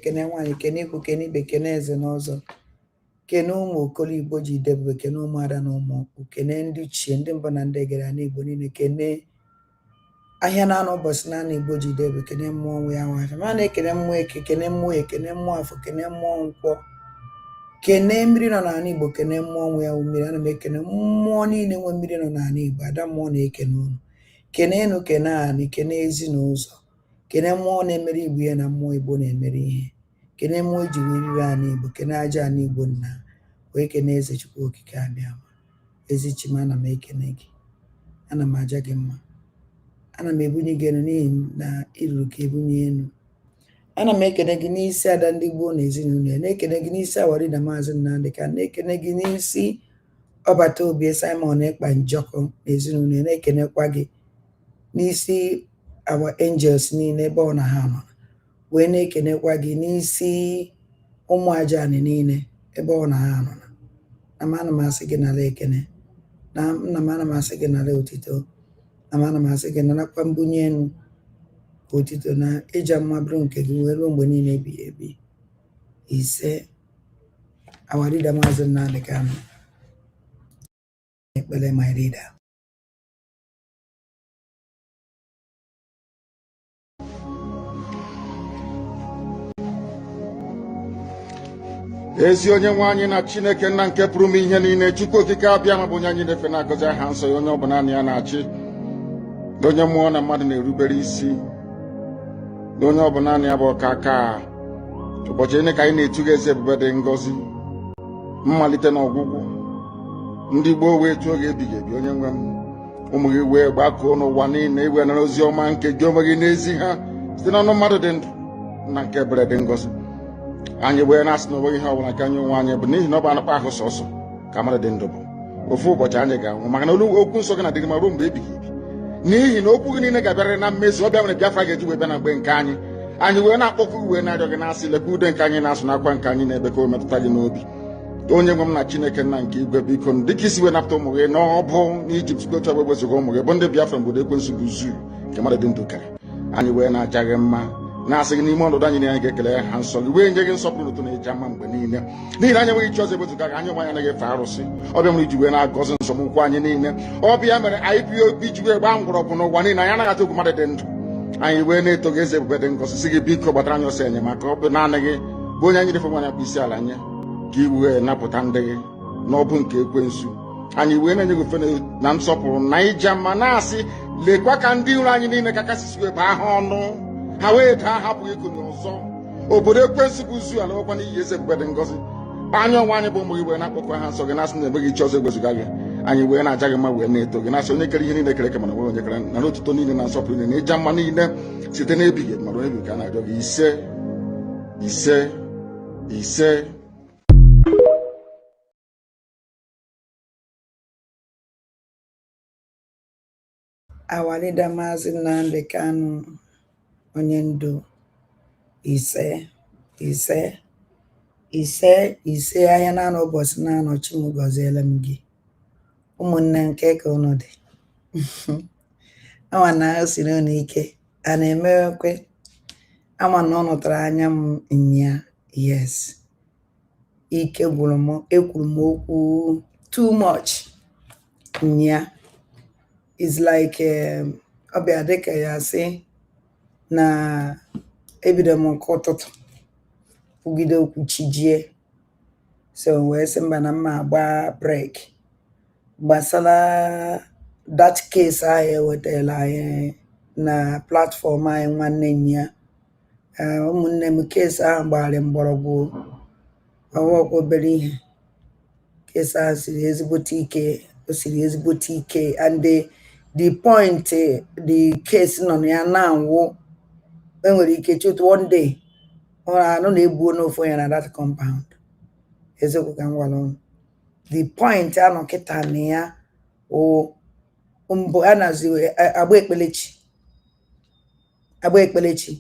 kene nwaanyị kene ikwu kene ibe kene eze n'ọzọ kene ụmụ okolo Igbo ji debube kene ụmụada na ụmụ kene ndị chie ndị mbụ na ndị egere na Igbo niile kene ahịa na-anọ ụbọchị na Igbo ji debube kene mmụọ nwe ya nwaanyị ma na-ekene mmụọ eke kene mmụọ ekene mmụọ afọ kene mmụọ nkwọ kene mmiri nọ n'ala Igbo kene mmụọ nwe ya mmiri ana m ekene mmụọ niile nwe mmiri nọ n'ala Igbo ada mmụọ na-ekene unu kene enu kene anị kene ezi na ụzọ kene mmụọ na-emere Igbo ihe na mmụọ Igbo na-emere ihe kene mmụọ ji wee riri ana Igbo kene aja ana Igbo nna wee kene eze Chukwu okike abịa ezi chima ana m ekene gị ana m aja gị mma ana m ebunye gị elu n'ihi na iruru ka ebunye elu ana m ekene gị n'isi ada ndị Igbo na ezinụlọ ya na-ekene gị n'isi Awari na Maazị Nnamdị ka na-ekene gị n'isi ọbata obi Simon Ekpa Njọkụ na ezinụlọ ya na-ekenekwa gị n'isi our angels niile ebe ọ na ha nọ wee na-ekenekwa gị n'isi ụmụ aja anyị niile ebe ọ na ha nọ na ana m asị gị nala ekene na nna m ana m asị gị nala otito na ana m asị gị narakwa mbunye elu otito na ịja mma bụrụ nke gị wee ruo mgbe niile ebighị ebi ise our leader Maazị Nnamdị Kanụ ekpere my leader. ezi onye nwe anyị na Chineke nna nke pụrụ m ihe niile Chukwu okike abịa ma bụ onye anyị na-efe na-agọzi aha nsọ ya onye ọ bụ naanị ya na-achị onye mmụọ na mmadụ na-erubere isi onye ọ bụ naanị ya bụ ọka aka ụbọchị ene ka anyị na-etuga eze ebube dị ngọzi mmalite na ọgwụgwụ ndị gboo wee tụọ oge ebighị ebi onye nwe m ụmụ gị wee gbakọọ n'ụwa niile iwe nara ozi ọma nke gị onwe gị n'ezi ha site n'ọnụ mmadụ dị ndụ na nke ebere dị ngọzi anyị wee na-asị na onweghị ihe ọbụla nke anyị onwe anyị bụ n'ihi na ọ bụ anụkpa ahụ sọsọ ka mmadụ dị ndụ bụ ofu ụbọchị anyị ga-anwụ maka na okwu nsọ gị na-adịgị ma ruo mgbe ebighị ebi n'ihi na okwu gị niile ga-abịarịrị na mmezu ọ bịa nwere Biafra ga-eji wee bịa na mgbe nke anyị wee na-akpọkwu wee na-arịọ gị na-asị lekwa ude nke anyị na-asụ n'akwa nke anyị na-ebe ka o metụta gị n'obi onye nwe m na Chineke nna nke igwe biko dịka isi wee napụta ụmụ gị n'ọbụ n'Ijipt gotu ọgbe gbezuga ụmụ gị bụ ndị Biafra mgbe ekwensu bụ zuu nke mmadụ dị ndụ kere anyị wee na-aja gị mma na-asị gị n'ime ọnọdụ anyị na anyị ga-ekele ha nsọ gị wee nye gị nsọpụrụ ụtọ na eji ama mgbe niile n'ihi na anyị enweghị chi ọzọ ebezuga gị anyị nwe anyị anaghị efe arụsị ọbịa mere iji wee na-agọzi nsọmụkwụ anyị niile ọbịa mere IPOB ji wee gbaa mgbọrọgwụ n'ụwa niile anyị anaghị atụ egwu mmadụ dị ndụ anyị wee na-eto gị eze ebube dị ngọzi sị gị biko gbatara anyị ọsọ enyemaka ọ bụ naanị gị bụ onye anyị na-efe nwanyị akpụ isi ala nye ka i wee napụta ndị gị n'ọbụ nke ekwensu anyị wee na-enye gị ofe na nsọpụrụ na ija mma na-asị lekwa ka ndị iro anyị niile ka kasisi wee baa ha ọnụ ha wee daa hapụghị ego n'ọzọ obodo ekwensu bụ zu ala ọkwa n'ihi eze ebube dị ngọzi anya ọnwa anyị bụ ụmụ gị wee na-akpọkọ ha nsọ gị na-asị na enweghị chi ọzọ egwezuga gị anyị wee na-aja gị mma wee na-eto gị na-asị onye kere ihe niile kere eke mana nwere onye kere na n'otuto niile na nsọpụrụ niile na ịja mma niile site n'ebighị ebi mara onye ka a na-arịọ gị ise ise ise. Our leader Maazị Nnamdị Kanụ onye ndu ise ise ise ise ahịa na-anọ ụbọchị na-anọ chi m gọziela m gị ụmụnne nke ka unu dị ama na o siri unu ike a na-emekwe ama na ọ nọtara anya m nya yes ike gwụrụ m ekwuru m okwu too much nya is like ọ bịa dịka ya sị na ebido m nke ụtụtụ kwugide okwu chijie so wee sị mba na mma agba break gbasara that case ahụ ewetara anyị na platform anyị nwanne ya ụmụnne m case ahụ gbara mgbọrọgwụ ọwụkwụ obere ihe case ahụ siri ezigbote ike o siri ezigbote ike and the point the case nọ na ya na-anwụ enwere ike chụtụ one day anụ na-egbuo n'ofu ya na that compound eziokwu ka m gwara ụnụ the point anọ kịta na ya mbụ a na-azụ agba ekpelechi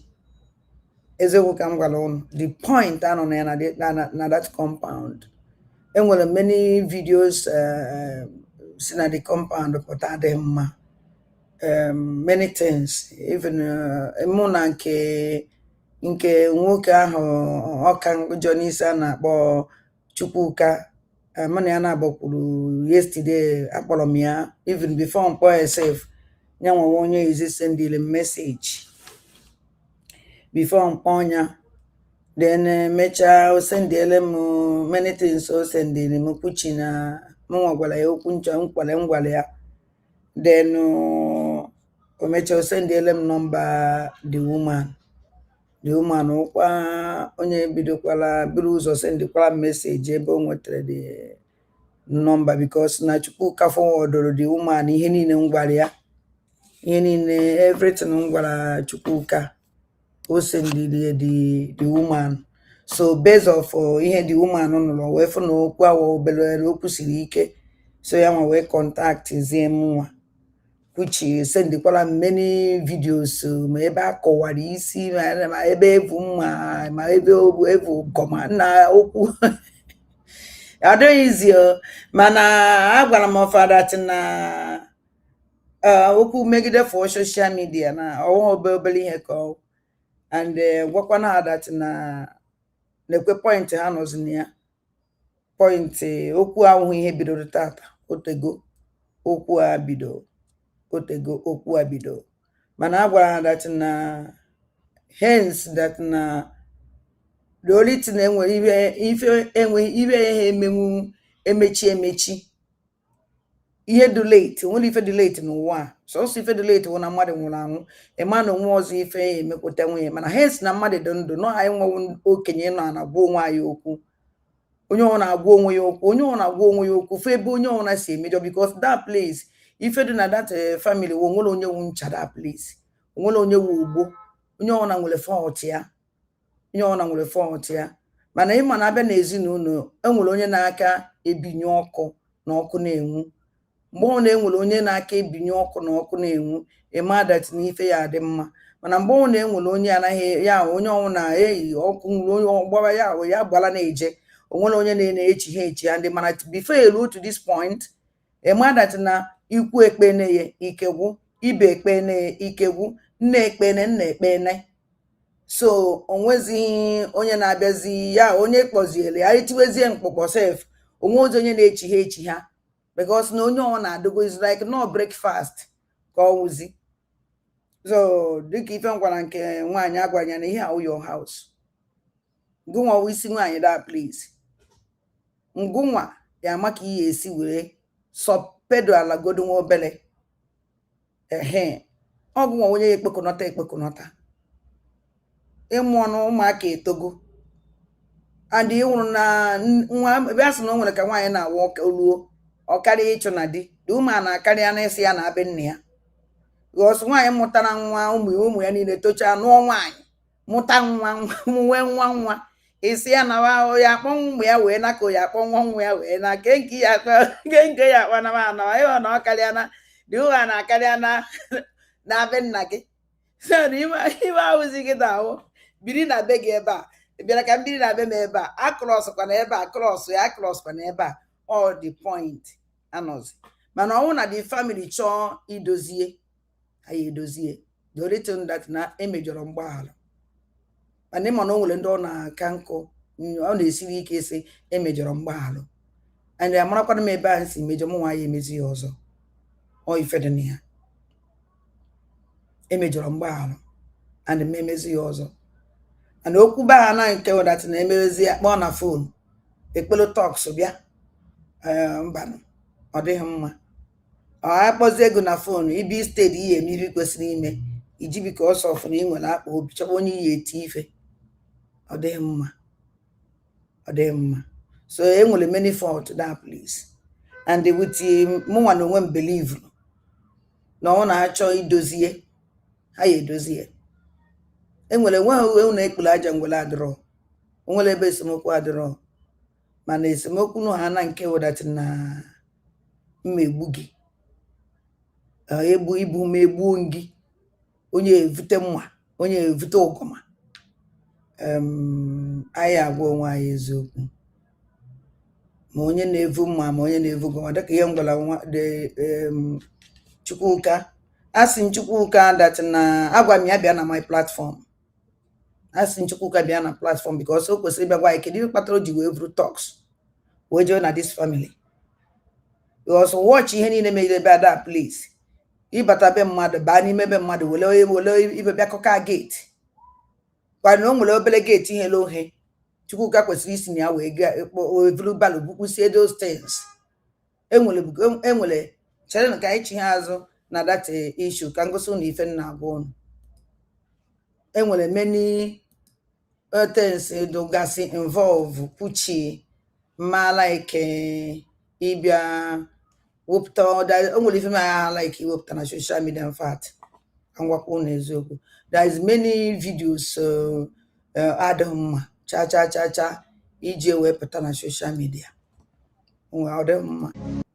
eziokwu ka m gwara ụnụ the point anọ na ya na that compound enwere many videos si na the compound pụta adịghị mma many things even mụ na nke nke nwoke ahụ ọka njọ n'isi a na-akpọ Chukwuka. Mụ na ya na-agbakwuru yesterday, akpọrọ m ya even before mkpọ ya sef, ya nwewe onye izi sendịrị m meseji before mkpọ ya, then mechaa o sendiele m many things o sendịrị m kwuchi na mụnwa gwara ya okwu ngwara ya, then o mechaa o sendiele m nọmba the woman ụkwa onye bidokwala buru ụzọ sendikwara meseji ebe o nwetara the nọmba, because na Chukwuka forwardoro the woman ihe niile m gwara ya, ihe niile everything m gwara Chukwuka o sendiri the woman. So based of ihe the woman nụrụ wee fụ na okwu awa obere okwu siri ike, so ya nwa wee contact zie mụnwa, which sendikwala many videos ma ebe a kọwara isi ma ebe evu mma ma ebe evu gọma na okwu adịghịzi, mana agwara m ọfadat na okwu megide for social media na ọwụ obere ihe ka ọ, and gwakwana ha dat na nekwe point ha nọzi na ya, point okwu ahụhụ ihe bidoro tata, otego okwu a bido, mana a gwara ha that na hence that na the only thing enwere ihe emenwu emechi ihe dị late, nwere ife dị late n'ụwa a, sọsọ ife dị late wụ na mmadụ nwụrụ anwụ, ịma na onwe ọzọ ife ya emekwute nwunye, mana hence na mmadụ dị ndụ nọ anyị nwewu okenye nọ na gwa onwe anyị okwu, onye ọ na-agwa onwe ya okwu, fe ebe onye ọna si emejọ, because that place ife dị na that family wo nwere onye wu ncha that place, onwere onye wu ugbo, onye ọna nwere fault ya, mana ịma na abịa na ezinụlọ enwere onye na-aka ebinye ọkụ na ọkụ na-enwu, mgbe ọ na-enwere onye na-aka ebinye ọkụ na ọkụ na-enwu, ịma dat na ife ya adị mma, mana mgbe ọ na-enwere onye anaghị ya, onye ọnwụ na-eyi ọkụ nwere onye ọgbara ya gbara na-eje, onwere onye na-echi ha echi ya ndị, mana before eruo to this point, ịma dat na ikwu ekpene ya ikegwu, ibe ekpene ya ikegwu, nne ekpene nna ekpene, so onwezighị onye na-abịazi ya, onye kpọziere ya etiwezie mkpụkpọ sef, onwe ozi onye na-echi ha because na onye ọ na-adịgo is like no breakfast ka ọ wụzi. So dịka ife m gwara nke nwaanyị agwara ya na ihe awụ your house, ngụnwa isi nwaanyị that place, ngụnwa ya ama ka ihe esi were sọpedo alagodo nwa obele, ọgụnwa onye ya ekpekọnọta ịmụ ọnụ ụmụaka etogo, and ịnwụrụ na nwa ebe a sị na o nwere ka nwaanyị na-awụ oluo ọkarịa ịchụ na di ụmụ na-akarịa na-esi ya na abị nne ya, because nwaanyị mụtara nwa ụmụ ya niile tochaa nụọ nwaanyị mụta nwee nwa isi ya na ya akpọ ụmụ ya wee na ka ya akpọ nwa ya wee na nke ya akpa na ịghọ na ọkarịa na dị ụgha na-akarịa na abị nna gị, so na iwe ahụzi gị na-ahụ biri na be gị ebe a, bịara ka m biri na be m ebe a, akụrọsụkwa na ebe a, akụrọsụkwa na ebe a, all the point anọzi, mana ọnwụ na the family chọọ idozie anyị edozie, the only thing that na emejọrọ mgbaghara, mana ịma na o nwere ndị ọ na-aka nkụ, ọ na-esiri ike isi emejọrọ mgbaghara, and amarakwana m ebe ahụ si mejọ mụ nwaanyị emezi ya ọzọ, ọ ife dị na ya, emejọrọ mgbaghara and m emezi ya ọzọ, and okwu baha na nke ụdat na emewezi ya kpọọ na fon ekpelo tọks bịa, mbanụ ọ dịghị mma, ọ akpọzi ego na fon ibi steeti ihe mmiri kwesịrị ime iji biko ọsọ ọfụ na ị nwere akpa obi chọba onye ihe eti ife, ọ dịghị mma, so e nwere many fault that place, and with mụnwa na onwe m believe na ọ na-achọ idozie ha ya edozie, enwere nweghị na ekpuru aja ngwere adịrọ, onwere ebe esemokwu adịrọ, mana esemokwu nụ ha na nke ụdat na mmegbu gị, ibu m egbuo gị, onye evute mma, onye evute ụgọma, anyị agwa onwe anyị eziokwu, ma onye na-evu mma ma onye na-evu ụgọma, dịka ihe m gwara Chukwuka, a sị m Chukwuka dat na agwa m ya bịa na my platform, asị Chukwuka bịa na platform because o kwesịrị ịbịa gwa anyị kedu ihe kpatara o ji wee buru talks wee jee na this family because watch ihe niile megide ebe ada place ịbata be mmadụ baa n'ime be mmadụ wele ibe bịa kọka gate kwana o nwere obere gate ihe ohe Chukwuka kwesịrị isi na ya wee vuru balo bukpusie those things enwere chere ka anyị chi ha azụ na that issue ka ngosi na ife nna abụọ unu enwere many things dogasị involve puchi ma like ịbịa wepụta o nwere ife ma like iwepụta na social media in fact ngwakwa na eziokwu there is many videos adịghị mma cha iji wepụta na social media ọ dị mma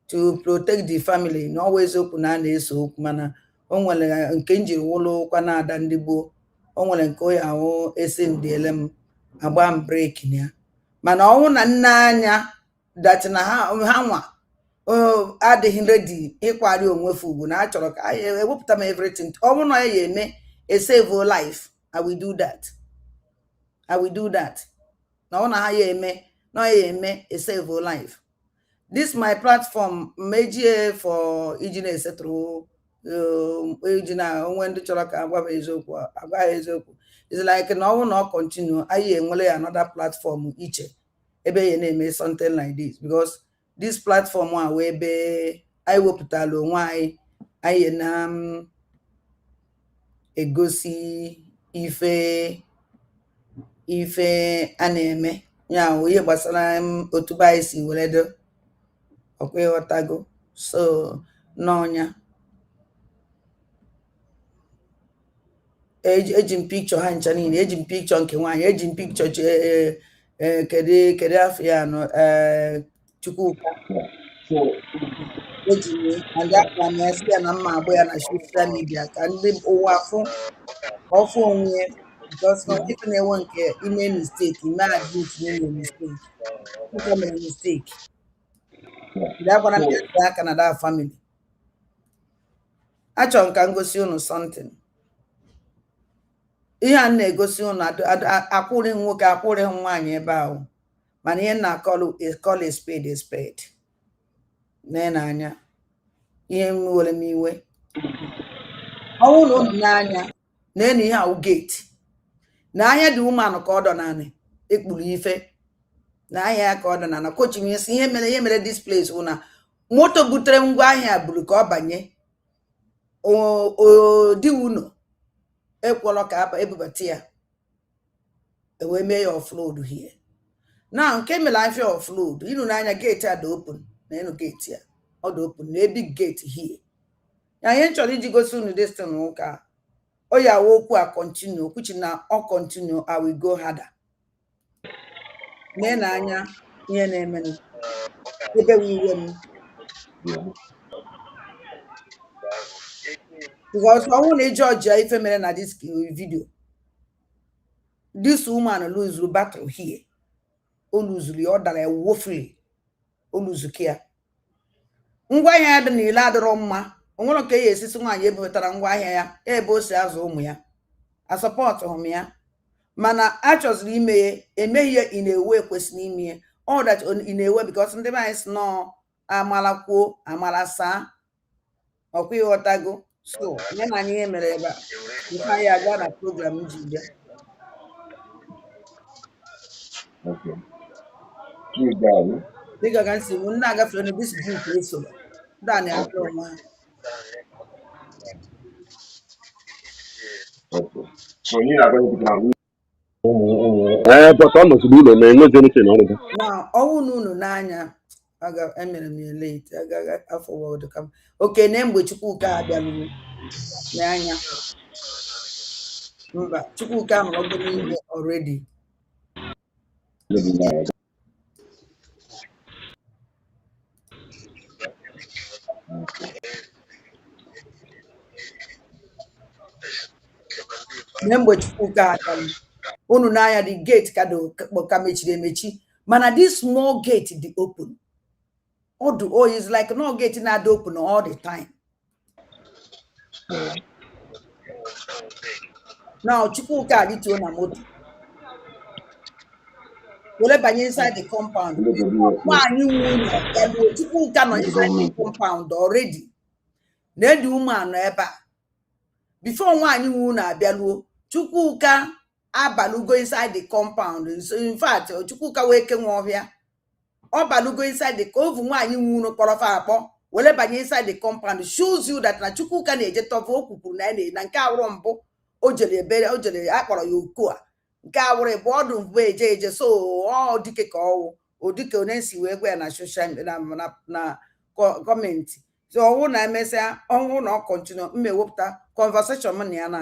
to protect the family na always okwu na a na-eso okwu mana o nwere nke njiri wụlụ kwa na-ada ndị gboo o nwere nke onye ahụ esi ndịele m agba m breki na ya mana ọnwụ na nne anya dat na ha nwa adịghị redi ịkwari onwefe ugwu na achọrọ ka ewepụta m everything ọnwụ na ya eme a save life I will do that na ọ na ha ya eme na ya eme a save life. This my platform mejie for iji na-esetụrụ iji na onwe ndị chọrọ ka agwa eziokwu is like na ọnwụ na ọ continue anyị enwere ya another platform iche ebe ya na-eme something like this because this platform a wee ebe anyị wepụtara onwe anyị na egosi ife a na-eme ya ihe gbasara otu be anyị si were do ọkwa ịghọtago so n'ọnya eji m pikchọ ha ncha niile eji m pikchọ nke nwaanyị eji m pikchọ kedu afọ ya nọ Chukwuka eji aga na esi ya na mma agbụ ya na social media ka ndị ụwa ọfụ onwe ya because ife na-enwe nke ime mistake ime admit na eme mistake Chukwuka mere mistake agwara m ya aka na that family achọrọ m ka ngosi unu something ihe a na-egosi unu akwụrịghị nwoke akwụrịghị nwaanyị ebe ahụ mana ihe na-akọlụ call a spade n'anya ihe were m iwe ọnwụ na unu n'anya na-enu ihe ahụ gate na anya dị umeanụ ka ọ dọ naanị ekpuru ife na ahịa ya ka ọ dị na coaching isi ihe mere this place wụ na moto butere ngwa ahịa buru ka ọ banye odi uno ekwọrọ ka ebubata ya ewee mee ya offload hie na nke mere afịa offload inu n'anya gate a dị open na enu gate ya ọ dị open na big gate hie ya ihe chọrọ iji gosi unu destin ụka o ya wụ okwu a continue kwuchi na ọ continue I will go harder nee n'anya ihe na-eme ebe iwe m because ọnwụ na George ife mere na this video this woman lose battle here o lose ya ọ dara woefully o lose kia ngwa ahịa ya dị n'ile adịrọ mma onwere ka ya esisi nwaanyị ebupụtara ngwa ahịa ya ebe o si azụ ụmụ ya asọpọtụ hụm ya mana achọziri ime ya emeghị ya ị na-ewe ekwesịrị ime ya all that ị na-ewe because ndị be anyị si nọ amala kwuo amala saa ọkwa ịghọtago so nye na anyị ihe mere ebe a nke anyị aga na program ji bịa dịka ka nsi nne agafere na dis group esoro ndị a na-akpọ onwe ha na ọnwụ na unu n'anya emere m ya late agaghị afọ wọdụ ka oke na mgbe Chukwuka abịalụ n'anya mba Chukwuka nọrọgo n'ime already na mgbe Chukwuka abịalụ unu n'anya the gate ka mechiri emechi mana this small gate dị open oh is like no gate na-adị open all the time now Chukwuka adịtuo na moto wele banye inside the compound nwaanyị nwe ụlọ bịaluo Chukwuka nọ inside the compound already na-edi ụmụ anọ ebe a before nwaanyị nwe ụlọ abịaluo Chukwuka abalugo inside the compound. So in fact Chukwuka wee ke nwe ọhịa ọ balugo inside the ovu nwaanyị nwe ụlọ kpọrọ fa akpọ wele banye inside the compound shows you that na Chukwuka na-eje tọva o kwupụrụ na nke awụrụ mbụ o jere ebere o jere akpọrọ ya Okoa nke awụrụ bụ ọdụ mbụ eje so ọ dike ka ọwụ odike onye si wee gwa ya na social na gọọmenti so ọwụ na emesịa ọnwụ na ọ kọntinu mmewepụta conversation m na ya na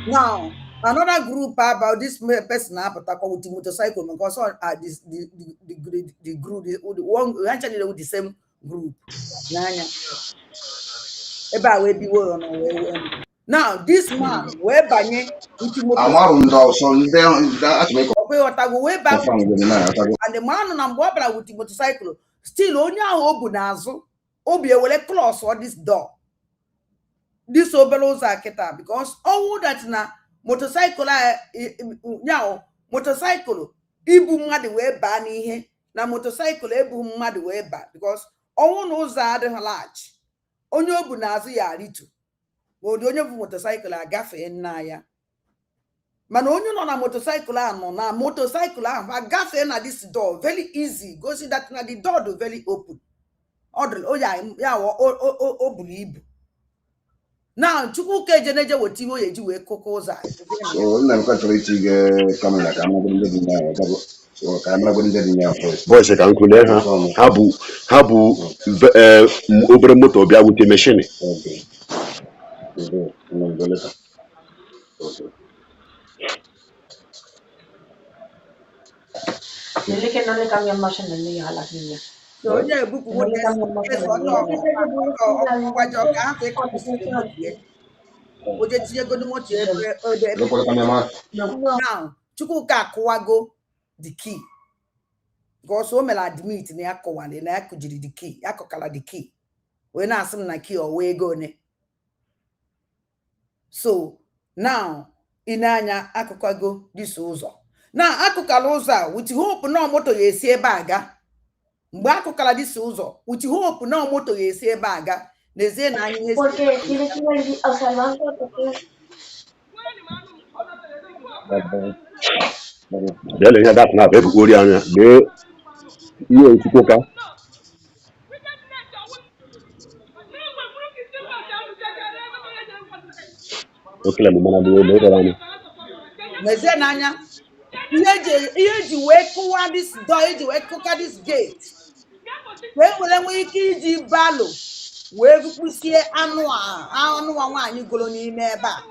now another group about this person apụtakwa with the motorcycle because the group the one actually with the same group n'anya ebe a wee biwo no wee now this man wee banye with the motorcycle wee ba and the man na mgbe ọ bara with the motorcycle still onye ahụ o bu n'azụ obi ewele close or this door this obere ụzọ akịta because all that na motorcycle now motorcycle ibu mmadụ wee baa n'ihe na motorcycle ebu mmadụ wee baa because ọnwụ na ụzọ adịghị large onye o bu n'azụ ya aritu ma onye bụ motorcycle agafee nna ya mana onye nọ na motorcycle a nọ na motorcycle ahụ agafee na this door very easy gosi that na the door do very open ya o buru ibu now Chukwuka ejeneje weta iwe eji wee kụkọ ụzọ boys ka nkule ha bụ obere moto bịa wute machine Dile que no le cambian más en el día a las niñas. onye ebupụ moto oje tinyegodo moto now Chukwuka akụwago the key because o mere admit na ya kụwale na ya kụjiri the key ya kụkala the key wee na-asị m na key ọwa ego one so now ịna-anya akụkwago this ụzọ na akụkala ụzọ a with hope na moto ya esi ebe aga mgbe akụkala this ụzọ with hope na moto ya esi ebe aga n'ezie na anyị dele ihe dat na ebugori anya lee ihe Chukwuka okele mụ mana dị ebe anya n'ezie na anya ihe eji wee kụwa this door eji wee kụka this gate wee nwere ike iji balo wee kpụsie anụ nwaanyị golo n'ime ebe a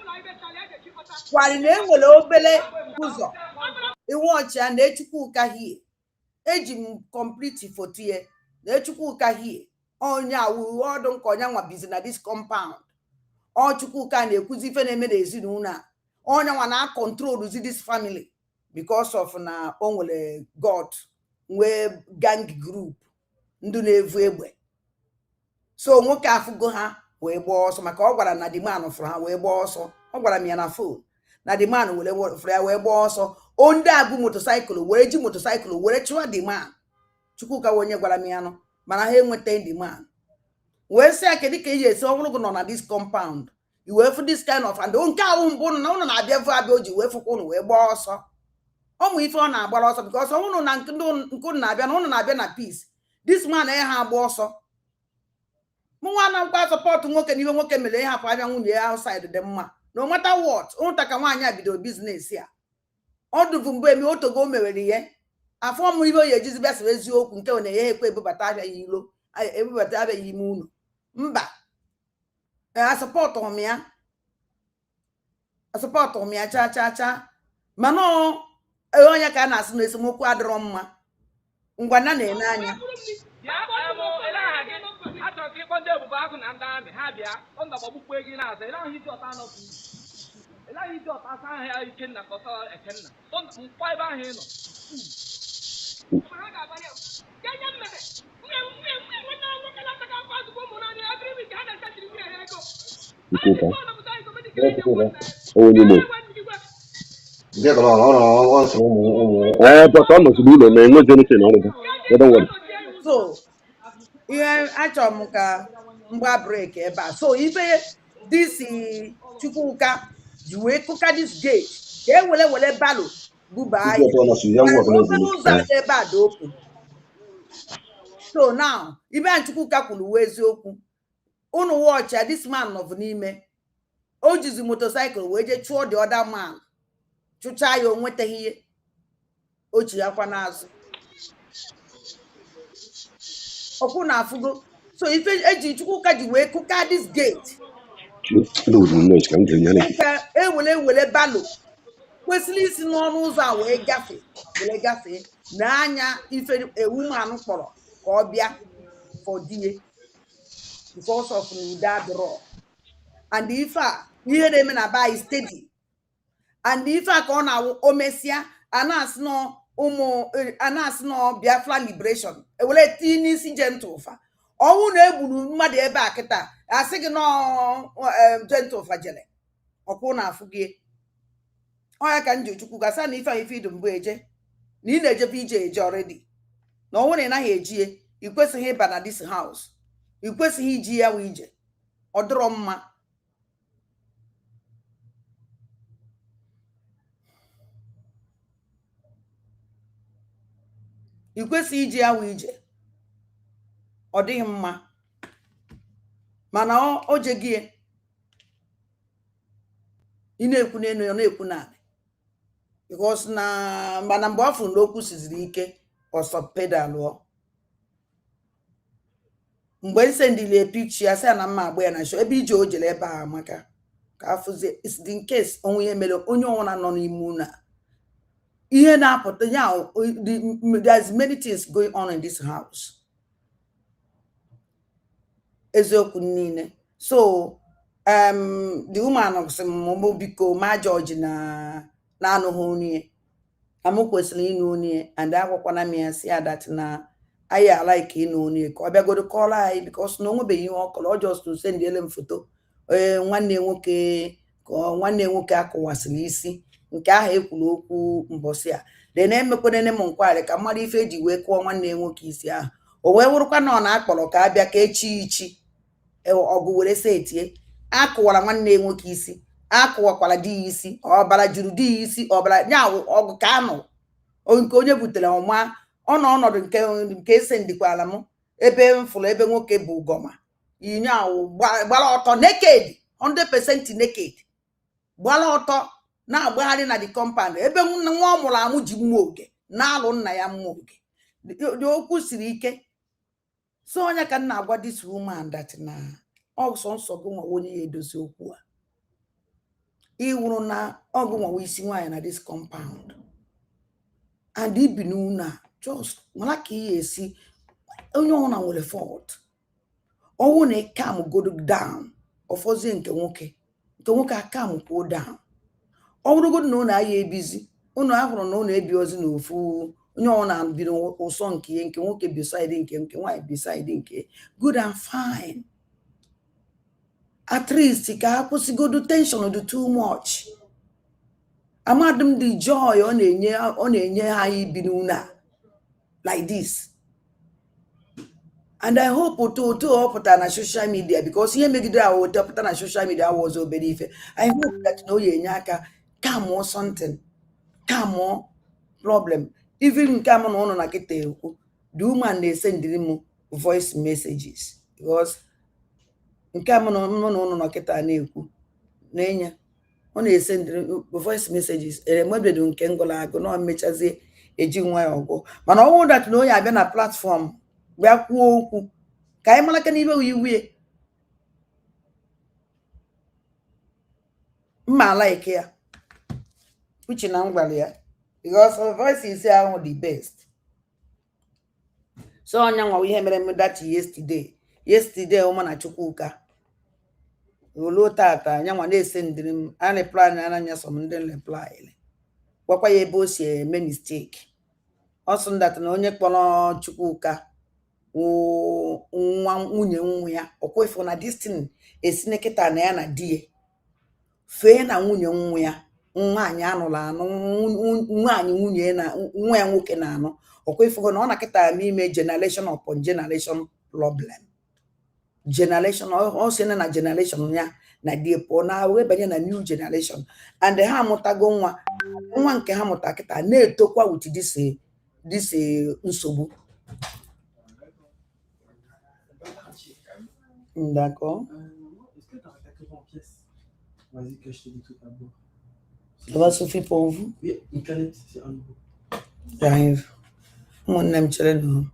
kwari na enwere obere ụzọ iwe ọcha na Chukwuka hie eji m complete foto ya na Chukwuka hie onye awụ ọdụ nke onye nwa bizi na this compound Chukwuka na-ekwuzi ife na-eme n'ezinụlọ a onye nwa na control this family because of na o nwere God nwee gang group ndị na-evu egbe so nwoke afụgo ha wee gbaa ọsọ maka ọ gwara na the man fụrụ ha wee gbaa ọsọ ọ gwara m ya na phone na the man were fụrụ ya wee gbaa ọsọ ndị abụ motorcycle were ji motorcycle were chụwa the man Chukwuka onye gwara m ya nọ mana ha enweta the man wee sị ya kedu ka iji esi ọhụrụ gị nọ na this compound i wee fụ this kind of and nke ahụ mbụ na ụnụ na-abịa vu abịa o ji wee fụkwa ụnụ wee gbaa ọsọ ọmụ ife ọ na-agbara ọsọ because ọnwụnụ na nke na-abịa na ụnụ na-abịa na peace this man ha agba ọsọ mụ nwa na nkwa sọpọtụ nwoke n'ihe nwoke mere ịhapụ abịa nwunye ya outside dị mma no matter what ụnụta ka nwaanyị a bidoro biznes ya ọ dụbụ mgbe eme otogo o mewere ihe afọ mụ ihe o yi ejizi bịa sịrị eziokwu nke ọ na-enye ekwe ebubata abịa ya ilo ebubata abịa ya ime ụlọ mba asọpọtụ m ya cha mana onye ka a na-asị na esemokwu adịrọ mma ngwa na na-ene anya na ndị amị ha bịa ọ na-agbakpukpu ego na-aza ịlaghị iji ọta anọpụ ịlaghị iji ọta asa ahịa Ikenna ka ọsa Ekenna mkpọ ebe ahụ ị nọ ha ga-agbanye ya nye mmebe nwanne nwoke na-ataka akwa azụkọ ụmụ naanị ya biri ka ha na-esachiri nwunye ya ego but almost we don't know anything on it. Don't worry. So ihe achọrọ m ka mgba break ebe a. So ife this Chukwuka ji wee kụka this gate ka e wele balo buba ya obere ụzọ a ebe a dị open. So now ibe a Chukwuka kwuru wee eziokwu unu watch ya this man nọ n'ime o jizi motorcycle wee je chụọ the other man chụcha ya o nwetaghị ihe o ji akwa n'azụ ọkwụ na afụgo. So ife eji Chukwuka ji wee kụka this gate ka ewele balo kwesịrị isi n'ọnụ ụzọ a wee gafee n'anya ife ewumanụ kpọrọ ka ọ bịa for die because of that draw. And ife a ihe na-eme na ba steady and ife a ka ọ na-awụ omesia anasị nọ Biafra liberation ewere tinye n'isi Gentlefa ọnwụ na egburu mmadụ ebe a kịta asị gị nọ Gentlefa jere ọkwụ na afụ gị ọya ka nji Chukwu gasa na ife idu mbụ eje na ị na-ejebe ije already na ọnwụ na ị naghị ejie ị kwesịghị ịba na this house ị kwesịghị iji ya wee ije ọ dịrọ mma. ị kwesịghị iji ya wee ije ọ dịghị mma mana o je gị ị na-ekwu n'elu ya na-ekwu n'ala because na mana mgbe ọ fụrụ na okwu siziri ike ọsọ pedalụọ mgbe nsendile picture ya sị na mma agba ya na show ebe ije o jere ebe a maka ka afụzie is in case onwe ihe mere onye ọnwụna nọ n'ime ụlọ ihe na-apụta ya there's many things going on in this house eziokwu niile. So the woman sị m biko ma George na anụghị onye amụ kwesịrị ịnụ onye and agwakwana m ya si ya that na anyị alaike ịnụ onye ka ọ bịagodo kọrọ anyị because na onwebeghị ihe ọ kọrọ just to send ele m foto nwanne nwoke akụwasịrị isi nke ahụ ekwuru okwu mbọsị a de na-emekwanene m nkwari ka mmadụ ife eji wee kụọ nwanne nwoke isi ahụ o wee wụrụkwa na ọ na-akpọrọ ka abịa ka echi ichi ọgụ were setie akụwara nwanne nwoke isi akụwakwara di ya isi ọbara juru di ya isi ọbara nya ọgụ ka anụ nke onye butere ọma ọnọdụ nke ese ndikwala m ebe m fụrụ ebe nwoke bụ gọma inyeawụ gbara ọtọ naked 100% naked gbara ọtọ na-agbagharị na the compound ebe nwa ọ mụrụ amụ ji mma oge na-alụ nna ya mma oge dị okwu siri ike. So onye ka nna agwa this woman that na ọsọ nsọ gị nwa onye ya edozi okwu a iwuru na ọgụ nwa isi nwaanyị na this compound and ibi n'ụlọ just mara ka ihe esi onye ọna nwere fault ọnwụ na calm go down ọfọzie nke nwoke akam go down ọwụrụgodu na ụlọ ahịa ebizi ụnụ ahụrụ na ụlọ ebi ozi n'ofu onye ọna biri ụsọ nke nwoke beside nke nwaanyị beside nke good and fine at least ka ha kwụsịgodu tension dị too much. Amadum the joy ọ na-enye ha ibi n'ụlọ like this and I hope otu ọ pụtara na social media because ihe megidere ahụ otu pụta na social media was obere ife. I hope that na oye enye aka calm or something calm or problem even nke amụ na ụnụ na kịta ekwu the woman na-esendiri m voice messages because nke amụ na ụnụ na kịta na-ekwu na-enye ọ na-esendiri voice messages mwebedo nke ngụla agụ na mmechazie eji nwa ya ọgụ mana ọnwụ dat na onye abịa na platform bịa kwuo okwu ka anyị mara ka n'ibe iwie mma like ya uche na ngwara ya because voice is ahụ the best. So onye nwa ihe mere m that yesterday ụmụ na Chukwuka olu tata nya nwa na-esendiri m a reply na anya some ndị reply gwakwa ya ebe o si eme mistake ọ sị ndata na onye kpọrọ Chukwuka nwa nwunye nwa ya ọkwefu na destin esine kịta na ya na die fee na nwunye nwa ya nwaanyị anụrụ anụ nwaanyị nwunye na nwa ya nwoke na anụ ọkwefu na ọ na kịta n'ime generation upon generation problem generation ọ sị na generation ya na die pụọ na wee banye na new generation and ha amụtago nwa nke ha mụta kịta na-etokwa with this nsogbu. D'accord. Est-ce que tu as attaqué en pièces? Vas-y, que je te dis tout à boire. Ça va suffire pour vous? Oui, une canette, c'est un nouveau. J'arrive. Mon aime challenge.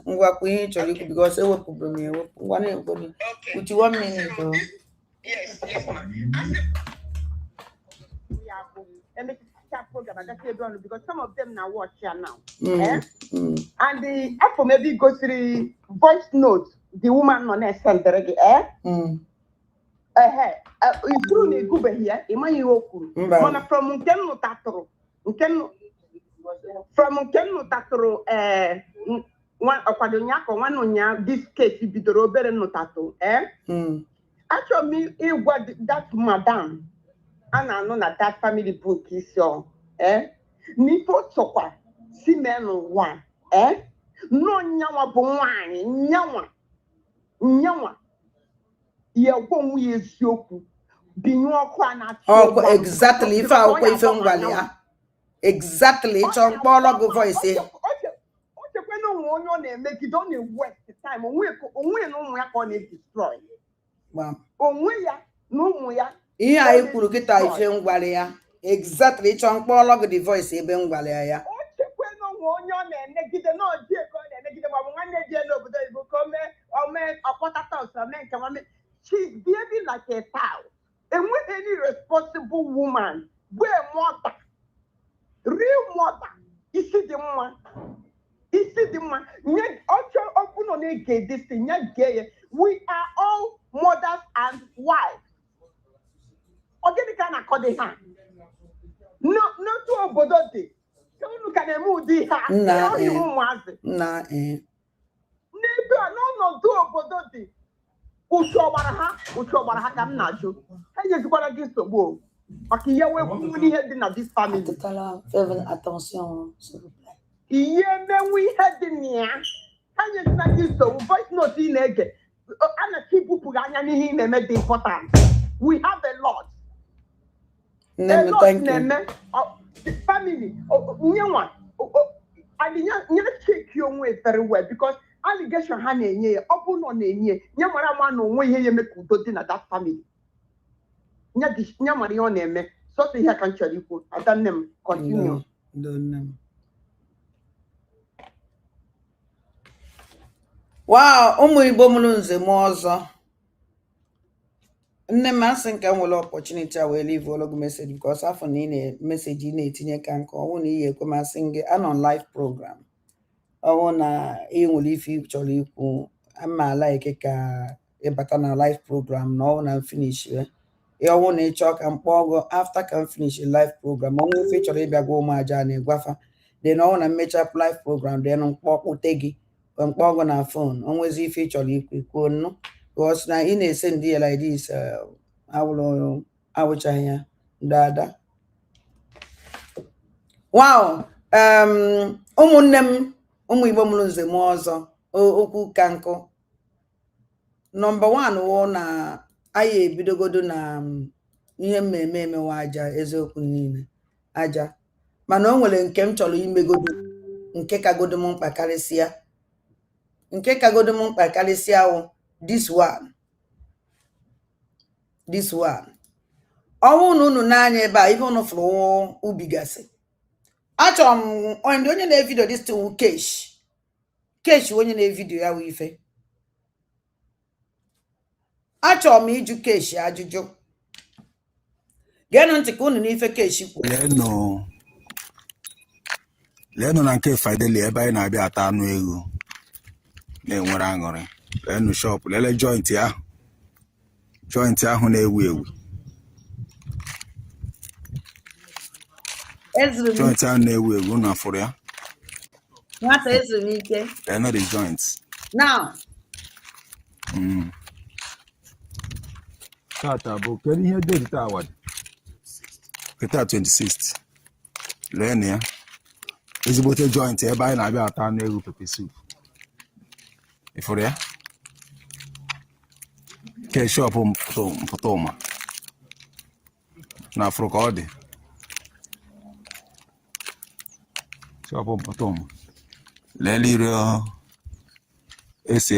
Ngwa kwa ihe chọrọ ikwu because ewepụrụ m ewepụ ngwa na-ekwu with 1 minute. Yes, ma. Program because some of them now watch here now. And the Apple maybe go through voice note, the woman on a center, through the Google here, Imani from Kenu Tatro, from Kenu Tatro, one of one on this case, be the Robert Notato, Actually, it was that madam. And I know that family book is your Nipo Sopa, Simeno one, No nyawa bwani, nyawa. Ye won't we is yoku. Binyo kwana. Oh, exactly. If I were from Valia. Exactly. It's on Polo voice. Okay, when no one make it only waste time. We no more on it destroy. Wow. No ya. Ihe anyị kwuru kịta ife ngwale ya exactly chọ mkpọrọ the voice ebe ngwale ya o chekwe no onye ọ na-enegide na oji eko ọ na-enegide ma bụ nwanne dị n'obodo Igbo ka ome ọkpọtata ọsọ mee nke nwanne she's behaving like a cow. Enweghị any responsible woman bụ a mother, real mother. Isi dị mma nye ọchọ ọkụ nọ na-ege this thing nye gee. We are all mothers and wives. Ogini kana kode ha. No to obodo dị. Unu ka na-eme ụdị ha. Na N'ebe a n'ọnọdụ obodo dị. Uchu ọgbara ha ka m na-ajụ. Ha nyezikwara gị nsogbu maka ihe wepụ ihe dị na this family. Attention, s'il vous plaît. Ihe menwe ihe dị na ya. Ha nyezina gị nsogbu. Voice note ị na-ege. A na-ekipụpụ anya n'ihe ị na-eme dị important. We have a lot. Thank you. The family, nyewa, and check your way very well because allegation ha na-enye ya ọ bụ nọ na-enye nye mara ma na onwe ihe ya eme ka udo dị na that family. Nye mara ihe ọ na-eme sọsọ ihe ka m chọrọ ikwu ada nne m continue. Wow, ụmụ Igbo mụrụ nze m ọzọ. Nne m asị nke nwere opportunity a wee leave ologu message because afọ na ị na-message ị na-etinye ka nke ọnwụ na iyi ekwe masị gị anọ live program ọnwụ na ị nwere ife chọrọ ikwu ama like ka ịbata na live program na ọ na finish ọwụ na ịchọ ka mkpọ after ka finish live program ọnwụ ife chọrọ ịbịa gwa ụmụaja na ịgwafa then ọwụ na mmecha live program then mkpọkpụte gị mkpọgụ na phone onwezi ife chọrọ ikwu kwuo nnu because na ị na-ese ndị ya like this awụchaghị ya dada. Wow, ụmụnne m ụmụ Igbo mụrụ nze m ọzọ okwu ka nkụ. Number 1 wụ na anyị ebidogodo na ihe mmemme emewe aja eziokwu niile aja mana o nwere nke m chọrọ imegodo nke kagodo m mkpa karịsịa wụ this one ọnwụ na unu n'anya ebe a ihe unu fụrụ ubi gasị achọrọ m onye na-evidio this thing wụ kesh onye na-evidio ya wụ ife achọrọ m ịjụ keshi ajụjụ geenụ ntị ka unu n'ife keshi kwuo. leenụ na nke Fideli ebe anyị na-abịa ata anụ ewu na-enwere aṅụrị. leenụ shop lele joint ahụ na-ewu ewu joint ahụ na-ewu ewu na afụrụ ya nwata ezuru m ike. leenụ the joint Now tata bụ kedu ihe dị taa awad keta 26th leenụ ya ezigbote joint ebe anyị na-abịa ata anụ ewu pepe soup ịfụrụ ya ke shop mpụta ụma na afụrụ ka ọ dị shop mpụta ụma lelee ire esi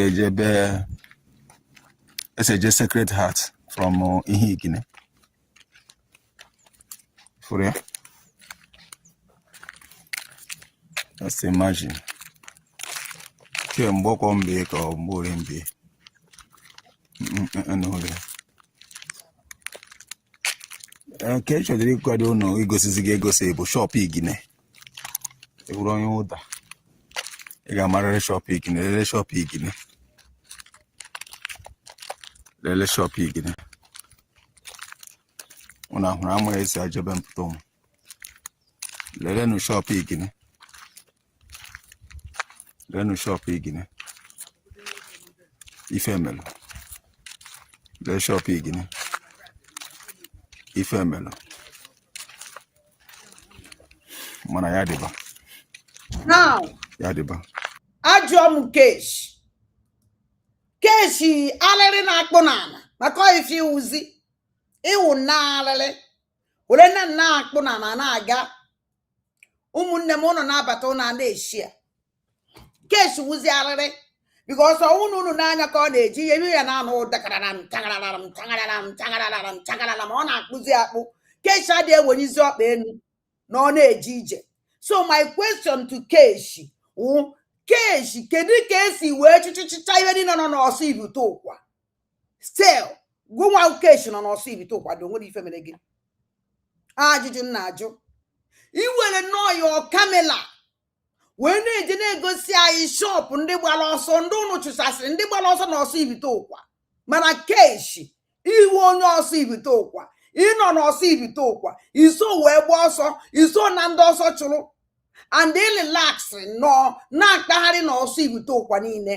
eje Sacred Heart from ihe Igine ịfụrụ ya. Just imagine. Mgbe ọkọ mbe ka ọ mgbe ori mbe ka ị chọrọ ịkwado ụlọ igosizi gị egosi bụ shop Igine ewuru onye ụda ị ga-amarịrị shop Igine lele shop Igine ụnụ ahụrụ ama esi ajebe mpụta ụmụ lelenụ shop Igine Ifemelo le shop Igine Ifemelo mana ya dịba now ajụọ m keshi alịrị na-akpụ n'ala maka ife iwuzi iwu na alịrị were na akpụ n'ala na-aga ụmụnne m ụnụ na-abata ụnụ na-eshi ya keshi wuzi alịrị because ọnwụ unu n'anya ka ọ na-eji ihe ya na-anụ ụdakararam ma ọ na-akpụzi akpụ keshi adịghị ewenizi ọkpa elu na ọ na-eje ije. So my question to keshi wụ keshi kedu ka esi wee chịchịchịcha ihe niile nọ n'ọsọ ibute ụkwa still gụnwa keshi nọ n'ọsọ ibute ụkwa dị onwere ife mere gị ajụjụ na-ajụ iwere nnọọ ya ọkamela wee na-eje na-egosi anyị shop ndị gbara ọsọ ndị ụnụ chụsasịrị ndị gbara ọsọ n'ọsọ ibite ụkwa mana keshi iwu onye ọsọ ibite ụkwa ịnọ n'ọsọ ibite ụkwa iso wee gba ọsọ iso na ndị ọsọ chụrụ and relax nọ na-akpagharị n'ọsọ ibite ụkwa niile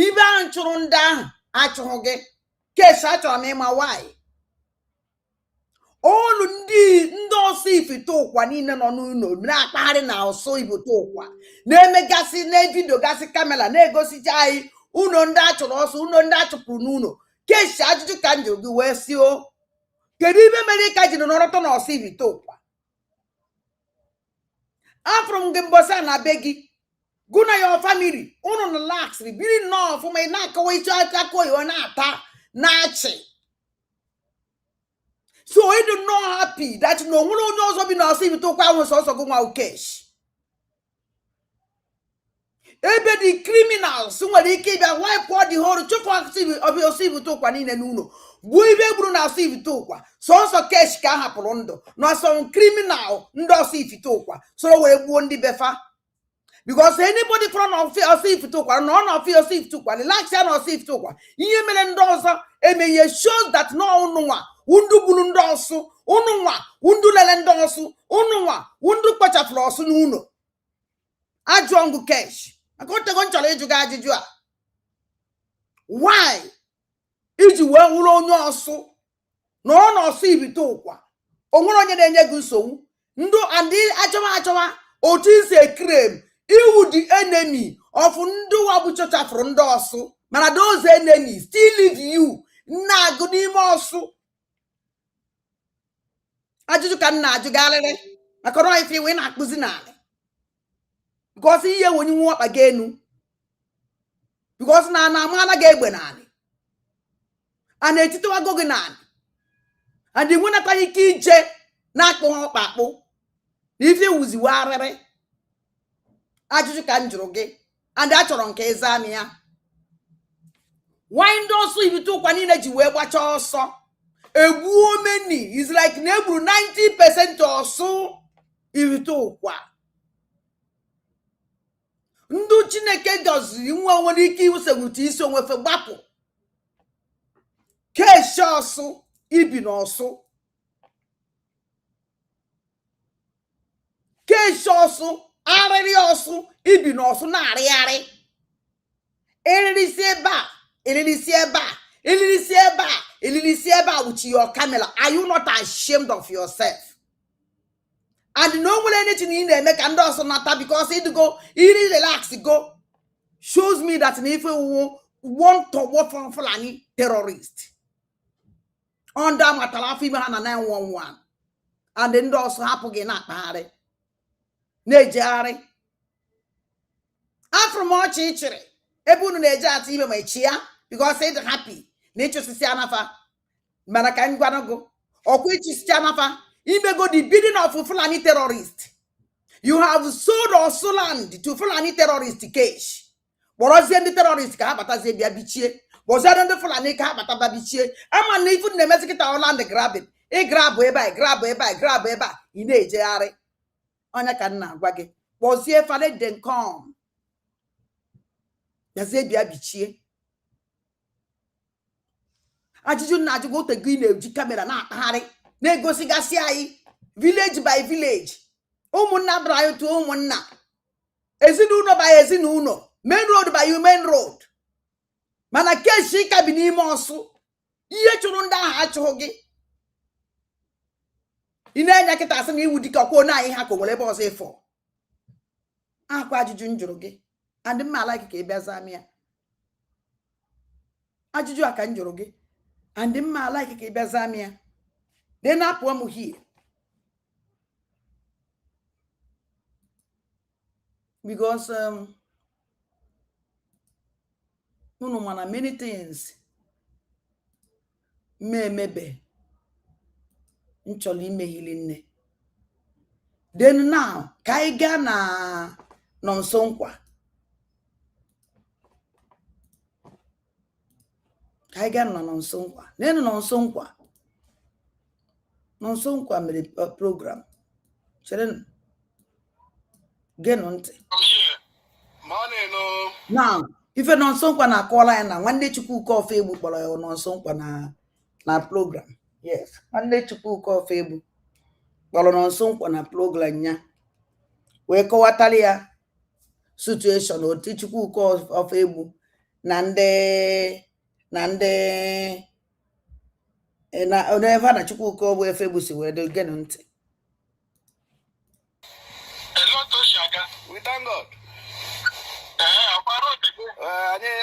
ibe ahụ chụrụ ndị ahụ achụghị gị keshi achọrọ m ịma nwanyị olu ndị ọsọ ibite ụkwa niile nọ n'ụlọ na-akpagharị na ọsọ ibite ụkwa na-emegasị na vidio gasị kamera na-egosicha anyị ụlọ ndị achọrọ ọsọ ụlọ ndị achụpụrụ n'ụlọ keshi ajụjụ ka m jụrụ gị wee si o kedu ibe mere ka jiri nọrọtọ n'ọsọ ibite ụkwa afụrụ m gị mbọsa na be gị gụ na ya famili ụnụ na laksịrị biri nnọọ ọfụma ị na-akọwa iche aka oyibo na-ata na-achị so I do not happy that no one knows what we see to was also go out cash. Ebe the criminals who they keep a wipe what the whole Chukwu of your civil to Quanine Nuno. We be Bruna civil to so also cash can happen no some criminal ndo see if it so we won't be befa. because anybody from of if to kwa no of if to kwa relax ya no if to kwa ihe mere ndị ọzọ emeye shows that no unwa undu bulu ndị ọsụ unwa undu lele ndị ọsụ unwa undu kpachafụrụ ọsụ n'ụlọ ajụọ ngụ kesh akọtego nchọrọ ịjụ gị ajụjụ a why iji wee wụrụ onye ọsụ na ọ nọsụ ibite ụkwa o nwere onye na-enye gị nsogbu ndụ andị achọwa otu isi ekrem iwu the enemy of ndị wabụ chọchafụrụ ndị ọsụ mana those enemies still leave you na-agụ n'ime ọsụ ajụjụ ka m na-ajụ garịrị maka na ife iwe na-akpụzi n'ala because ihe onye nwe ọkpa gị enu because na ama anaghị egbe n'ala a na-etitewago gị n'ala adị nwenataghị ike ije na-akpụ ha ọkpa akpụ na ife wuziwe arịrị ajụjụ ka m jụrụ gị and achọrọ nke ịza amị ya why ndị ọsọ ibite ụkwa niile ji wee gbachaa ọsọ egbuo meni is like na egburu 90% ọsụ ibite ụkwa ndị Chineke gọziri nwa nwere ike iwusewute isi onwefe gbapụ keshi ọsụ ibi n'ọsụ keshi ọsụ arịrị ọsụ ibi n'ọsụ na-arịgharị eriri ebe a elilisi ebe a elilisi ebe a elilisi ebe a with your camera. Are you not ashamed of yourself? And no nwere anything ị na-eme ka ndị ọsọ nata because it go iri relax go shows me that if you want to work for Fulani terrorist under matala afọ ime ha na 911 and ndị ọsọ hapụ gị na-akpagharị na-ejegharị afọ m ọchị ịchịrị ebe unu na-eje atụ ime ma echi ya because ịdị happy na ịchụsisi anafa mana ka m gwanago ọkwa ịchụsisi anafa imego the bidding of Fulani terrorist. You have sold also land to Fulani terrorist cash. Borozie ndị terrorist ka ha batazie bịa bichie bozia ndị Fulani ka ha bata bichie ama na ifu na-emezi kịta land grabbing ị grab ebe a grab ebe a grab ebe a ị na-ejegharị onye ka nna agwa gị bozie fale den come yazie bịa bichie ajụjụ na ajụgo otego ị na-eji kamera na-akpagharị na-egosigasị anyị village by village ụmụnna bụrụ anyị otu ụmụnna ezinụlọ by ezinụlọ main road by main road mana keshi ka bi n'ime ọsụ ihe chụrụ ndị ahụ achụghị gị ị na-enye kịta asị na iwu dịka ọkwa onye anyị ha ka nwere ebe ọzọ ịfọ akwa ajụjụ njụrụ gị adị mma ala ka ị bịa zaa m ya ajụjụ a ka njụrụ gị andị mma ala ka ị bịa zaa m ya dị na-apụ m hie because unu mana many things emebe nchọrọ imeghili nne then now ka anyị gaa na nso nkwa ka anyị gaa na nso nkwa nenu nso nkwa mere program chere genu ntị now ife nso nkwa na-akọla ya na nwanne Chukwu ofe egbu kpọrọ ya nso nkwa na program. Yes, nwanne Chukwu ofe egbu kpọrọ nso nkwa na program ya wee kọwatara ya situation otu Chukwu ofe egbu na ndị ebe na Chukwu ofe egbu si wee dị genu ntị. We thank God.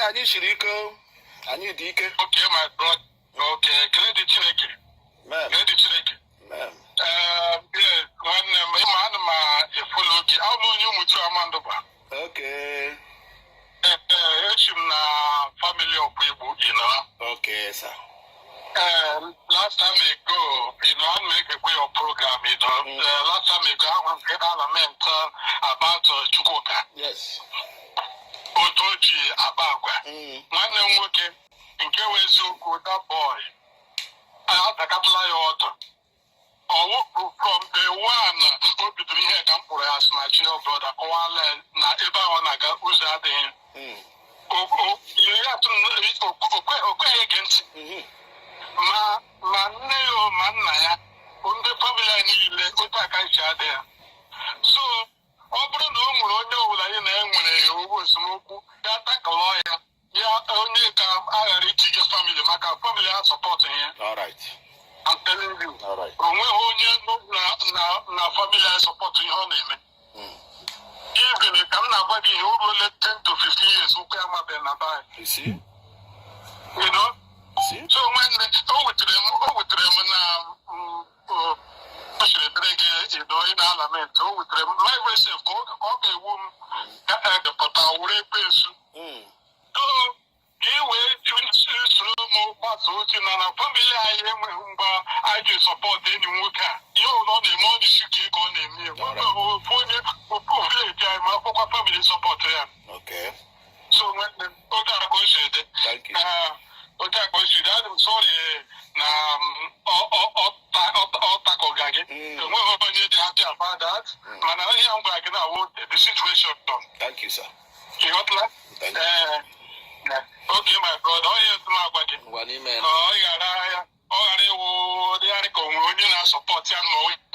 Anyị siri ike, anyị dị ike. Okay, my brother. Okay, credit Chineke. Credit Chineke. Yes, when I'm follow you, how long you mutu amandoba? Okay. Na family of people, you know. Okay, sir. Last time ago, you know, I make a way of program, you know. Last time ago, I was getting element about Chukwuka. Yes. Otoji Abagwa. Nwanne m nwoke nke weziokwu that boy. I have to apply your order. from the one obi diri ihe ka m kpụrụ ya asị na junior brother kọwala na ebe ahụ na-aga ụzọ adịghị okweghị ege ntị ma nne ya ma nna ya ndị famili niile otu aka isi adị ya so ọ bụrụ na o nwere onye ọbụla anyị na-enwere owu esemokwu ya takọlọ ya onye ka aghara itige famili maka famili ha sọpọtụ ihe I'm telling you. All right. Onwe onye na family I support ihe ọ na-eme. Even ka m na-agwa gị ihe o ruole 10 to 15 years ụkwụ ya mabe na bai. You see? You know? See? So when o wetere m na o siri dere gị ị na-alament o wetere m my way safe ka ọ ga-ewu m depụta were ekwensu. So iwe soro m gbasa ozi na famili anyị enweghị mgbe anyị ji sọpọtụ enyi nwoke a ihe ụlọ na-eme ọ dịsi ka ego ọ na-eme ofu onye ofu vileji anyị ma akwụkwọ famili sọpọtụ ya so nwanne m oge a ka o si ede oge a ka o si ede adị m sọrị na ọ takọga gị enweghị onye dị happy about that mana ihe m gwara gị na wo the situation done. Thank you, sir. ịghọtala Okay, my brother. Oh, yes, my buddy. What do you mean? Oh, yeah. Oh, they are going to support you.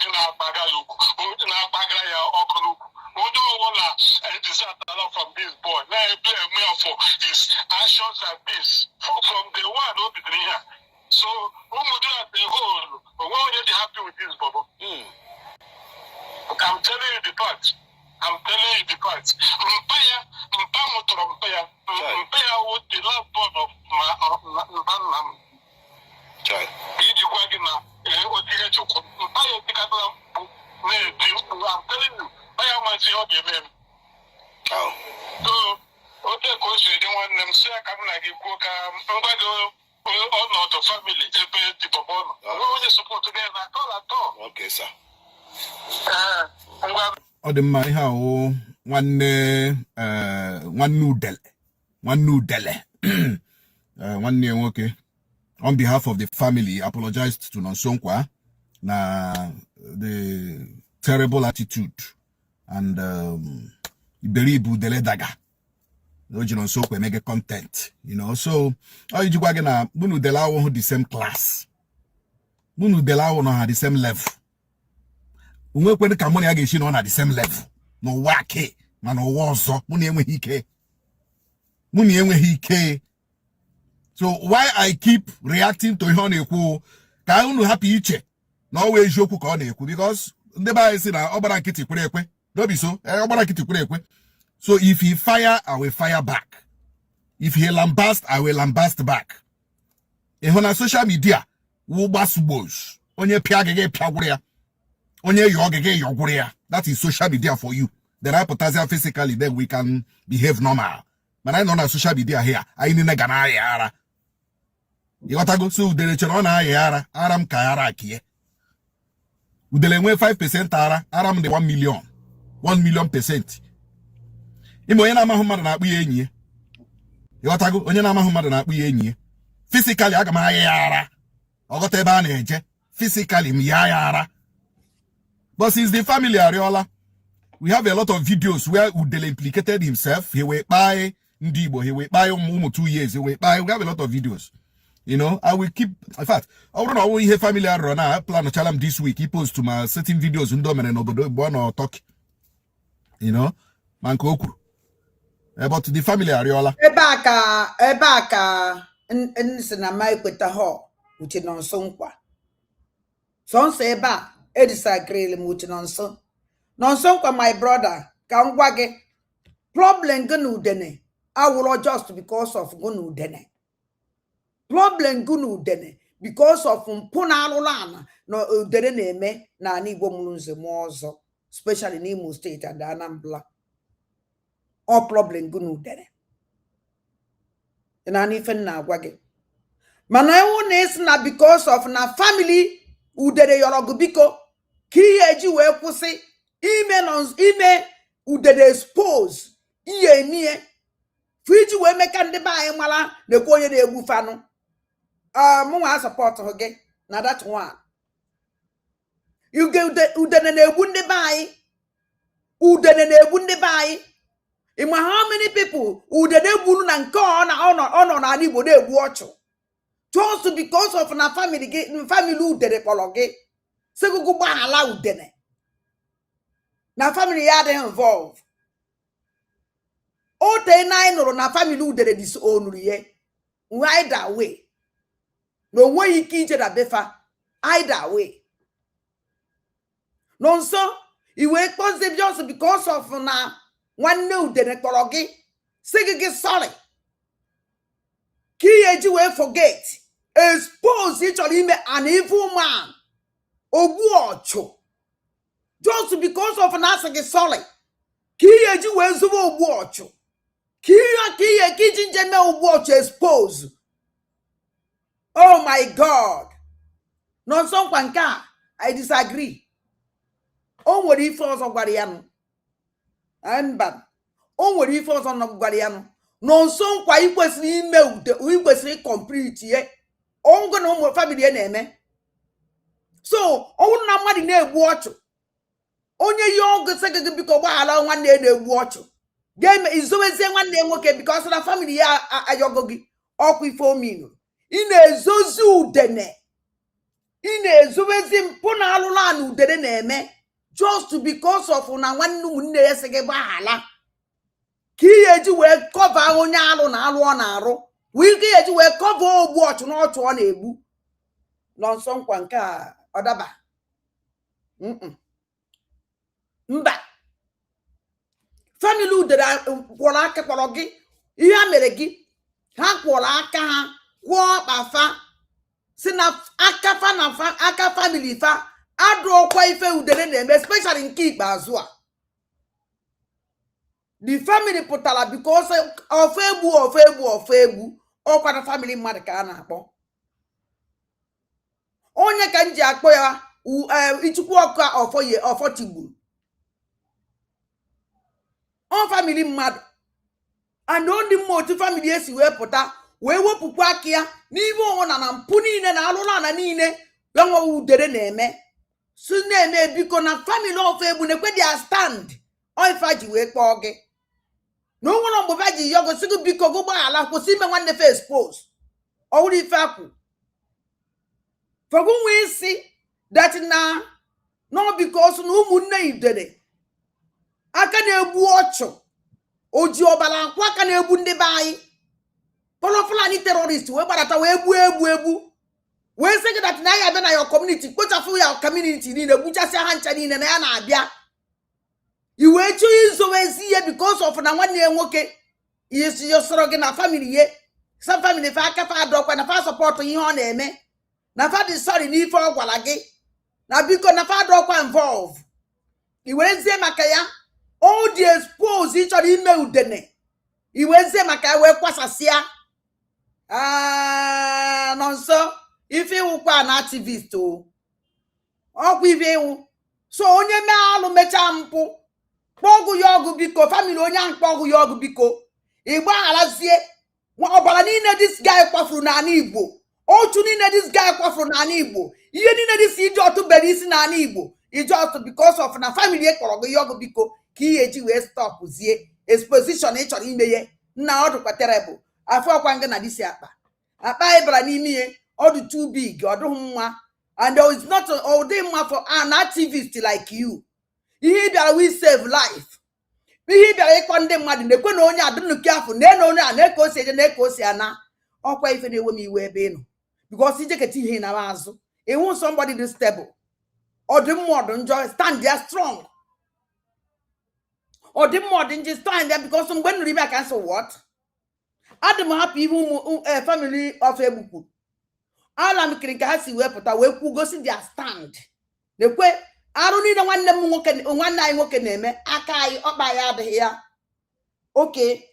You know, Bagaluku. You know, Bagaya, Okuluku. We don't want to desert a lot from this boy. Now, I blame me for his actions like this. From the one who did here. So, who would do at the whole? Why would you be happy with this, Bobo? I'm telling you the part. I'm telling you the part. Mpaya with the last born of my child. I'm telling you, Mpaya might see your name. Oh. So, okay, coach, you don't want them to say, I'm like you cook, all not the family, the Bobono. What would you support together at all? Okay, sir. Ọ dị mma ihe ahụ nwanne udele nwanne nwoke on behalf of the family apologized to Nonsonkwa na the terrible attitude and iberibu dele daga oji Nonsonkwa emege content, you know. So ọ ijikwa gị na munu dele ahụ the same class, munu dele ahụ no the same level. Unwekwe ka money against on at the same level. No wake, man or so money hike. So why I keep reacting to Honeku? Ka unu happy iche. No always joke on eku because the by say na obara kiti kurekwe. Don't be so. Obara kiti kurekwe. So if he fire, I will fire back. If he lambast, I will lambast back. And on social media, wo basubos. Onye piagege piagurea. That is social media for you. The right potassium physically, then we can behave normal. But I know on social media here. I need a ganara. You got to go to the Cherona Yara, Aram Kayara Kie. With the 5% Ara, Aram the 1 million. 1 million %. Imoyana Mahumad na Bienye. You got to go, Onyana Mahumad na Bienye. Physically, I got Yara. I got a banage. Physically, Miara. But since the family Ariola, we have a lot of videos where Udele implicated himself. He will buy Ndibo, he will buy 2 years, he will buy. We have a lot of videos. You know, I will keep, in fact, I don't know, we have family Ariola. I plan to challenge this week. He posts to my certain videos, or talk. You know, Mankoku. About the family Ariola. Ebaka, and na mai kweta ho, uche Nonsonkwa. So say ba. Disagree with Nonsonkwa, my brother. Can wage problem gunu dene. I will adjust because of gunu dene. Problem gunu dene because of mpuna lana no dene me na ni womunze mozo, especially in Imo State and Anambra. All problem gunu dene. And even na wage. Mana is na because of na family udere yorogubiko. Kiyeji we kwụsị ime udede expose ihe nie fiji we meka ndị ba anyị mara na-ekwu onye na-egbu fanụ mụnwa support gị na that one You get udene na-egbu ndị be anyị. Udene na-egbu ndị be anyị. Ima how many people udene gburu na nke ọ nọ n'ala Igbo na-egbu ọchụ. Just because of na family udene kpọrọ gị. Sị gị gbaghala udene. Na family ya dị involved. Ote na anyị nụrụ na family udene disownuru ye. Either way. Na onweghị ike ije na befa. Either way. No nso iwe kpọzie just because of na nwanne udene kpọrọ gị sị gị sorry ka ihe eji wee forget expose ị chọrọ ime an evil man ogbu ọchụ just because of na asị gị sorry ka ihe eji wee zụwa ogbu ọchụ ka iji nje mee ogbu ọchụ expose. Oh my God. No nso nkwa nke a I disagree. O nwere ife ọzọ gwara ya nụ. Mba. O nwere ife ọzọ gwara ya nụ. No nso nkwa ikwesịrị ime ude, ikwesịrị complete ye. Ongo na ụmụ family na-eme. So, ọnwụ na mmadụ na-egbu ọchụ. Onye yi ọgụ sị gị biko gbaghala nwanne ya na-egbu ọchụ. Ga-eme izowezie nwanne ya nwoke because na family ya ayọgo gị ọkụ ife ominu. Ị na-ezozi udene. Ị na-ezowezi mpụ na alụla na udene na-eme. Just because of na nwanne ụmụnne ya sị gị gbaghala ka ihe eji wee kọva onye alụ na alụ ọ na-arụ wee ka ihe eji wee kọva ogbu ọchụ na ọchụ ọ na-egbu. Nọ nso nkwa nke a ọ daba. Mba. Family udere kwọrọ aka kpọrọ gị ihe a mere gị ha kwọrọ aka ha kwụọ ọkpafa si na aka family fa adụ ọkwa ife udere na-eme especially nke ikpeazụ a. The family pụtara because ofe egbu ọkwara family mmadụ ka a na-akpọ. Onye ka nji akpọ ya Chukwu ọka ọfọ tigburu. Ọ family mmadụ. And ndị mma otu family esi wee pụta wee wepụkwa aka ya n'ibe ọnwụ na mpụ niile na alụla na niile ya nwa udere na-eme. So na-eme biko na family of egbu na-ekwe dia stand oifa ji wee kpọọ gị na onwere mgbe ba ji yogo sigo biko go gbaghala kwụsị ime nwanne fe expose ọwụrụ ife akwụ fogu nwe isi that na no because na ụmụnne idere aka na-egbu ọchụ oji ọbara akwa aka na-egbu ndị be anyị Fulani terrorist wee gbarata wee egbu wee sị gị that na ya abịa na your community kpochafụ ya community niile gbuchasịa ha ncha niile na ya na-abịa iwe chụ izowezi ihe because of na nwanne ya nwoke isi yosoro gị na family ye some family fa aka fa adọkwa na fa support ihe ọ na-eme na fa dị sorry n'ife ọ gwara gị na biko na fa adọkwa involve iwerezie maka ya all the expose ị chọrọ ime udene iwerezie maka ya wee kwasasịa nọ nso ife ịwụkwa na activist ọkwa ife ịwụ so onye mee alụ mechaa mpụ kpọgụ ya ọgụ biko family onye ahụ kpọgụ ya ọgụ biko ịgbagharazie ọbara niile this guy kwafuru n'ala Igbo ochu niile this guy kwafuru n'ala Igbo ihe niile this ije otu bere isi n'ala Igbo ije otu because of na family kpọrọ gị ya ọgụ biko ka ihe eji wee stopzie exposition ị chọrọ ime ye nna ọ dịkwa terrible afọ ọkwa ngị na disi akpa anyị bara n'ime ihe ọ dị too big ọ dịghị mma and there is not all day mma for an activist like you. Ihe bịara we save life. Ihe bịara ịkọ ndị mmadụ na-ekwe na onye adịnuke afọ na onye a na-eke osi eje na-eke osi ana ọkwa ife na-ewe m iwe ebe ị nọ because ijeketa ihe na azụ ịhụ somebody dị stable ọ dị mma ọ dị njọ stand there strong ọ dị mma ọ dị njọ stand there because mgbe nnụrụ ibe aka nsị what adị m hapụ ihe ụmụ family of egbukwu ala m kiri ka ha si wee pụta wee kwuo gosi their stand na-ekwe arụ niile nwanne anyị nwoke na-eme aka anyị ọkpa ya adịghị ya oke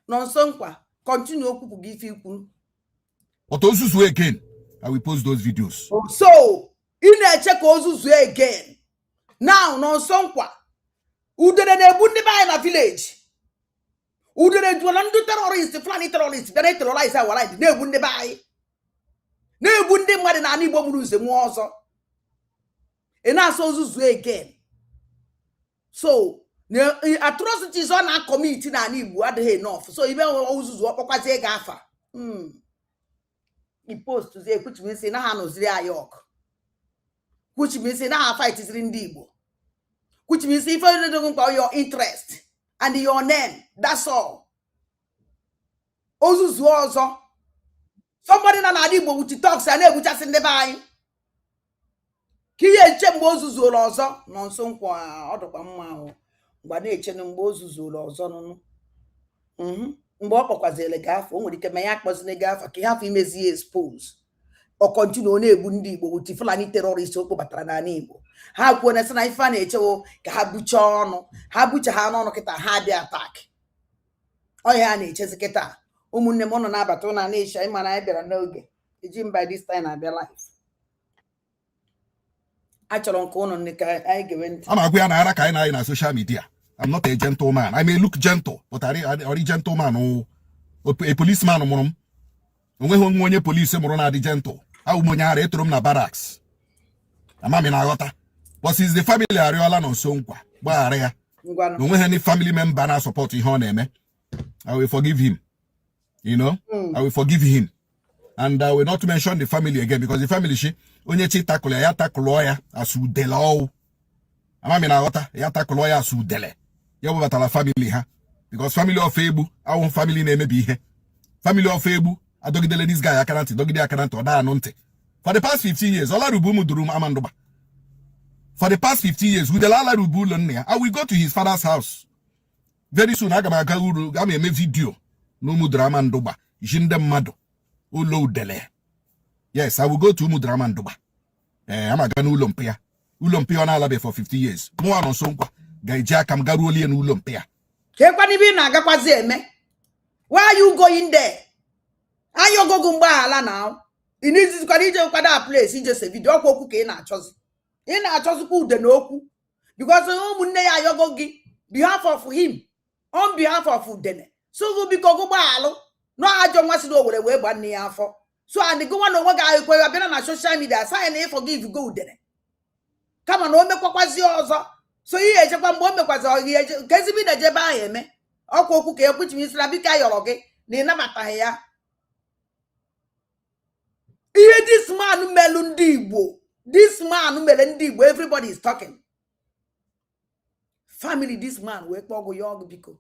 nọ nso nkwa continue okwupụ gị ife ikwu but ozuzu again I will post those videos so ị na-eche ka ozuzu again now nọ nso nkwa udere na-egbu ndị be anyị na village udere jụọla ndị terrorist Fulani terrorist bịara terrorize awara dị na-egbu ndị be anyị na-egbu ndị mmadụ na ala Igbo mụrụ uze nwa ọzọ ị na-asọ ozuzu again. So atrocities on our community na Igbo adịghị enough. So ibe ozuzu ọkpọkwazie ego afa. He post to say, which means na ha noziri ayok. Which means na ha fight is in Igbo. Which means if you don't call your interest and your name, that's all. Ozuzu ọzọ. Somebody na Igbo with talks and they just in the vine. Kiye nche mgbe ozuzu ụlọ ọzọ nọ nso nkwa ọdụkwa mma ahụ mgbe na-eche na mgbe ozuzu ụlọ ọzọ nụnụ mgbe ọ kpọkwazịrị gị afọ o nwere ike ma ya akpọzine gị afọ ka ihe afọ imezi ya expose ọ kọntinu na-egbu ndị Igbo wuti Fulani terrorist o kpọbatara n'ala Igbo ha kwuo na sị na ife a na-echewo ka ha buchaa ọnụ ha bucha ha n'ọnụ kịta ha dị atak ọhịa a na-echezi kịta ụmụnne m nọ na-abata ụna na-esha ịma na anyị bịara n'oge eji mba this time abịa live achọrọ nke ụnụ ndị ka anyị ga-ewe ntị. I'm agwa na ara ka anyị na social media. I'm not a gentleman. I may look gentle, but I'm a gentleman. A policeman mụrụ m. Onweghị onye police mụrụ na dị gentle. Awụ m onye ara etoro m na barracks. Ama m na aghọta. But since the family arịọla nọ nso nkwa gbaghara ya. Onweghị any family member na support ihe ọ na-eme. I will forgive him. You know? I will forgive him. And I will not mention the family again because the family onye chi tackle ya tackle ya asudele all. Ama mi na ghọta ya tackle ya asudele. Ya webatala family ha because family of Egbu awụ family na-emebi ihe. Family of Egbu adogidele this guy aka na ntị dogide aka na ntị ọ daa anụ ntị. For the past 15 years Olarubu m duru m Amandụba. For the past 15 years udele Olarubu ụlọ nne ya I will go to his father's house. Very soon aga m aga uru ga m eme video na ụmụduru Amandụba ji ndị mmadụ ụlọ udele. Yes, I will go to Umudrama Nduba. I'm a Ganu Lumpia. Ulumpia on Alabe for 50 years. More on Sonkwa. Gaija kam Garuli and Ulumpia. Why are you going there? Are you go Gumba now? In this place, he just a video cook in our choice. In our choice, the no because the Yogogi, behalf of him, on behalf of Dene. So will be Gogobalo. No, I don't want to know what a web one near for. So and the go on what guy who have been on social media, sign a forgive you go there. Come on, make what was yours. So he is a bomb because can be the Jeba, me. Or cook, which means Rabika Yoroge, Ninamata. Here this man Melundibo. This man Melendibo, everybody is talking. Family, this man, we go yoga biko.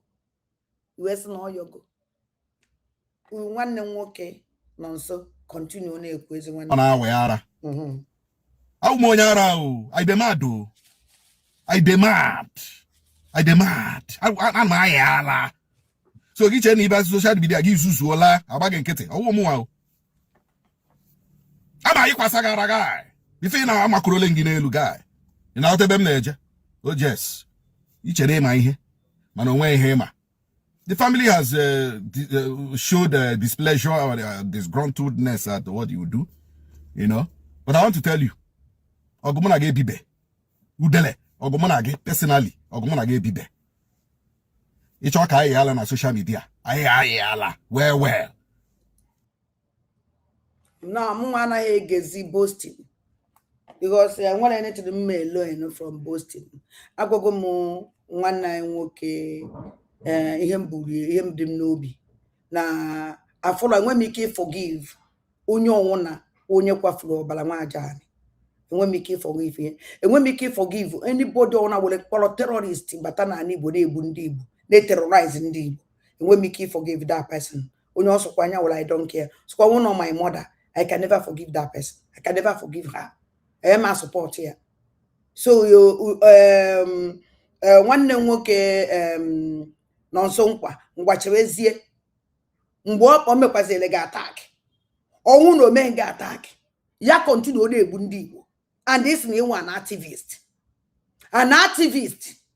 Where's no yoga? We want them okay. Nonso. Continue on a equation when I demand. I'm my ala. So each any social media gives you a bag and kete. Oh, wow. I'm a Iquasagara guy. If you know I'm a crawling in guy. In out of them, oh, yes. Each a day, my here. Man, away hema. The family has showed displeasure or disgruntledness at what you do, you know. But I want to tell you, Ogumonage Bibe, Udele, Ogumonage, personally, Ogumonage Bibe. It's all I yell on social media. I yell, well. No, Mwana Gezi boasting. Because I want to enter the mail from boasting. I go more 1 okay. Him dim nobi na afollow when me forgive onyo wona onye kwafuro balama ajani and when me forgive him and when me forgive anybody on will call terrorist batana ni bo na ebu ndi Igbo they terrorize ndi Igbo and when me forgive that person onye also kwanya well I don't care so kwa one on my mother I can never forgive that person I can never forgive her I am a support here so you one nwoke nonso nkwa ngwachewezie mgbe o mekwazile ga attack onwu no me ga attack ya continue na egbu ndị Igbo and this na one an activist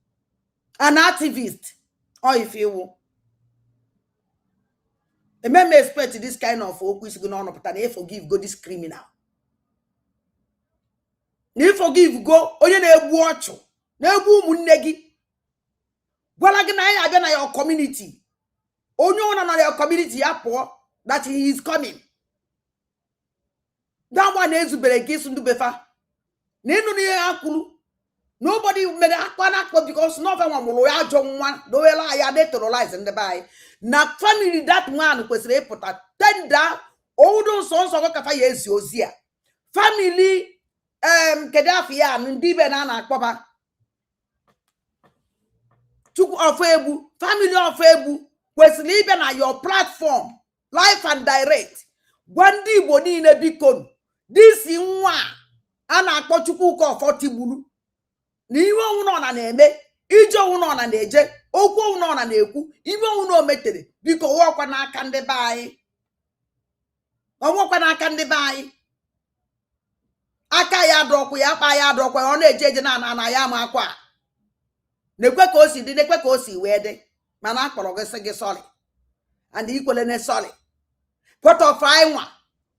or if you remember expect this kind of okwu is going on but na forgive go this criminal na forgive go onye na-egbu ọchụ na-egbu ụmụnne gị gwala gị na ya abịa na your community onye ọna na your community ya pụọ that he is coming that one ezubere gị isu ndubefa Ninu ni akulu. Nobody made a because nothing will John one, no I terrorize in the by. Na family that man was reported tender all those sons of Kafaye Yozia. Family Gaddafi and Dibenana Papa Chukwu of Ebu, family of Ebu was living on your platform, live and direct. One day body in a beacon. This in one and I got Chukwu call 40 bulu. N'iwe ụnọ na na-eme ije ụnọ na na-eje okwu ụnọ na na-ekwu iwe ụnọ metere biko wọkwa n'aka ndị be anyị ọnwụkwa n'aka ndị be anyị aka ya dọkwa ya akpa ya dọkwa ọ na-eje eje na ya ma akwa na-ekwe ka o si dị na-ekwe ka o si wee dị mana akpọrọ gị sị gị sọrị and ikwele na sọrị what of anyị nwa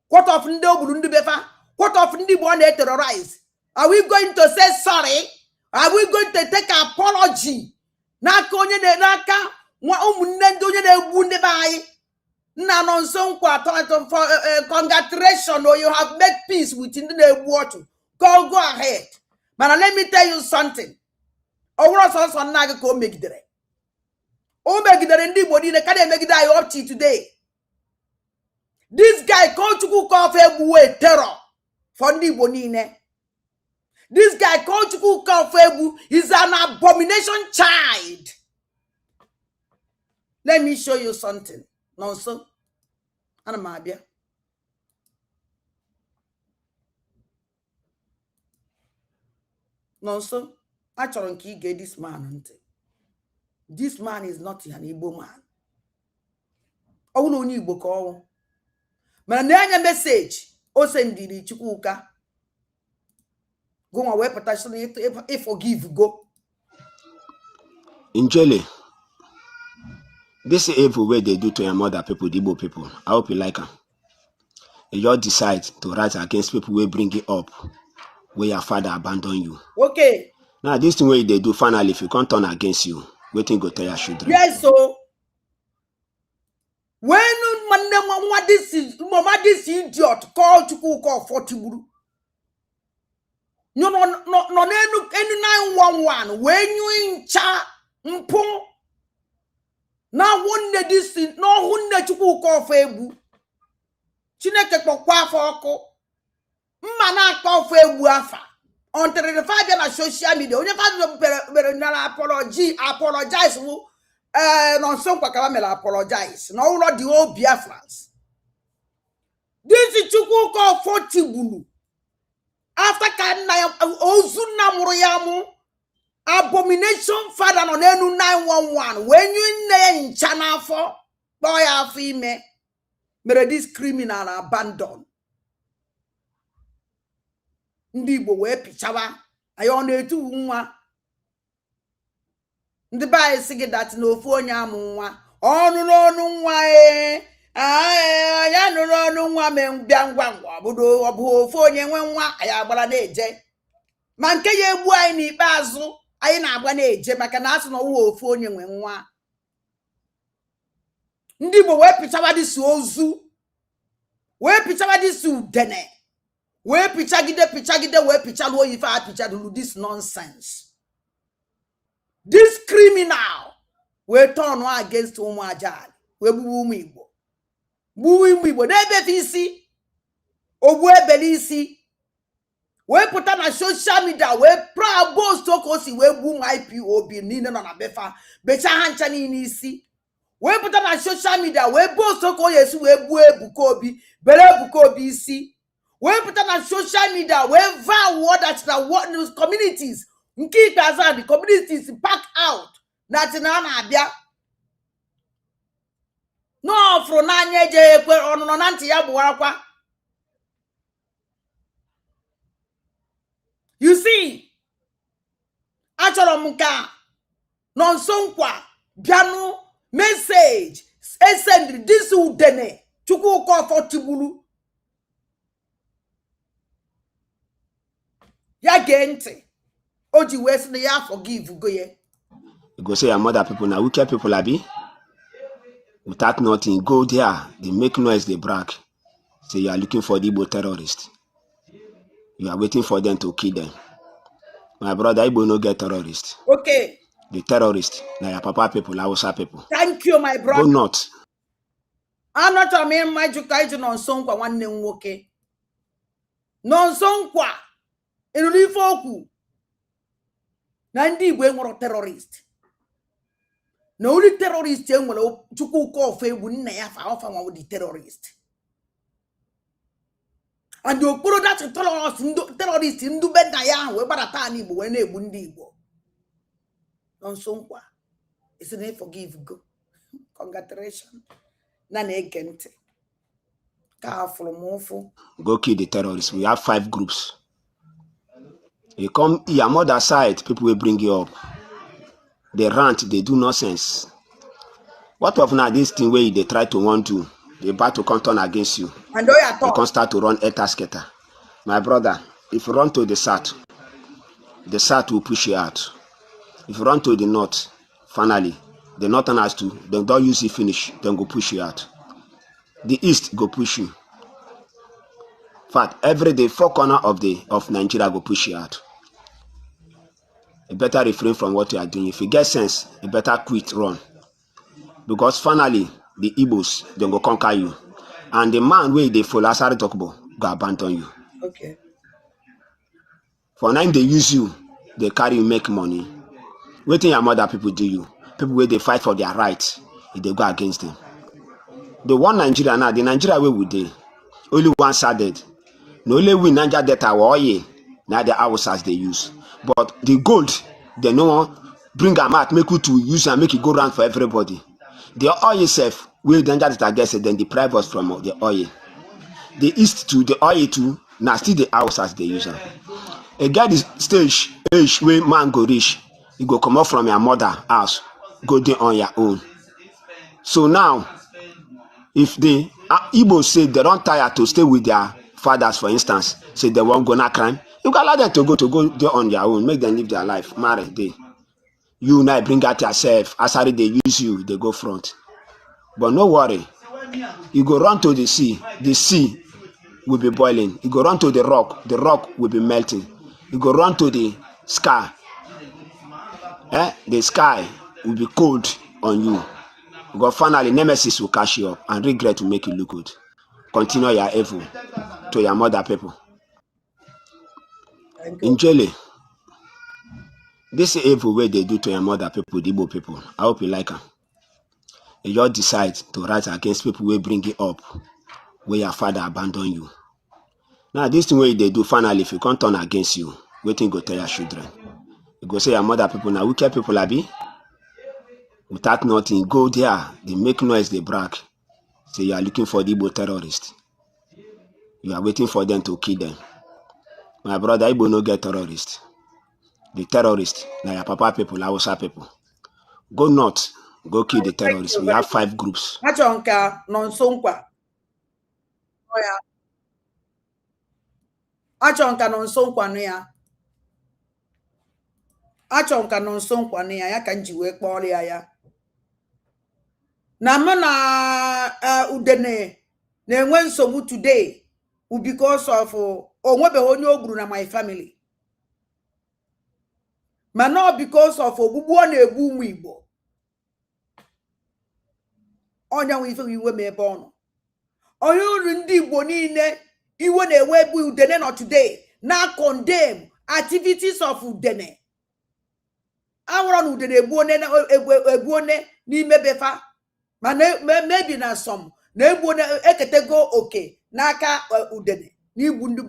what of ndị ogburu ndị befa what of ndị Igbo ọ na-eterrorize? Are we going to say sorry? Are we going to take apology? N'aka onye n'aka nwa ụmụnne ndị onye na-egbu ndị be anyị nna nọ nso nkwa for congratulations, or you have made peace with ndị na-egbu ọchụ. Go ahead. But let me tell you something. Ọwụrụ ọsọsọ nna gị ka o megidere. O megidere ndị Igbo niile ka na-emegide anyị up to today. This guy called Chukwu Kof Egbuwe terror for ndị Igbo niile. This guy called Chukwu Kof Egbu is an abomination child. Let me show you something. Nonso. Ana m abịa. Nonso. Achọrọ nke ị ga this man ntị. This man is not an Igbo man. Ọ bụ onye Igbo ka ọwụ. Mana na-enye message o sendiri Chukwuka. Go and wear protection if forgive go. In Chile, this evil way they do to your mother people, the Igbo people, I hope you like them. You just decide to rise against people who bring it up where your father abandoned you. Okay. Now this thing way they do finally, if you can't turn against you, waiting go tell your children. Yes, so when mama this idiot called Chukwu call 40 buru. No, any 911 when you in cha mpo. Now one day this no one Chukwu Kof Egbu. Chineke kwa foko. Mmana Kof Egbu afa. Until the 5 years on social media, onye fa apologize who non so kwa kamela apologize. No not the whole Biafrans. This is Chukwu Kof 40 bulu. After Kana Ozuna Muriamu abomination father on enu 911 when you name channel for boy or female mere this criminal abandon. Ndị Igbo wee pichawa ayo na-etu nwa ndị bae sigi that na ofu onye amụ nwa ọnụ n'ọnụ nwa ya nụrụ ọnụ nwa me mbịa ngwa ngwa ọ bụ ofu onye nwe nwa anyị agbara na-eje ma nke ya egbu anyị n'ikpeazụ anyị na-agba na-eje maka na asụ na ọwụ ofu onye nwe nwa. Ndị Igbo wee pichawa disi ozu wee pichawa disi udene wee pichagide wee pichaluo ife a pichadulu this nonsense. This criminal wee turn against ụmụ ajali wee gbuwe ụmụ Igbo n'ebe isi ogbu ebele isi wee pụta na social media wee proud boast o si wee gbu IPOB niile nọ na befa becha ha ncha niile isi wee pụta na social media wee boast o yesi wee gbuo Ebuka Obi bere Ebuka Obi isi wee pụta na social media wee vow that the communities nke ikpeazụ the communities back out that na na-abịa no fro n'anya eje ekwe ọnụnọ na ntị ya gbuwarakwa. You see, achọrọ m ka nọ nso nkwa bịanụ message esend this udene Chukwu Kof Otibulu ya gee ntị o ji wee sị na ya forgive go ye. You go say your mother people now wicked people abi. Without nothing, go there, they make noise, they brag. Say you are looking for the Igbo terrorist. You are waiting for them to kill them. My brother, Igbo no get terrorists. Okay. The terrorists, na your papa people, Hausa people. Thank you, my brother. Go not. Anọchọrọ m ịma Ijuka iji nọ nso nkwa nwanne m nwoke. Nọ nso nkwa. Ịnụrụ ife okwu. Na ndị Igbo enwere terrorist. Na only terrorist enwere Chukwu ofe egwu nna ya fa ọfa nwa the terrorist. And the okporo that terrorist ndu be na ya ahụ gbadata anyị Igbo wee na-egbu ndị Igbo. Nọ nso nkwa. Isi na forgive go. Congratulations. Na na-ege ntị. Ka afụrụ m ụfụ. Go kill the terrorists. We have 5 groups. You come your mother side, people will bring you up. They rant, they do nonsense. What of now this thing where they try to want to, they about to come turn against you. And they can start to run etasketa. My brother, if you run to the south will push you out. If you run to the north, finally, the northern has to, they don't use it finish, then go push you out. The east go push you. In fact, every day, 4 corners of Nigeria go push you out. You better refrain from what you are doing. If you get sense, you better quit, run. Because finally, the Igbos, they go conquer you. And the man where they follow Asari Tokbo, go abandon you. Okay. For now, they use you, they carry you, make money. Waiting your mother people do you. People where they fight for their rights, if they go against them. The one Nigeria now, the Nigeria where we dey, only one sided. No only we Niger data or oil, now the Hausas they use. But the gold, they no bring them out, make you to use and make it go round for everybody. The oil itself, we Niger data gets it, then deprive us from the oil. The east to the oil to, now still the Hausas they use them. A guy this stage age where man go reach, you go come up from your mother house, go there on your own. So now, if the Igbo say they don't tire to stay with their fathers, for instance, say they won't go na crime, you can allow them to go there on their own, make them live their life, marry they. You now bring out yourself, Asari they use you, they go front. But no worry, you go run to the sea will be boiling. You go run to the rock will be melting. You go run to the sky, the sky will be cold on you. But finally, nemesis will catch you up and regret will make you look good. Continue your evil to your mother people. In Jele, this evil way they do to your mother people, the Igbo people, I hope you like them. You just decide to rise against people who bring you up, where your father abandon you. Now, this thing way they do, finally, if you can't turn against you, waiting go tell your children. You go say your mother people, now wicked people are be. Without nothing, go there, they make noise, they brag. Say you are looking for the Igbo terrorists. You are waiting for them to kill them. My brother, Igbo no get terrorists. The terrorists, na your papa people, Hausa people. Go north, go kill the terrorists. We have 5 groups. Achonka nonsonkwa. Oya. Achonka nonsonkwa no ya. Achonka nonsonkwa no ya ka nji wee kpọrọ ya. Na mana udene na-enwe nsogbu today because of onwebe onye ogburu na my family. Ma not because of ogbugbu ọ na-egbu ụmụ Igbo. Onya nwe ife iwe me ebe ọnụ. Onye uru ndị Igbo niile iwe na-ewe ebu udene not today na condemn activities of udene. Awụrụ na udene egbu one n'ime befa. Ma maybe na some na egbu one eketego oke n'aka udene n'igbu ndị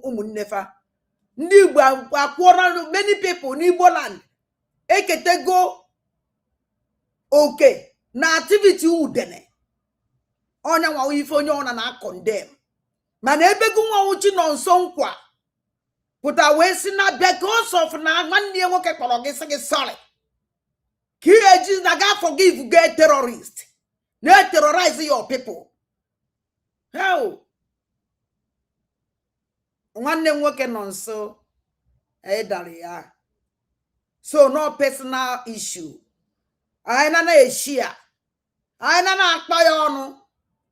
ụmụnne fa. Ndị Igbo akwụọrọ many people n'Igbo land eketego oke na activity udene. Onya nwa ife onye ọna na condemn. Mana ebe gụ nwa uchi nọ nso nkwa pụta wee si na because of na nwanne ya nwoke kpọrọ gị sị gị sorry. Ka eji na ga forgive get terrorist. Na terrorize your people. How? Nwanne nwoke nọ nso edari ya. So no personal issue. Anyị na eshia. Anyị na akpa ya ọnụ.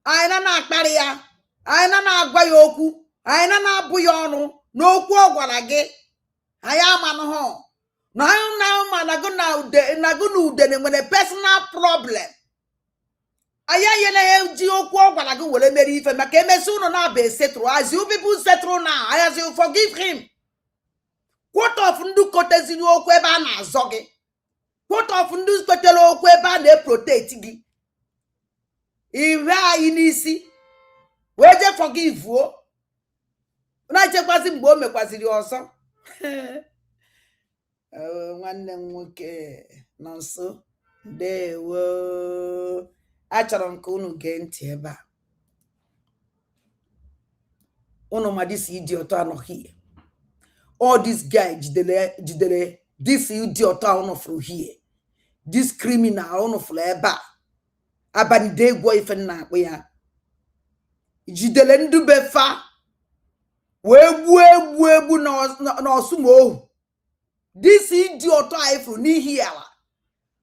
Anyị na akparị ya. Anyị na agwa ya okwu. Anyị na abụ ya ọnụ. n'okwu ọ gwara gị anyị amanụhụ na anyị na-ama na gụ na udene nwere personal problem anyị anyela ya ji okwu ọ gwara gị were mere ife maka emesi ụnụ na-aba esetụrụ as you people settle now as you forgive him. Quote of ndị koteziri okwu ebe a na-azọ gị, quote of ndị kotere okwu ebe a na-eprotect gị, ihe anyị n'isi wee je forgive o na-echekwazi mgbe o mekwaziri ọzọ. Nwanne m nwoke nọ nso ndewo, achọrọ m ka unu gee ntị ebe a. Unu ma this idiot anọghị. All this guy jidere this idiot unu furu here, this criminal unu furu ebe a abanide egwu ife nna akpụ ya, jidere ndube fa wee gbuo n'ọsụmohu. This idiot a ifuru n'ihi ala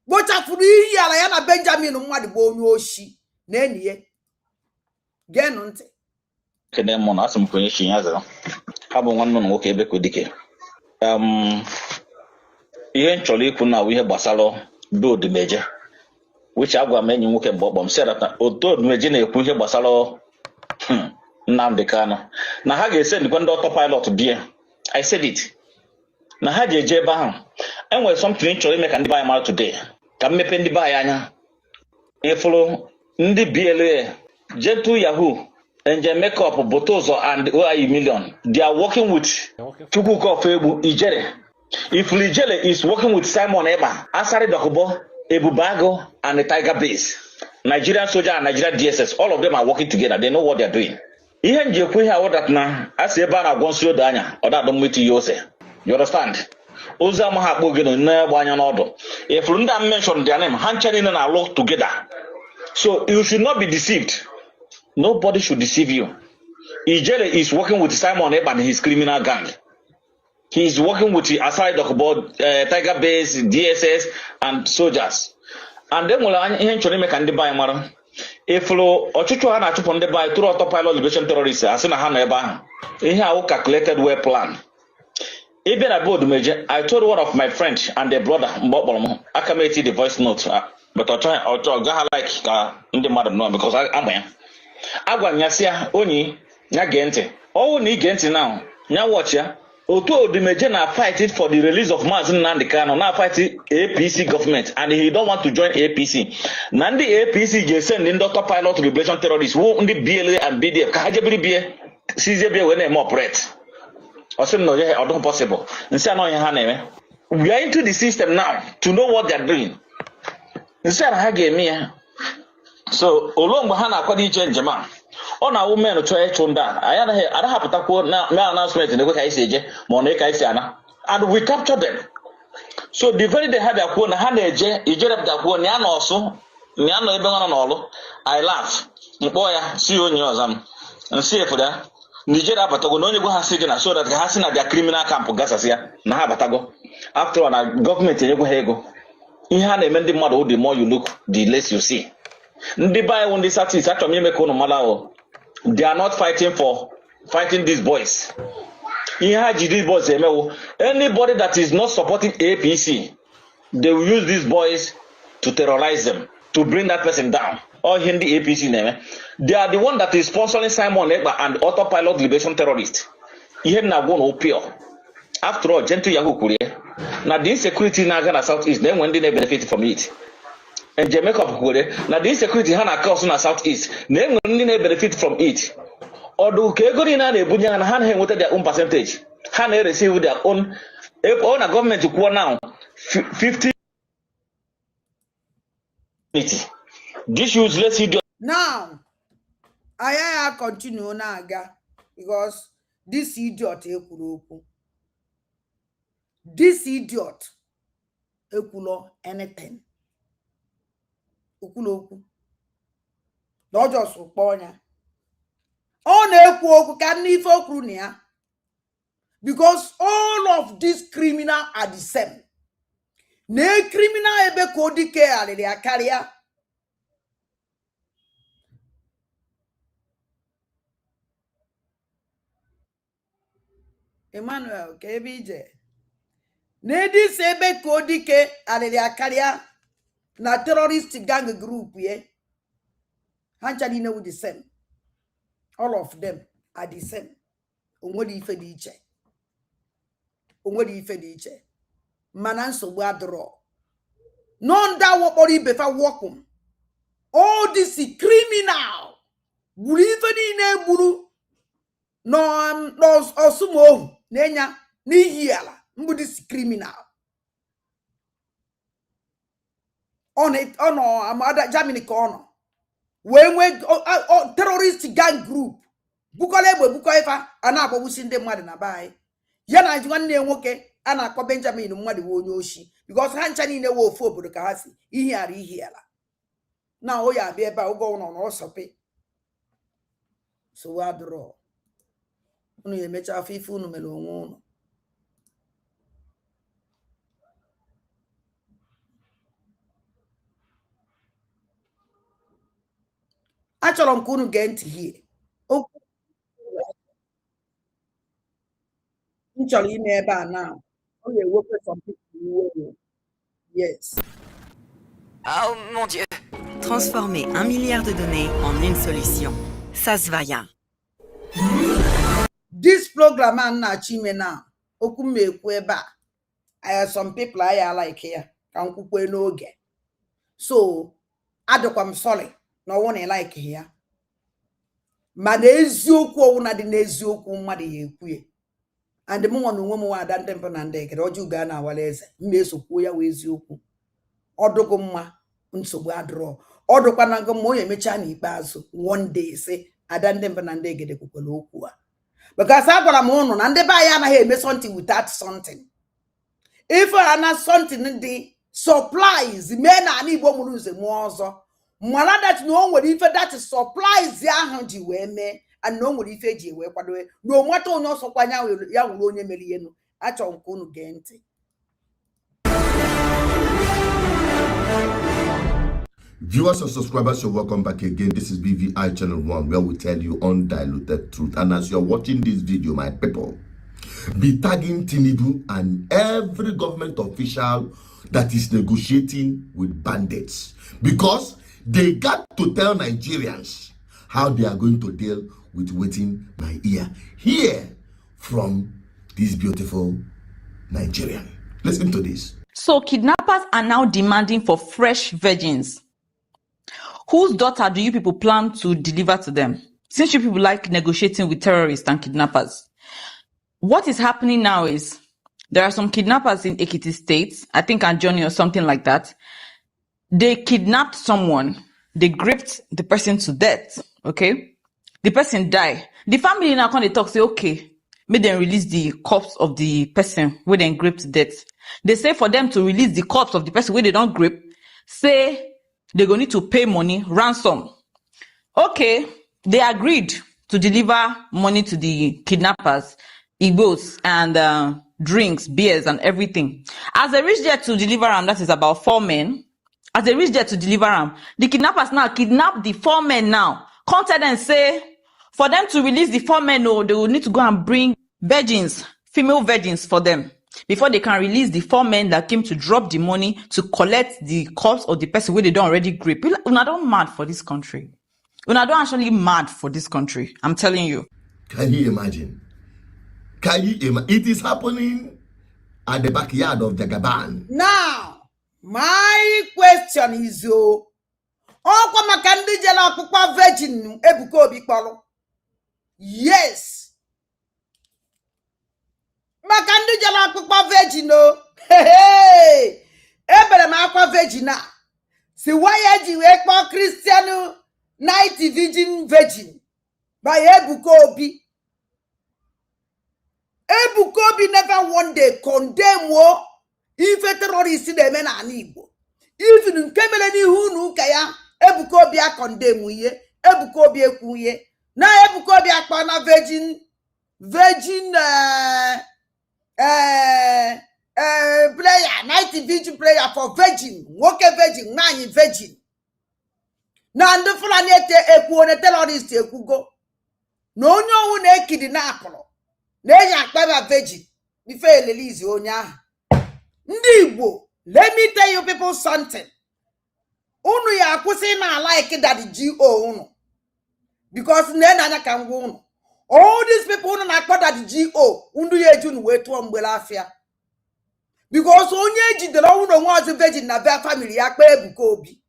gbochafuru ihi ala ya na Benjamin mmadụ bụ onye oshi na enyi ya. Geenụ ntị. Kene mụ na asị m kwenye shi ya zara ha bụ nwanne ụlọ nwoke Ebeko Dike. Ihe m chọrọ ikwu na ihe gbasara be Odimeje, which agwa m enyi nwoke mgbe ọkpọ m sị na otu Odimeje na-ekwu ihe gbasara Nnamdi Kanu na ha ga-ese ndịkwa ndị ọtọ pilot bie. I said it na ha ji eje ebe ahụ. Enwere something chọrọ ime ka ndị be anyị mara today, ka mmepe ndị be anyị anya. Ịfụrụ ndị BLA Jetu Yahoo Angel Makeup, Botozo, and OIE Million. They are working with Chukwu Ijere. If Ijere is working with Simon Eba, Asari Dokubo, Ebubago, and the Tiger Base, Nigerian soldier and Nigerian DSS, all of them are working together. They know what they are doing. Even if we have that now, as a banner goes through Danya, or that don't meet you. You understand? Oza Mahabugino, Nebanyan order. If Lunda mentioned their name, Hancharin and I work together. So you should not be deceived. Nobody should deceive you. Ijele is working with Simon Eba and his criminal gang. He is working with the aside about Tiger Base, DSS, and soldiers. And then we'll make and buy mara. If lo Ochuchu Hana chop on the buy through autopilot liberation terrorists, as in a Hana Eba, he have calculated well plan. Even about Odimeje, I told one of my friends and their brother, Mbobolomo, I can make the voice note, but I'll try like in the mother no because I'm here. Agwa nyasia onyi nya gente owu ni gente now nya watch ya otu Odimeje na fight it for the release of Mazi Nnamdi Kanu na fight APC government and he don't want to join APC na ndị APC je send ndị doctor pilot liberation terrorists who ndị BLA and BDF ka ha jebiri bie sizie bie we na eme operate osim no ye odon possible nsi ano ye ha na eme. We are into the system now to know what they are doing nsi ana ha ga-eme ya. So olongbo ha na-akwado ije njem a ọ na women chọọ ịchụ ndị a anyị adahapụtakwuo na announcement na-ekwe ka anyị si eje ma ọ na ka anyị si ana and we capture them. So the very day ha bịakwuo na ha na-eje ijere bịakwuo na ya na ọsụ na ya nọ ebe nọ n'ọlụ I laugh mkpọ ya si onye ọzọ m nsi efu ya Nigeria abatago na onye gwa ha si dị na so that ha si na their criminal camp gasasị ya na ha abatago after all na gọọmenti enyekwa ha ego. Ihe ha na-eme ndị mmadụ the more you look the less you see. Ndị be anyị ndị satis achọrọ m ime ka unu mara o they are not fighting these boys. Ihe ha ji these boys emewo anybody that is not supporting APC they will use these boys to terrorize them to bring that person down. All ihe ndị APC na-eme they are the one that is sponsoring Simon Ekpa and autopilot liberation terrorists. Ihe na-agwụ na opio after all Gentle Yahoo kwuru na the insecurity na-aga na South East na-enwe ndị na-benefit from it. And Jamaica kwere na the insecurity ha na-cause na South East na enwere ndị na-benefit from it. Ọdụ ka ego niile a na-ebunye ha na ha na-enweta their own percentage, ha na-receive their own. Ọ na gọọmenti kwuo now 50. This useless idiot. Now I continue na-aga because this idiot ekwuru okwu. This idiot ekwulo anything. Okwu na just kpọọ ya ọ na-ekwu okwu ka n'ife okwu na ya because all of these criminal are the same. Na criminal Ebeko Dike alịrị akarịa Emmanuel KBJ. Nedi sebe kodike alili akaria na terrorist gang group ye. Hanchadi know the same. All of them are the same. Onwedi ife di iche. Onwedi ife di iche. Mana nsogbu adro. None that wokori befa wokum. All this criminal. Buru ife di ne buru. No osumo nenya n'ihi ala. Mbu this criminal. On it amada Germany kono. When terrorist gang group. Bukole buko ifa ana akpọgbusi ndị mmadụ na bai. Ya na nwanne nwoke a na-akpọ Benjamin mmadụ we onye oshi because ha ncha niile we ofu obodo ka ha si ihe ala na o ya abịa ebe a oge ụnọ na ọsọpe so wa dụrọ unu ya emecha afọ ife unu mere onwe unu achọrọ m ka unu gee ntị hie m chọrọ ime ebe a na o ga-ewepụ some people iwe. Yes. Oh mon Dieu. Transformer 1 milliard de données en une solution. Ça se va ya. This program a na-achọ ime na okwu m ekwu ebe a some people I like here ka m kwukwe n'oge so adịkwa m sorry na ọwụ na like ya mana eziokwu ọwụ na dị n'eziokwu mmadụ ya ekwue and m nwa na onwe m nwa ada ndị mpụ na ndị ekere ọjọọ ga na awala eze m na-esokwu ya wee eziokwu ọdụgụ mma nsogbu adịrọ ọdụkwa na ngụ ma onye emecha n'ikpeazụ one day say ada ndị mpụ na ndị egede kwukwara okwu a because agwara m ụnụ na ndị be anyị anaghị eme something without something if ana something dị supplies mee na ana Igbo mụrụ nze mụọ ọzọ mara that na o nwere ife that supplies ahụ ji wee mee and na o nwere ife eji wee kwadowe na o nweta onye ọsọkwa ya nwere onye mere ihe nụ achọrọ m ka unu gee ntị. Viewers and subscribers, you're welcome back again. This is BVI Channel 1, where we tell you undiluted truth. And as you're watching this video, my people, be tagging Tinubu and every government official that is negotiating with bandits, because they got to tell Nigerians how they are going to deal with waiting my ear. Hear from this beautiful Nigerian. Listen to this. So kidnappers are now demanding for fresh virgins. Whose daughter do you people plan to deliver to them? Since you people like negotiating with terrorists and kidnappers. What is happening now is there are some kidnappers in Ekiti State, I think Anjoni or something like that. They kidnapped someone. They gripped the person to death. Okay? The person died. The family now come they talk, say, okay, may them release the corpse of the person where they gripped to death. They say for them to release the corpse of the person where they don't grip, say they're going to need to pay money, ransom. Okay, they agreed to deliver money to the kidnappers, Igbos, and drinks, beers, and everything. As they reached there to deliver them, that is about 4 men. As they reached there to deliver them, the kidnappers now kidnap the 4 men now. Contact and say, for them to release the 4 men, no, they will need to go and bring virgins, female virgins for them, before they can release the 4 men that came to drop the money to collect the corpse of the person where they don't already grip. Una don't mad for this country. Una don't actually mad for this country. I'm telling you. Can you imagine? Can you imagine? It is happening at the backyard of the Gaban. Now, my question is, ọkwa maka ndị jela akpụkpọ virgin Ebuka Obi kpọrọ. Yes. Maka ndị jela akpụkpọ virgin o. Hey, ebere m akwa virgin a. Si waya ji wee kpọọ Christian night virgin by Ebuka Obi. Ebuka Obi never one day condemn wo ife terrorist na-eme na ala Igbo. Even nke mere n'ihu n'ụka ya Ebuka Obi a condemn ihe, Ebuka Obi ekwu ihe. Na Ebuka Obi akpọ na virgin prayer, night vigil prayer for virgin, nwoke virgin, nwaanyị virgin. Na ndị Fulani ekwu na terrorist ekwugo. Na onye ọnwụ na-ekidi na akpọrọ na-enye akpaba virgin before elelize onye ahụ. Ndị Igbo, let me tell you people something. Unu ya akwụsị na like that GO unu. Because na ka ngwa unu. All these people unu na-akpọ that GO, unu ya eji unu wee tụọ mgbele afịa. Because onye ejidere unu onwe ọzọ virgin na their family ya kpa Ebuka Obi.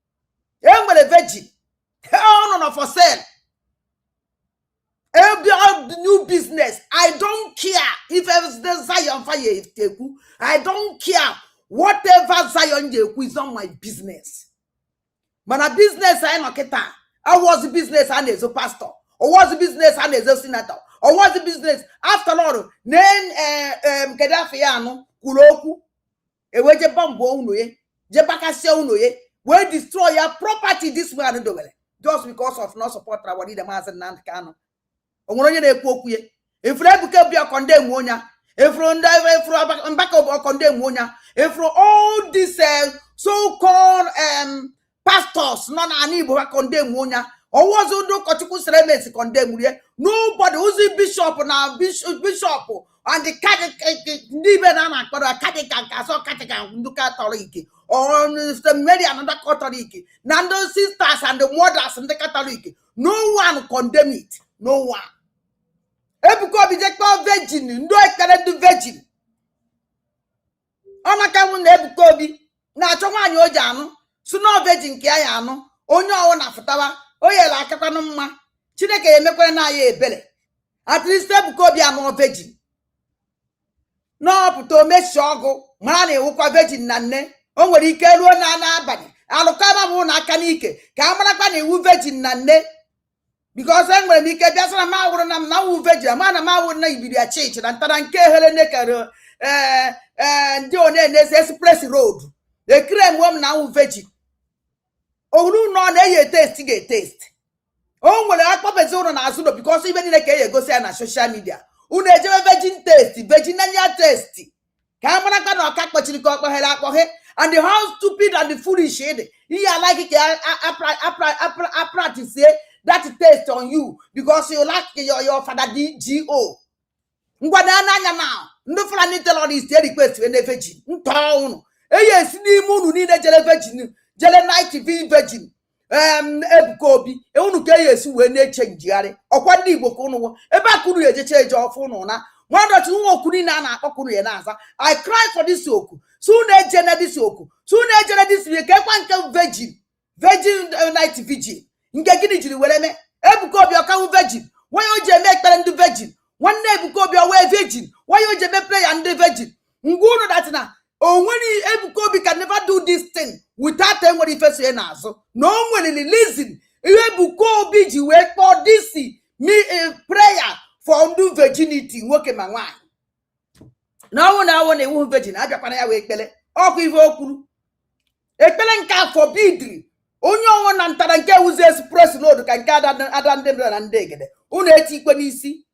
E nwere virgin. Unu nọ for sale. Every new business, I don't care if it's Zion fire if teku. I don't care whatever Zion jeku is not my business. But a business I know kita. I was the business and as a pastor, or was the business and as a senator, or was the business after all. Name Gaddafi ano kuloku. Eweje bambo unoye, jebakase unoye. We destroy your property this way and just because of not support our leader Mazen Nankano. Onye na-ekwu okwu ye efuru Ebuka Obi condemn onya efuru ndị efuru Mbaka Obi condemn onya efuru all these so called pastors no na ani Igbo condemn onya owozo ndo Chukwu Seremesi condemn ye nobody who's bishop na bishop and the ndị be na akpọrọ Catholic ndu Catholic or Mary another Catholic na ndị sisters and the mothers and the Catholic, no one condemn it, no one. Ebuka Obi jekpa virgin, ndo ekere du virgin. Ona ka mu na Ebuka Obi na achọ nwaanyị o ji anụ, su no virgin ke ya anụ, onye ọwụ na futawa, o yela akakwa no mma. Chineke emekwa na ya ebele. At least Ebuka Obi anụ virgin. No puto meshi ọgụ, mara na ewukwa virgin na nne, o nwere ike ruo na abalị. Alụkama bụ na aka n'ike, ka amarakwa na iwu virgin na nne. Because I'm going to make a better amount of now virgin, man, a man would not be a change, and Taranke Helenecker and Jones Express Road. The cream woman now virgin. Oh, no, no, taste. Oh, well, I pop a zone on Azuno because even in a case go say on social media. Uneja virgin tasty, virginia tasty. Camera cannot catch what you call her and the how stupid and the foolish shade. He like it, I practice that taste on you because you like your father GO. Ngwananya now. No flan tell all these requests when they virgin. Ntown. Yes, ni munu ni jele virgin. Jele night TV virgin. Ebuka Obi. E unu ke yesu we na change yare. Okwa ndi Igbo ko unu. Eba kunu ye change off unu na. Wanda tu okunu na akokunu ye na asa. I cry for this oku. Soon ejene this oku. Soon ejene this we ke kwa nke virgin. Virgin night vigil. Ngegini jiri were me Ebuka Obi okawu virgin why you je make parent virgin one Ebuka Obi we virgin why you je make play and virgin ngunu that na onwere Ebuka Obi can never do this thing without anybody first say na so no nwere listen Ebuka Obi ji we for this me a prayer for ndu virginity nwoke ma nwaanyị na wona ewu virgin abịakwana ya we ekpele ọkụ ife okwuru ekpele nka forbid onye ọnwụ na ntara nke wuzi express road ka nke ada ndị mmadụ na ndị egede unu eti ikwe n'isi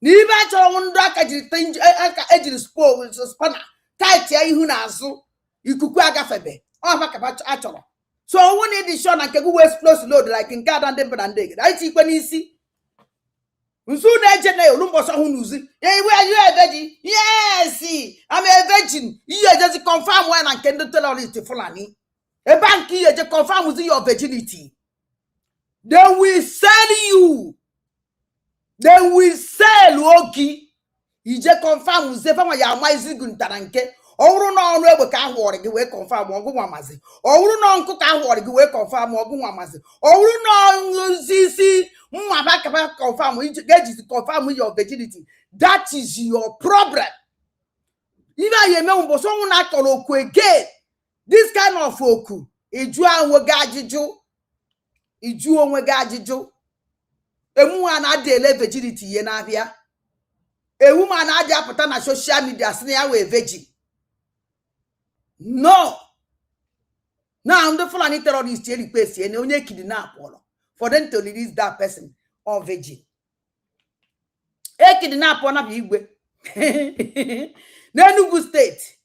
n'ibe achọrọ ndụ aka jiri aka ejiri spana tight ihu na azụ ikuku agafebe ọ maka achọrọ so onwe na dị sure na nke gwu express road like nke ada ndị mmadụ na ndị egede eti ikwe n'isi nzu na eje na olumboso hu nuzi where you a virgin yes I'm a virgin you just confirm when na nke ndị terrorist Fulani. A bank here to confirm with your virginity. They will sell you. They will sell Oki. You just confirm with the family. Ya maizi guntaranke. Oru no onwe we ka hwore gi we confirm ogu nwamazi. Oru no nku ka hwore gi we confirm ogu nwamazi. Oru no sisi mwa ba ka confirm you get to confirm with your virginity. That is your problem. Even ye me umboso na kolo ku again. This kind of oku, iju onwe gajijo. Emu ana dele virginity ye na abia. A woman adi apụta na social media sị ya we virgin. No. Now the Fulani terrorist request ye na onye kidnap for them to release that person on virgin. E kidnap na bi igwe. Na Enugu state.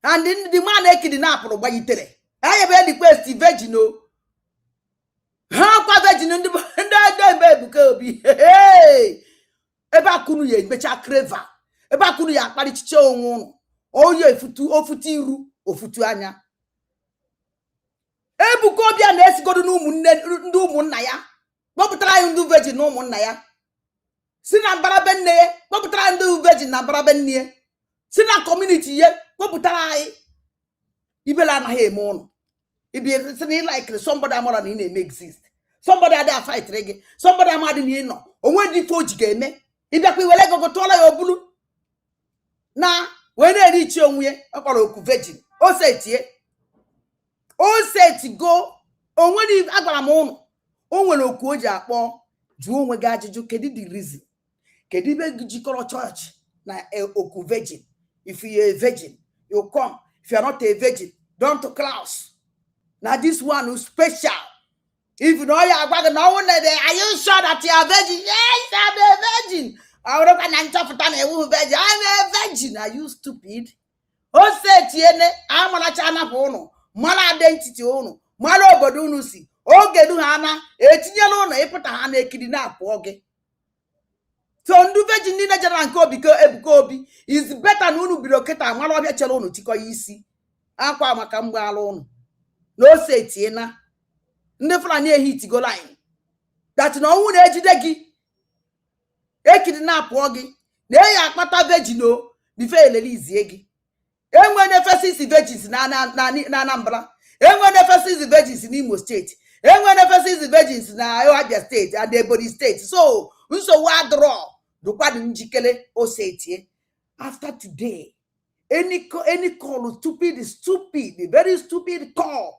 And in the man e kidnap ro gbayitere. Aye be request virgin o. Ha kwa virgin ndi Ebuka Obi. Hey. ebe akunu ya emecha kreva ebe akunu ya akpari chiche onwe unu oye ofutu iru ofutu anya Ebuka Obi na-esigodo ndị ụmụnna ya kpọpụtara anyị ndị virgin na ụmụnna ya si na mbara be nne ya kpọpụtara ndị virgin na mbara be nne ya si na community ya kpọpụtara anyị ibela anaghị eme ụnụ ibi si na like somebody amara na ị na-eme exist somebody ada fight gị somebody amadi na ị nọ onwe dị ife o ji ga-eme ịbịakwa iwere ego tụọla ya obulu na wee na-eri ichi onwe ya ọkpọrọ oku virgin o setigo onwe dị agwara m ụnụ o nwere oku o ji akpọ jụọ onwe gị ajụjụ kedu the reason kedu ibe jikọrọ chọọchị na oku virgin if you are a virgin you come if you are not a virgin don't class na this one is special if you know ya agwa gị na ọnwụ na are you sure that you are virgin yes I'm a virgin ọrụkwa na nchọpụta na ewu virgin I'm a virgin are you stupid o setiene amaracha anapụ ụnụ mara identity unu mara obodo unu si oge du ha na etinyela unu ịpụta ha na ekiri na apụọ gị so ndị virgin niile jere nke Ebuka Obi is better na unu biro kịta mara ọbịa chere unu tikọ ya isi akwa maka mgbaala unu na ose etiena ndị Fulani ehitigo line that na ọnwụ na-ejide gị ekiri na apụọ gị na eyi akpata virgin o bife elelizie gị enwe nefesis virgins na Anambra enwe nefesis virgins n'Imo steeti enwe nefesis virgins na Abia steeti and Ebonyi steeti so nsogbu adọrọ dụkwadụ njikere osetie after today any call stupid very stupid call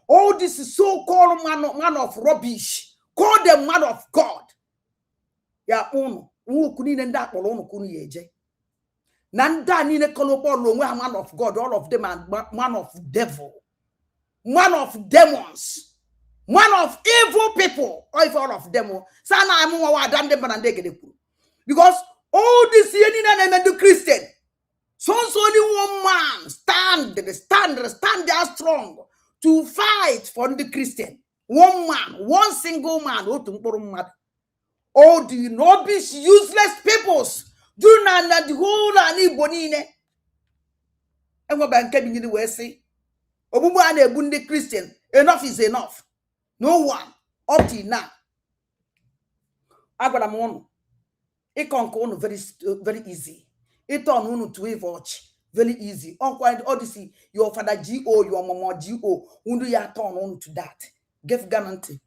all this is so called man of rubbish call them man of God ya unu nwoku niile ndị akpọrọ unu kunu ya eje na ndị a niile kọlọkpọlụ onwe ha man of God all of them are man of devil man of demons man of evil people all of them sana amụnwa wa ada ndị mbana ndị egede kwuru because all this ihe niile na-eme ndị Christian so only one man stand there strong to fight for the Christian one man one single man otu mkpụrụ mmadụ all the rubbish useless peoples do na the whole and Igbo niile enweba nke binyere wee sị ogbugbu a na-egbu ndị Christian enough is enough no one up till now agwara m unu ịkọ nke unu very easy ịtọn unu to watch very easy all this your father GO your mama GO unu ya turn unu to that give guarantee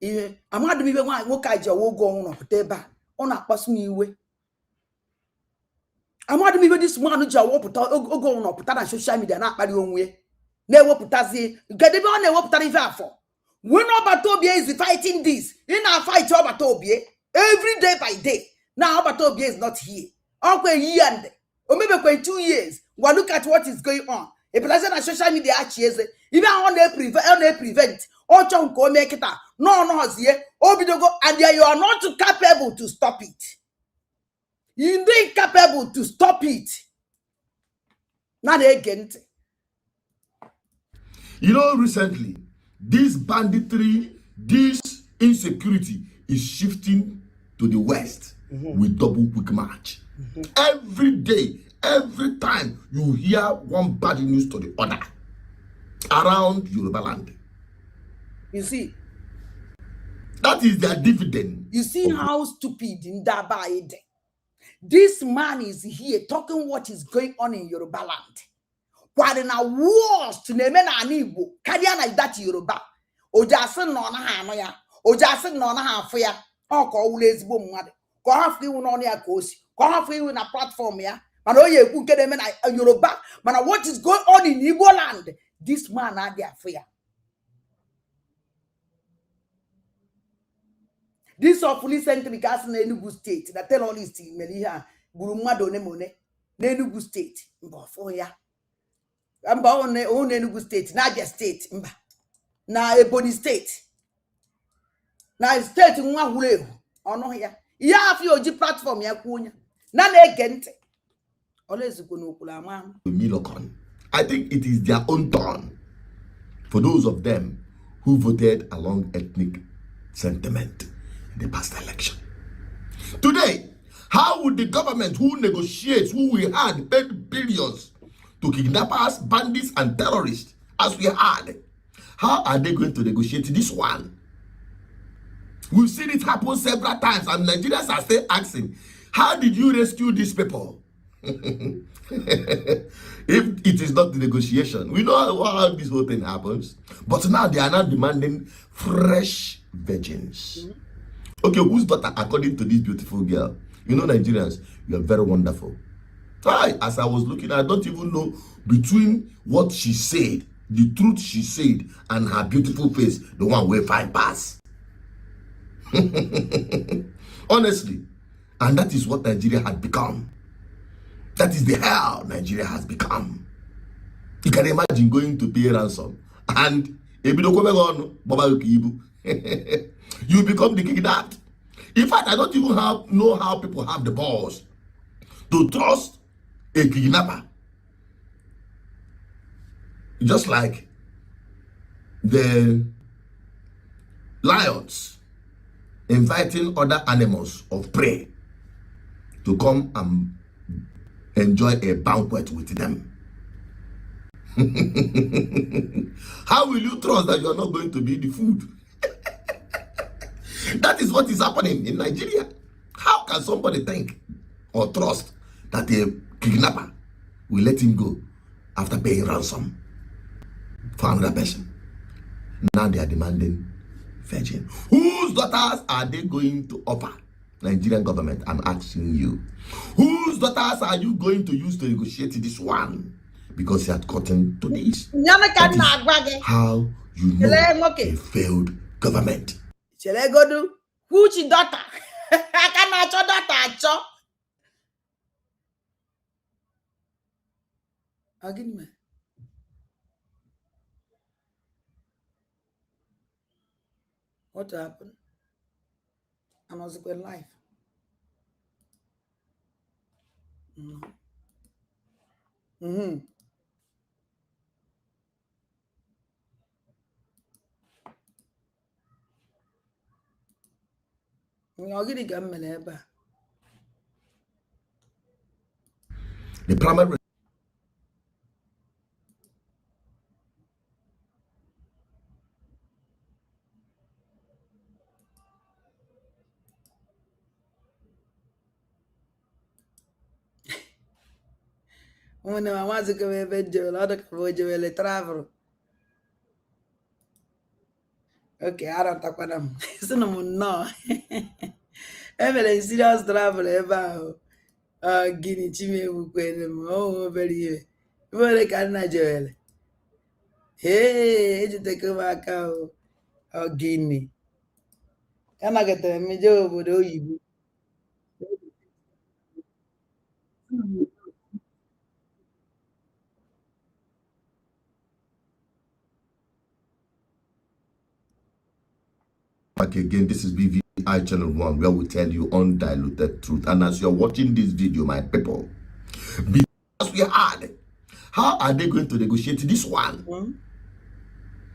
ihe amadụ ibe nwoke a ji ogo unu pụta ebe a ọ na-akpasu m iwe amadụ ibe this man ji awopụta ogo unu pụta na social media na-akpali onwe na-ewepụtazi gedebe ọ na-ewepụtara ife afọ when Obata Obi is fighting this in a fight Obata Obi every day by day now Obata Obi is not here a year and or maybe 2 years well look at what is going on a person on social media achieze even on a prevent or chunk or make it no here obidogo and you are not capable to stop it you're incapable to stop it not again. You know, recently, this banditry, this insecurity is shifting to the West with double quick march. Every day, every time you hear one bad news to the other around Yoruba land. You see? That is their dividend. You see how stupid in Daba Ede. This man is here talking what is going on in Yoruba land. Kwade na worst na-eme na Igbo karịa na that Yoruba ojasin nọ na ha anụ ya ojasin nọ na ha afụ ya ọ ka ọ wụla ezigbo mmadụ ka ọ hafụ iwu n'ọnụ ya ka o si ka ọ hafụ iwu na platform ya mana o ekwu nke na-eme na Yoruba mana what is going on in Igbo land this man adị afụ ya this of police centric as na Enugu state na terrorist mere ihe a gburu mmadụ one na Enugu state mba ọfụ ya mba on Enugu state na Abia state mba na Ebonyi state na state nwa hụrụ ehu ọnụ ya ihe afọ oji platform ya kwuo nya na-ege ntị olezukwu n'okpuru ama I think it is their own turn for those of them who voted along ethnic sentiment in the past election. Today, How would the government who negotiates, who we had paid billions to kidnappers, bandits, and terrorists, as we had, how are they going to negotiate this one? We've seen it happen several times, and Nigerians are still asking, how did you rescue these people? If it is not the negotiation, we know how this whole thing happens. But now they are now demanding fresh virgins. Okay, whose daughter, according to this beautiful girl? You know, Nigerians, you are very wonderful. As I was looking, I don't even know between what she said, the truth she said, and her beautiful face, the one where five pass. Honestly, and that is what Nigeria had become. That is the hell Nigeria has become. You can imagine going to pay ransom and you become the kidnapped. In fact, I don't even know how people have the balls to trust a kidnapper. Just like the lions inviting other animals of prey to come and enjoy a banquet with them. How will you trust that you are not going to be the food? That is what is happening in Nigeria. How can somebody think or trust that a kidnapper will let him go after paying ransom for another person? Now they are demanding virgin. Whose daughters are they going to offer? Nigerian government, I'm asking you. Whose daughters are you going to use to negotiate this one? Because you had gotten to this. That is how you know a failed government. Chelegodu, which daughter? I cannot your daughter. Again, what happened? I was good life. The primary When I was a video, other will travel. Okay, I don't talk about them. So no. I'm serious travel ever. Guinea Chime Wukwem. Oh, very. Very can I joel. Hey, you take a back out. Oh, Guinea. Can I get a major with you? back again. This is BVI Channel 1, where we tell you undiluted truth. And as you're watching this video, my people, because we had, how are they going to negotiate this one?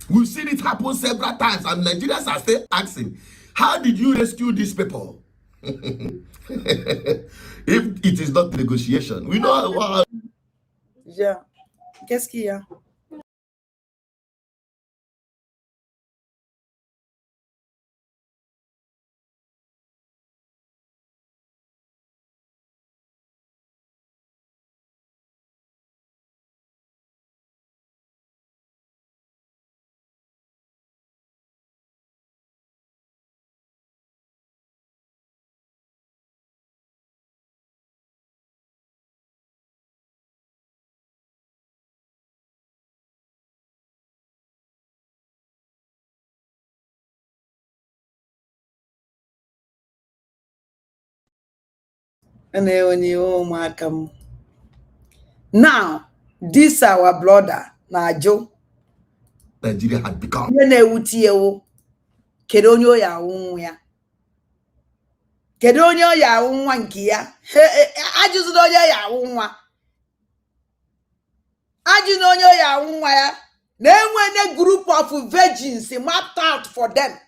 We've seen it happen several times, and Nigerians are still asking, how did you rescue these people? If it is not negotiation, we know how. Yeah. Qu'est-ce qu'il y a? Now, this our brother, Najo. Nigeria had become. Kedonyo ya unwa. Kedonyo ya unwa nkia. Ajuzudonyo ya unwa. Ajunonyo ya unwa ya. Na group of virgins mapped out for them.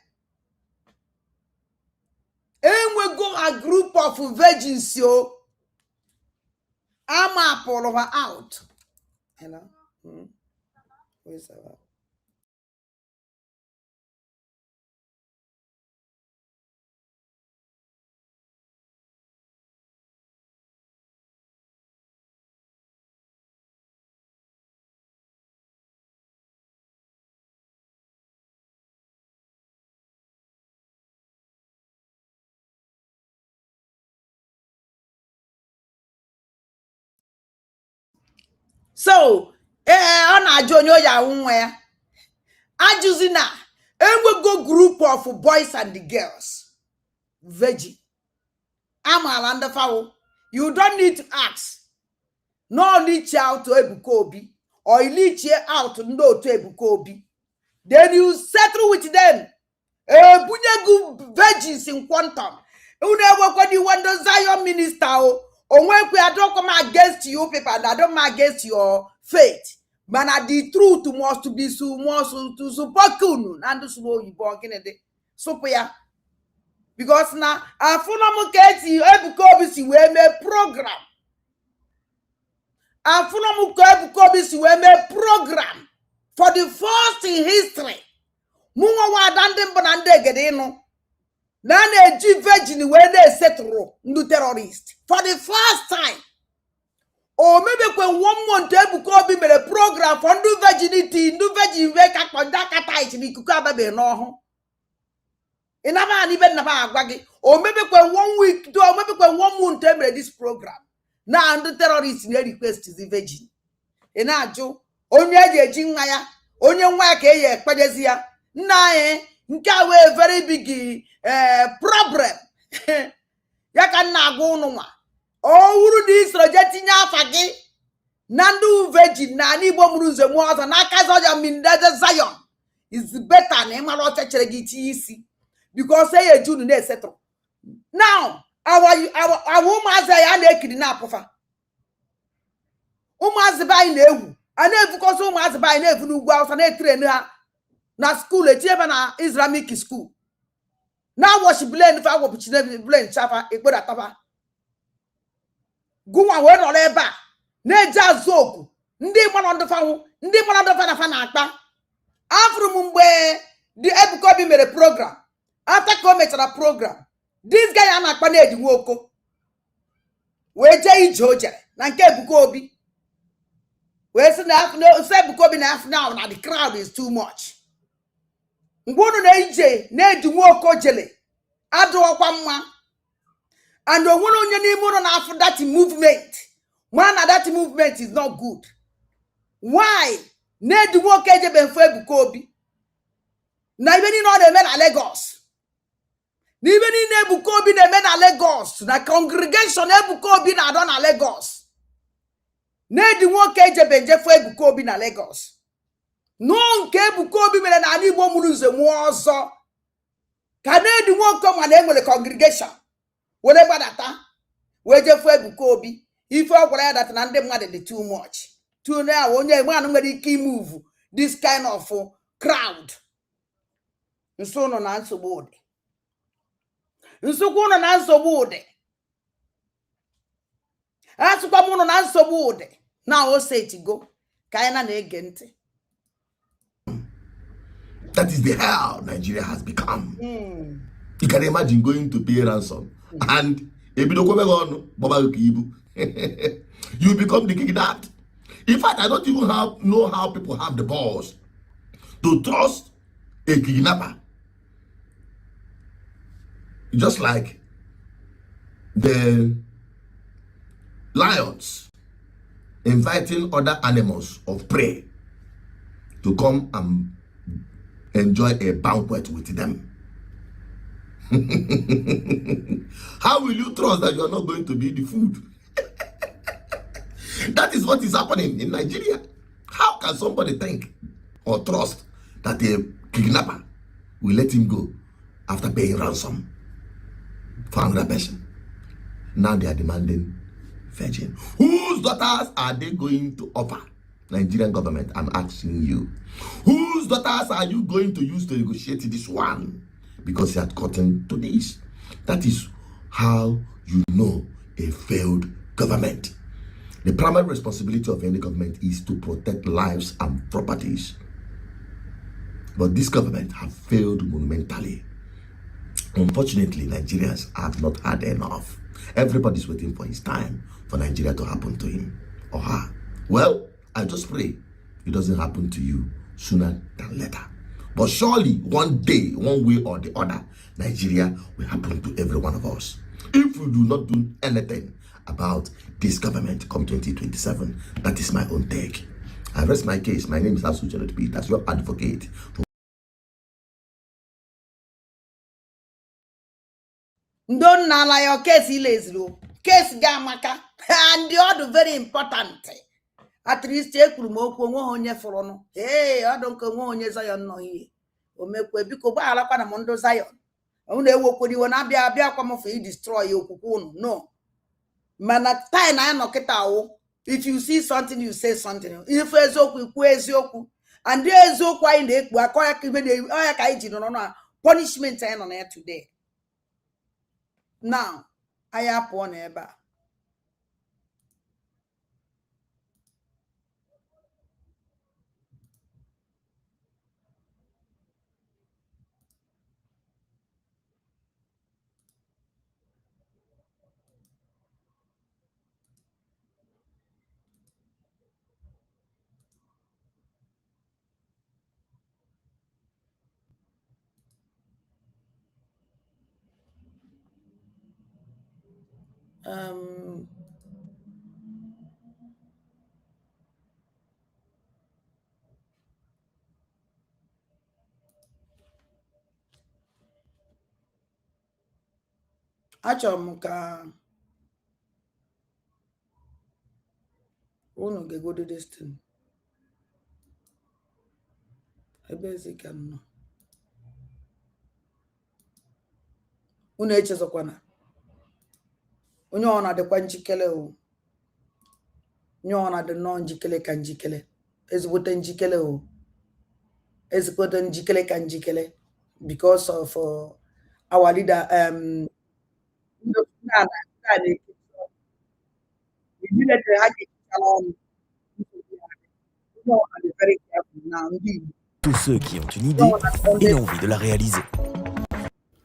And we go a group of virgins, yo. I'm pull her out. Hello? Where's that? So, on a jonyo ya unwe. Ajuzina, and we go group of boys and the girls. Veggie. I'm a land fowl. You don't need to ask. No leach out to Ebukobi. Or leach out no to Ebukobi. Then you settle with them. Bunyegu veggies in quantum. You never when you want the Zion minister. Or when we are don't come against you people, and I don't come against your faith. Man, the truth must be so must to support kunu and to slow you walking a day. So yeah. Because now I follow Muketi Ebukobisi we make program. I follow Mukobisi we make program for the first in history. Munga wa dande banande gedeno. Nane G virgin when they settle no terrorist for the first time. Or maybe when 1 month Ebukobi made a program for new virginity, new virgin wake up on that tight in Kukaba be no. Even never or maybe when 1 week or maybe when 1 month made this program. Now the terrorists in request is the virgin. Enajo, onye jingaya, onye wake ye padezia, nae, nkawe very big problem. Yaka na go no. Oh, uru dis rejecting afagi. Nandu virgin na ni bomuruze muaza na kazoja mindaza Zion. Is better na emalo chechere isi. Because say a June ne settle. Now, our woman say I na kidnap fa. Umazi buy na ewu. Ana evu ko so umazi buy na evu n'ugwu Hausa na train na school etieba na Islamic school. Now what she blame fa wo pichine blame chafa ekpera taba. Guwa we no leba. Na eja zoku. Ndi mo ndo fa hu, ndi mo ndo fa na fa na akpa. Afro mgbe the Ebukobi made a program. After coming to the program, this guy am akpa na edi woko. We je ijoje na nke Ebukobi. We say na no say Ebukobi na now na the crowd is too much. Ngwono na ije na edi woko jele. Ado okwa mma. And the one onye n'ime na after that movement. Man, that movement is not good. Why? Na edi woko eje be mfo Ebukobi. Na even in all the men at Lagos. Even in Ebukobi the men at Lagos. Na congregation Ebukobi na don at Lagos. Na edi woko eje be nje fo Ebukobi na Lagos. No nke Ebukobi mere na ani Igbo muru nze mu ozo. Ka na edi woko ma na enwere congregation. Wele gbadata. We je fo Ebukobi. Ife ogwara that na ndị mmadụ dị too much. Too na onye man nwere ike move this kind of crowd. Nso no na nsogbu ụdị. Nsogbu no na nsogbu ụdị. Asụkwa mụ no na nsogbu ụdị. Na o say to go. Ka anyị na-ege ntị. That is the hell Nigeria has become. You can imagine going to pay ransom and you become the kidnapped. In fact, I don't even know how people have the balls to trust a kidnapper. Just like the lions inviting other animals of prey to come and enjoy a banquet with them. How will you trust that you are not going to be the food? That is what is happening in Nigeria. How can somebody think or trust that a kidnapper will let him go after paying ransom for another person? Now they are demanding virgin. Whose daughters are they going to offer? Nigerian government, I'm asking you. Whose daughters are you going to use to negotiate this one? Because you had gotten to this. That is how you know a failed government. The primary responsibility of any government is to protect lives and properties. But this government have failed monumentally. Unfortunately, Nigerians have not had enough. Everybody's waiting for his time for Nigeria to happen to him or her. Well, I just pray it doesn't happen to you sooner than later. But surely one day, one way or the other, Nigeria will happen to every one of us. If we do not do anything about this government come 2027, that is my own take. I rest my case. My name is Accusations, that's your advocate. Don't na your case ilezro. Case gamaka. And the other very important. At least ekwuru m okwu onwe onye fọrọ nụ. Hey, I don't onwe onye Zion nọ here. O mekwe biko gba alakwa na m ndo Zion. Unu ewokwodi wona abia kwa m for you destroy okwukwu unu. No. Mana time na anọkịta o. If you see something, you say something. If eziokwu ikwu eziokwu. And the eziokwu anyị na-ekpu akọ ya ka ibe na ka anyị ji nọ na punishment anyị nọ na ya today. Now, I have one eba. Achọrọ m ka unu ga-egodo this thing. Ebe ezi ka nọ. Unu echezọkwana. Onye ọ na-adịkwa njikere o. Onye ọ na-adị nnọọ njikere ka njikere. Ezigbote njikere o. Ezigbote njikere ka njikere. Because of our leader, tous ceux qui ont une idée et l'envie de la réaliser.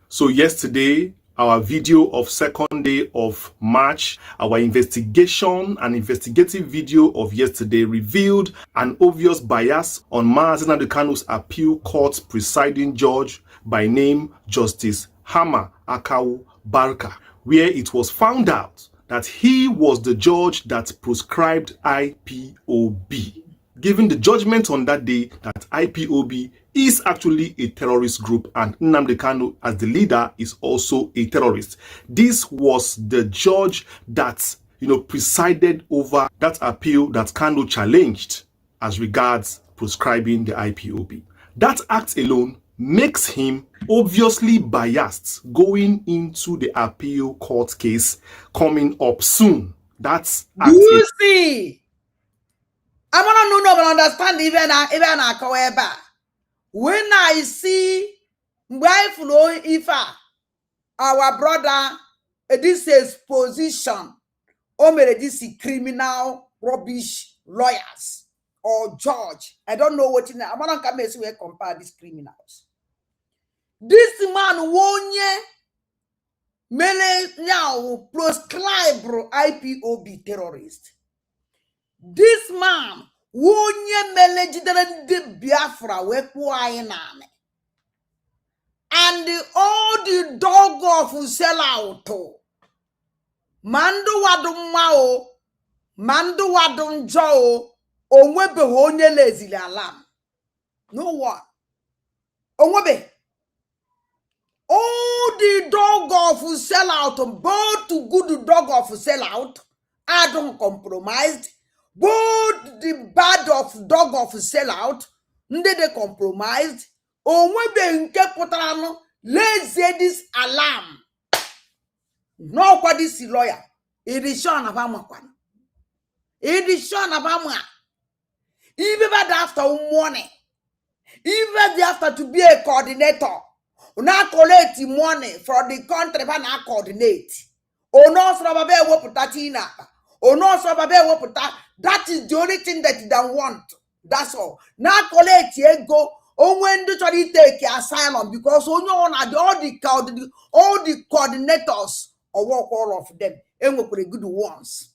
So yesterday, our video of second day of March, our investigation and investigative video of yesterday revealed an obvious bias on Mazi Nnamdi Kanu's appeal court presiding judge by name Justice Hama Akawu Barka, where it was found out that he was the judge that proscribed IPOB, giving the judgment on that day that IPOB is actually a terrorist group and Nnamdi Kanu as the leader is also a terrorist. This was the judge that, presided over that appeal that Kanu challenged as regards proscribing the IPOB. That act alone makes him obviously biased going into the appeal court case coming up soon. That's you see. I want to know but understand even however. When I see our brother this exposition this criminal rubbish lawyers or judge. I don't know what I'm gonna come and compare these criminals. This man won't mele now proscribe IPOB terrorist. This man won't mele jidere de Biafra and all the dog of sell out. Mandu wadum mao, mandu wadum jo, onwebe honye lazy alarm. No one. Onwebe. All the dog of sell out, both good dog of sell out, I don't compromised. Both the bad of dog of sell out, they compromised. Onwebe nke putarano, let's say this alarm. No kwa this lawyer. It is shown of Amakwan. It is shown of Amma. Even after morning, even after to be a coordinator, una collect money from the country ba na coordinate ono so ba be woputa tina ono so ba be woputa. That is the only thing that they want. That's all. Now collect ego onwe ndị chọrọ take asylum because onye ọ na all the coordinators or work all of them enwekwere good ones.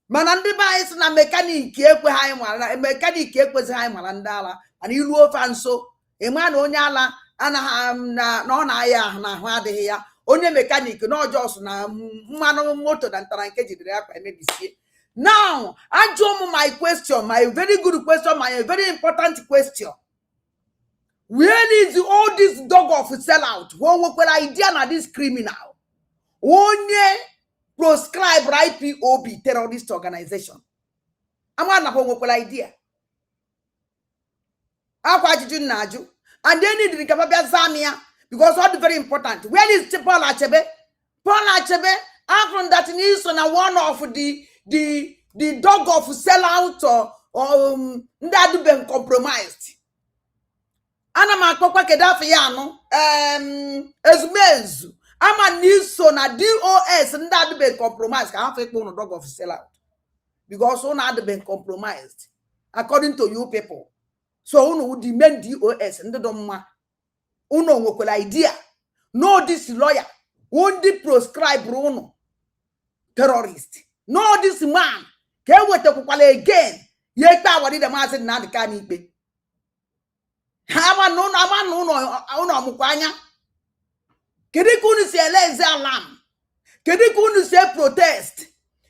Mana ndị ba anyị si na mechanic ekwe ha anyị mara mechanic ekwezi ha anyị mara ndị ala ana ilu ofe nso ịma na onye ala anaghị na ọ na-aya ahụ na ahụ adịghị ya onye mechanic na ọjọọ na mmanụ moto na ntara nke jidere ya kwa emebisie. Now, I my question, my very good question, my very important question. Where is all this dog of sellout? One will idea na this criminal. One proscribe IPOB terrorist organization. I'm not a idea. And then need to recover Zamia because what very important. Where is Paul Achebe? Paul Achebe, after that is one of the dog of sellout or that been compromised. Anama kokwa kedafi yano ezmezu ama niso na DOS that been compromised can have a dog of sellout because one had been compromised according to you people. So uno would demand DOS and the doma uno wokola idea. No, this lawyer won't proscribe Bruno terrorist. No, this man can wait to again. Yeta what did the man said na the can be. Hama no mukwanya. Kedi kunu se leze alarm. Kedi kunu se protest.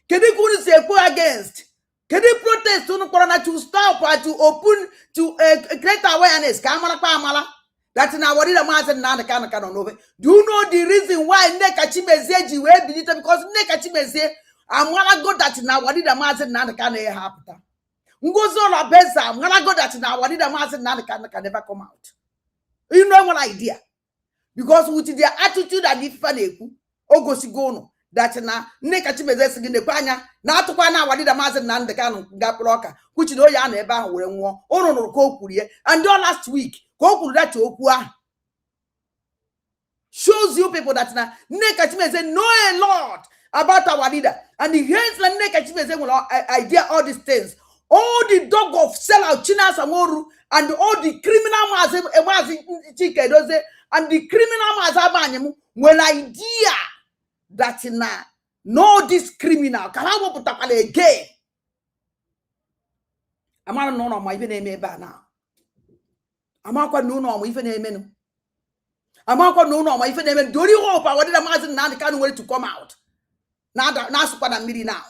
Kedi kunu se go against. Kedi protest unu korana to stop or to open to create awareness. Kamala pamala. That's now what did the man said na the can over. Do you know the reason why Nekachimezeji will be because Nekachimeze amwana go that na wadi da mazi na ka na happen. Ngozo la beza amwana go that na wadi da mazi na ka never come out. You know one idea. Because with their attitude and if faneku ogosigono that na nekachimeze sigine kwanya na atukwa na wadi da mazi na ka ga bloka which no ya na ebe ahụ were nwụọ onu nụrụ ka okwurie and last week ka okwuru that okwu ahụ shows you people that na nekachimeze know a lot about our leader, and he hates the naked idea all these things. All the dog of sellout China Samoru and all the criminal and the criminal well idea that na no this criminal can I put up again. I'm not know my even name now. I'm not going to know my even name. I'm not going to know my even name. Do you hope I wanted a master now can't wait to come out? Na super na miri now.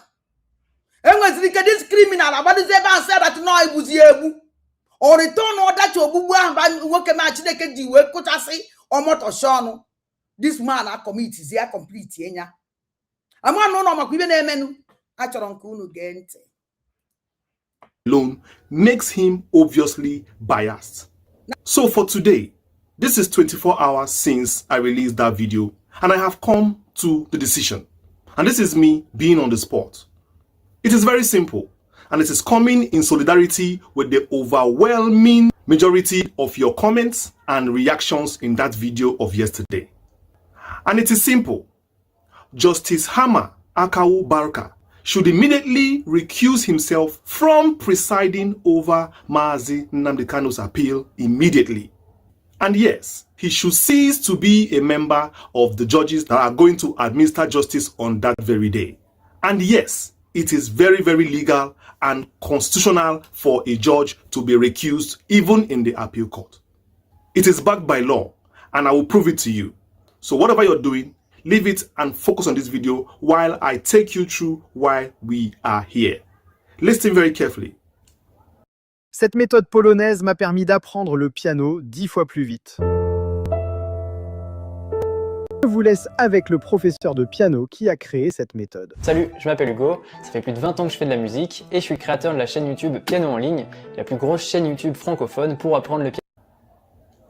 Enwezi this criminal about this ever said that no ibuzi ebu. Or return order to obubu amba woke ma Chineke di we kotasi or moto shono. This man a commit is here complete enya. Ama no makwibe na emenu. Achoro nke unu gente. Alone makes him obviously biased. So for today, this is 24 hours since I released that video and I have come to the decision. And this is me being on the spot. It is very simple, and it is coming in solidarity with the overwhelming majority of your comments and reactions in that video of yesterday. And it is simple. Justice Hama Akawu Barka should immediately recuse himself from presiding over Mazi Nnamdi Kanu's appeal immediately. And yes, he should cease to be a member of the judges that are going to administer justice on that very day. And yes, it is very, very legal and constitutional for a judge to be recused even in the appeal court. It is backed by law, and I will prove it to you. So whatever you're doing, leave it and focus on this video while I take you through why we are here. Listen very carefully. Cette méthode polonaise m'a permis d'apprendre le piano 10 fois plus vite. Je vous laisse avec le professeur de piano qui a créé cette méthode. Salut, je m'appelle Hugo, ça fait plus de 20 ans que je fais de la musique et je suis créateur de la chaîne YouTube Piano en ligne, la plus grosse chaîne YouTube francophone pour apprendre le piano.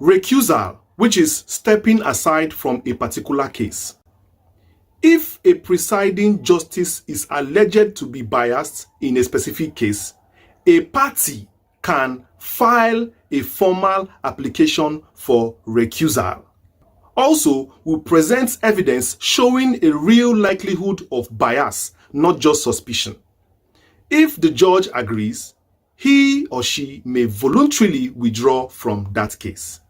Recusal, which is stepping aside from a particular case. If a presiding justice is alleged to be biased in a specific case, a party can file a formal application for recusal. Also, will present evidence showing a real likelihood of bias, not just suspicion. If the judge agrees, he or she may voluntarily withdraw from that case.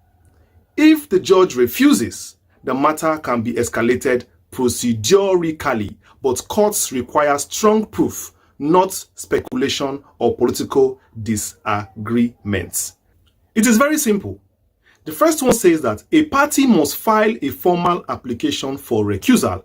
If the judge refuses, the matter can be escalated procedurally, but courts require strong proof, not speculation or political disagreements. It is very simple. The first one says that a party must file a formal application for recusal.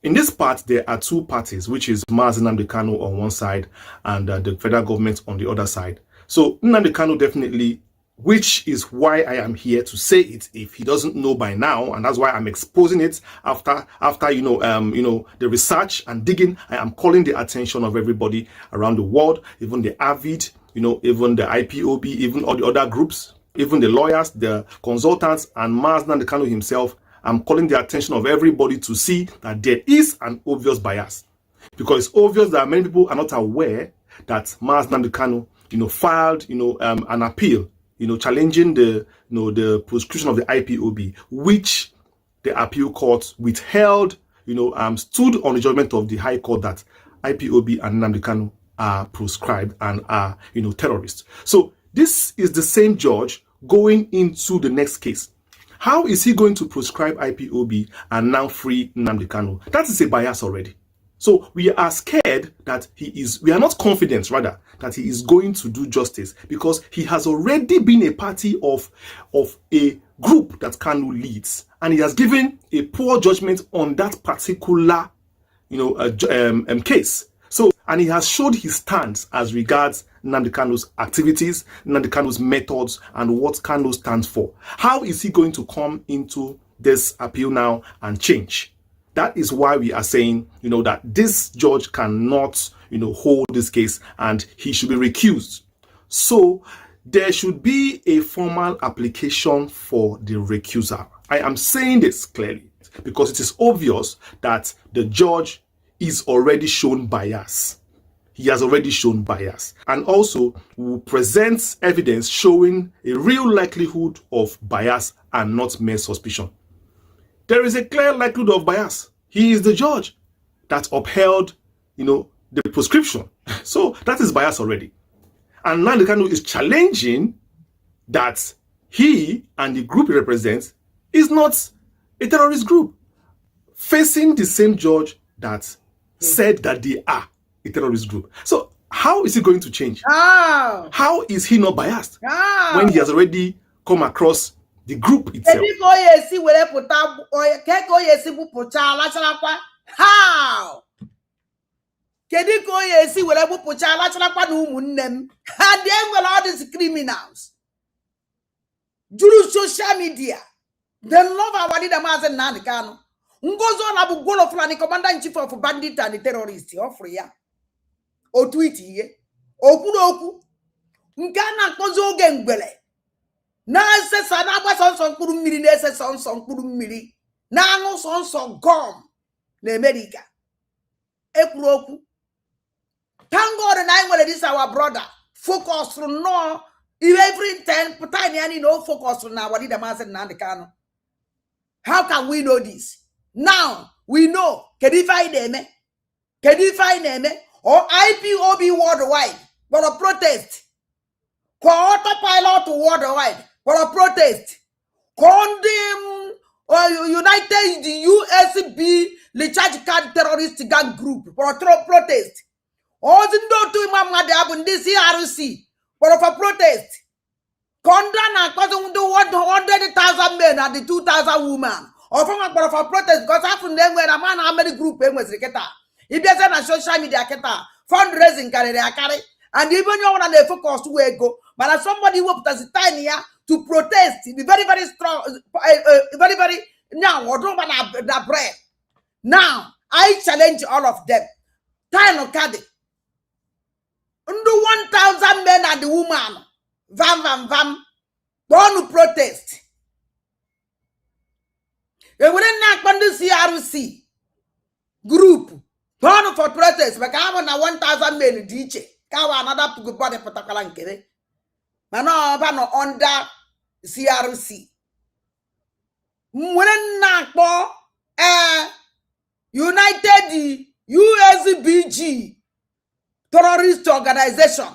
In this part, there are two parties, which is Mazi Nnamdi Kanu on one side and the federal government on the other side. So Nnamdi Kanu definitely, which is why I am here to say it if he doesn't know by now, and that's why I'm exposing it after the research and digging. I am calling the attention of everybody around the world, even the AVID, even the IPOB, even all the other groups, even the lawyers, the consultants, and Mazi Nnamdi Kanu himself. I'm calling the attention of everybody to see that there is an obvious bias, because it's obvious that many people are not aware that Mazi Nnamdi Kanu, filed, an appeal, challenging the proscription of the IPOB, which the appeal court withheld, stood on the judgment of the High Court that IPOB and Nnamdi Kanu are proscribed and are, terrorists. So this is the same judge going into the next case. How is he going to proscribe IPOB and now free Nnamdi Kanu? That is a bias already. So we are scared that we are not confident rather that he is going to do justice, because he has already been a party of a group that Kanu leads, and he has given a poor judgment on that particular case. So, and he has showed his stance as regards Nnamdi Kanu's activities, Nnamdi Kanu's methods, and what Kanu stands for. How is he going to come into this appeal now and change? That is why we are saying, that this judge cannot, hold this case, and he should be recused. So there should be a formal application for the recusal. I am saying this clearly because it is obvious that the judge is already shown bias. He has already shown bias, and also will present evidence showing a real likelihood of bias and not mere suspicion. There is a clear likelihood of bias. He is the judge that upheld, the proscription. So that is bias already. And Nnamdi Kanu is challenging that he and the group he represents is not a terrorist group, facing the same judge that said that they are a terrorist group. So how is he going to change? How is he not biased when he has already come across the group itself? How? And then will all these criminals through social media, they love our leader Mazi Nnamdi Kanu. Ngozo na bu golo fulani commander-in-chief of bandit and the terrorists offer ya. O tweet ye. Oku. Nkana kozo oge ngbele. Na se sana gba son kuru mmiri na se son kuru mmiri. Na anu son gum na America. Ekuru oku. Thank God and I will this our brother. Focus on no every time focus on our leader Mazi Nnamdi Kanu. How can we know this? Now we know. Can you find them? Or IPOB worldwide for a protest? Autopilot worldwide for a protest? Condemn or United USB recharge card terrorist gang group for a protest? Or the no to Imam Madab this CRC for a protest? Condemn and causing the 100,000 men and the 2,000 women. Or from a protest, because often them where a man how many group was Riketa. If there's a social media keta, fundraising carry, and even you want to focus to go. But as somebody who has tiny to protest, be very, very strong, very, very now, or don't want that bread. Now, I challenge all of them. Time Kadi. Under 1,000 men and the woman, vam, don't protest. They wouldn't knock on the CRC group. Don't for protest, but I want 1,000 men DJ. Kawa another good body Patakalan. Mano under CRC. Mwene nakpo United USBG terrorist organization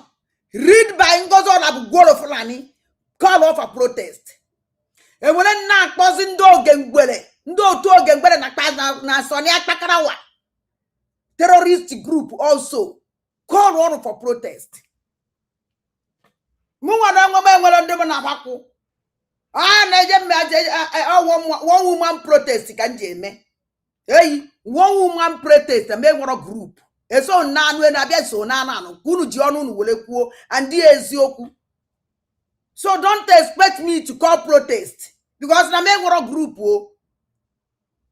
read by Ngozo Labugolo Fulani call off a protest. E mwene nakpo zindo gengwele ndo otu gengwele na Sonia Takarawa terrorist group also call on for protest. Mwana ngome nwele ndemo na baku. One woman protest can jeme. Hey, one woman protest and make one group. E so nanu e na bia so nanu kunu ji onu nu wole kuo and di ezioku. So don't expect me to call protest because na make one group oh.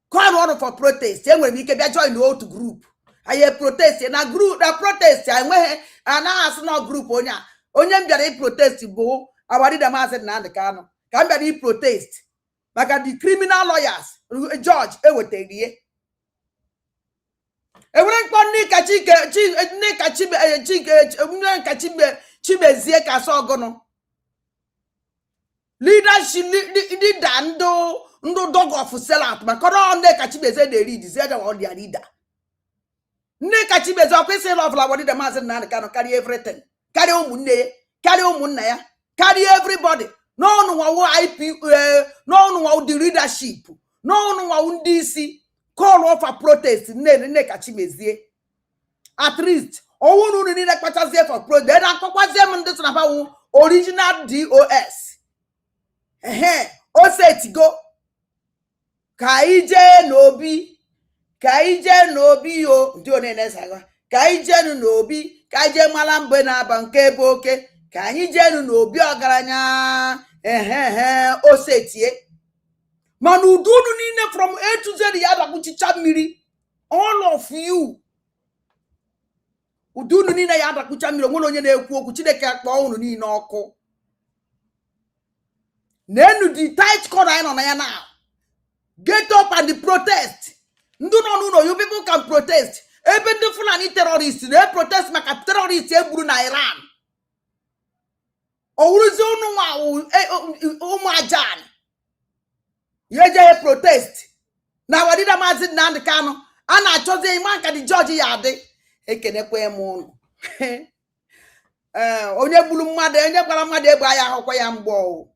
Call one for protest. E we ke bia join the old group. Aye protest na group na protest anwe ana as no group onya. Onye mbiara protest bo awari da ma said na ndika can be protest maka the criminal lawyers judge eweterie ewere nkpo chibezie ka so ogono leadership leader ndo dog of sellout maka no nne ka chibezie dey read say that one their leader nne ka chibezie okwese love la body the man say na can carry everything carry umunna ya carry everybody. No one IP, no one the leadership, no one DC call off a protest. At least, oh, no need a patazie for protest. Then I papa them this original DOS. O say to go. Kaije nobi yo. Do ne saga. Kaije nobi. Kaije malambe na banke boke. Kanyi jenu no obi ogaranya osetie manu udunu nine from A to Z yada kuchicha mmiri all of you udunu nine yada kuchicha mmiri onwere onye na-ekwu okwu Chineke akpọ unu niile ọkụ nenu the tight corner I nọ na ya now get up and protest ndu no you people can protest ebe ndị Fulani terrorists na protest maka terrorists eburu na Iran. Owuruzi unu wa umajan yeje protest na wadida mazid na ndikano ana achoze iman ka di judge ya ade ekenekwa emu onye bulu mmadu onye gwara mmadu egbe aya ahokwa ya mgbo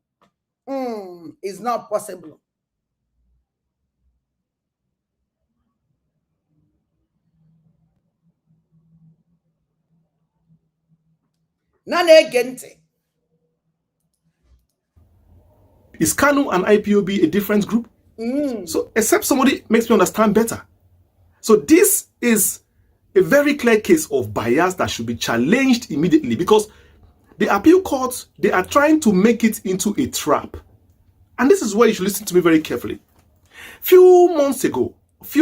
it's not possible. Nana ege ntị. Is KANU and IPOB a different group? So, except somebody makes me understand better. So, this is a very clear case of bias that should be challenged immediately because the appeal courts, they are trying to make it into a trap. And this is where you should listen to me very carefully. Few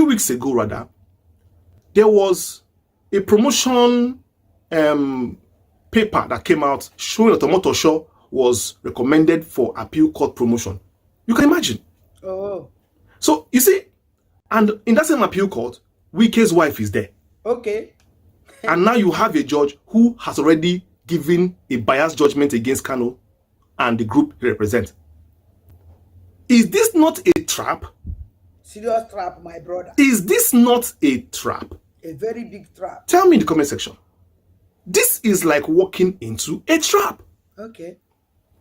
weeks ago rather, there was a promotion paper that came out showing that Tomoto Show was recommended for appeal court promotion. You can imagine. Oh. So, you see, and in that same appeal court, Wike's wife is there. Okay. And now you have a judge who has already given a biased judgment against KANU and the group he represents. Is this not a trap? Serious trap, my brother. Is this not a trap? A very big trap. Tell me in the comment section. This is like walking into a trap. Okay.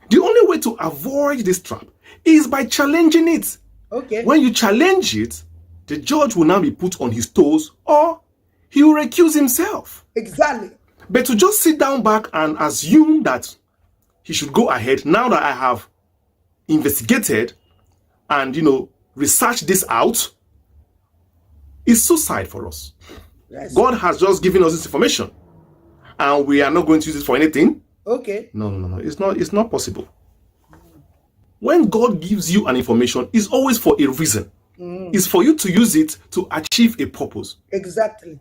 The only way to avoid this trap is by challenging it. Okay. When you challenge it, the judge will now be put on his toes or he will recuse himself. Exactly. But to just sit down back and assume that he should go ahead now that I have investigated and, researched this out is suicide for us. Yes. God has just given us this information and we are not going to use it for anything. Okay. No. It's not possible. When God gives you an information, it's always for a reason. It's for you to use it to achieve a purpose. Exactly.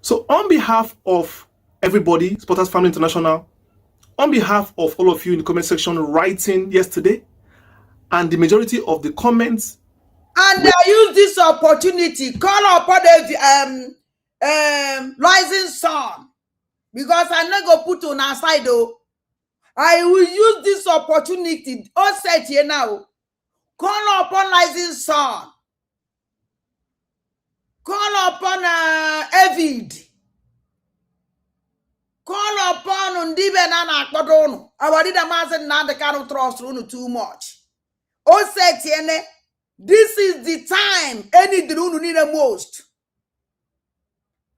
So on behalf of everybody, Spotters Family International, on behalf of all of you in the comment section writing yesterday, and the majority of the comments. And I use this opportunity, call upon the rising sun. Because I'm not going to put on our side though. I will use this opportunity. All set here now. Call upon Rising Sun. Call upon Evid. Call upon Ndibe Nana Akpodono. Our leader Mazen Nanda cannot trust you too much. O Setiene, this is the time any drunu need the most.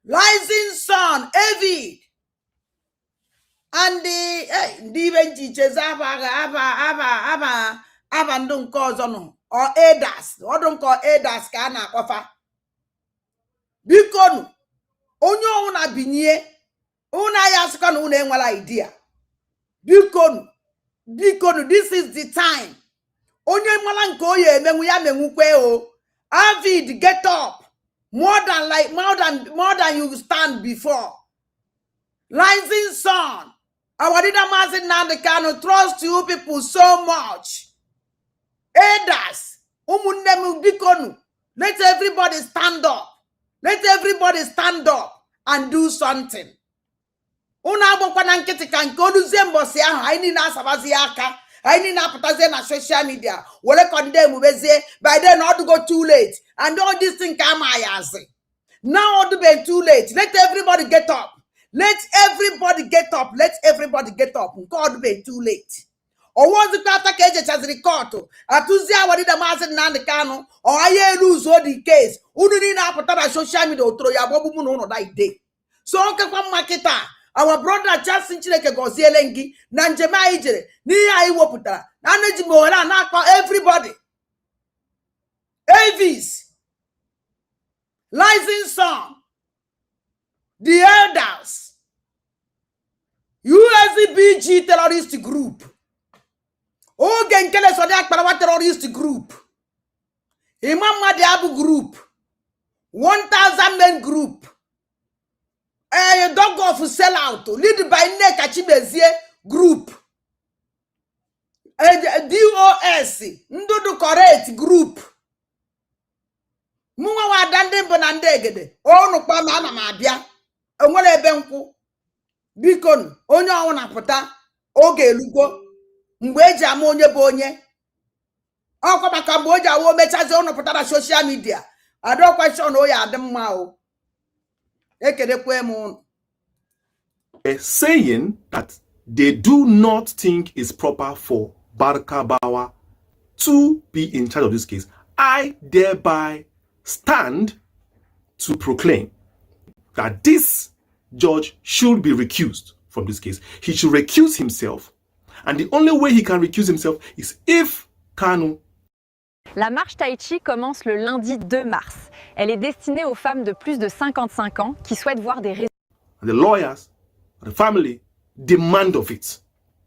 Rising Sun, Evid. And the even teachers have don't cause on or ADAS, or don't call ADAS can offer. Because onyo una binye, una yaskan una wala idea. Because this is the time. Onyo malanko ye menguya mengukwe o. Avid, get up. More than you stand before. Rising Sun. Our leader Mazen Nandekano trust you people so much. Edas, bikonu. Let everybody stand up. Let everybody stand up and do something. Una abokwana nkiti kan kodu zembo si ahụ anyị na asabazi aka. Anyị na apụtazie na social media. Wole condemn ubeze by then not to go too late. And all this thing come ayazi. Now it be too late. Let everybody get up. Let everybody get up. Let everybody get up. God be too late. Or was the kata keje as record? Atuzia wadi the mazen nandekano. Or I lose all the case. Unu na apotaba social media throw ya bobu muno that day. So onke kwa marketer. Our brother just Chileke Gozielengi. Nanjema ijere. Ni ya iwo putara. Naneji mola na kwa everybody. Avis. Rising Sun. The elders, USBG terrorist group, Genkele Sodak Parawa terrorist group, Imam Madiabu group, 1,000 men group, a dog of sellout, lead by Nekachibezie group, a DOS, Ndodo correct group, Muwa Dande Bonandegede, no Pamana Mabia. Onwere ebe nkwu bikon onye ọnwụ na-apụta oge elugo mgbe eji ama onye bụ onye ọkwa maka mgbe o ji awo mechazi ọnụ pụta na social media ado question o ya adị mma o ekedekwe m saying that they do not think it's proper for Barka Bawa to be in charge of this case. I thereby stand to proclaim that this judge should be recused from this case. He should recuse himself. And the only way he can recuse himself is if Kanu. La marche Tahiti commence le lundi 2 mars. Elle est destinée aux femmes de plus de 55 ans qui souhaitent voir des résultats. The lawyers, the family demand of it,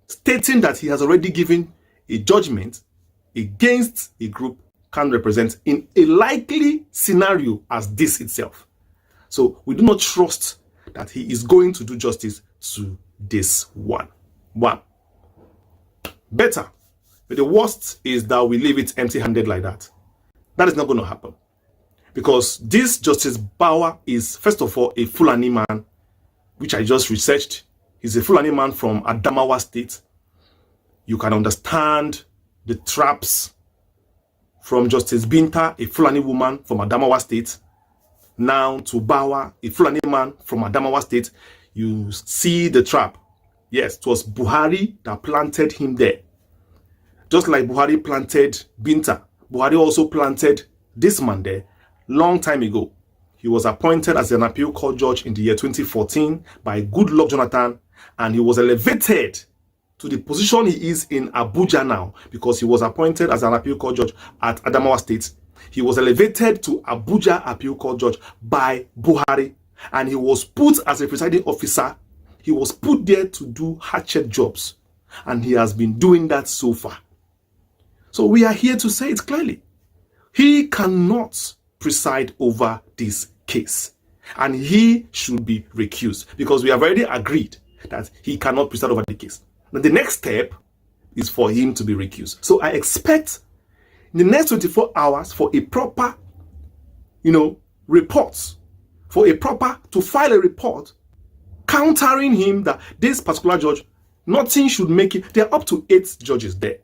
stating that he has already given a judgment against a group Kanu represents in a likely scenario as this itself. So we do not trust that he is going to do justice to this one. Better. But the worst is that we leave it empty-handed like that. That is not going to happen. Because this Justice Bauer is, first of all, a Fulani man, which I just researched. He's a Fulani man from Adamawa State. You can understand the traps from Justice Binta, a Fulani woman from Adamawa State. Now to Bawa, a Fulani man from Adamawa State, you see the trap. Yes, it was Buhari that planted him there. Just like Buhari planted Binta, Buhari also planted this man there long time ago. He was appointed as an appeal court judge in the year 2014 by Goodluck Jonathan, and he was elevated to the position he is in Abuja now because he was appointed as an appeal court judge at Adamawa State. He was elevated to Abuja Appeal Court Judge by Buhari, and he was put as a presiding officer. He was put there to do hatchet jobs, and he has been doing that so far. So we are here to say it clearly. He cannot preside over this case, and he should be recused because we have already agreed that he cannot preside over the case. Now the next step is for him to be recused. So I expect in the next 24 hours for a proper, report, to file a report countering him that this particular judge, nothing should make it. There are up to 8 judges there,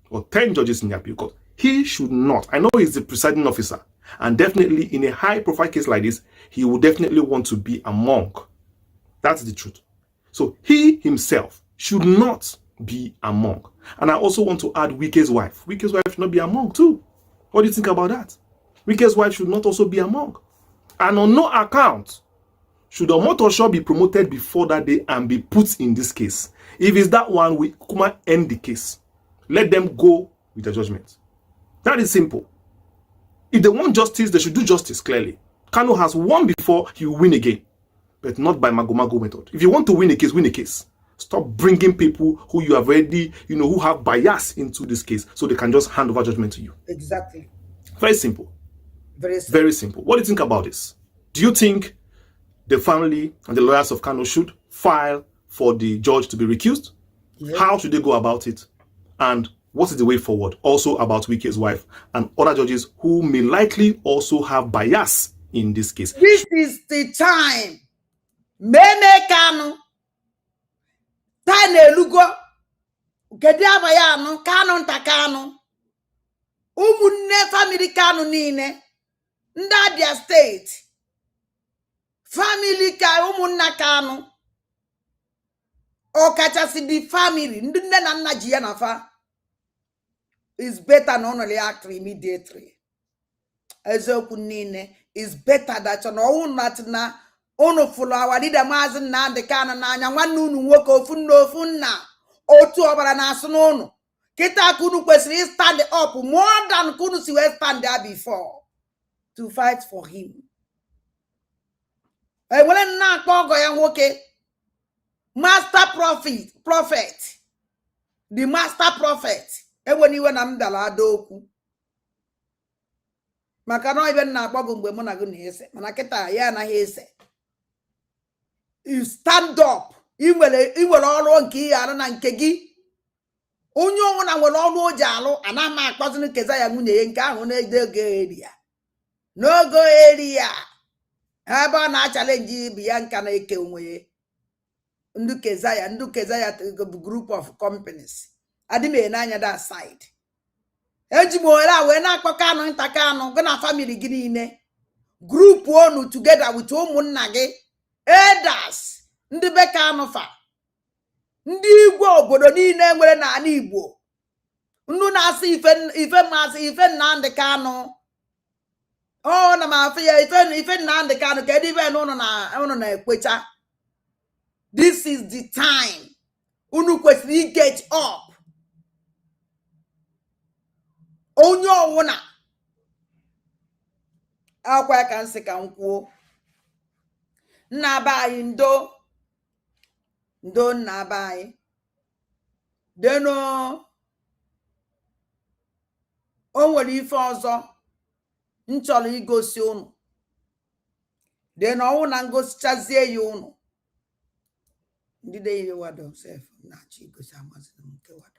or 10 judges in the appeal court. he should not. I know he's the presiding officer, and definitely in a high-profile case like this, he will definitely want to be a monk. That's the truth. So he himself should not be a monk. And I also want to add Wike's wife. Wike's wife should not be a monk too. What do you think about that? Wike's wife should not also be a monk. And on no account should Omotosho be promoted before that day and be put in this case. If it's that one, we Kuma end the case. Let them go with the judgment. That is simple. If they want justice, they should do justice clearly. Kanu has won before, he will win again. But not by Magomago method. If you want to win a case, win a case. Stop bringing people who you have already, who have bias into this case so they can just hand over judgment to you. Exactly. Very simple. Very simple. Very simple. What do you think about this? Do you think the family and the lawyers of Kanu should file for the judge to be recused? Yeah. How should they go about it? And what is the way forward? Also about Wike's wife and other judges who may likely also have bias in this case. This is the time. Meme Kanu. Tane Lugo. Gediabayano. Kanu Takanu. Umunne family Kanu Nine. Ndadia state. Family ka umunna Kanu. Okachasi the family. Ndunde na najiya nafa. It's better not only act immediately. Ezoku Nine is better that you know not na ono fulo our leader mazin na the kana na anya nwannu unu nwoke ofu nna otu obara na asu n'unu kita kunu kwesiri stand up more than kunu si we stand there before to fight for him. E wele na akpogo ya nwoke master prophet the master prophet eweni we na mdala adokwu maka no ibe na akpogo mgbe mo na go na ese mana kita ya na ese. You stand up. You will all nke ya na nke gi. Onye onwe na nwere ọrụ oji alụ ana ma akpazinu keza ya nwunye ye nke ahụ na ede go area. No go area. Ebe na challenge bi ya nka na eke onwe. Ndu keza ya group of companies. Adime na anya that side. Ejimo era we na akpaka anu ntaka anu go na family gi niile. Group one together with ụmụnna gị. Elders, ndị beka anụfa, ndị igwe obodo niile nwere na ala Igbo, nnu na-asị ife masị ife Nnamdi Kanu. Oh, na ma afia ife Nnamdi Kanu kedu ife unu na ekwecha. This is the time. Unu kwesịrị get up. Onye ọwụna akwa ka nsị ka nkwuo. Nna bayi ndo nna bayi deno o nwere ife ọzọ nchọrọ igosi unu deno ọwụ na ngosichazie ya unu ndị de ihe wado sef na chi igosi amazi nke wado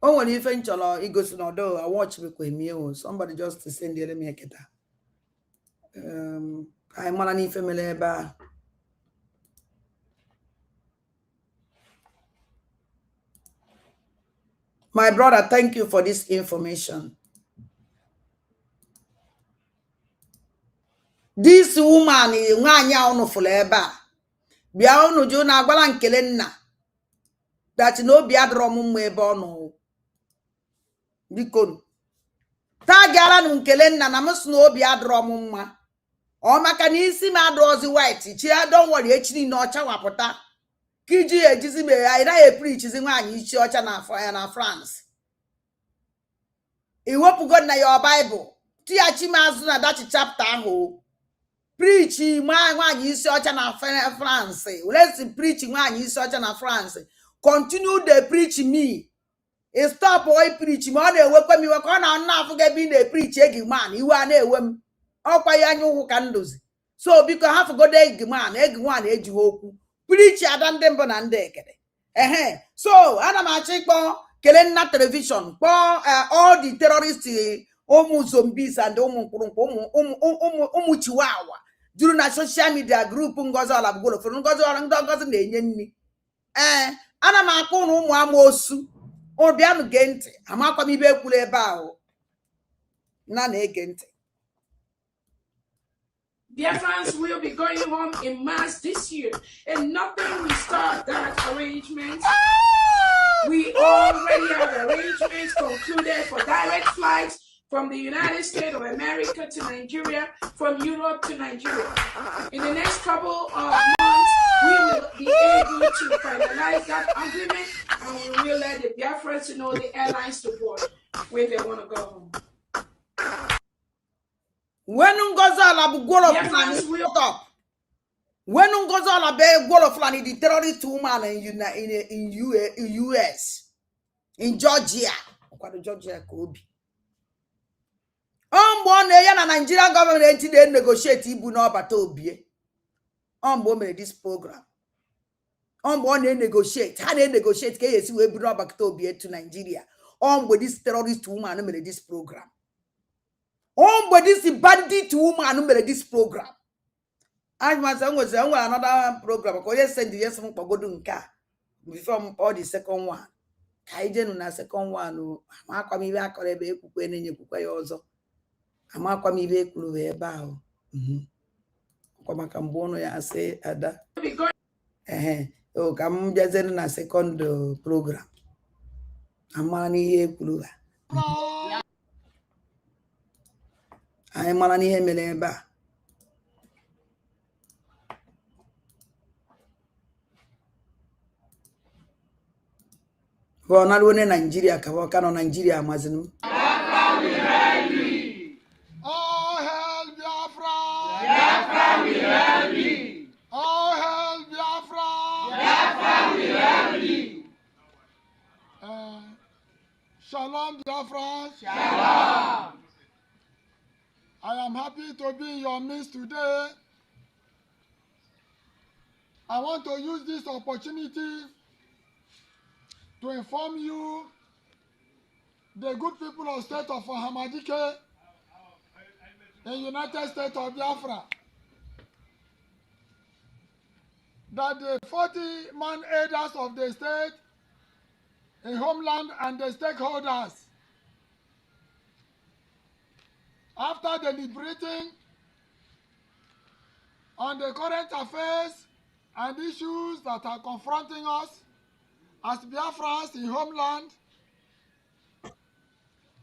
o nwere ife nchọrọ igosi na odo I watch before me somebody just to send let me eketa I mara na ife mele ebe a my brother, thank you for this information. This woman nwanya unu fụrụ ebe a bịa unu ju na agwala nkele nna that no bi adro m mma ebe ọnụ biko ta gara nu nkele nna na msụ na obi adro m mma ọ maka na isi m adrozi white chi don't worry echi na ọcha wapụta kiji ejizi me ya ira preachizi nwanyị ichi ọcha na France iwepụ God na your Bible tiachi mazu na that chapter ahụ preach nwanyị isi ọcha na France. Let's preach nwanyị isi ọcha na France. Continue to preach me. Stop boy preach me. Ọ na-ewekwa m iwe ka ọ na afụga ebe ị na-preach egi man iwe a na-ewe m ọkwa ya anya ụkwụ ka ndozi. So biko ha fụgodo egi man ejighị okwu preach ada ndị mbụ na ndị ekele so ana m achọ ịkpọ kele nna television kpọọ all the terrorists zombies and chihuahua juru na social media group Ngozi Olabugolo for Ngozi na-enye nni ana m akpọ na ụmụ amoosu obianụ gee ntị amakwa m ibe ekwuru ebe ahụ na na-ege ntị. Biafrans will be going home in mass this year, and nothing will stop that arrangement. We already have arrangements concluded for direct flights from the United States of America to Nigeria, from Europe to Nigeria. In the next couple of months, we will be able to finalize that agreement, and we will let the Biafrans know the airlines to board where they want to go home. When Ngozi Olabugolo stop. When Ngozi Olabugolo Fulani, the terrorist woman in US, in Georgia, Georgia Kobe. Na Nigerian government they negotiate ibu na obata obie. Mere this program. Negotiate. How they negotiate ke yesi we ibu na obata obie to Nigeria. This terrorist woman mere this program. This bandit woman mere this program. I must say another program. Because send yes mkpagodu nka before all the second one. Ka ije na second one amakwa mi be akore ebe ekwukwe na nyekwukwe ya ọzọ. Amakwa mi be ekwuru ebe ahụ. Kwa maka mbono ya ase ada. Ka m biazere na second program. Amara n'ihe ekwuru ha. Anyị mara n'ihe mere ebe a. For na ruo Nigeria ka ọ ka nọ Nigeria amazinu. All hail Biafra! Biafra we hail thee! All hail Biafra! Biafra we hail thee! Shalom Biafra! Shalom! I am happy to be in your midst today. I want to use this opportunity to inform you, the good people of state of Hamadike, in United States of Biafra, that the 40-man elders of the state, in homeland and the stakeholders, after deliberating on the current affairs and issues that are confronting us as Biafrans in homeland,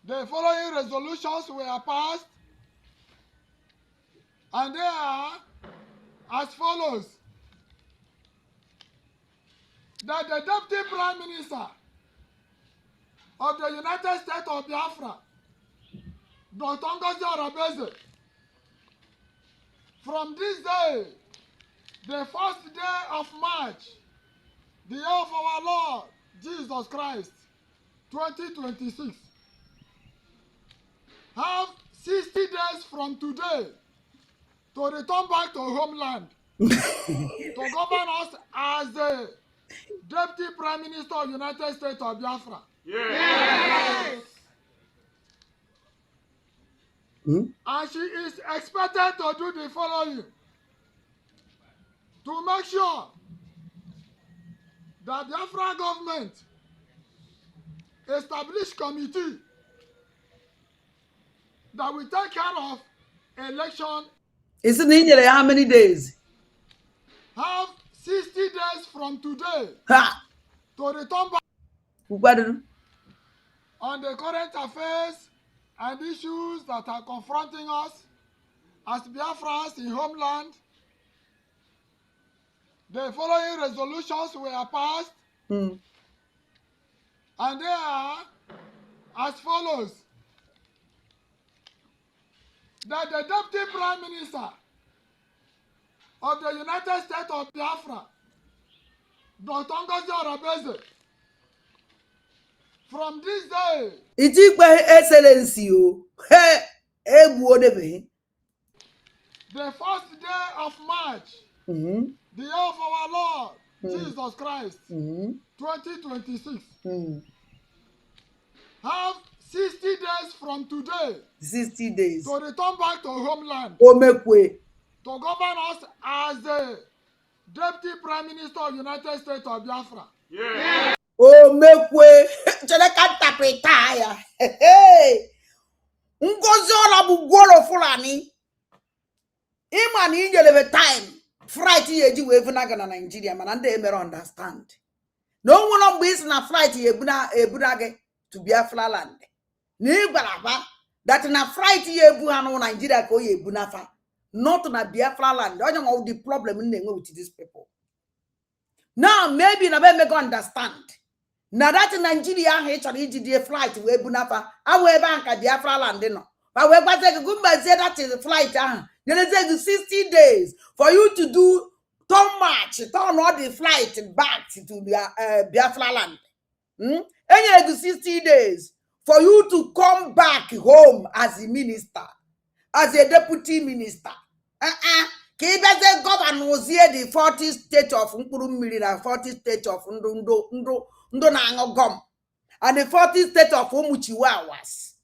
the following resolutions were passed, and they are as follows: that the Deputy Prime Minister of the United States of Biafra, Dr. Ngozi Olabugolo, from this day, the first day of March, the year of our Lord Jesus Christ, 2026, have 60 days from today to return back to homeland to govern us as the Deputy Prime Minister of the United States of Biafra. Yes. And she is expected to do the following: to make sure that the Biafra government establish committee that will take care of election. Is it in how many days? Have 60 days from today to return back on the current affairs and issues that are confronting us as Biafrans in homeland. The following resolutions were passed, and they are as follows: that the Deputy Prime Minister of the United States of Biafra, Dr. Ngozi Olabugolo, from this day, Excellency, the first day of March, the year of our Lord Jesus Christ, 2026, have 60 days from today 60 days. to return back to homeland. Omekwe. To govern us as the Deputy Prime Minister of United States of Biafra. Yeah. Omekwe. Cheleka tapeta ya. Hey. Ngozi ola bu gworo fulani. Ima ni injelebe time. Fright yeji we evunaga na Nigeria mana ndị emere understand. No one mgbe isi na flight ebunage to Biafra land. Ni gbalaba that na flight ebu ha no Nigeria ka o ye ebunafa. Not na Biafra land. Onye nwe the problem na-enwe with these people. Now maybe na be make understand. Na that Nigeria ha chọrọ iji die flight we ebunafa. Awu ebe anka Biafra land no. But we gbase go say that is the flight ahụ. There is 60 days for you to do turn march, turn all the flight back to the Biafra land. And you have 60 days for you to come back home as a minister, as a deputy minister. Kibeze governor was here the 40 state of Nkurumiri and 40 state of Ndo na Angogom and the 40 state of Umuchiwawas.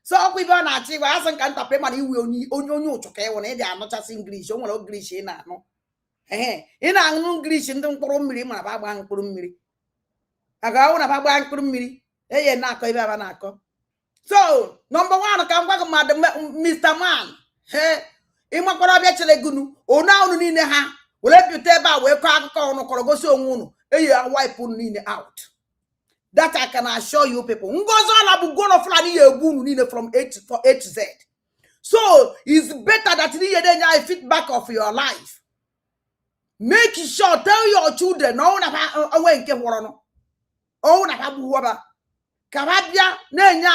So we born at you as an can't pay money only choke when they are not just English, only English in no. In an English in the Kurumiri, my Baba Kurumiri. I go on a Baba Kurumiri, Nako. So, number one, I come back, Mr. Man. Imakorabia Gunu, or now in the ha, will let you tell about where Kaka or Korogoso Mono, a wipe pulling out. That I can assure you people. From A to Z. So it's better that you feedback of your life. Make sure, tell your children, Karabia, Nanya,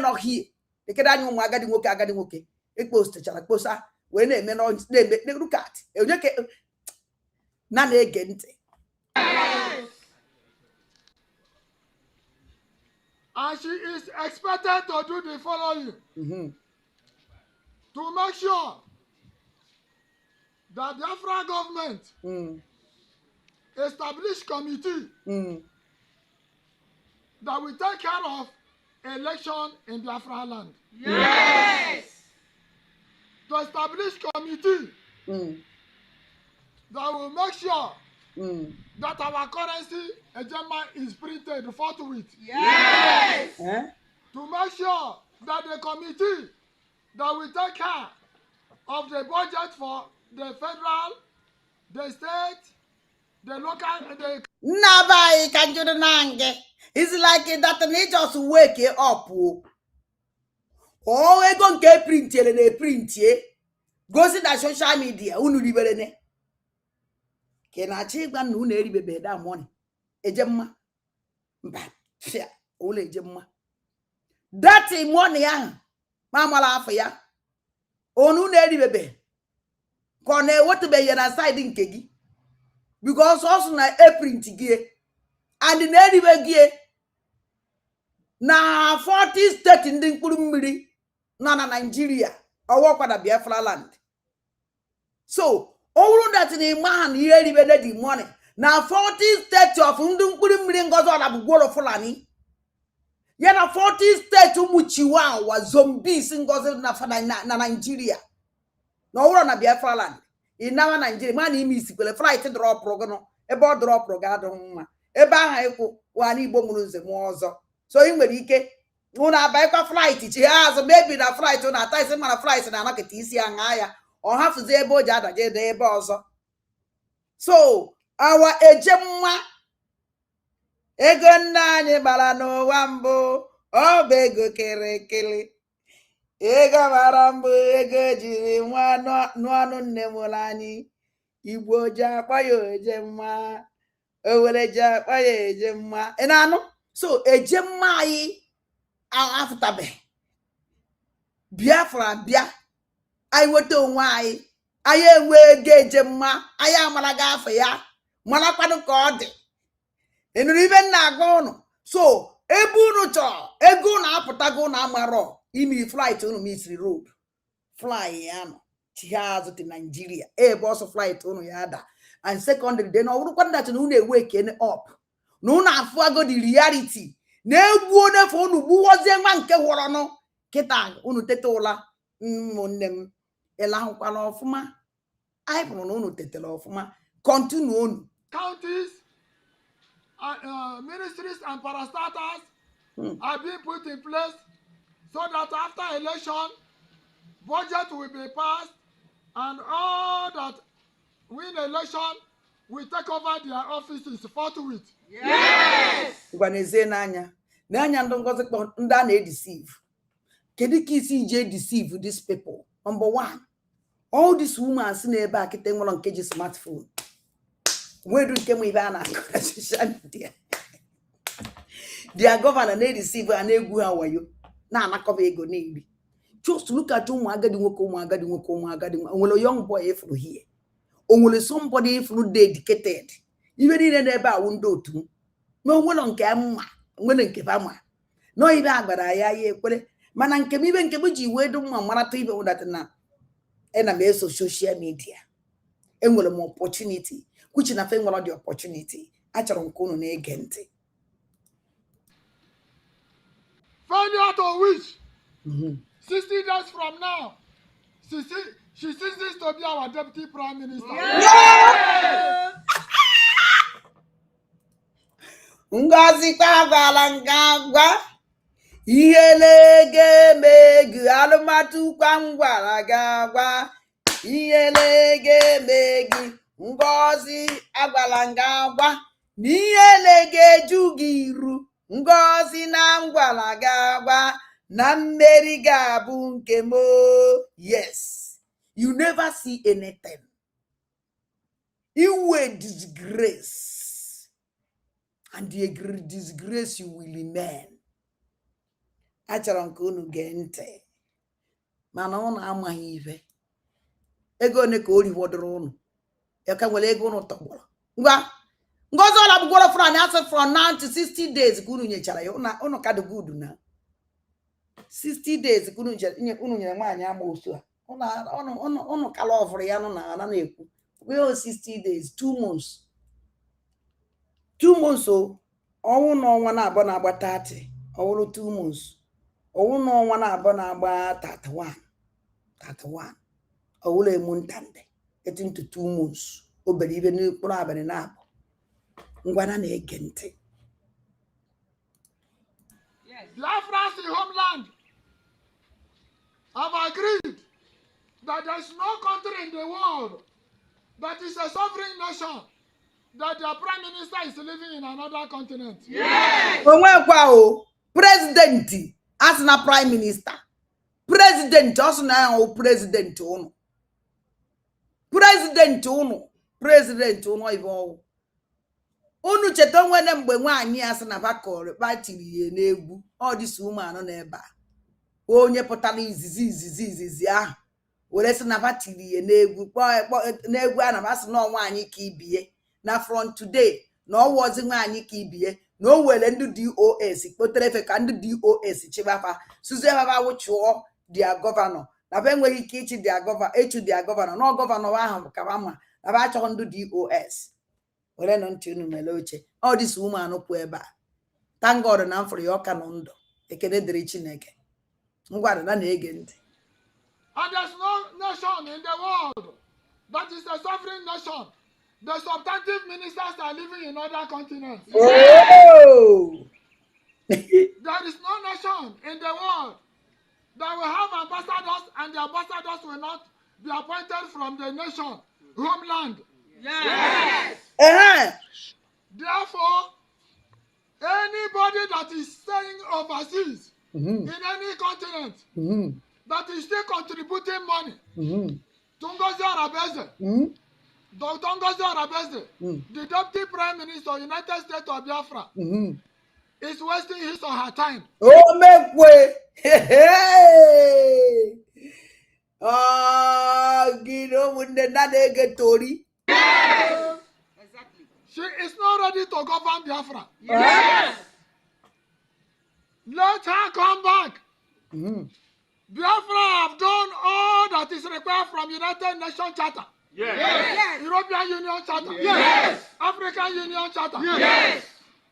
no here. The Kedanu Magadi, it goes to Chalaposa when they may not look at. None again. And she is expected to do the following. To make sure that the Biafra government establish committee that will take care of election in Biafra land. Yes. To establish committee that will make sure that our currency agenda is printed forthwith. Yes. To make sure that the committee that will take care of the budget for the federal, the state, the local, the... Nobody can do the nange. It's like that they just wake it up. Oh, we go get printed and they print ye. Go see that social media. Unu liberene. Can I check one who need be that money? A gemma. But, yeah, only gemma. That's a money, Mamma laugh ya. Oh, no, need be. Corner, what to be your side in kegi. Because also na a print gear. And the native gear. Na 40 state in the Kurumiri. Na Nigeria. Or walk on the Biafra land. So, all that in a man here the money. Now 40 states of Ndumpurim goes on a Goro Fulani. Yana 40 states Umuchiwa was zombies in goes na Nigeria. No one on a Biafra land. In now Nigeria, man, he miss a flight to draw program, a board draw program. A bahaiku, one he bomus and wazo. So in Merike, when I buy a flight, she has a baby that flight on a Tyson man flights and I like a TC and Aya. Or half the ebo jada de bozo. So our ejemma egonna balano wambo oh bego kere kele ega marambo ego jiri nwanu nemolani igbo ja payo ejemma owere ja payo ejemma enanu so ejemma yi afutabe Biafra bia I woto why I enwe geje mma I amaraga afọ ya mana kwado ka ọ dị enu ibe na aga unu so ebu unu chọ ego na apụtago na amaro imi flight unu misri road fly ya no chihazo to Nigeria ebe also flight unu ya da and secondary then ọwụrụkwa that na unu ewake up na unu afụago the reality na egwu onefe unu gbuwozie nwa nke hụrọnụ kịta unu tete ụla ụmụnne m ịlahụkwala ọfụma anyị pụrụ na unu tetela ọfụma continue unu counties, ministries and parastatals are being put in place so that after election, budget will be passed and all that win election will take over their offices forthwith. Yes! Ngwaneze n'anya ndị ngozi kpọ ndị a na-edeceive. Kedu ka isi je deceive these people? Number one, all these women si n'ebe a kịta nwere nke ji smartphone. Wedu nke mu ibe a na-akọ social media. Their governor na-edeceive a na-egwu ha wayo na-anakọba ego n'iri. Just look at ụmụ agadi nwoke nwere young boy ifuru here. Onwere somebody ifuru dedicated. Ibe niile n'ebe a ndị otu ma onwere nke mma nwere nke bama. No ibe agbara ya ekwere mana nke m ibe nke m ji wedu mma marata ibe ụdata na ena m eso social media. Enwere m opportunity which na fe nwere the opportunity. Achọrọ nke unu na-ege ntị. Failure to which 60 days from now, she ceases to be our deputy prime minister. Yes! Ngozi kwagala ngagwa ihele megu alụmatụ kwa ngwara gagwa ihele megu Ngozi agwala ngagwa n'ihele ju gị iru Ngozi na ngwala gagwa na mmeri ga-abụ nke mo. Yes, you never see anything. You will disgrace, and the disgrace you will remain. Achọrọ nke unu gee ntị mana unu amaghị ife ego one ka o riwodoro unu ya ka nwere ego unu tọgbọrọ ngwa Ngozi ọla bụgwara from answer from now to 60 days ka unu nyechara ya unu ka dị good na 60 days ka unu nyere nwaanyị ama osu a unu kala ọfụrụ ya nụ na na-ekwu we 60 days 2 months o ọnwụ na ọnwa na-abọ na-agba 30 ọwụrụ 2 months ọnwụ na ọnwa na-abọ na-agba 31 ọwụrụ emu ntande getting to 2 months obere ibe n'okpuru abalị na-abụ ngwana na-ege ntị. Biafrans in homeland have agreed that there is no country in the world that is a sovereign nation that their prime minister is living in another continent. Yes! Onwekwa o president as na prime minister. President also na o president unu. President unu ibo. Unu cheta nwene mgbe nwaanyị asị na bakọrọ batiri ya n'egwu ọ dị su ụmụ anọ n'ebe a onye pụtara izizi ahụ were sị na batiri ya n'egwu n'egwu a na basị na nwaanyị ka ibie na front today na ọwọzi nwaanyị ka ibie na o were ndị DOS kpotere efe ka ndị DOS chibafa suzie baba wụchụọ dia gọvanọ na be enweghị ike ịchị dia gọvanọ na gọvanọ ahụ ka ma na ba achọghị ndị DOS. Were no ntị unu mele oche ọ dịsị ụmụ anụpụ ebe a thank God na mfụrụ ya ọka nọ ndụ ekele dịrị Chineke ngwara na na-ege ntị. And there's no nation in the world that is a sovereign nation. The substantive ministers are living in other continents. Oh! There is no nation in the world that will have ambassadors and the ambassadors will not be appointed from the nation, homeland. Yes. Therefore, anybody that is staying overseas in any continent that is still contributing money to Ngozi Arabeze, Dr. Ngozi Arabeze, the Deputy Prime Minister of the United States of Biafra, is wasting his or her time. Oh, make way! Hey! Gido wunde na dege tori. Yes! Exactly. She is not ready to govern Biafra. Yes! Let her come back. Biafra have done all that is required from United Nations Charter. Yes. European Union Charter. Yes. African Union Charter. Yes.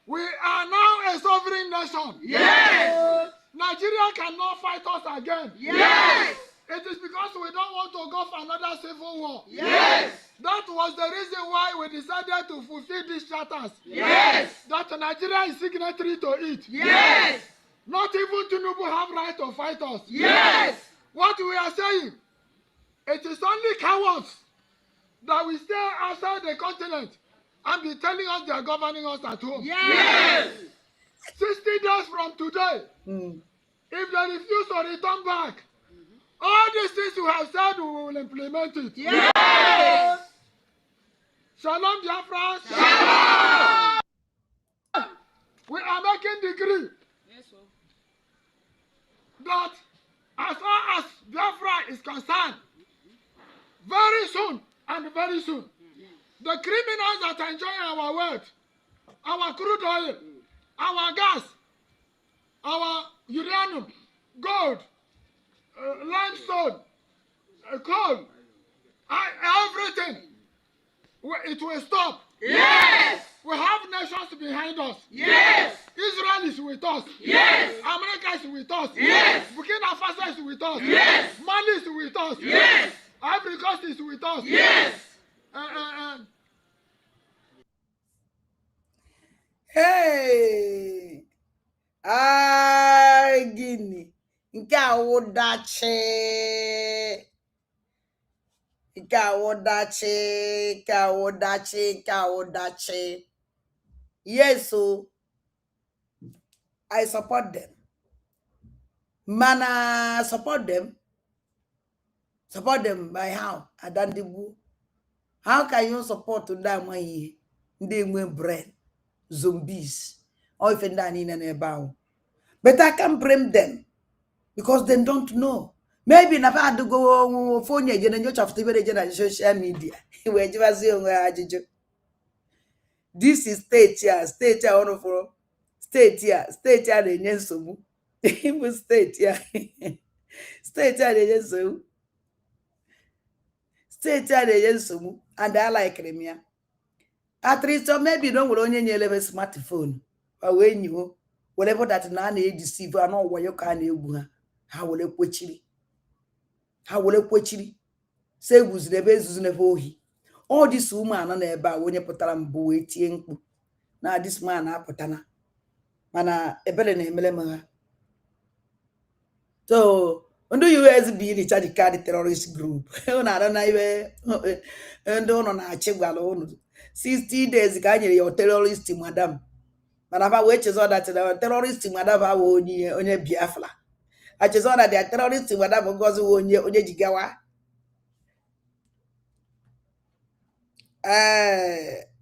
We are now a sovereign nation. Yes. Nigeria cannot fight us again. Yes. It is because we don't want to go for another civil war. Yes. That was the reason why we decided to fulfill these charters. Yes. That Nigeria is signatory to it. Yes. Not even Tinubu have right to fight us. Yes. What we are saying, it is only cowards that will stay outside the continent and be telling us they are governing us at home. Yes. 60 days from today, if they refuse to return back, all these things you have said, we will implement it. Yes. Shalom, Biafra. Shalom. We are making decree that as far as Biafra is concerned, very soon, the criminals that enjoy our wealth, our crude oil, our gas, our uranium, gold, limestone, coal, everything, it will stop. Yes. We have nations behind us. Yes. Israel is with us. Yes. America is with us. Yes. Burkina Faso is with us. Yes. Mali is with us. Yes. Ivory Coast is with us. Yes. Hey! Gini. Nke awụdachi. Yes, so I support them. Mana support them. Support them by how? Adandibu. How can you support them when they win brain? Zombies. Or if about. But I can't blame them because they don't know. Maybe na pa do go phone ye na nyo chafte be na social media. We jiwa si onwe ajijo. This is state here on for state here na enye nsogbu. Ibu state here. State here na enye nsogbu. State here na enye nsogbu and I like them. At least maybe don't will only nyele smartphone. Or when you whatever that na deceive and all what you can ebu ha will ekwechiri. Ha will ekwechiri. Say who's the best never ohi. All this woman na ebe a onye pụtara mbụ wee tie mkpu. Na this man apụtana. Mana ebele na emele ma. So, do you guys be the charge card terrorist group? Una don't na iwe ndo no na achigwala unu. 60 days ka nyere your terrorist madam. Mana ba we chezo that the terrorist madam ba onye Biafra. I chezo that the terrorist madam gozi onye jigawa.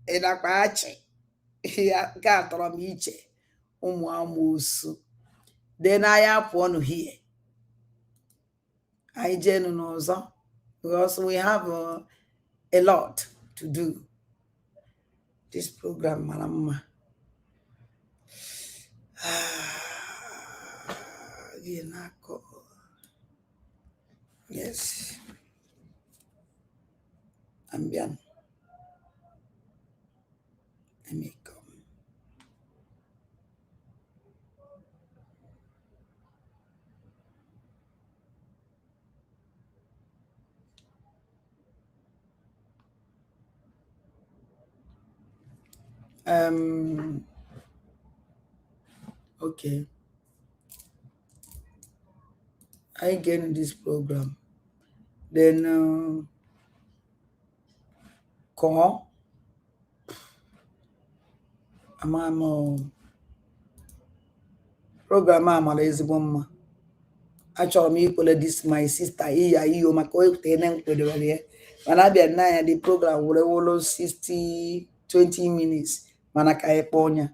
Ịnakpachi ya ga atọrọ m iche ụmụ amoosu then I pụọ nụ here anyị jee nụ n'ọzọ because we have a lot to do. This program mara mma. Yes, Ambian. Let me come. Okay. I get in this program. Then call. I'm program amala ezigbo mma. Achọrọ m ikwele this my sister iya iyo maka ote na nkwedere ya. Mana abịa na ya the program were wolo 20 minutes mana ka ekponya.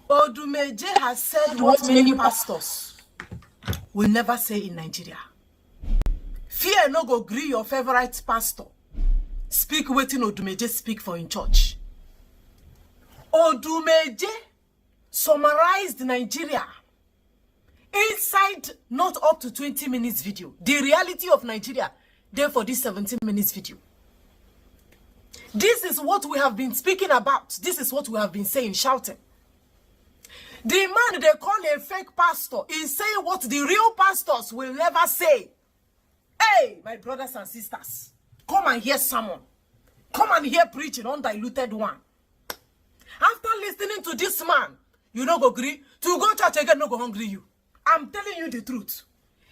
Odumeje has said what many pastors will never say in Nigeria. Fear no go gree your favorite pastor. Speak waiting Odumeje speak for in church. Odumeje summarized Nigeria inside not up to 20 minutes video. The reality of Nigeria. there for this 17 minutes video. This is what we have been speaking about. This is what we have been saying, shouting. The man they call a fake pastor is saying what the real pastors will never say. Hey, my brothers and sisters, come and hear someone. Come and hear preaching, undiluted one. After listening to this man, you no go agree. To go church again, no go hungry you. I'm telling you the truth.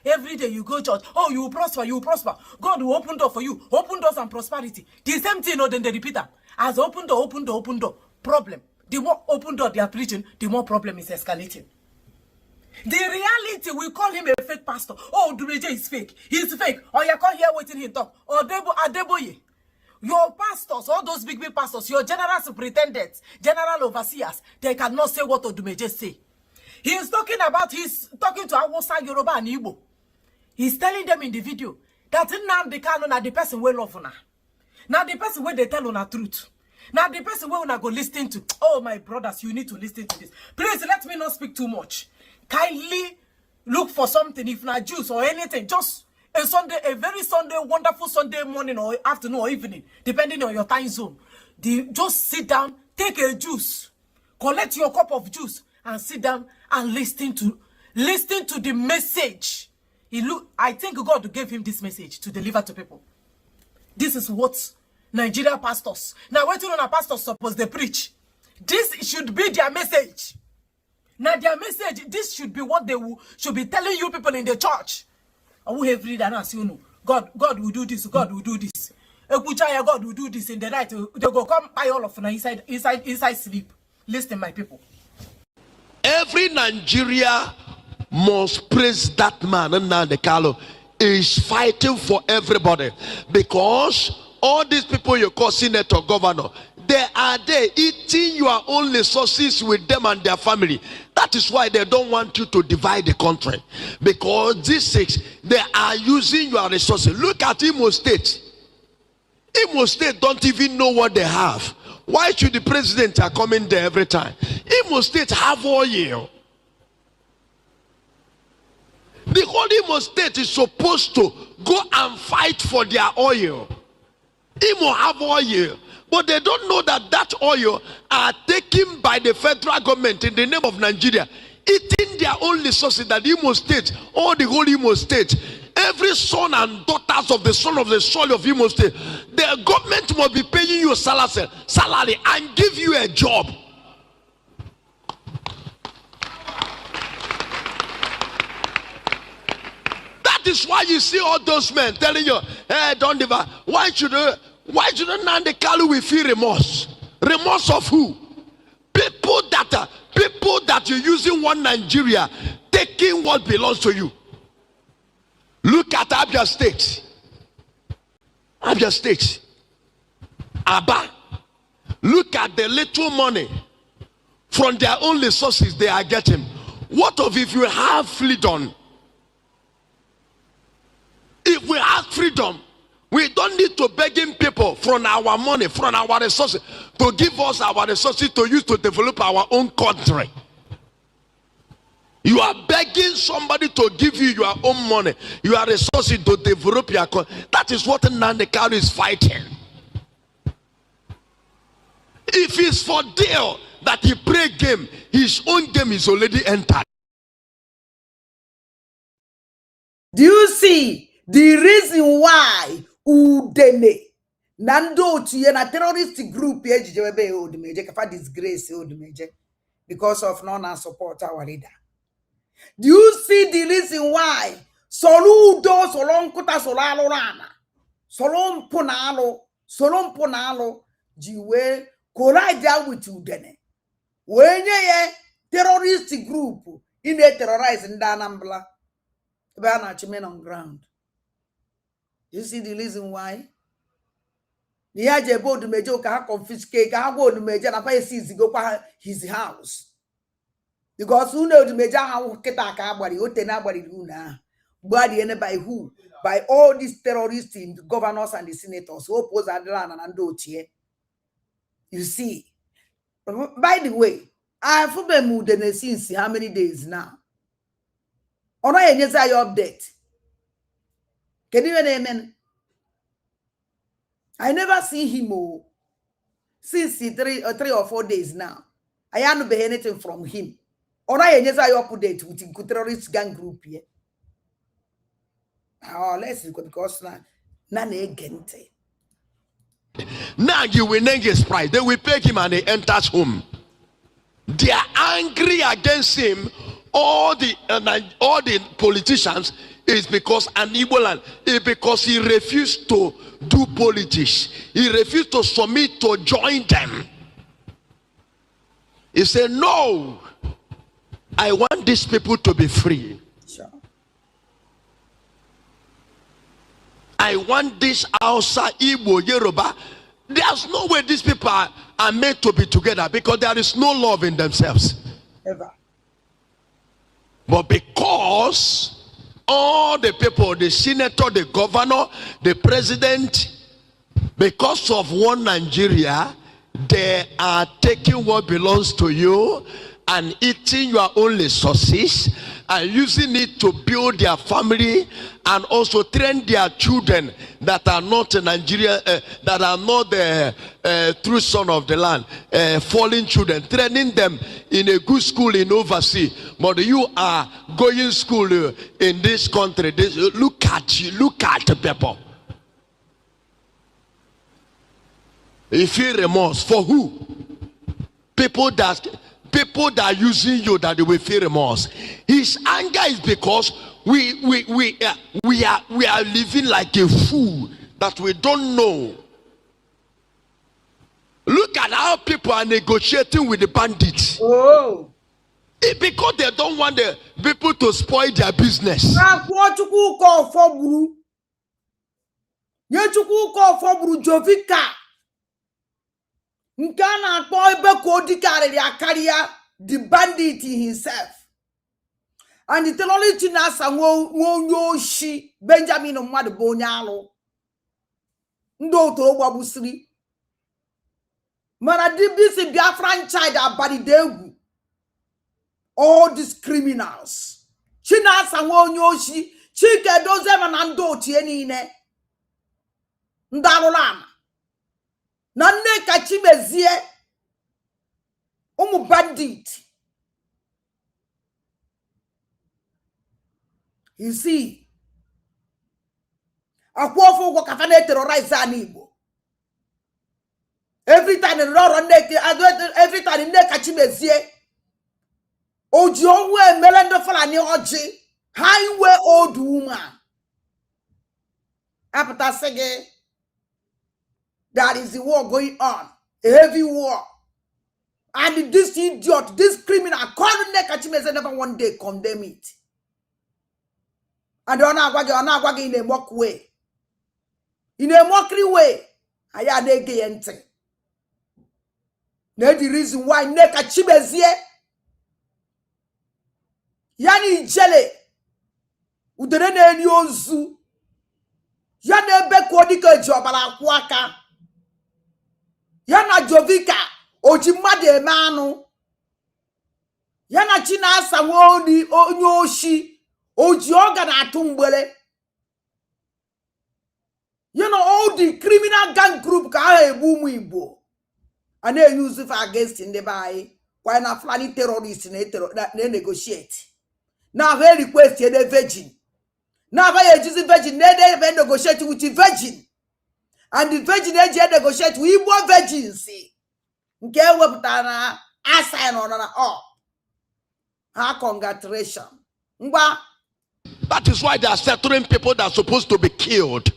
Every day you go church, oh, you will prosper, you will prosper. God will open door for you. Open doors and prosperity. The same thing, no, then they repeat that. As open door, open door, open door. Problem. The more open door they are preaching, the more problem is escalating. The reality, we call him a fake pastor. Oh, Dumeje is fake. He's fake. Or you can't hear what he talk. Or Adeboye. Your pastors, all those big pastors, your general superintendents, general overseers, they cannot say what Odumeje say. He's talking about, he's talking to Hausa, Yoruba, and Igbo. He's telling them in the video that Nnamdi Kanu na the person we love una. Now the person where they tell una truth. Now the person where una go listen to. Oh, my brothers, you need to listen to this. Please let me not speak too much. Kindly look for something, if not juice or anything, just a Sunday, a very Sunday, wonderful Sunday morning or afternoon or evening, depending on your time zone. Just sit down, take a juice, collect your cup of juice, and sit down and listen to the message. I think God gave him this message to deliver to people. This is what Nigeria pastors. Now, what you know, pastors supposed to preach. This should be their message. Now, their message, this should be what they should be telling you people in the church. I will have read and ask you know, God will do this, God will do this. God will do this in the night. They go come by all of them inside sleep. Listen, my people. Every Nigeria must praise that man, and now the Carlo is fighting for everybody, because all these people you call senator, governor, they are there eating your own resources with them and their family. That is why they don't want you to divide the country, because these six, they are using your resources. Look at Imo State. Imo State don't even know what they have. Why should the president are coming there every time? Imo State have oil. The whole Imo State is supposed to go and fight for their oil. Imo have oil, but they don't know that that oil are taken by the federal government in the name of Nigeria, eating their own resources. That Imo State, all the whole Imo State, every son and daughters of the son of the soil of Imo State, the government must be paying you salary and give you a job. That is why you see all those men telling you, hey, don't divide. Why should Nnamdi Kanu we feel remorse? Remorse of who? People that you're using one Nigeria, taking what belongs to you. Look at Abia State. Abia State. Aba. Look at the little money from their own resources they are getting. What of if you have freedom? If we have freedom, we don't need to begging people from our money, from our resources, to give us our resources to use to develop our own country. You are begging somebody to give you your own money, your resources to develop your country. That is what Nnamdi Kanu is fighting. If it's for deal that he play game, his own game is already entered. Do you see the reason why Udeme Nando to na terrorist group ejijebe Odumeje kafa disgrace Odumeje because of non-support our leader? Do you see the reason why Soludo Solonkuta Solalorana Solomponalo Jiwe collide with Udene when ye terrorist group in a terrorize in Danambla men on ground. You see the reason why? The Ajebo to Mejo can confiscate, can go to Major and pay his house. Because who knows the Major how Ketaka body, what nobody do now? Body by who? By all these terrorists, the governors and the senators who oppose Adlan and Andochie. You see. By the way, I have been moved since how many days now? On I update. Can you amen? I never see him since 3 or 4 days now. I haven't heard anything from him. Or I just update with the terrorist gang group here. Oh, let's look because now gente. Now you will name his price. They will pay him and he enters home. They are angry against him. All the politicians is because an Igbo land, because he refused to do politics. He refused to submit to join them. He said, no, I want these people to be free. Sure. I want this Hausa, Igbo, Yoruba. There's no way these people are made to be together because there is no love in themselves. Ever. But because all the people, the senator, the governor, the president, because of one Nigeria, they are taking what belongs to you and eating your own resources and using it to build their family and also train their children that are not in Nigeria, that are not the true son of the land, fallen children, training them in a good school in overseas. But you are going school in this country. Look at the people. You feel remorse for who? People that are using you, that they will feel remorse. His anger is because we are living like a fool that we don't know. Look at how people are negotiating with the bandits. Oh, because they don't want the people to spoil their business. Jovika. Nkana ebe kodi karịrị akarịa the bandit himself. And the teloli nasa nwo shi Benjamin mmadụ bụ onye alụ. Ndị otu gbabusiri. Mana dibisi Biafran child abadide egwu. All these criminals. Chinasa nwo shi Chike doze mana ndị otu niile. Ndị alụla na nne kachi mezie ụmụ bandit. You see, akwụ ofu ụgwọ kafa na-terrorize anyị Igbo. Every time nne kachi mezie oji onwe emele ndị Fulani ọjị highway old woman. Apụta sị gị, there is a war going on, a heavy war. And this idiot, this criminal, calling Nekachimeze never one day condemn it. And onagwagi in a mock way. In a mockery way. I had a gay ente. That's the reason why Nekachimeze Yani Jele Uderene Nyozu Yane Bekodika Jobala Kwaka Yana Jovika Ojimade Emanu Yana China Samoni Onyoshi Ojioga na Tumbele. You know all the criminal gang group ka boom Igbo. And they use it against in the bay. Why not Fulani terrorists they negotiate. Now they request the virgin. Now they use the virgin, they negotiate with the virgin. And the virgin age negotiate with Igbo virgins. Get what I sign on all. Our congratulations. That is why they are settling people that are supposed to be killed.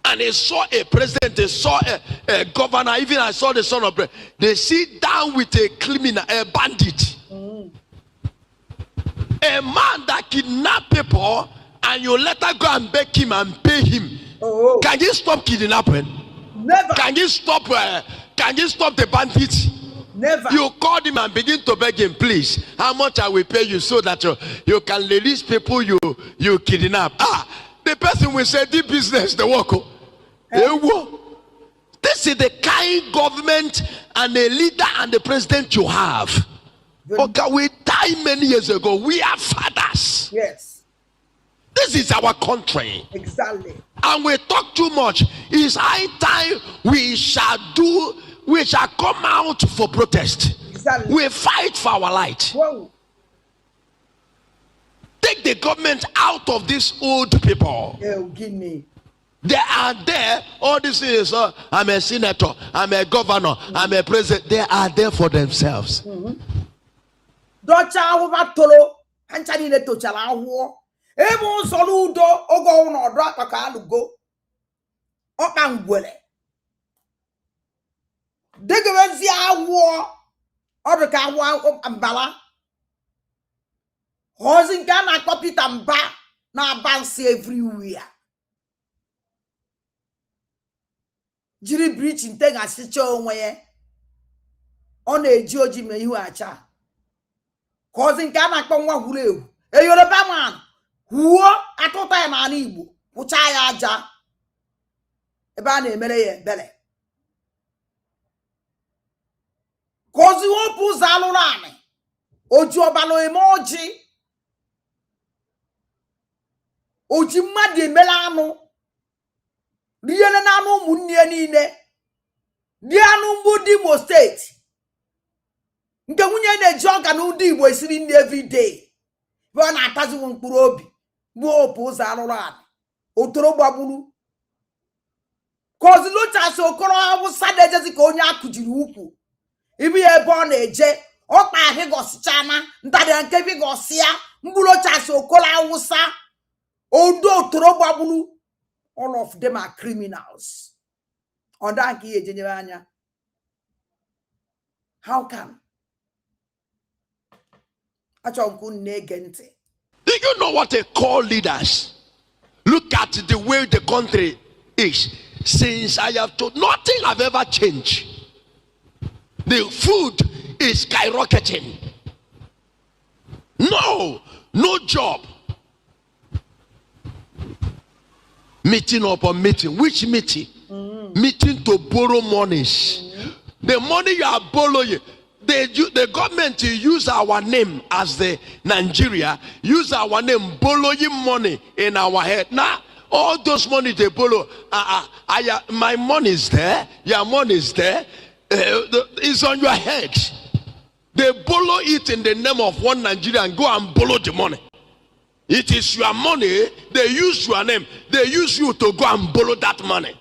And they saw a president, they saw a governor, even I saw the son of president. They sit down with a criminal, a bandit. A man that kidnapped people, and you let her go and beg him and pay him. Can you stop kidnapping? Never. Can you stop the bandits? Never. You called him and begin to beg him, please, how much I will pay you so that you can release people you kidnap. The person will say, this business, the work. This is the kind government and a leader and the president you have. Okay, we died many years ago. We are fathers. Yes. This This is our country. Exactly. And we talk too much. It's high time we shall come out for protest. Exactly. We fight for our light. Whoa. Take the government out of these old people. Guinea. They are there. All this is, I'm a senator, I'm a governor, I'm a president. They are there for themselves. Docha over tolo, hanchani le tochala wo. Ebo soludo ogo no draka kalugo. Okangwele. Degewezi awo. Odoka wa ambala. Hozinga na copy tamba na bounce everywhere. Jiri breach intenga sicho onwe on eji oji me ihu acha. Hozinga na akpọ nwa huru ewu. E Yoruba man huo atụta ya n'ala Igbo pụcha ya aja ebe a na-emere ya ebele. Kozi wopu zalụrụ anị oji ọbalo eme oji. Oji mmadụ emela anụ riele na anụ ụmụnne niile dị anụ mgbu dị Imo steeti nke nwunye na-eji ọga n'ụdị Igbo esiri nri everyday bụ ọ na-ataziwo mkpụrụ obi bụ opụ ụzọ alụrụ anị otoro gbagburu koziluchasị okoro Awụsa na-ejezi ka onye akụjiri ukwu ibi ebe ọ na-eje ọkpa ahịgọsichana ntadịra nke bigọsịa mgburuchasị okoro Awụsa odo otoro gbagburu. All of them are criminals. On that anya. How come? Do you know what they call leaders? Look at the way the country is. Since I have told, nothing have ever changed. The food is skyrocketing. No job. Meeting upon meeting. Which meeting? Meeting to borrow monies. The money you are borrowing, the government use our name as the Nigeria, use our name borrowing money in our head. Now, all those money they borrow, my money is there, your money is there, it's on your head. They borrow it in the name of one Nigeria and go and borrow the money. It is your money, they use your name, they use you to go and borrow that money.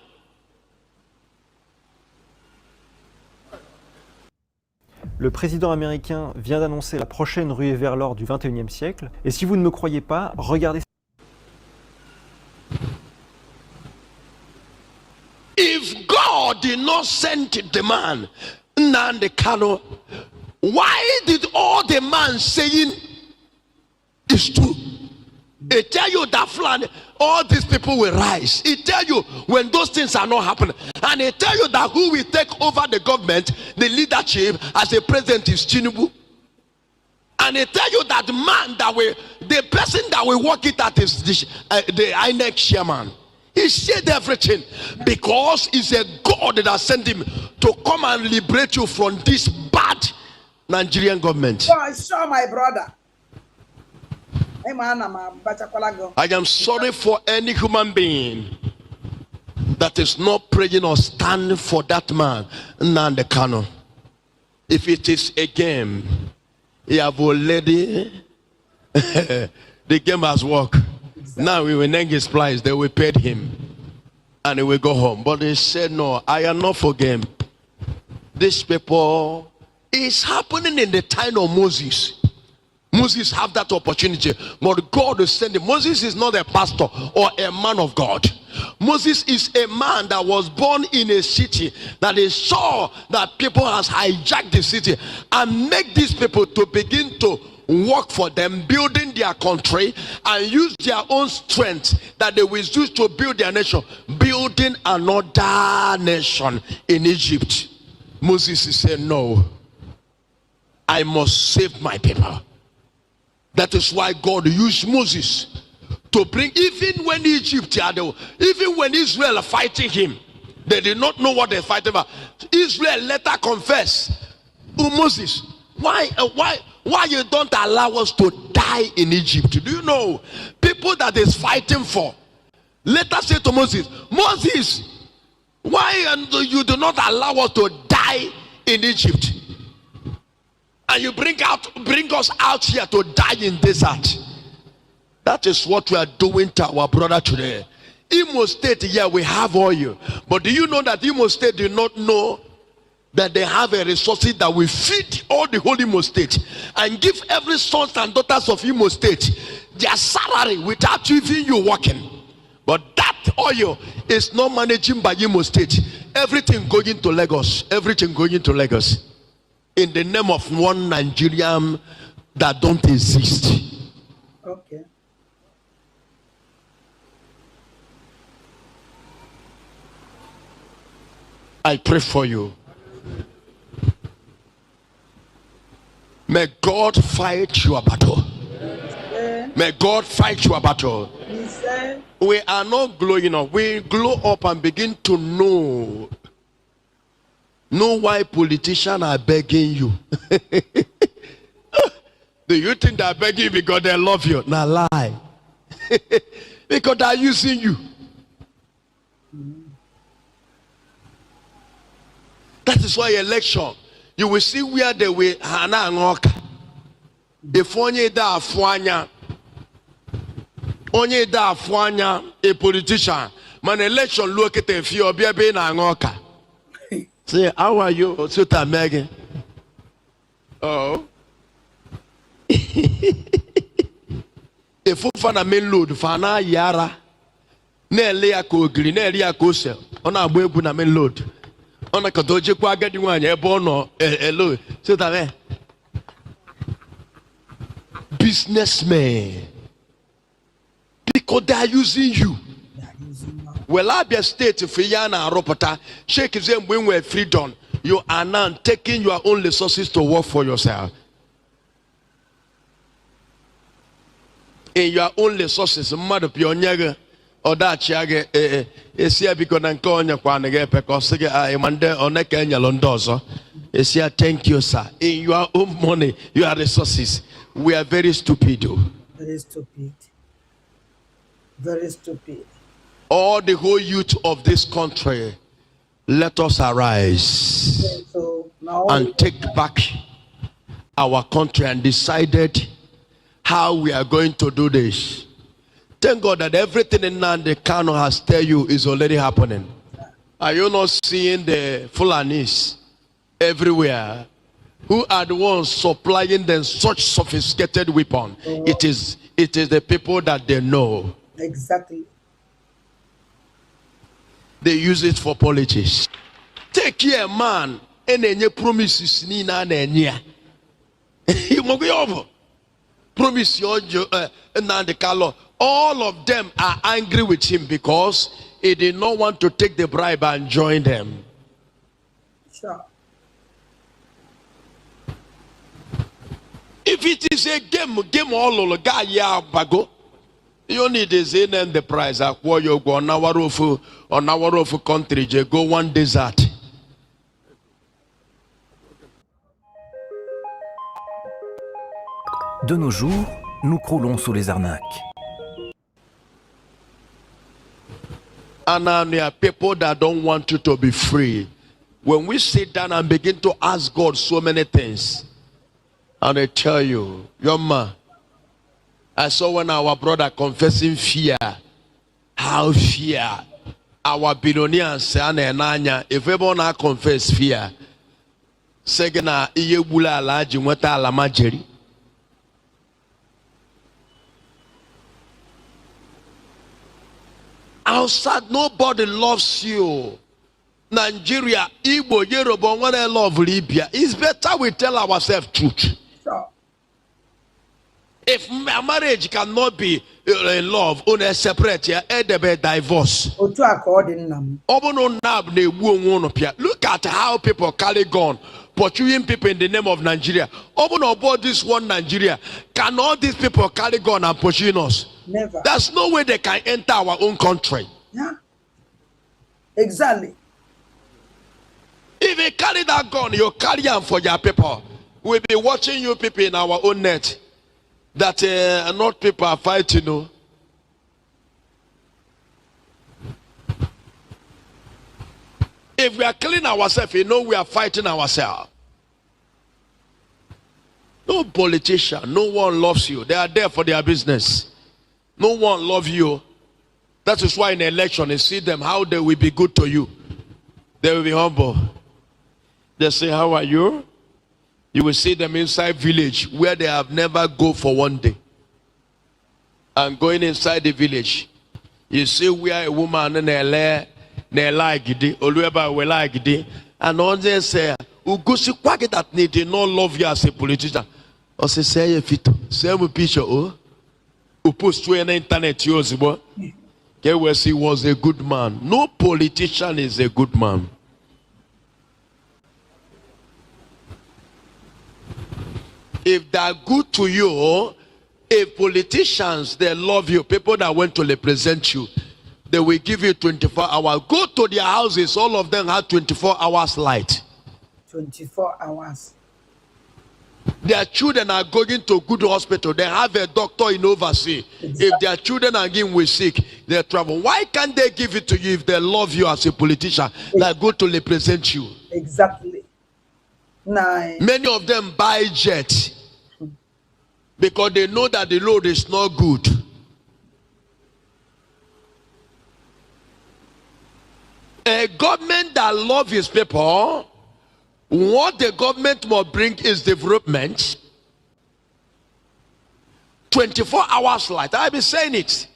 Le président américain vient d'annoncer la prochaine ruée vers l'or du 21e siècle. Et si vous ne me croyez pas, regardez. If God did not send the man, Nnamdi Kanu, why did all the man saying is true? It tell you that flan, all these people will rise. It tell you when those things are not happening. And it tell you that who will take over the government, the leadership as a president is Tinubu. And it tell you that the person that will work it at is the INEC chairman. He said everything because it's a God that has sent him to come and liberate you from this bad Nigerian government. Oh, I saw my brother. I am sorry for any human being that is not praying or standing for that man, Nnamdi Kanu. If it is a game, he have already the game has worked. Exactly. Now we will name his price, they will pay him and he will go home. But he said, no, I am not for game. This people is happening in the time of Moses. Moses have that opportunity, but God is sending. Moses is not a pastor or a man of God. Moses is a man that was born in a city that is sure that people has hijacked the city and make these people to begin to work for them, building their country and use their own strength that they will use to build their nation, building another nation in Egypt. Moses is saying, no, I must save my people. That is why God used Moses to bring, even when Egypt, even when Israel are fighting him, they did not know what they're fighting about. Israel later confess, oh Moses, why you don't allow us to die in Egypt? Do you know people people that is fighting for. Let us say to Moses, Moses, why you do not allow us to die in Egypt? And you bring us out here to die in desert. That is what we are doing to our brother today. Imo State, yeah, we have oil. But do you know that Imo State do not know that they have a resources that will feed all the whole Imo State and give every sons and daughters of Imo State their salary without even you working? But that oil is not managing by Imo State. Everything going to Lagos. Everything going to Lagos. In the name of one Nigerian that don't exist. Okay. I pray for you. May God fight your battle. May God fight your battle. We are not glowing up. We glow up and begin to know why politicians are begging you. Do you think they are begging you because they love you? Nah, lie. Because they are using you. That is why election, you will see where they will hana ngoka. If onye da afwanya, a politician, man election look at if you be na ngoka. Say, how are you? Suta Megan. Oh. If you find a main load, fana yara, ne lea ko green, ne lea ko sell, on a web na main load. On a kadoji kwa gadi one, a bono, a load. Suta me. Businessmen. Because they are using you. Well, Abia State, Fiana, Ropata, shake them when we're freedom. You are now taking your own resources to work for yourself. In your own resources, mother pioneer or that chage, is here because I'm calling your quanage because I am under on a Kenya Londozo. Is here, thank you, sir. In your own money, your resources. We are very stupid. Very stupid. Very stupid. All the whole youth of this country, let us arise and take back our country and decided how we are going to do this. Thank God that everything in Nandi Kano has tell you is already happening. Are you not seeing the Fulanis everywhere who are the ones supplying them such sophisticated weapon? It is the people that they know. Exactly. They use it for politics. Take care, man. And any promises ni na nenya. Promise your Nandekalo. All of them are angry with him because he did not want to take the bribe and join them. Sure. If it is a game all over guy ya bago. You need to say the price. You go on our country. You go one desert. De nos jours, nous croulons sous les arnaques. And there are people that don't want you to be free. When we sit down and begin to ask God so many things, and I tell you, your man, I saw when our brother confessing fear, how fear, our billionaires say, if everyone now confess fear, segena iyebula alaji mweta alamajeri. Outside, nobody loves you. Nigeria, Igbo, Yoruba, when I love Libya, it's better we tell ourselves truth. Sure. If a marriage cannot be in love, on a separate, they be divorce. Look at how people carry gun, pursuing people in the name of Nigeria. Open about this one Nigeria. Can all these people carry gun and pursue us? Never. There's no way they can enter our own country. Yeah. Exactly. If you carry that gun, you carry them for your people. We'll be watching you people in our own net. That not people are fighting, if we are killing ourselves, you know we are fighting ourselves. No politician, no one loves you. They are there for their business. No one loves you. That is why in election, you see them, how they will be good to you. They will be humble. They say, how are you? You will see them inside village where they have never go for one day. And going inside the village, you see where a woman and a like it, and on there say, Ugusi kwake that need not love you as a politician. Or say fit, say picture, oh, who post to an internet yours, boy. He was a good man. No politician is a good man. If they are good to you, if politicians, they love you, people that want to represent you, they will give you 24 hours. Go to their houses, all of them have 24 hours light. 24 hours. Their children are going to good hospital. They have a doctor in overseas. Exactly. If their children are getting sick, they travel. Why can't they give it to you if they love you as a politician? Like go to represent you. Exactly. Nice. Many of them buy jets because they know that the road is not good. A government that loves his people, what the government must bring is development. 24 hours light. I've been saying it.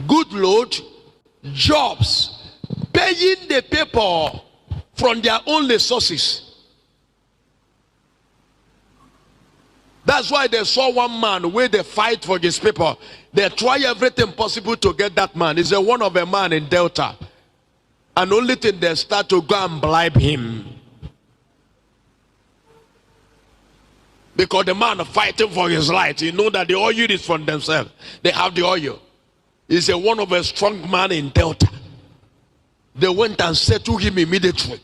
Good load, jobs, paying the people from their own resources. That's why they saw one man where they fight for his people. They try everything possible to get that man. He's a one of a man in Delta. And only thing they start to go and bribe him. Because the man fighting for his life, you know that the oil is from themselves. They have the oil. He's a one of a strong man in Delta. They went and said to him immediately.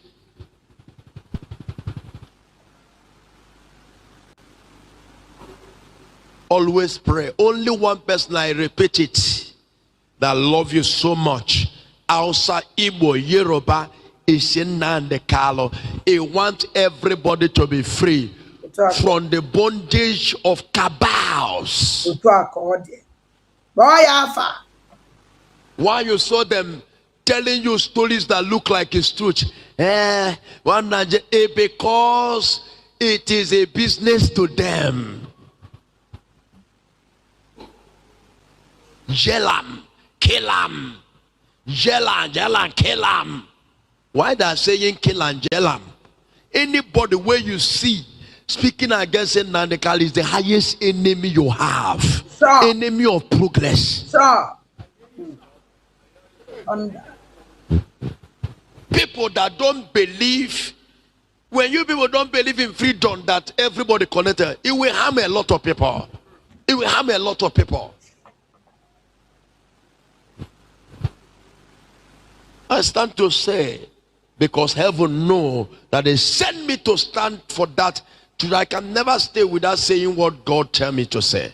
Always pray. Only one person, I repeat it, that love you so much. Hausa, Igbo, Yoruba, Ishina, and the Kalo. He wants everybody to be free from the bondage of cabals. Why you saw them telling you stories that look like it's truth? Because it is a business to them. Jelam, Kelam, Jelan, Kelam. Why they are saying Kelam, Jelam? Anybody where you see speaking against it, Nandekal is the highest enemy you have. Sir. Enemy of progress. Sir. People that don't believe, when you people don't believe in freedom that everybody connected, it will harm a lot of people. It will harm a lot of people. I stand to say, because heaven know that they send me to stand for that. I can never stay without saying what God tell me to say.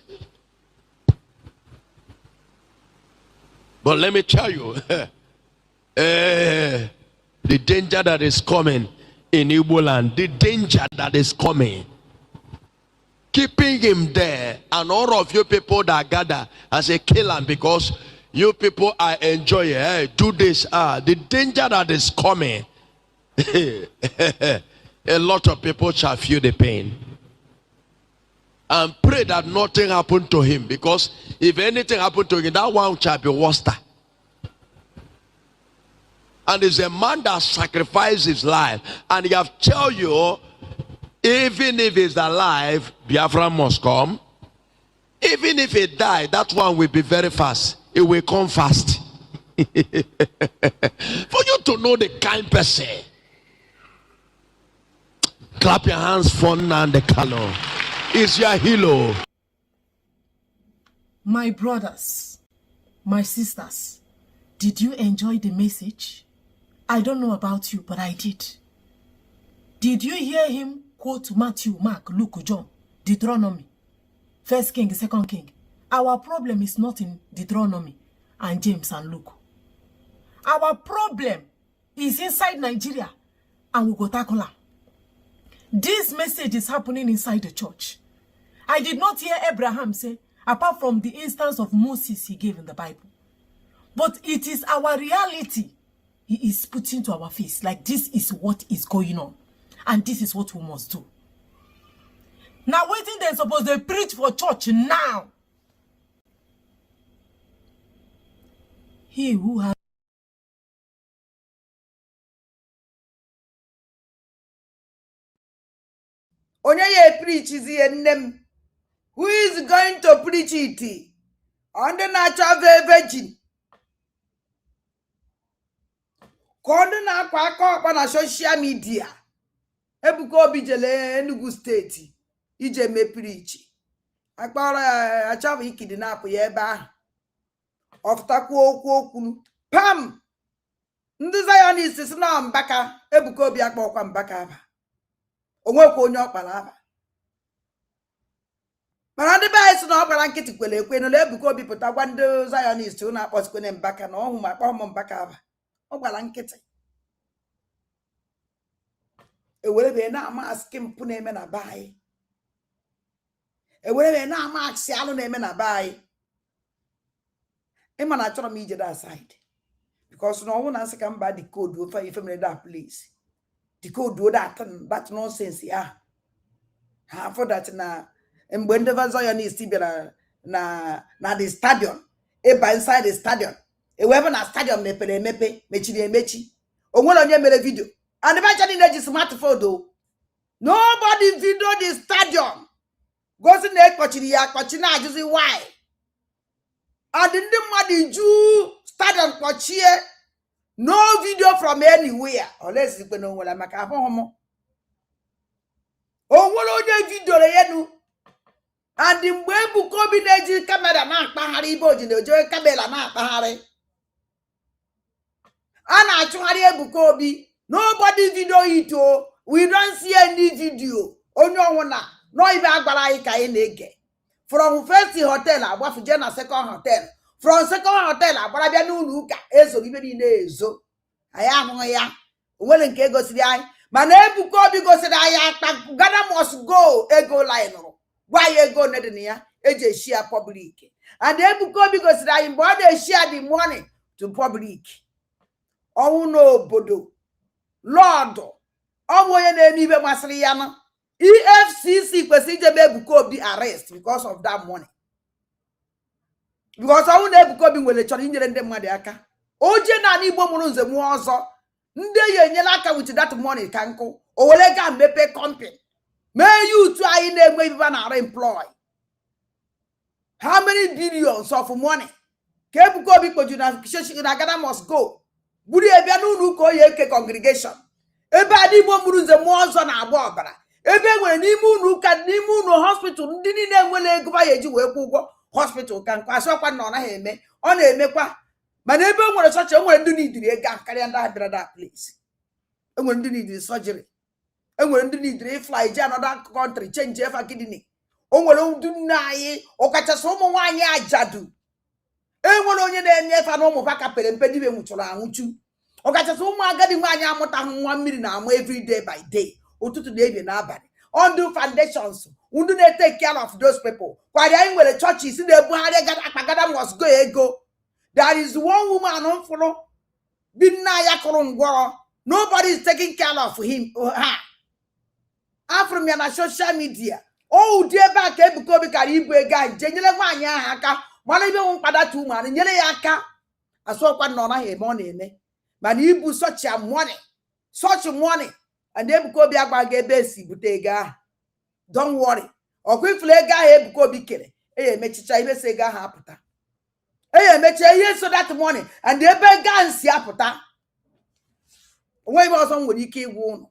But let me tell you, the danger that is coming in Igbo land, the danger that is coming, keeping him there, and all of you people that gather as a killer because you people are enjoying, do this, the danger that is coming, a lot of people shall feel the pain. And pray that nothing happened to him, because if anything happened to him, that one shall be worse. And it's a man that sacrificed his life. And he have tell you, even if he's alive, Biafra must come. Even if he died, that one will be very fast. It will come fast. For you to know the kind person. Clap your hands for Nande Kalo. Is your hero. My brothers, my sisters, did you enjoy the message? I don't know about you, but I did. Did you hear him quote Matthew, Mark, Luke, John, Deuteronomy, 1 King, 2 King? Our problem is not in Deuteronomy and James and Luke. Our problem He's inside Nigeria and we go tackle him. This message is happening inside the church. I did not hear Abraham say, apart from the instance of Moses he gave in the Bible. But it is our reality he is putting to our face. Like, this is what is going on. And this is what we must do. Now, waiting, they're supposed to preach for church now. He who has onye ya preach is nnem. Who is going to preach it? On the natural virgin. Kondo na kwa na social media. Ebuka Obi jele Enugu State. Ije me preach. Akpara achavu ikidnap ya ebe ahụ. Ọfụtakwa okwu pam. Ndị Zionist si na mbaka. Ebuka Obi akpọkwa mbaka aba. Onwekwa onye ọkpara aba. Mana ndị be anyị si na ọkpara nkịtị kwere ekwe na Ebuka Obi pụtakwa ndị Zionist na akpọsikwe mbaka na ọhụ ma kpọọ mbaka aba. Ọ gwara nkịtị. Ewerebe na ama aski mpụ na-eme na be anyị. Ewerebe na ama aksi alụ na-eme na be anyị. Ịma na achọrọ m ije that side. Because na ọnwụ na nsị ka mba decode ofe ife mere that place. Decode that nonsense ya. Ha for that na mgbe ndị Zionist bịara na the stadium. Eba inside the stadium. Ewebe na stadium mepere emepe, mechiri emechi. Onwere onye mere video. And eventually they just smartphone though. Nobody video the stadium. Goes in there, kochina ajuzi why. And in the muddy Jew stadium kochie. No video from anywhere. Unless you know what I'm a homo. Oh, what only video yenu. And in Webu Kobi camera na pahari boji no joy camera na pahari. Ana chuhari Ebuka Obi. Nobody video it. We don't see any video. Onyo na no even agbara ika enege. From first hotel agbafu je na second hotel. From second hotel agbara bia n'ụlọ ụka ezo ibe ni na-ezo. Aya ahụ ya. Onwere nke egosiri anyị. Mana Ebuka Obi gosiri anyị akpa Ghana must go ego line rụ. Gwa ya ego nedin ya eje share public. And Ebuka Obi gosiri anyị mgbe ọ na-share the money to public. Ọnwụ n'obodo. Lord, onye na-eme ibe masịrị ya na EFCC kwesịrị ijebe Ebuka Obi arrest because of that money. Because ọnwụ na Ebuka Obi nwere chọrọ inyere ndị mmadụ aka. Oje na Igbo mụrụ nze mụọ ọzọ. Ndị ya enyela aka with that money ka nkụ. O were ga mepe company. Mee youth anyị na-enwe ibe na employ. How many billions of money? Ka Ebuka Obi kpoju na Ghana must go. Buri ebia n'ụlọ ụka oye eke congregation. Ebe adị Igbo mụrụ nze mụọ ọzọ na-agba ọbara. Ebe nwere n'ime ụlọ ụka n'ime ụlọ hospital ndị niile enwere ego ba ya eji wee kwụ ụgwọ hospital ka nkwa asọkwa na ọ naghị eme. Ọ na-emekwa. Mana ebe nwere chọọchị enwere ndị nidiri ego karịa ndị abịara that place. Enwere ndị nidiri surgery. Enwere ndị nidiri fly je another country change efa kidney. O nwere ndị nne anyị ọkachasị ụmụ nwaanyị ajadu. Enwere onye na-enye efa na ụmụ baka pere mpe dibe nwụchụrụ anwụchu. Ọkachasị ụmụ agadi nwaanyị amụtaghị nwa mmiri na amụ every day by day. Ụtụtụ na ehihie na abalị. Undo foundations. Undo na-take care of those people. Kwari anyị nwere churches na-ebugharị akpa Ghana must go ego. There is one woman follow. Binna ya kụrụ ngwọrọ. Nobody is taking care of him or her. After me na social media. Oh, dear back Ebuka Obi kara ibu ego anyị je nyere nwaanyị ahụ aka. Mana ibe nwe mkpadatu ụmụ nyere ya aka. Asọkwa na ọ naghị eme ọ na-eme. Mana ibu such a money. Such money. And Ebuka Obi agbaga ebe esi bute ego ahụ. Don't worry. Ọkwa ifule ego ahụ Ebuka Obi kere. Emechicha ibe se ego ahụ apụta. Emechicha ihe so that money. And ebe ego ahụ si apụta. Onwe ibe ọzọ nwere ike ịgwa ụnụ.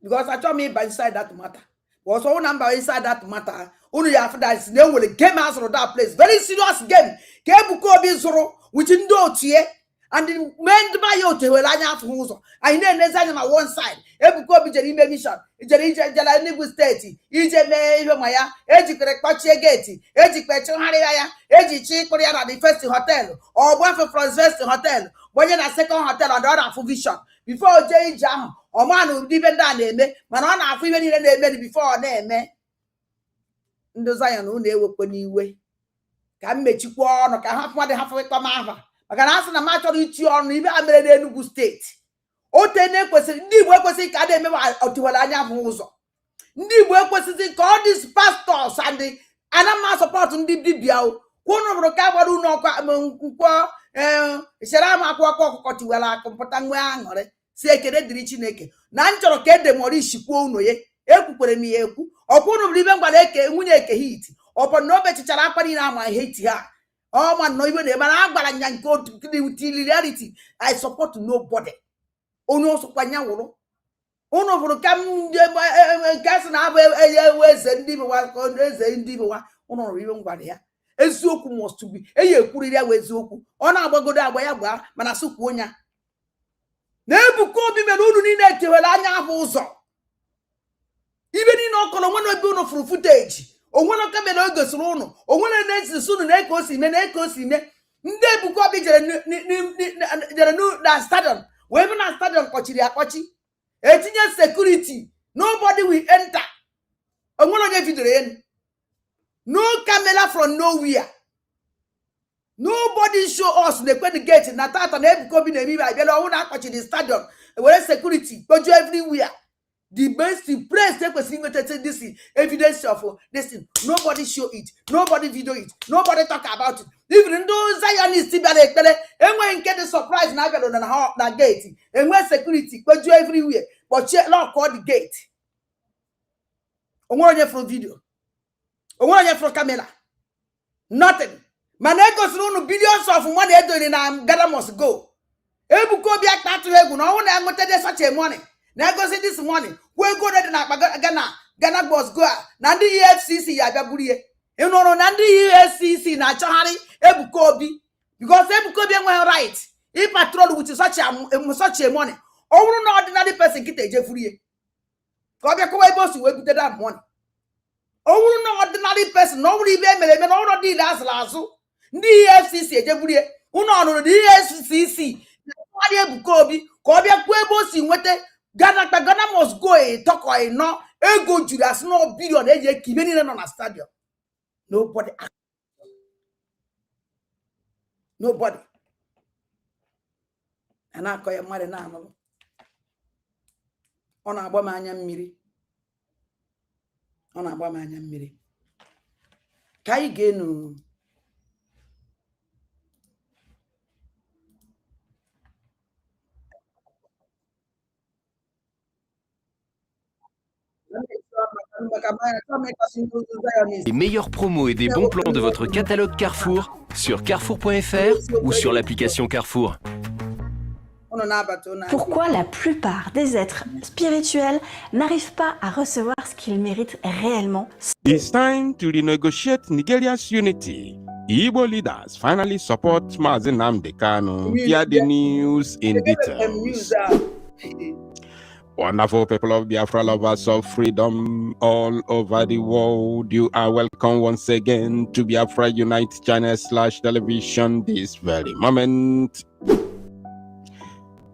Because I told me by inside that matter. Was all number inside that matter. Only after that is then will game out of that place. Very serious game. Ebuka Obi zoro which in do tie. And the men by you to will anya for whoso. I know Nezanya on one side. Ebuka Obi jeri mission. Jeri jela Enugu State. Ije me ihe maya. Eji kere kpachie gate. Eji kpechi hari ya. Eji chi korea na the first hotel. Or one for France First Hotel. When you na second hotel on the other for vision. Before J Jam, or man who depend on them, man on our even in the before them. Those I know they will put away. Can make you one or can have one halfway come over. I can answer the matter with you on even a state. O tene kwesi ndị Igbo kwesi ka dey mewa otiwala anya vuzo. Ndị Igbo kwesi ka all these pastors and the anama support ndị dibia o. Kwunu buru ka gbaru no kwa nkwo sera ma akwa kotiwala kompota nwe aṅụrị si ekele dịrị Chineke. Na nchọrọ ka edemolish kwuo unu ye. Ekwukwere m ya ekwu. Ọkwunu buru ibe ngwara eke nwunye eke hit. Ọpọ no bechichara akwa ni na ama hate ha. Oh man no even ma na agbara nya nke utility. I support nobody. Ono so kwanya woro ono vuru kam gas na abo eze ndi biwa ko eze ndi biwa ono riwe ngwade ya eziokwu must be eye ekwuriri ya eziokwu ona agbagodo agba ya gba mana sukwu onya na ebuko obi mere unu ni na etewela anya afọ ụzọ ibe ni na okolo nwe no bi unu furu footage onwe no kamera ogosiri unu onwe na na-esi unu na ekosi me ndị ebuko obi jere na stadium. We even a stadium kochiri akochi. Etinye security. Nobody will enter. No camera from nowhere. Nobody show us the gate. Natata na ebuko bi na emi ba belo wona kochi the stadium. We security go everywhere. The best place take was this evidence of this thing. Nobody show it. Nobody video it. Nobody talk about it. Even though Zionists and get the surprise now on the gate. And where security go everywhere. But check law call the gate. On from video. On from camera. Nothing. Manegos run billions of money in Ghana must go. Ebuko bi akpatu egu na wona ngote such a money. Now go see this morning. We go there na Ghana boss go. Na the EFCC ya gaburie. You know na the EFCC na chahari Ebuko Obi because Ebuko Obi enwe right. He patrol with such a money. Owuru na ordinary person kite jefurie. Ko be ko we boss we gute that money. Owuru na ordinary person no wuri be mere me no no di last lazo. The EFCC jefurie. Uno onu the EFCC. Na Ebuko Obi ko be ko e boss nwete Ghana must go talk or no ego Judas no billion eje kibeni na stadium. Nobody. Ana akoya mare na anọ. Ona agba m anya mmiri. Ka anyị ga-enu Les meilleures promos et des bons plans de votre catalogue Carrefour sur carrefour.fr ou sur l'application Carrefour. Pourquoi la plupart des êtres spirituels n'arrivent pas à recevoir ce qu'ils méritent réellement? It's time to renegotiate Nigeria's unity. Igbo leaders finally support Mazi Nnamdi Kanu. Hear the news in details. Wonderful people of Biafra, lovers of freedom all over the world, you are welcome once again to Biafra Unite channel/television this very moment.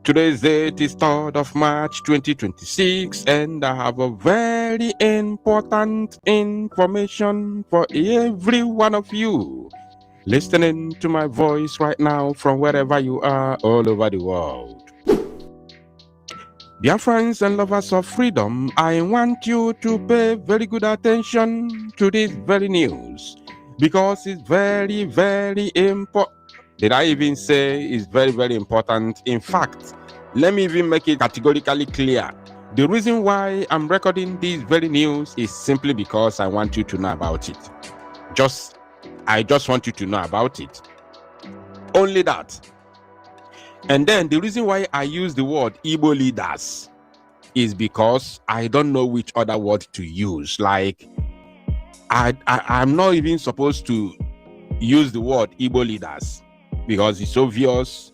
Today's date is 3rd of March 2026 and I have a very important information for every one of you listening to my voice right now from wherever you are all over the world. Dear friends and lovers of freedom, I want you to pay very good attention to this very news because it's very, very important. Did I even say it's very, very important? In fact, let me even make it categorically clear. The reason why I'm recording this very news is simply because I want you to know about it. I just want you to know about it. Only that. And then the reason why I use the word Igbo leaders is because I don't know which other word to use. Like, I'm not even supposed to use the word Igbo leaders because it's obvious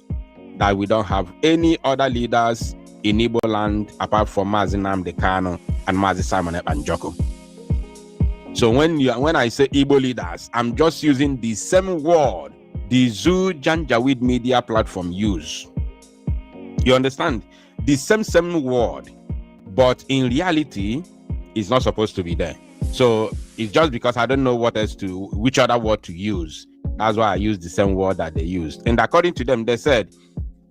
that we don't have any other leaders in Igbo land apart from Mazi Nnamdi Kanu and Mazi Simon Ekpanjoko. So when I say Igbo leaders, I'm just using the same word the Zoo Janjaweed media platform use. You understand? The same word, but in reality, it's not supposed to be there. So it's just because I don't know which other word to use. That's why I used the same word that they used. And according to them, they said,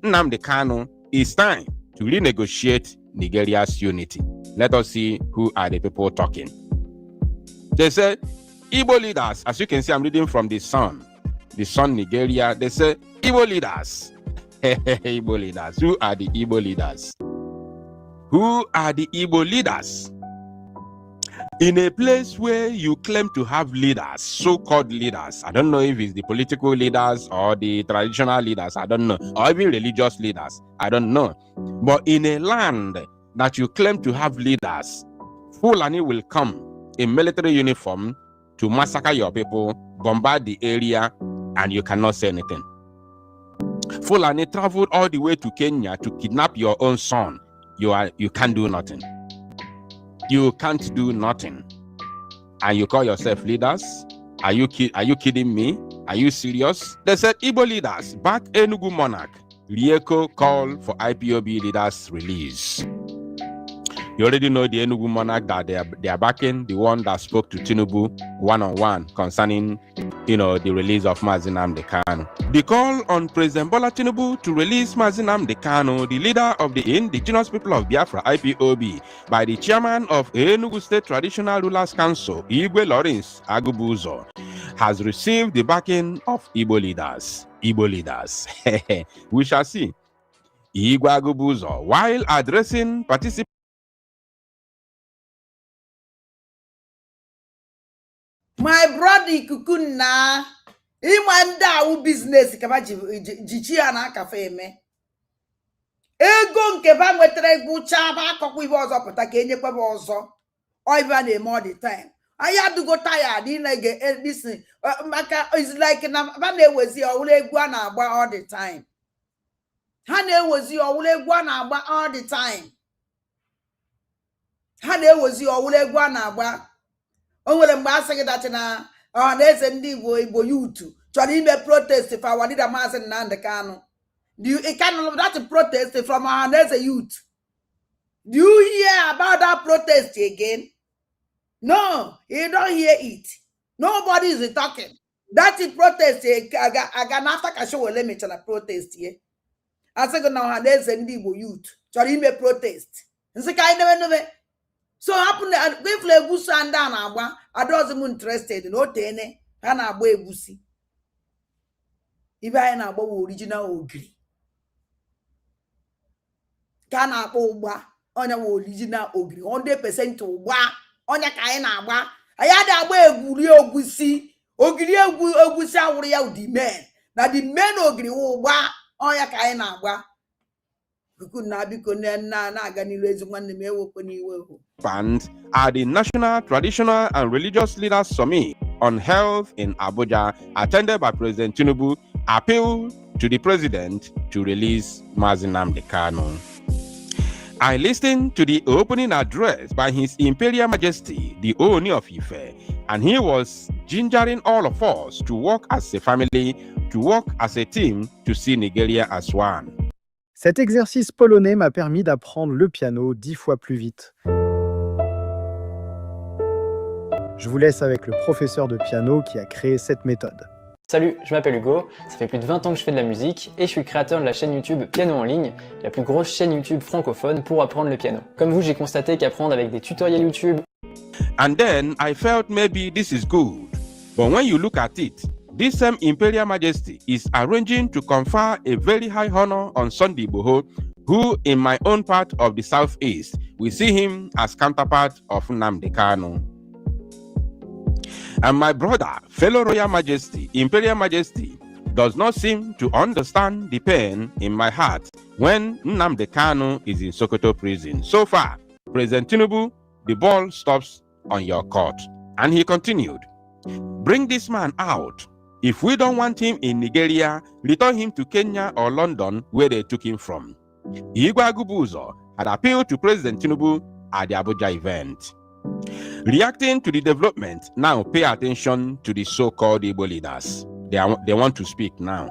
Nnamdi Kanu, it's time to renegotiate Nigeria's unity. Let us see who are the people talking. They said, Igbo leaders, as you can see, I'm reading from the Sun Nigeria. They say, Igbo leaders. Igbo leaders. Who are the Igbo leaders? Who are the Igbo leaders? In a place where you claim to have leaders, so-called leaders, I don't know if it's the political leaders or the traditional leaders, I don't know, or even religious leaders, I don't know. But in a land that you claim to have leaders, Fulani will come in military uniform to massacre your people, bombard the area, and you cannot say anything. Fulani traveled all the way to Kenya to kidnap your own son. You can't do nothing. You can't do nothing. And you call yourself leaders? Are you kidding me? Are you serious? They said Igbo leaders back Enugu monarch. Rieko called for IPOB leaders release. You already know the Enugu monarch that they are backing, the one that spoke to Tinubu one-on-one concerning, the release of Mazi Nnamdi Kanu. The call on President Bola Tinubu to release Mazi Nnamdi Kanu, the leader of the indigenous people of Biafra, IPOB, by the chairman of Enugu State Traditional Rulers Council, Igwe Lawrence Agubuzo, has received the backing of Igbo leaders. Igbo leaders. We shall see. Igwe Agubuzo, while addressing participants, my brother ikuku na ịma ndị awụ biznes ka ba jichi ya na akafe eme ego nke ba nwetara egwucha ba akọkwa ibe ọzọ pụta ka enyekwa ba ọzọ oiba na-eme all the time anyị adụgo tired ịna-ege listen maka is like na ba na-ewezi ọwụla egwu a na-agba all the time ha na-ewezi ọwụla egwu a na-agba all the time ha na-ewezi ọwụla egwu a na-agba. O nwere mgbe asị gị dachi na ọhaneze ndị Igbo yutu chọrọ ime protest for our leader Mazi Nnamdi Kanu. That protest from ọhaneze youth. Do you hear about that protest again? No, you don't hear it. Nobody is talking. That is protest. Aga n'afta ka show ole mechara protest ye. Asị gị na ọhaneze ndị Igbo youth chọrọ ime protest. Nsị ka anyị nebe. So happen if egusi and na-agba adọzim interested na otene ha na-agba egusi ibe anyị na-agba original ogiri ka na-akpọ ụgba onya original ogiri 100% ụgba onya ka anyị na-agba anyị ada-agba egwuri ogusi ogiri egusi awụrụ ya the men na the men ogiri ụgba onya ka anyị na-agba Band at the National Traditional and Religious Leaders Summit on Health in Abuja, attended by President Tinubu, appealed to the president to release Mazi Nnamdi Kanu. I listened to the opening address by His Imperial Majesty, the Ooni of Ife, and he was gingering all of us to work as a family, to work as a team, to see Nigeria as one. Cet exercice polonais m'a permis d'apprendre le piano 10 fois plus vite. Je vous laisse avec le professeur de piano qui a créé cette méthode. Salut, je m'appelle Hugo, ça fait plus de 20 ans que je fais de la musique et je suis créateur de la chaîne YouTube Piano en ligne, la plus grosse chaîne YouTube francophone pour apprendre le piano. Comme vous, j'ai constaté qu'apprendre avec des tutoriels YouTube... And then I felt maybe this is good, but when you look at it, this same Imperial Majesty is arranging to confer a very high honor on Sunday Igboho, who in my own part of the southeast, we see him as counterpart of Nnamdi Kanu. And my brother, fellow Royal Majesty, Imperial Majesty, does not seem to understand the pain in my heart when Nnamdi Kanu is in Sokoto prison. So far, President Tinubu, the ball stops on your court. And he continued, bring this man out. If we don't want him in Nigeria, return him to Kenya or London, where they took him from. Igwe Agubuzo had appealed to President Tinubu at the Abuja event. Reacting to the development, now pay attention to the so-called Igbo leaders. They want to speak now.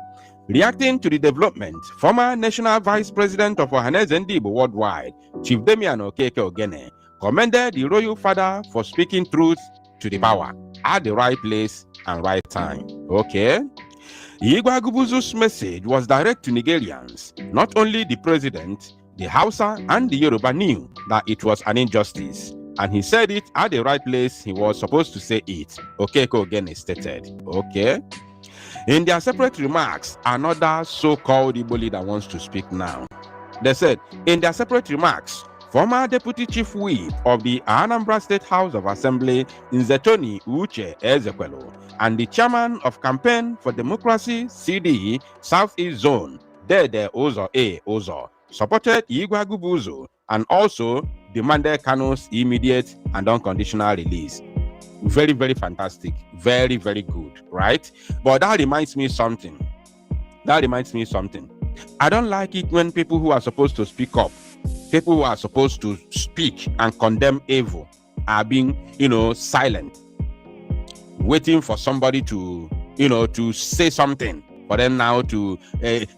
Reacting to the development, former National Vice President of Ohaneze Ndigbo Worldwide, Chief Damian Okeke Ogene, commended the royal father for speaking truth to the power at the right place and right time. Okay. Igwe Agubuzu's message was direct to Nigerians. Not only the president, the Hausa and the Yoruba knew that it was an injustice, and he said it at the right place he was supposed to say it. Okeke Ogene stated. Okay. In their separate remarks, another so-called Igbo leader wants to speak now. They said, in their separate remarks, former Deputy Chief Whip of the Anambra State House of Assembly, Nzetoni Uche Ezekwelu, and the chairman of Campaign for Democracy, CD, Southeast Zone, Dede Ozo A. Ozo, supported Igwe Agubuzu and also demanded Kanu's immediate and unconditional release. Very, very fantastic. Very, very good, right? But that reminds me something. I don't like it when people who are supposed to speak up, people who are supposed to speak and condemn evil are being, silent, waiting for somebody to, to say something. For them now to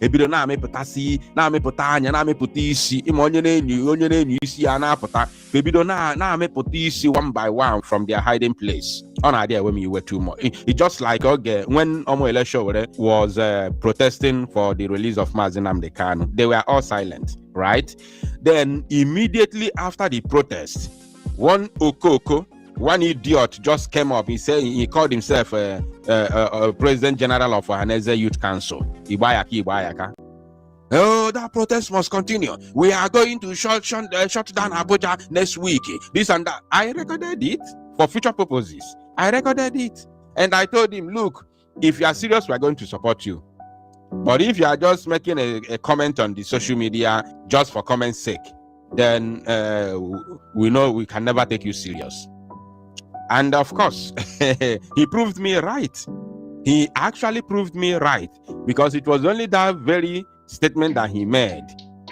ebido na amepụtasị na amepụta anya na amepụta isi ime onye na-enyo isi ya na-apụta ebido na amepụta isi one by one from their hiding place. On idea when you were too much. It's just like when Omoele Sowore was protesting for the release of Mazi Nnamdi Kanu, they were all silent, right? Then immediately after the protest, one Okoko, one idiot just came up. He said he called himself President General of Ohaneze Youth Council. Ibayaka. Oh, that protest must continue. We are going to shut down Abuja next week. This and that. I recorded it for future purposes. I recorded it. And I told him, look, if you are serious, we are going to support you. But if you are just making a comment on the social media just for comment's sake, then we know we can never take you serious. And of course, he proved me right. He actually proved me right, because it was only that very statement that he made.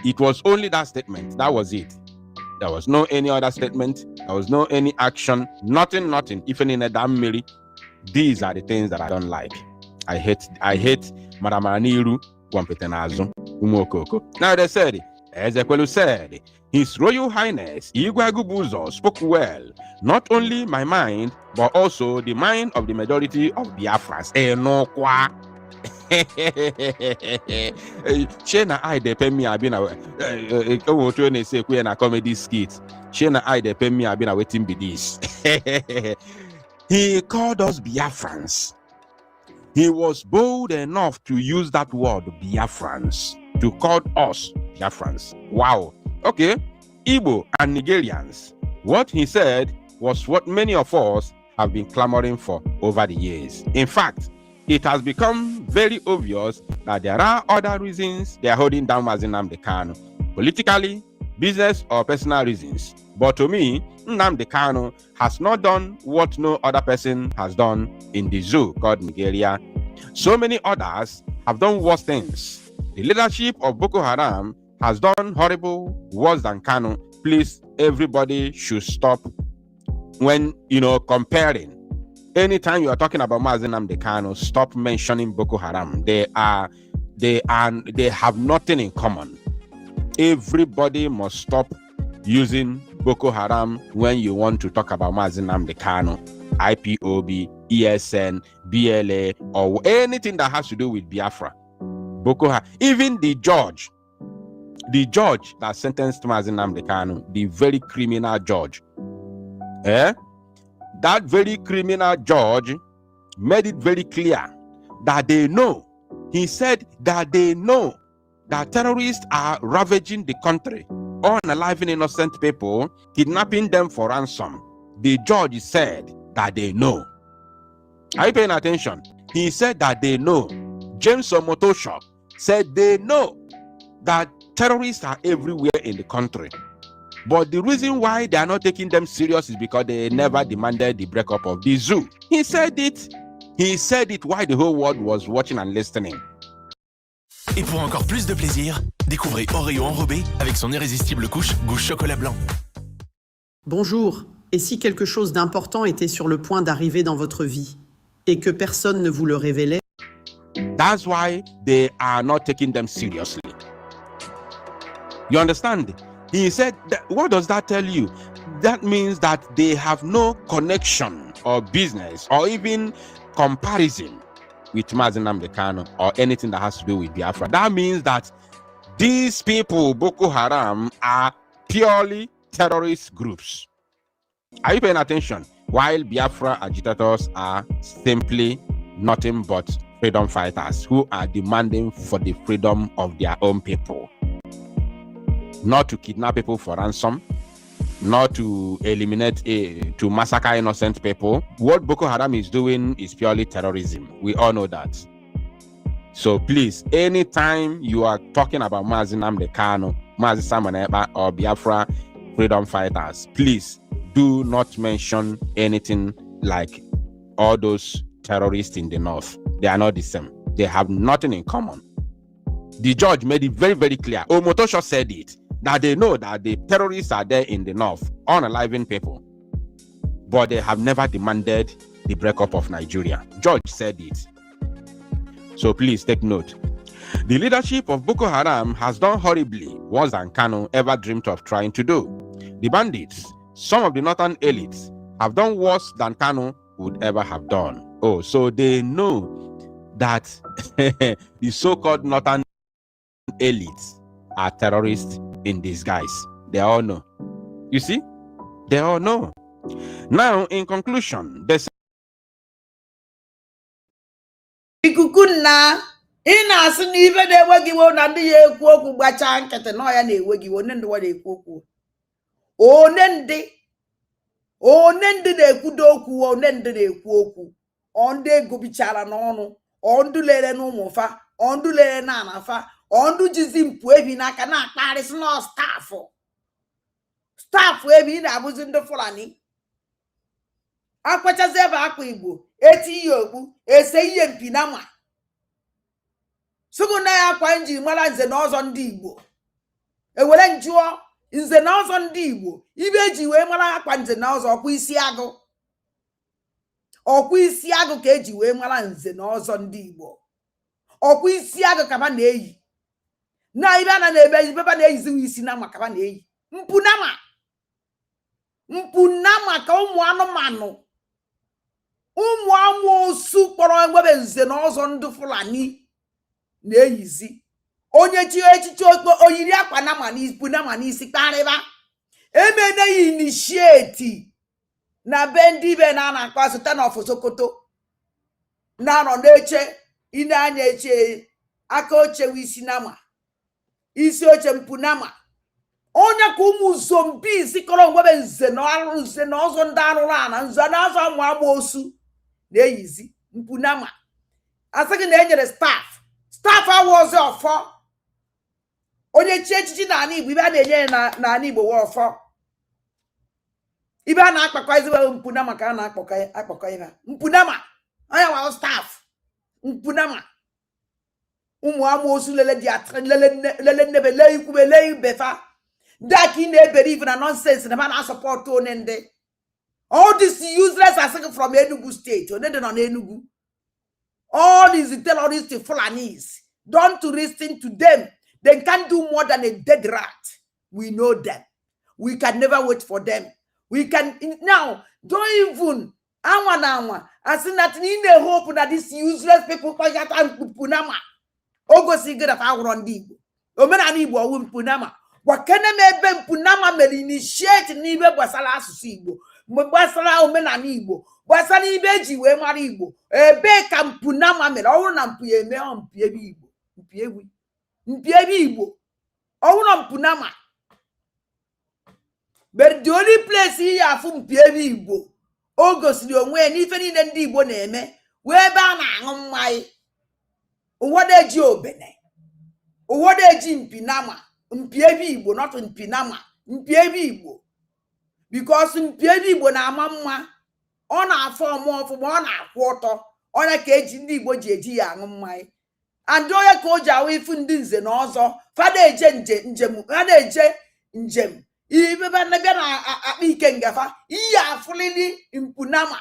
It was only that statement. That was it. There was no any other statement. There was no any action. Nothing. Even in a damn Mary. These are the things that I don't like. I hate Madam Aniru Wampetenazo Umokoko. Now they said, Ezekwelu said, His Royal Highness Igwe Agubuzo spoke well, not only my mind, but also the mind of the majority of Biafrans. Enokwa. Shena I depend me I've been a comedy skit. Shena I depend me I've been waiting be this. He called us Biafrans. He was bold enough to use that word Biafrans to call us Biafrans. Wow. Okay, Igbo and Nigerians. What he said was what many of us have been clamoring for over the years. In fact, it has become very obvious that there are other reasons they are holding down Mazi Nnamdi Kanu. Politically, business or personal reasons. But to me, Nnamdi Kanu has not done what no other person has done in the zoo called Nigeria. So many others have done worse things. The leadership of Boko Haram has done horrible, worse than Kanu. Please, everybody should stop when, comparing. Anytime you are talking about Mazi Nnamdi Kanu, stop mentioning Boko Haram. They have nothing in common. Everybody must stop using Boko Haram when you want to talk about Mazi Nnamdi Kanu, IPOB, ESN, BLA, or anything that has to do with Biafra. Boko Haram, even the judge that sentenced Mazi Nnamdi Kanu, the very criminal judge, that very criminal judge made it very clear that they know. He said that they know that terrorists are ravaging the country, unaliving innocent people, kidnapping them for ransom. The judge said that they know. Are you paying attention? He said that they know. James Omotosho said they know that terrorists are everywhere in the country. But the reason why they are not taking them serious is because they never demanded the breakup of the zoo. He said it. He said it while the whole world was watching and listening. Et pour encore plus de plaisir, découvrez Oreo enrobé avec son irrésistible couche goût chocolat blanc. Bonjour. Et si quelque chose d'important était sur le point d'arriver dans votre vie et que personne ne vous le révélait? That's why they are not taking them seriously. You understand? He said, what does that tell you? That means that they have no connection or business or even comparison with Mazi Nnamdi Kanu or anything that has to do with Biafra. That means that these people, Boko Haram, are purely terrorist groups. Are you paying attention? While Biafra agitators are simply nothing but freedom fighters who are demanding for the freedom of their own people. Not to kidnap people for ransom, not to eliminate, to massacre innocent people. What Boko Haram is doing is purely terrorism. We all know that. So please, anytime you are talking about Mazi Nnamdi Kanu, Mazi Simon Ekpa, or Biafra freedom fighters, please do not mention anything like all those terrorists in the north. They are not the same. They have nothing in common. The judge made it very, very clear. Omotosho said it, that they know that the terrorists are there in the north, unaliving people, but they have never demanded the breakup of Nigeria. Judge said it. So please take note. The leadership of Boko Haram has done horribly, worse than Kanu ever dreamed of trying to do. The bandits, some of the northern elites, have done worse than Kanu would ever have done. Oh, so they know that the so-called northern elites are terrorists in disguise. They all know. You see? They all know. Now, in conclusion, there's ikuku nna ị na-asị na ibe na-enweghị na ndị ya ekwu okwu gbachaa nkịtị na ya na-enweghị onye ndị na-ekwu okwu one ndị na-ekwudo okwu one ndị na-ekwu okwu ndị ego bichara n'ọnụ ndị lere n'ụmụ fa ndị lere na anafa ndị jizi mpụ ebi n'aka na-akparịsị na staffụ ebi na-abụzi ndị Fulani akwachazi ebe akwa Igbo eti ihe okpu ese ihe mpi na ma sụgụ na ya akwa nji mara nze na ọzọ ndị Igbo ewere njụọ nze na ọzọ ndị Igbo ibe eji wee mara akwa nze na ọzọ ọkwa isi agụ ka eji wee mara nze na ọzọ ndị Igbo ọkwa isi agụ ka ba na-eyi na ibe a na-eme ibe ba na-eyiziwa isi na ma ka ba na-eyi mpu na ma ka ụmụ anụmanụ ụmụ amoosu kpọrọ enwebe nze na ọzọ ndị Fulani na-eyizi onye chi echichi okpo oyiri akwa na ma n'isi na ma n'isi kparịba emene ya initiate na be ndị ibe na-akpọ asụta na ọfụ Sokoto na-anọ n'eche ine anya eche aka oche isi na ma isi oche mpu na ma onye ka ụmụ zombi sikọrọ nwebe nze na ọzọ ndị arụrụ ana nze na ọzọ ụmụ amoosu na-eyizi mpu na ma asị gị na enyere staff awụ ọzọ ọfọ onye chi echichi na ana Igbo ibe a na-enye na ana Igbo wa ọfọ ibe a na-akpakọ iziwe mpu na ma ka a na-akpakọ ibe mpu na ma anya wa staff mpu na ma ụmụ amoosu lele nnebe le ikwube le ibefa daki na-eberive na nonsense na ba na-asọpọtụ onye ndị all this useless asking from Enugu state onye dị nọ n'Enugu all these terrorist Fulanis don't to listen to them. They can't do more than a dead rat. We know them. We can never wait for them. We can now don't even I see that in the hope that these useless people punama ogosi good of our on Digo Omenanibo punama what can a punama may initiate nibe basala susibo Basala Omenanibo Basani beji we maribo ebe kam punama me all nampuye me on piebibo Igbo ọwụrụ mpunama but the only place ihe afụ mpiebi Igbo o gosiri onwe n'ife niile ndị Igbo na-eme wee ebe a na-aṅụ mmanya ụwọde ji obene ụwọde ji mpinama mpiebi Igbo not mpinama mpiebi Igbo because mpiebi Igbo na-ama mma ọ na-afọ ọfụma ọ na-akwụ ọtọ onye ka eji ndị Igbo ji eji ya aṅụ mmanya and onye ka o ji awụ ifu ndị nze na ọzọ fada eje njem ha na-eje njem ibeba na-abịa na akpa ike ngafa ihe afụlili mpunama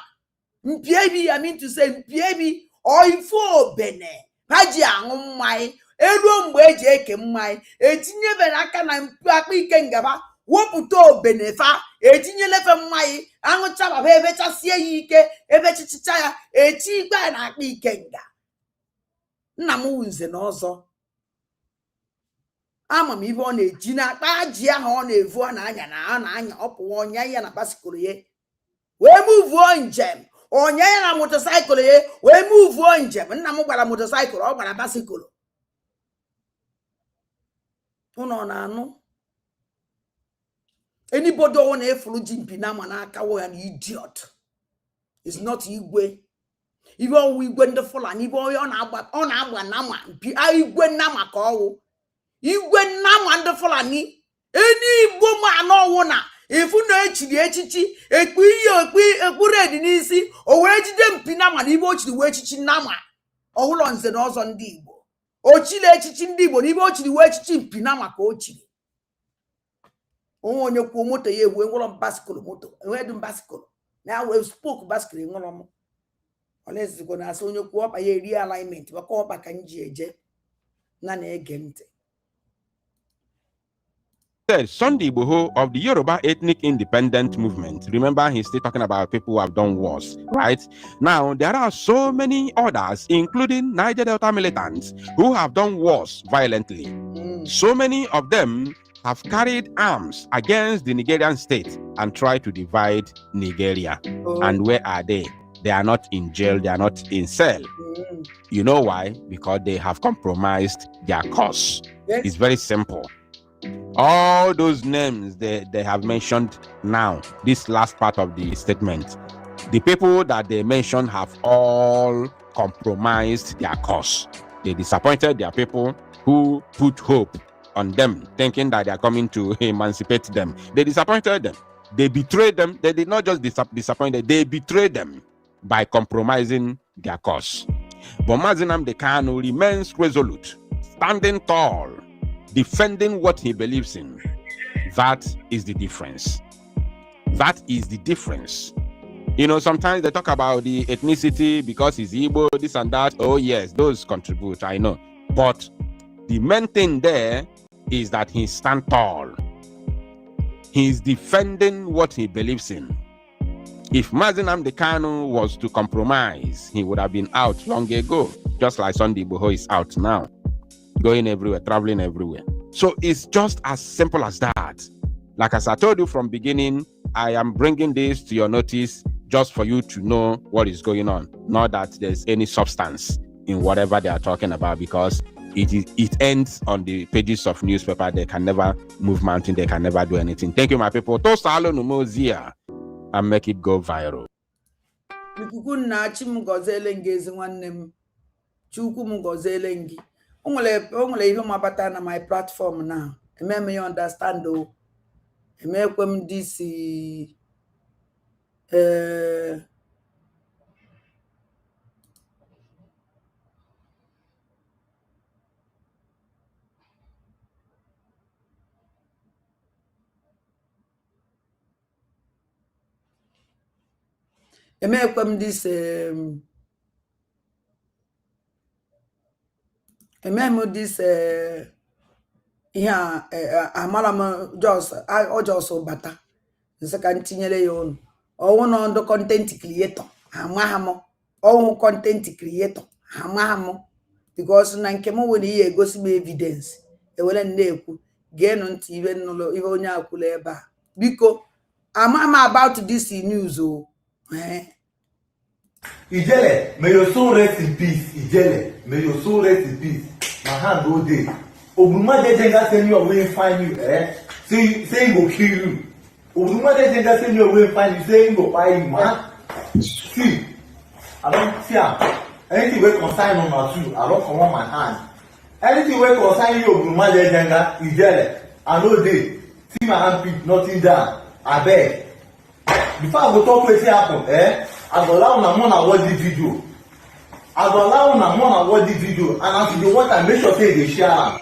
mpiebi I mean to say mpiebi or ifu obene Paji aṅụ mmanya eruo mgbe eji eke mmanya etinyebere aka na mpu akpa ike ngaba wopụta obenefa etinyelefe mmanya aṅụcha baba ebechasie ya ike ebechichicha ya eti igbe na akpa ike nga. Nna m wunze na ọzọ ama m ibe ọ na-eji na akpa ji ahụ ọ na-evu ọ na-anya ọpụwa ọnya ya na basikoro ya wee muvuo njem onye ya na motosaịkụl ya wee muvuo njem. Nna m gbara motosaịkụl ọ gbara basikụl. Ụnọ na-anụ anybody ọ na-efuru ji mpi na ama n'aka ya na idiot is not igwe. Ibe ọwụ igwe ndị Fulani ibe ọ na-agba nama mpi igwe nama ka ọwụ igwe nama ndị Fulani eni igbo ma n'ọwụ na ifu na echiri echichi ekpu iyi ekpuru edi n'isi o wee jide mpi nama na ibe ochiri wee echichi nama ọhụlọ nze na ọzọ ndị Igbo ochile echichi ndị Igbo na ibe ochiri wee echichi mpi nama ka ochiri. Onye kwuo moto ya ewe nwụrọ basikụl moto enwedu basikụl na ya wee spoke basikụl nwụrọ m olezigbo na asị onye kwuo ọkpa ya eri alignment maka ọkpa ka nji eje na na-ege ntị. Said Sunday Igboho of the Yoruba Ethnic Independent Movement. Remember, he's still talking about people who have done wars, right? Now, there are so many others, including Niger Delta militants, who have done wars violently. So many of them have carried arms against the Nigerian state and tried to divide Nigeria. And where are they? They are not in jail. They are not in cell. You know why? Because they have compromised their cause. Yes. It's very simple. All those names they have mentioned now, this last part of the statement, the people that they mentioned have all compromised their cause. They disappointed their people who put hope on them, thinking that they are coming to emancipate them. They disappointed them. They betrayed them. They did not just disappoint them, they betrayed them by compromising their cause. But Mazi Nnamdi Kanu remains resolute, standing tall, defending what he believes in. That is the difference. That is the difference. You know, sometimes they talk about the ethnicity because he's Igbo, this and that. Oh yes, those contribute, I know. But the main thing there is that he stands tall. He's defending what he believes in. If Mazi Nnamdi Kanu was to compromise, he would have been out long ago, just like Sunday Igboho is out now, going everywhere, traveling everywhere. So it's just as simple as that. Like as I told you from beginning, I am bringing this to your notice just for you to know what is going on, not that there's any substance in whatever they are talking about, because it ends on the pages of newspaper. They can never move mountain, they can never do anything. Thank you, my people. Tosalo numozia and make it go viral. Onwere ihe mabata na my platform now. Eme you understand o. Eme kwem this amalam just bata nse ka ntinyere ya onu owu no ndo content creator amahamo owu content creator amahamo because na nke mo we ihe egosi m evidence ewele na-ekwu genu nti ibe nnulo ibe onye akwula ebe a biko amama about this news o Ijele, may your soul rest in peace. Ijele, may your soul rest in peace. My hand all day. Obruma Jenga send you away and find you, Say he go kill you. Obruma Jenga send you away and find you, say he go buy you, man. See, I don't see anything we consign on my shoe, I don't come on my hand. Anything we consign you, Obruma Jenga, Ijele, I know they. See my hand pick, nothing down. I beg. Before I go talk what happen, I go allow una more watch the video. I go allow una more watch the video, and as you watch, I make sure say they share am.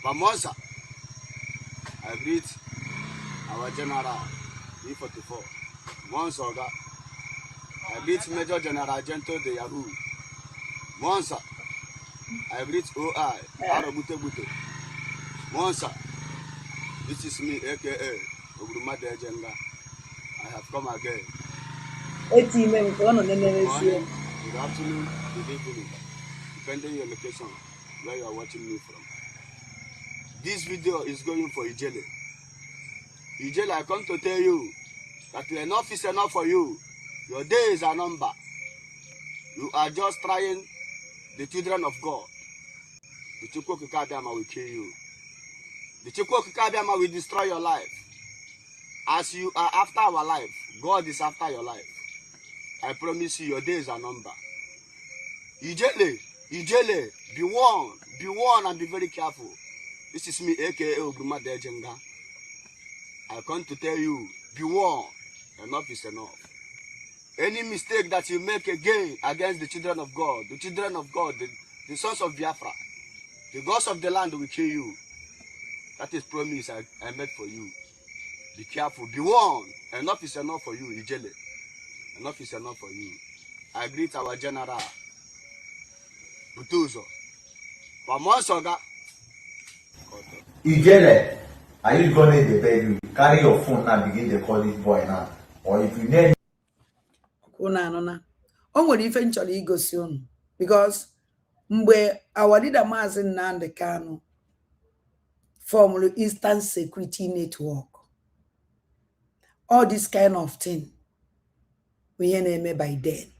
Bamosa, I greet our general E44. Once Oga, I greet Major General Gento de Yahoo. Monsa, I greet OI, Arabute Bute. Monsa, this is me, aka Obrumade Agenda. I have come again. Good morning, good afternoon, good evening, depending on your location, where you are watching me from. This video is going for Ijele. Ijele, I come to tell you that enough is enough for you. Your days are numbered. You are just trying the children of God. The Chukwu Di Ya will kill you. The Chukwu Di Ya will destroy your life. As you are after our life, God is after your life. I promise you, your days are numbered. Ijele, be warned and be very careful. This is me, aka Obrumade Agenda. I come to tell you, be warned. Enough is enough. Any mistake that you make again against the children of God, the sons of Biafra, the gods of the land will kill you. That is promise I made for you. Be careful, be warned. Enough is enough for you, Ijele. Enough is enough for you. I greet our general, Butuzo. Pamonsoga. Ijele, are you gonna the beg you? Carry your phone now, begin to call this boy now. Or if you need Una. O nwere ife nchọrọ igosi unu because mgbe our leader Maazị Nnamdi Kanu formed Eastern Security Network, all this kind of thing we na-eme by then.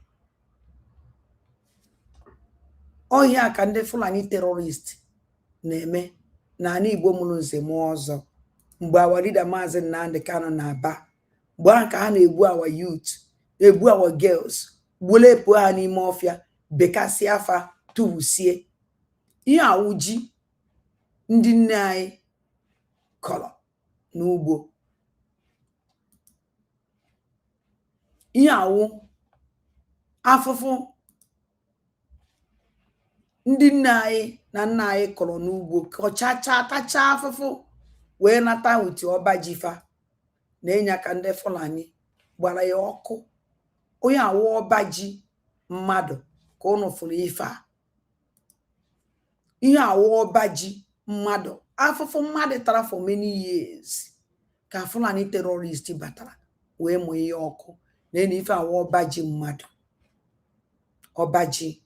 All here ka ndị Fulani terrorist na-eme na ana Igbo mụrụ nze mụọ ọzọ mgbe our leader Maazị Nnamdi Kanu na-aba mgbe ahụ ka ha na-egbu our youth, egbu our girls, gbulepụ ha n'ime ọfịa, bekasị afa, tụwusie. Ihe awụ ji ndị nne anyị kọrọ n'ugbo. Ihe awụ afụfụ ndị nne anyị na nna anyị kọrọ n'ugbo, kọchacha tacha afụfụ wee nata witi ọba jifa na-enye aka ndị Fulani gbara ya ọkụ. Onye awụ ọba ji mmadụ ka ụnụ fụrụ ife a. Ihe awụ ọba ji mmadụ, afụfụ mmadụ tara for many years ka Fulani terrorist batara wee mụ ihe ọkụ na ife awụ ọba ji mmadụ. Ọba ji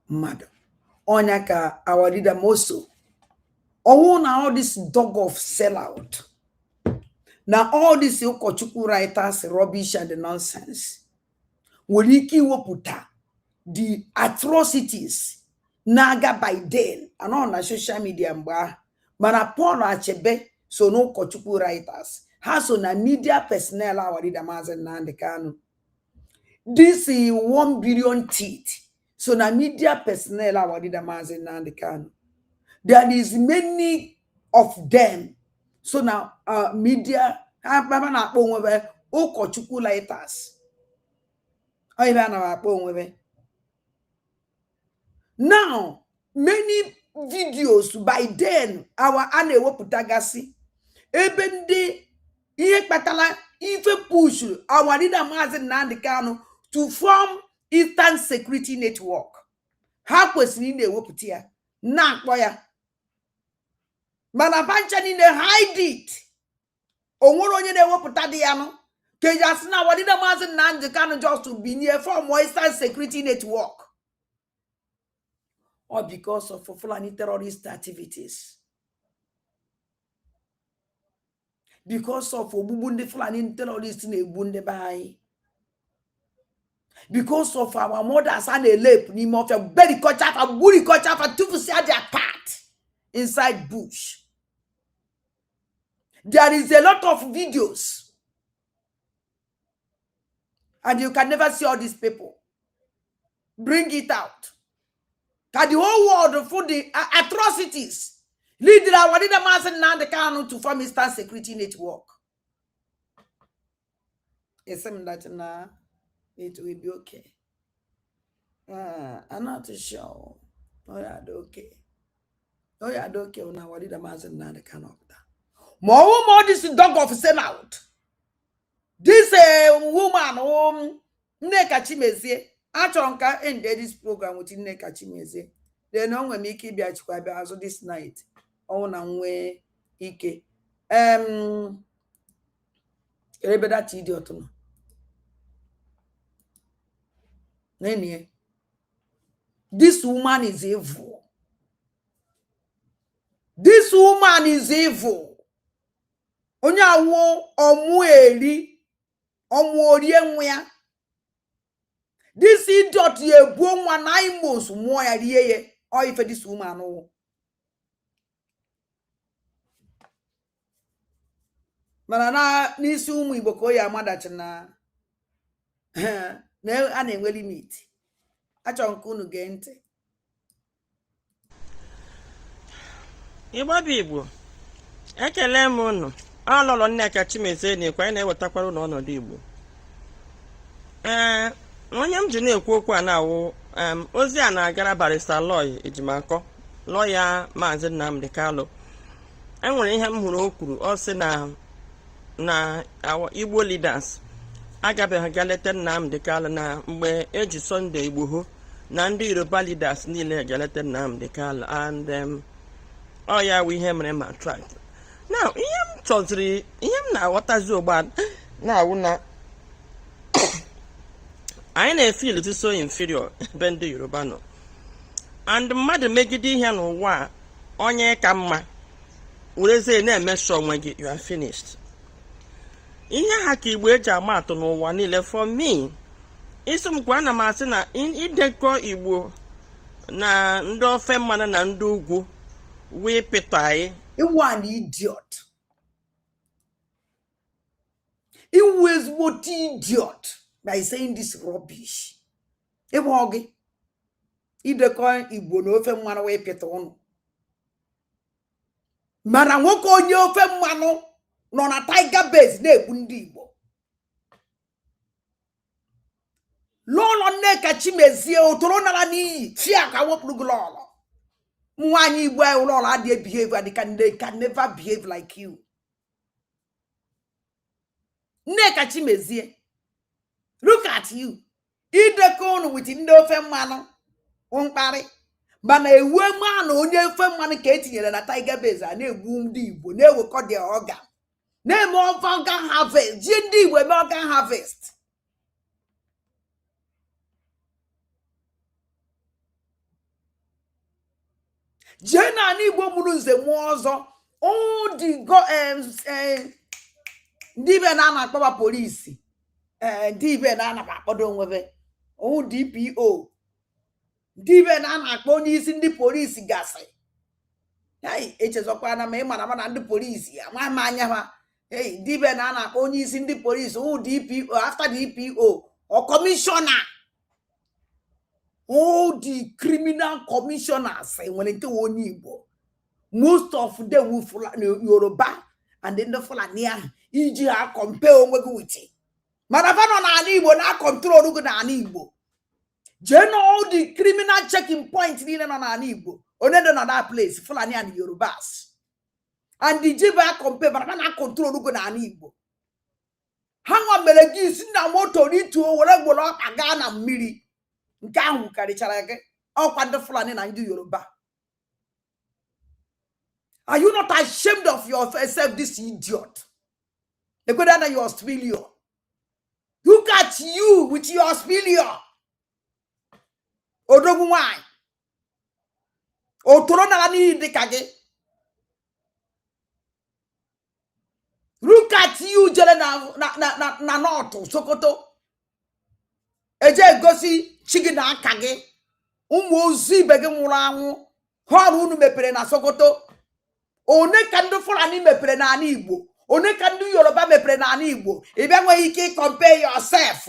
mmadụ. Onya ka our leader Moso. Ọwụ na all this dog of sellout. Na all this Chukwu writers rubbish and nonsense. Nwere ike iwepụta the atrocities na-aga by then anọ na social media mgbe ahụ. Mana Paul Achebe so no Chukwu writers. Ha so na media personnel our leader Maazị Nnamdi Kanu. This is 1 billion teeth. So na media personnel our leader Maazị Nnamdi Kanu. There is many of them. So now media Chukwu writers. Now many videos by then our anewoputagasi ebe ndị ihe kpatala ife push our leader Maazị Nnamdi Kanu to form Eastern Security Network. Ha kwesịrị na-ewepụta ya na-akpọ ya mana bancha niile hide it. Onwere onye na-ewepụta dị ya nụ ka eji asị na our leader Maazị Nnamdi Kanu just to be near form Eastern Security Network. Or because of Fulani terrorist activities. Because of Obubundi Fulani terrorists in Ebunde Bai. Because of our mothers and a lap, Nimofia, belly culture, a bully culture, for to see their part inside bush. There is a lot of videos. And you can never see all these people. Bring it out. That the whole world for the atrocities lead our leader Maazị Nnamdi Kanu to form Eastern Security Network. It seems that now it will be okay. I'm not too sure. Oh yeah, okay. Oh yeah, okay. On our leader Maazị Nnamdi Kanu. More this dog of sellout. This woman Nneka Chimezie Achonka end this program with Nneka Chimeze. Then on we make it be also this night. On and we ike. That idiot. This woman is evil. This woman is evil. Onya wo omu eri omu orie nwa. This idiot ye buo nwa 9 months mo ya rie ye. Or if this woman no. Mana na n'isi ụmụ Igbo ka o ya amadachi na a na-enwe limit. Achọ nke unu gee ntị. Igbo bụ Igbo, ekele m unu. Ọlọlọ Nneka Chimeze na-ekwe anyị na-ewetakwara unu ọnọdụ Igbo. Onye m ji na-ekwu okwu a na-awụ ozi a na-agara Barrister Loy Ejimakọ, lọya Maazị Nnamdi Kalụ. Enwere ihe m hụrụ o kwuru, ọ sị na Igbo leaders agabeghị ga leta Nnamdi Kalụ na mgbe eji Sunday Igboho na ndị Yoruba leaders niile ga-eleta Nnamdi Kalụ, and ọ ya wụ ihe mere ma tract. Now ihe m na-aghọtazi ụgba na-awụ na anyị na-efeel so inferior ebe ndị Yoruba nọ, and mmadụ megide ihe n'ụwa onye ka mma werezie na-emesọ onwe gị, you are finished. Ihe ha ka Igbo eji ama atụ n'ụwa niile. For me, isi m kwa ana m asị na idekọ Igbo na ndị ofe mmanụ na ndị ugwu wee pịta anyị. You are an idiot. You was what idiot by saying this rubbish. Ebu ogi. Idekọ Igbo na ofe mmanụ wee pịta ọnụ. Mana nwoke onye ofe mmanụ nọ na Tiger Base na-egbu ndị Igbo. Lọlọ Nneka Chimezie otoro nara n'iyi fia ka wepụrụ gị lọlọ. Nwaanyị Igbo ahụ lọlọ adịghị behave, and they can never behave like you. Nneka Chimezie, look at you. Idekọ unu with ndị ofe mmanụ mkparị. Mana ewe mmanụ onye ofe mmanụ ka etinyere na Tiger Base a na-egbu ndị Igbo, na-ewekọ their organ. Na-eme organ harvest. Ji ndị Igbo eme organ harvest. Jee na ana Igbo mụrụ nze mụọ ọzọ. Ndị ibe na-akpọba polisi. Ndị ibe na-akpọdo onwebe. DPO. Ndị ibe na-akpọ onye isi ndị polisi gasị. Echezọkwa na ma ịmara na ndị polisi ama m anya ha. Ndị ibe na-akpọ onye isi ndị polisi DPO, after DPO or commissioner. All the criminal commissioners when into one Igbo. Most of them will follow Yoruba, and then the Fulani EGR compare with it. Maravano na Igbo na control na Igbo. All the criminal checking points in an Igbo. Only another place, Fulani and Yorubas. And the Jiba compare, but I control na Igbo. Hangwa melegi sina moto ni tu whatever agana miri. Nke ahụ karịchara gị ọkwa ndị Fulani na ndị Yoruba. Are you not ashamed of yourself, this idiot? Ekweda na your spillion. Look at you with your spillion. Odogwu nwanyị. Otoro na n'ihi dịka gị. Look at you jere na North Sokoto. Eje gosi chigi na aka gị. Ụmụ ozu ibe gị nwụrụ anwụ. Họrụ unu mepere na Sokoto. One ka ndị Fulani mepere na ana Igbo. One ka ndị Yoruba mepere na ana Igbo. Ị bịa nwere ike compare yourself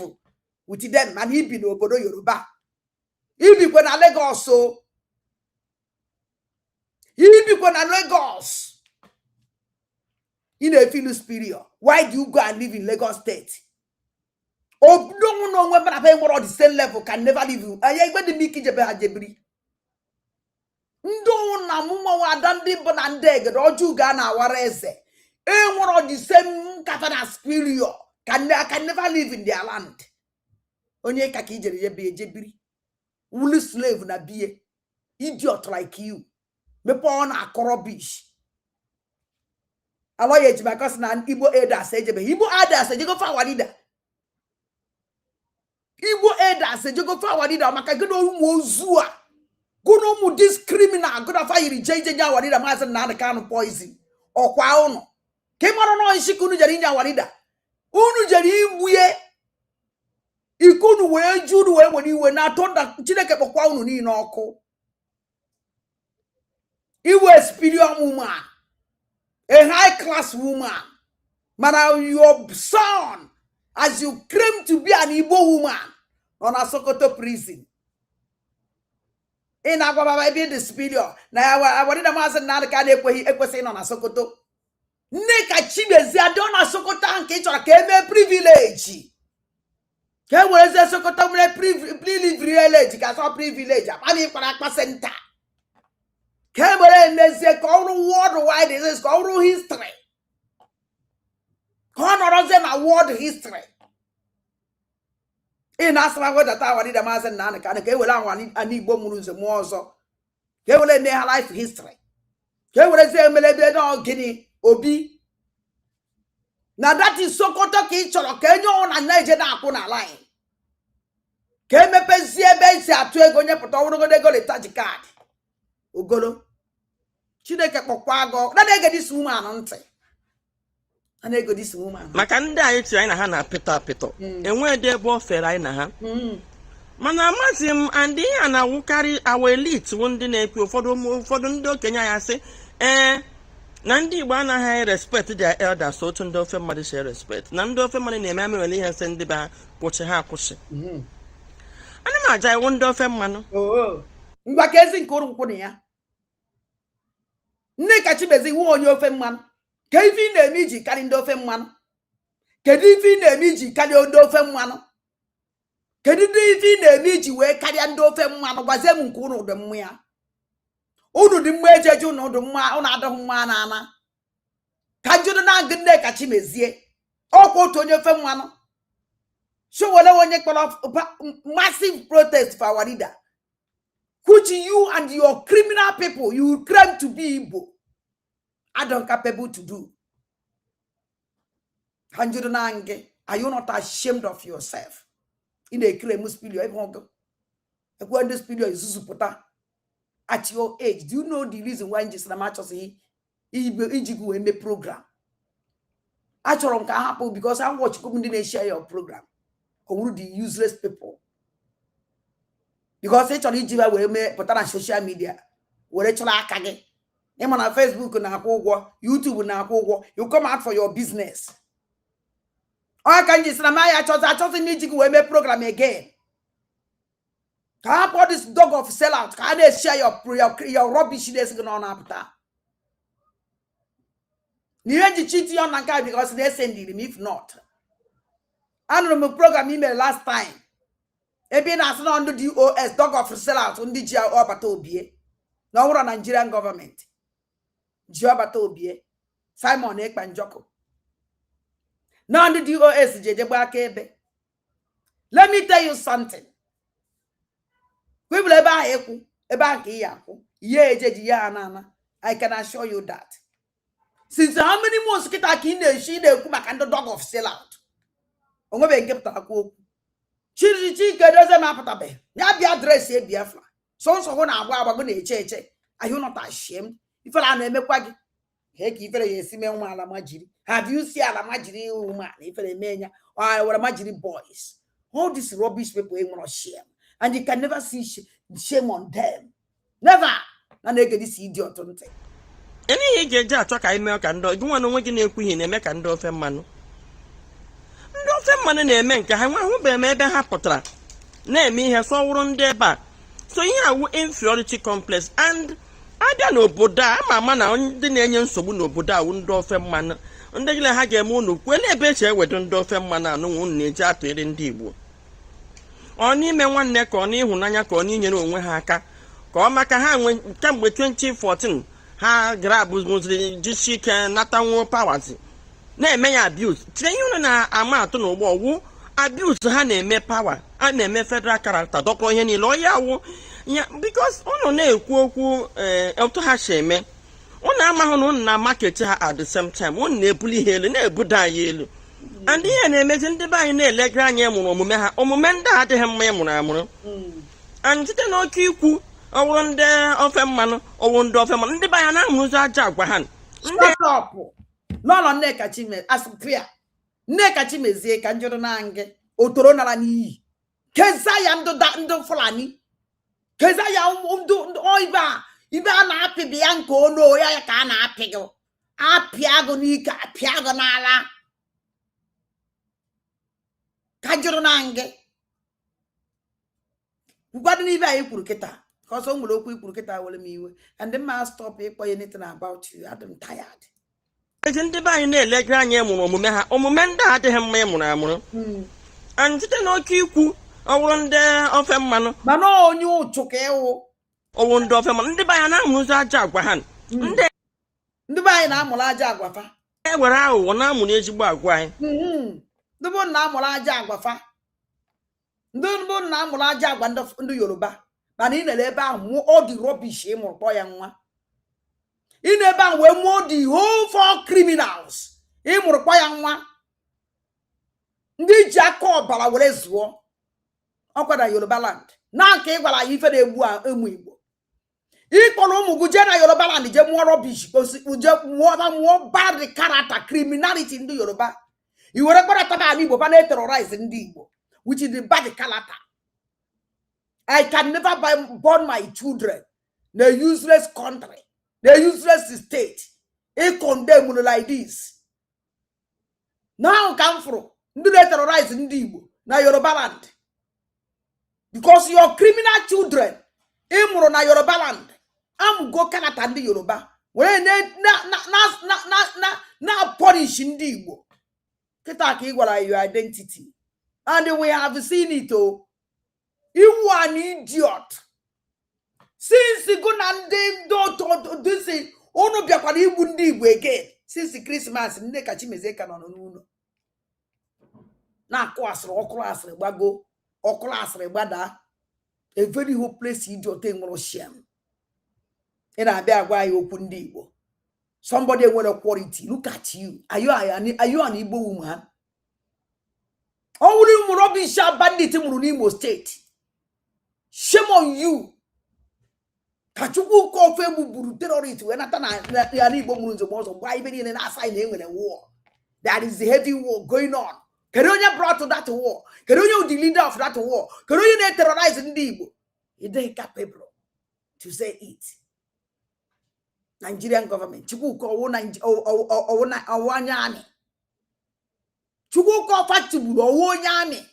with them, mana ibi n'obodo Yoruba. Ibikwe na Lagos o. Ibikwe na Lagos. You know, feel superior. Why do you go and live in Lagos State? Oh, no, when I pay more on the same level can never live you. I ain't going to make it. Ndo na mumo wa dandi bonandeg roju gana wareze. One on the same kafana superior can never live in their land. onye ka ijere ye be jebiri wulu slave na bie idiot like you mepe on akorobish alo ye jima cause na Igbo elders ejebe Igbo elders ejego fa walida Igbo elders ejego fa walida maka godo umu ozu a gono umu this criminal godo fa yiri jeje nya walida ma na the kind poison okwa unu ke maro no nshiku unu jeri nya walida unu jeri igbuye ikunu we judu we woni we na tonda Chineke kpokwa unu ni na oku Iwe superior woman, a high class woman, but your son, as you claim to be an Igbo woman, on a Sokoto prison. In Agua be the superior. Now I wanted a master now the kind of equation on a Sokoto. Neka Chibezi Adona Sokoto and Kitchen came privilege. Can was a Sokoto privilege? Because all privilege. I mean, for a center. Kemere neze kọrụ worldwide is kọrụ history. Kọnọrọze na world history. Asama we data wadi da mazen na ka na ewere anwa ani Igbo muru nze mu ọzọ. Ka ewere ne life history. Ka ewere ze emelebe na ogini obi. Na that is Sokoto ka ị chọrọ ka enye ọ na eje na akwụ na line. Ka emepezi ebe isi atụ ego nye pụta ọwụrụgodo ego leta ji card. Ogolo Chineke kpọkwa agọ na na-ege this woman ntị na na-ege this woman maka ndị anyị tiri anyị na ha na apịtọ enwe ede ebe o fere anyị na ha mana amasị m and ihe a na-awụkarị our elite bụ ndị na-ekwu ụfọdụ ndị okenye anyị asị na ndị Igbo anaghị respect their elders otu ndị ofe mmadụ si respect na ndị ofe mmadụ na-eme amewele ihe nsị ndị ba kwụchi ha akwụchi ana m aja iwu ndị ofe mmanụ ngwa ka ezi nke ụrụ na ya nne ka Chibezi iwu onye ofe mmanụ ka ife ị na-eme iji karị ndị ofe mmanụ kedu ife ị na-eme iji karịa ndị ofe mmanụ kedu ife ị na-eme iji wee karịa ndị ofe mmanụ gwazie m nke ụnụ dị mma ya unu dị mma ejeje unu dị mma unu adịghị mma na ana ka njụrụ na ngị nne ka Chimezie ọkwa otu onye ofe mmanụ showele onye kpọrọ massive protest for our leader which you and your criminal people you claim to be Igbo are not capable to do. Are you not ashamed of yourself? In a claim, when this video is supported at your age, do you know the reason why Jesus Namacho he make program? Actually, can happen because I watch community share your program. Or the useless people. Because actually jiva we me put on social media. We actually akage. Em on Facebook na akwụgwọ, YouTube na akwụgwọ. You come out for your business. Or can you say na my choose need to we me program again. Can I this dog of sellout? Can they share your rubbish that's going on after? You ain't cheating on Nankai because they sending him. If not, I don't know program email last time. Ebe na asị na ndị DOS dog of sellout ndị ji ọbata obie na ọhụrụ Nigerian government ji ọbata obie Simon Ekpa Njoko na ndị DOS ji ejegbe aka ebe. Let me tell you something. Kwebule ebe ahụ ekwu ebe ahụ ka iya akwụ ihe ejeji ya anana. I can assure you that. Since how many months kita ka ị na-eshi na-ekwu maka ndị dog of sellout onwebe nke pụtara kwa okwu Chirichi kedoze mapụtabe ya bịa adreesị Ebiafra so go na agwa agbago na-eche eche. Are you not ashamed? Ifere a na-emekwa gị he ka ifere ya esi mee nwa ala majiri. Have you seen ala majiri woman ifere menya or were majiri boys? All these rubbish people ain't gonna shame, and you can never see shame on them. Never. Na na get this idiot nte. Any he get achọ ka ime ka ndo gwa no nwe gị na-ekwu ihe na-eme ka ndo ofe mmanụ. Ndị ofe mmanụ na-eme nke ha nwa hụ be ebe ha pụtara na-eme ihe so wụrụ ndị ebe a. So ihe awu inferiority complex and abịa n'obodo a ama na ndị na-enye nsogbu n'obodo a ndị ofe mmanụ ndị gile ha ga-eme unu kwele ebe eche ewedo ndị ofe mmanụ anụ unu na-eji atụrụ ndị Igbo. Ọ n'ime nwanne ka ọ n'ịhụnanya ka ọ n'inyere onwe ha aka ka ọ maka ha nwe kemgbe 2014 ha grab Judicial nata nwo powers na-eme ya abuse. Tinye unu na ama atụ n'ụgbọ wu abuse ha na-eme power a na-eme federal character dọkọ ihe niile ọ ya wụ ya because ụnụ na-ekwu okwu otu ha si eme ụnụ amahụ na ụnụ na market ha at the same time ụnụ na-ebuli ihe elu na-ebuda anyị elu and ihe na-emezi ndị be anyị na-elegara anyị mụrụ omume ha omume ndị a adịghị mma ịmụrụ amụrụ and site n'oke ikwu ọwụrụ ndị ofe mmanụ ọwụ ndị ofe mmanụ ndị be anyị na-amụzi aja agwa ha n'ụlọ Nneka Chime asịpịa Nneka Chimezie ka njụrụ na ngị otoro nara n'iyi keza ya ndụ Fulani keza ya ibe a na-apịbị ya nke ono ya ka a na-apị gị apịa gụ n'ike apịa gụ n'ala ka njụrụ na ngị gwado n'ibe anyị kwuru kịta ka ọsọ nwere okwu ikwuru kịta were m iwe and mma stop ịkpọ ya anything about you. I'm tired. ezi ndị be anyị na-elegara anyị mụrụ omume ha omume ndị a adịghị mma ịmụrụ amụrụ and site n'oke ikwu ọwụrụ ndị ofe mmanụ mana onye ụchụ ka ịwụ ọwụ ndị ofe mmanụ ndị be anyị na-amụzi aja agwa ha ndị be anyị na-amụrụ aja agwa fa ewere aghụghọ na-amụrụ ezigbo agwa anyị ndị bụ na-amụrụ aja agwa fa ndị bụ na-amụrụ aja agwa ndị Yoruba mana ị nere ebe ahụ ọ dị rubbish ịmụrụ kpọ ya nwa ị na-ebe ahụ wee mụọ the whole 4 criminals ịmụrụ kpọ ya nwa ndị ji aka ọbara were zụọ ọkwa na Yoruba land na nke ị gwara ya ife na-egbu ụmụ Igbo ịkpọrọ ụmụ gị jee na Yoruba land je mụọ rubbish je mụọ bad character criminality ndị Yoruba i were kpọrọtaba ala Igbo ba na-terrorize ndị Igbo which is the bad character. I can never born my children in a useless country, the useless state. It condemn like this. Now come from do they terrorize Ndibo na Yoruba land? Because your criminal children, imuro na Yoruba land. I'm go Canada and Yoruba. When na punish Ndibo. Ketaki your identity. And we have seen it all. You are an idiot. Since you go and don't do this, ono biakwa na igbu ndị Igbo again. Since Christmas, Nneka Chimeze ka nọ n'ụlọ. Na-akụ asịrị ọkụrụ asịrị gbago, ọkụrụ asịrị gbada. A very hopeless idiot nwere shame. Ị na-abịa agwa ya okwu ndị Igbo. Somebody nwere quality. Look at you. Are you an Igbo woman? Only rubbish bandit mụrụ n'Imo State. Shame on you. Kachukwu kofe buru terrorist we nata na Igbo mụrụ nzo mozo gba ibe niile na assign enwere war. There is a heavy war going on. Kedu onye brought to that war? Kedu onye the leader of that war? Kedu onye na terrorize ndị Igbo? Is they capable to say it? Nigerian government. Chukwu ko owo anya ani. Chukwu ko fatiburu owo anya ani.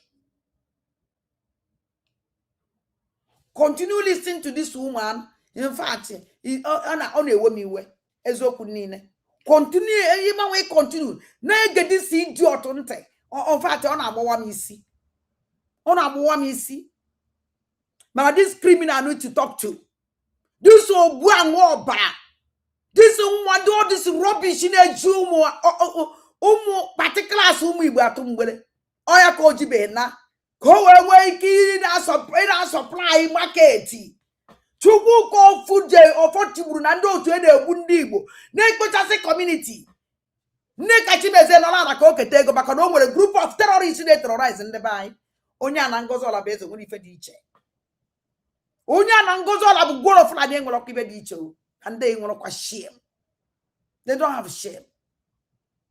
Continue listening to this woman. In fact, on a woman ezoku nine. Continue. Na get this idiot onte. In fact, on a isi. But this criminal I need to talk to. This old war. This one do all this rubbish in a Jew particulars Igbo atumgbere. Oya ko jibe na. Go away, kid and supply market. Chukwu ko food or 40 Brunando to a Bundibo. Nekotase community. Nekachimeze na ko ketego back on a group of terrorists in terrorize in the bay. Onya nangozola bezo when if a diche. Onya nangozola bu go of Flading will occupy dicho, and they will not shame. They don't have shame.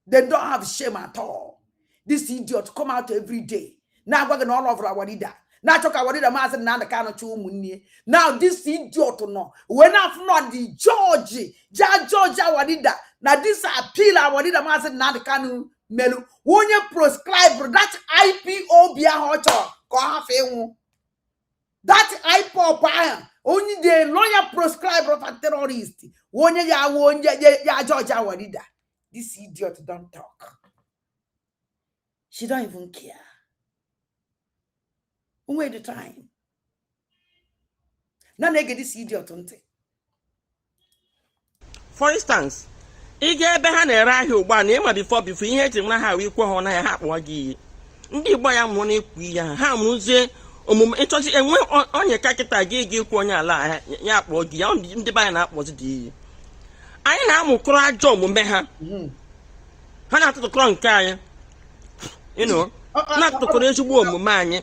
They don't have shame at all. This idiot come out every day. Now we're going all over our leader. Now talk our leader master na the kind of chumuni. Now this idiot no. When not the George our leader. Now this appeal our leader master na the kind of melu. When you prescribe that IPO be a hotel. Go have that IPO only the lawyer prescribe of a terrorist. When ya George our leader. This idiot don't talk. She don't even care. Wait the time. Now they get this idiot on it. For instance, I get behind a right who one name before you hate him how we call on a half waggy. ndị Igbo ya mụọ na-ekwu ya ha mụzie omume ịchọzi enwe onye ka kịta gị ekwu onye ala ya akpọ gị ya ndị be anyị na-akpọzi dị iyi anyị na-amụkọrọ ajọ omume ha ha na-atụtụkọrọ nke anyị na-atụtụkọrọ ezigbo omume anyị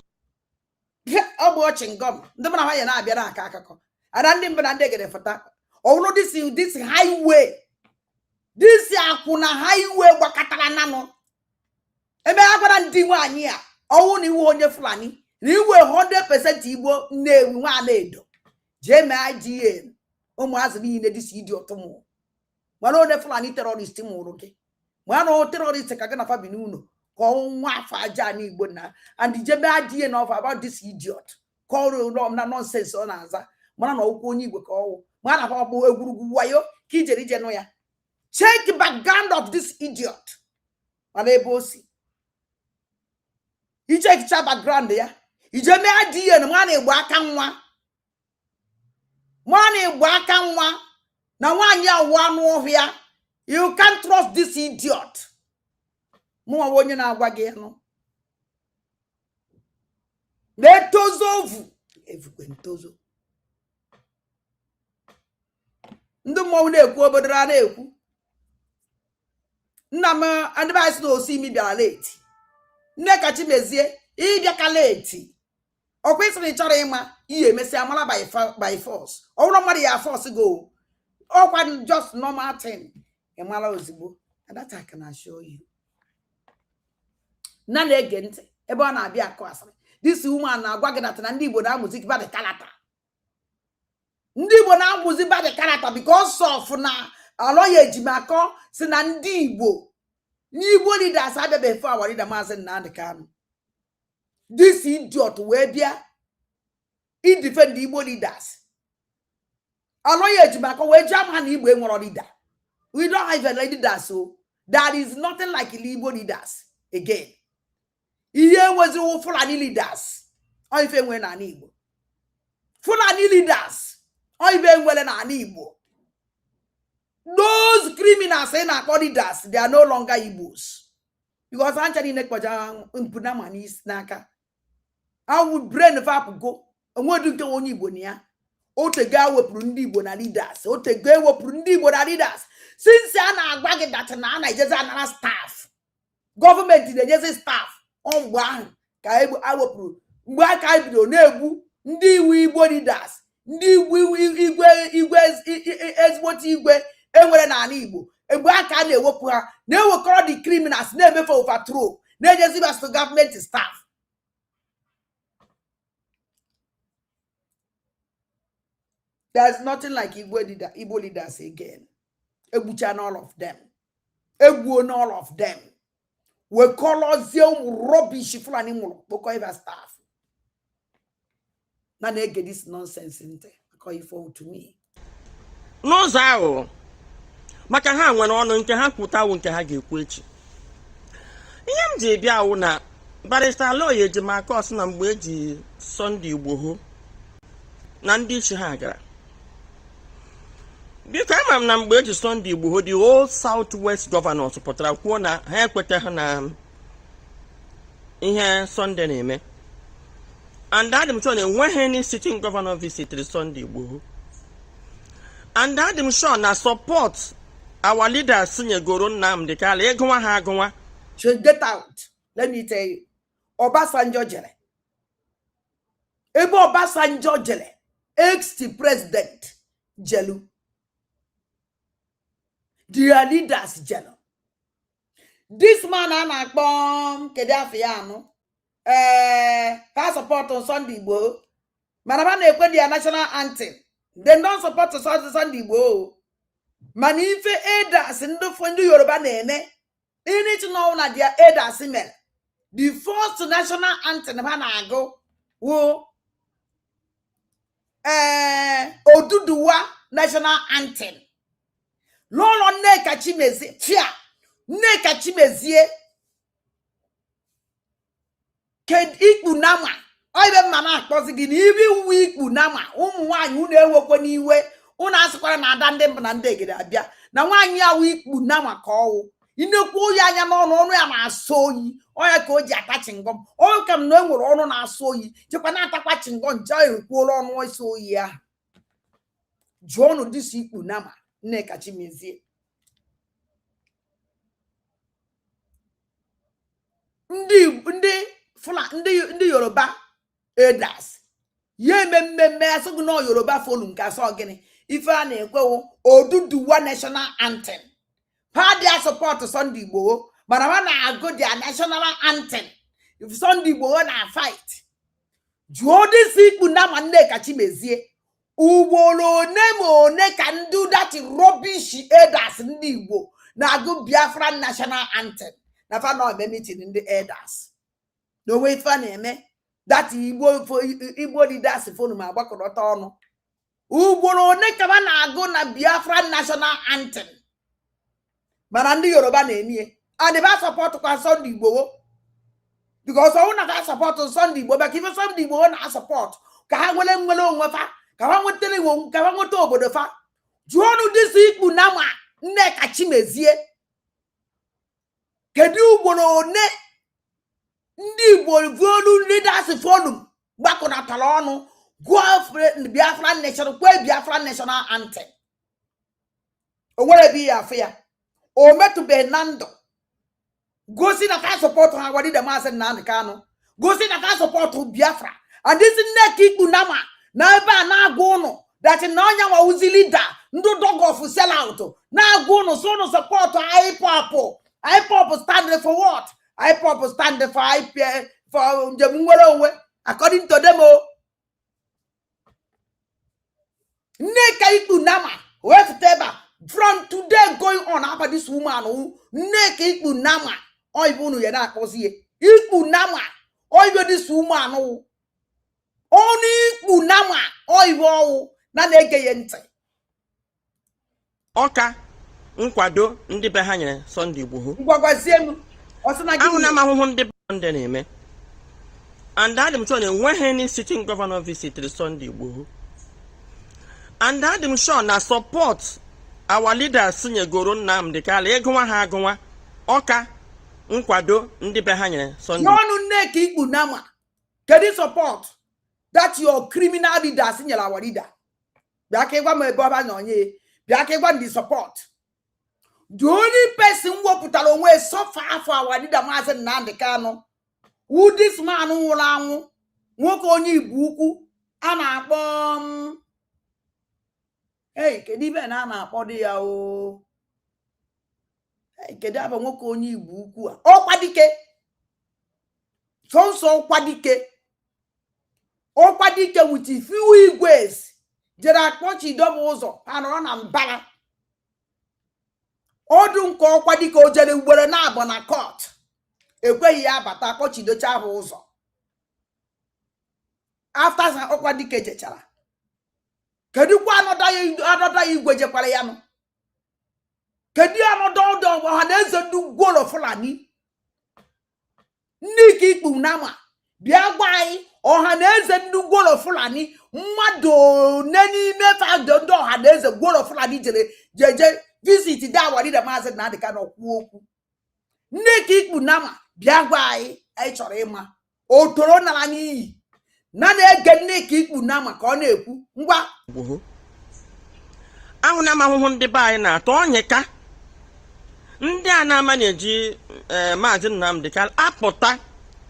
ọ bụ ọchị ngọm ndị mụ na ha ya na-abịa n'aka akụkọ ada ndị mba na ndị egede fụta ọwụrụ this highway this akwụna highway gbakọtara nanụ ebe a gwara ndị nwaanyị a ọnwụ na iwu onye Fulani na iwe 100% Igbo Nnewi nwaala edo jee mee IGA ụmụazị niile dịsi idi ọtụmụ mana onye Fulani terrorist mụrụ gị mana terrorist ka gị na fabi n'ụlọ ka ọnwa afọ aja n'Igbo na and jebe IGA na ọfa about this idiot ka ọrụ na nonsense ọ na-aza mana na okwu onye Igbo ka ọwụ mana na ọ bụ egwurugwu wayo ka ijere ije nụ ya. Check the background of this idiot mana ebe o si ichekicha background ya ije mee adịghị na nwa na-egbu aka nwa na nwaanyị awụ anụ ọhịa. You can't trust this idiot. Mụnwa onye na-agwa gị nụ na-etozo ovu evukwe ntozo ndị mmọnwụ na-ekwu obodo na-ekwu nna m ndị be si na osi imi bịara leti nne kachi mezie ịbịa ka leti ọkwa ịsịrị chọrọ ịma ihe emesịa amara by force ọwụrụ mmadụ ya force go ọkwa just normal thing ịmara ozugbo that I can assure you. Na na-ege ntị ebe ọ na-abịa akụ asịrị this woman na-agwa gị na ndị Igbo na-amụzi bad character. Ndị Igbo na-amụzi bad character because of na alọya ejimakọ si na ndị Igbo n'Igbo leaders abịabeghị for our leader Maazị Nnamdi Kanu. This idiot wee bịa i defend the Igbo leaders. Alọya ejimakọ wee jam ha na Igbo enwere leader. We don't have a leader, so there is nothing like Igbo leaders again. Ihe nwezi Fulani leaders ọ ife nwe na Igbo. Fulani leaders ọ ife nwere na Igbo. Those criminals in our leaders, they are no longer Igbos. Because actually nekwaja mpuna manis naka. I would brain of up go and what do only Igbo nia. O te ga wepuru ndị Igbo na leaders. O te ga wepuru ndị Igbo na leaders. Since ana agwa gị that na ana ejezi anara staff. Government na-ejezi staff. Mgbe ahụ ka awepụrụ mgbe aka ebido na-egbu ndị iwu Igbo leaders ndị igwe ezigbote igwe enwere n'ala Igbo mgbe aka na-ewepụ ha na-ewekọrọ the criminals na-emefe overthrow na-ejezi bas to government staff. There's nothing like Igbo leaders again. Egbucha all of them. Egbuo all of them. We call us rubbish Fulani mulo because even staff. Now they get this nonsense in there. Because you fall to me. No zao. Maka ha nwere ọnụ nke ha kwutawo nke ha ga-ekwu echi. Ihe m ji bịa wụ na barrister lawyer ejimaka ọsị na mgbe eji Sunday Igboho na ndị ichi ha gara. Biko ama m na mgbe eji Sunday Igboho the whole Southwest governors pụtara kwuo na ha ekwetaghị na ihe Sunday na-eme. And Adam sure na enweghị any sitting governor visited Sunday Igboho. And Adam sure na support our leaders nyegoro Nnamdi Kanu ịgụnwa ha agụnwa. Should get out. Let me tell you. Obasanjo jele. Ebe Obasanjo jele. Ex-president jelu. Their leaders jelu. This man anakbom Kedafiano. Ka support on Sunday Igboho. Manaba na-ekwe their national anthem. They don't support Sunday Igboho. Mani ife edas ndị Yoruba na-eme. You need to know that their edas men. The first national anthem ha na-agụ wo Oduduwa national anthem. Lolo Nneka Chimezie fia Nneka Chimezie ked ikpu nama oibe mama akpọzi gị na ibi uwe ikpu nama ụmụ nwaanyị unu ewekwe n'iwe unu asịkwara na ada ndị mba na ndị egede abịa na nwaanyị awụ ikpu nama ka ọwụ inekwu ya anya n'ọnụ ọnụ ya na-asọ oyi oya ka o ji ata chingom o ka m na enwere ọnụ na-asọ oyi chekwa na-atakwa chingom nje ekwuola ọnụ isi oyi ahụ jụọnụ dịsi ikpu nama Nneka Chimezie ndị Yoruba elders ya eme mmemme asụgụ na Yoruba folu nke asọ gịnị ife a na-ekwewo Oduduwa national anthem ha dia support Sunday Igboho mana ha na-agụ dia national anthem if Sunday Igboho na fight jụọ dịsi ikpu nama Nneka Chimezie ugboro one ka ndị dati rubbish elders ndị Igbo na-agụ Biafra national anthem na fa na eme meeting ndị elders no way fa na-eme dati Igbo leaders fonu ma gbakọrọta ọnụ ugboro one ka ba na-agụ na Biafra national anthem mana ndị Yoruba na-emie and ba support kwa Sunday Igboho because ọ na fa support Sunday Igboho but if Sunday Igboho na support ka ha nwere onwe fa ka ha nwetele iwu ka ha nweta obodo fa jụọnụ dịsi ikpu nama Nneka Chimezie kedu ugboro one ndị Igbo volu leaders forum gbakọnatara ọnụ gụọ Biafra national kwe Biafra national anthem o nwere bi ya afọ ya o metụbeghị na ndụ gosi na ka support ha gwadi de Maazị Nnamdi Kanu gosi na ka support Biafra and this Nneka ikpu nama na ebe a na-agwa ụnụ that na onye nwa uzi leader ndị dog of sell out na-agwa ụnụ so ụnụ support IPOP stand for what? IPOP stand for njem nwere onwe according to them. Nneka ikpu nama wefuteba from today going on about this woman Nneka ikpu nama oyibo unu ya na-akpọzie ikpu nama oyibo this woman onu ikpu nama oyibo ọwụ na na-ege ya ntị ọka nkwado ndị be ha nyere Sunday Igboho ngwagwazie m ọsịna gị ahụ na amahụhụ ndị ndị na-eme and Adam sure enweghị any sitting governor visited Sunday Igboho and Adam sure na support our leaders nyegoro Nnamdi Kanu ịgụnwa ha agụnwa ọka nkwado ndị be ha nyere Sunday n'ọnụ Nneka ikpu nama kedu support that your criminal leaders nyere our leader bịa ka ịgwa m ebe ọba na onye bịa ka ịgwa ndị support the only person wepụtara onwe suffer afọ our leader Maazị Nnamdi Kanu who this man nwụrụ anwụ nwoke onye Igbo ukwu a na-akpọ kedu ibe na a na-akpọ dị ya o kedu aba nwoke onye Igbo ukwu a Ọkwadike sọnsọ Ọkwadike with few igwes jere akpọchi dobe ụzọ ha nọrọ na mbara ọdụ nke Ọkwadike o jere ugboro na-abọ na court ekweghị ya abata akpọchidocha ha ụzọ after Ọkwadike jechara kedu kwa anọda igwe jekwara ya nụ kedu anọda ọha na eze ndị gworo Fulani Nneka ikpu nama bịa gwa anyị ọha na eze ndị gworo Fulani mmadụ n'ime fado ndị ọha na eze gworo Fulani jeje visit dawari de Maazị Nnamdi Kanu kwuo okwu Nneka ikpu nama bịa gwa anyị chọrọ ịma o toro nara n'iyi na na-ege Nneka ikpu nama ka ọ na-ekwu ngwa ahụ na amahụhụ ndị be anyị na-atọ onye ka ndị a na-ama na-eji Maazị Nnamdi Kanu apụta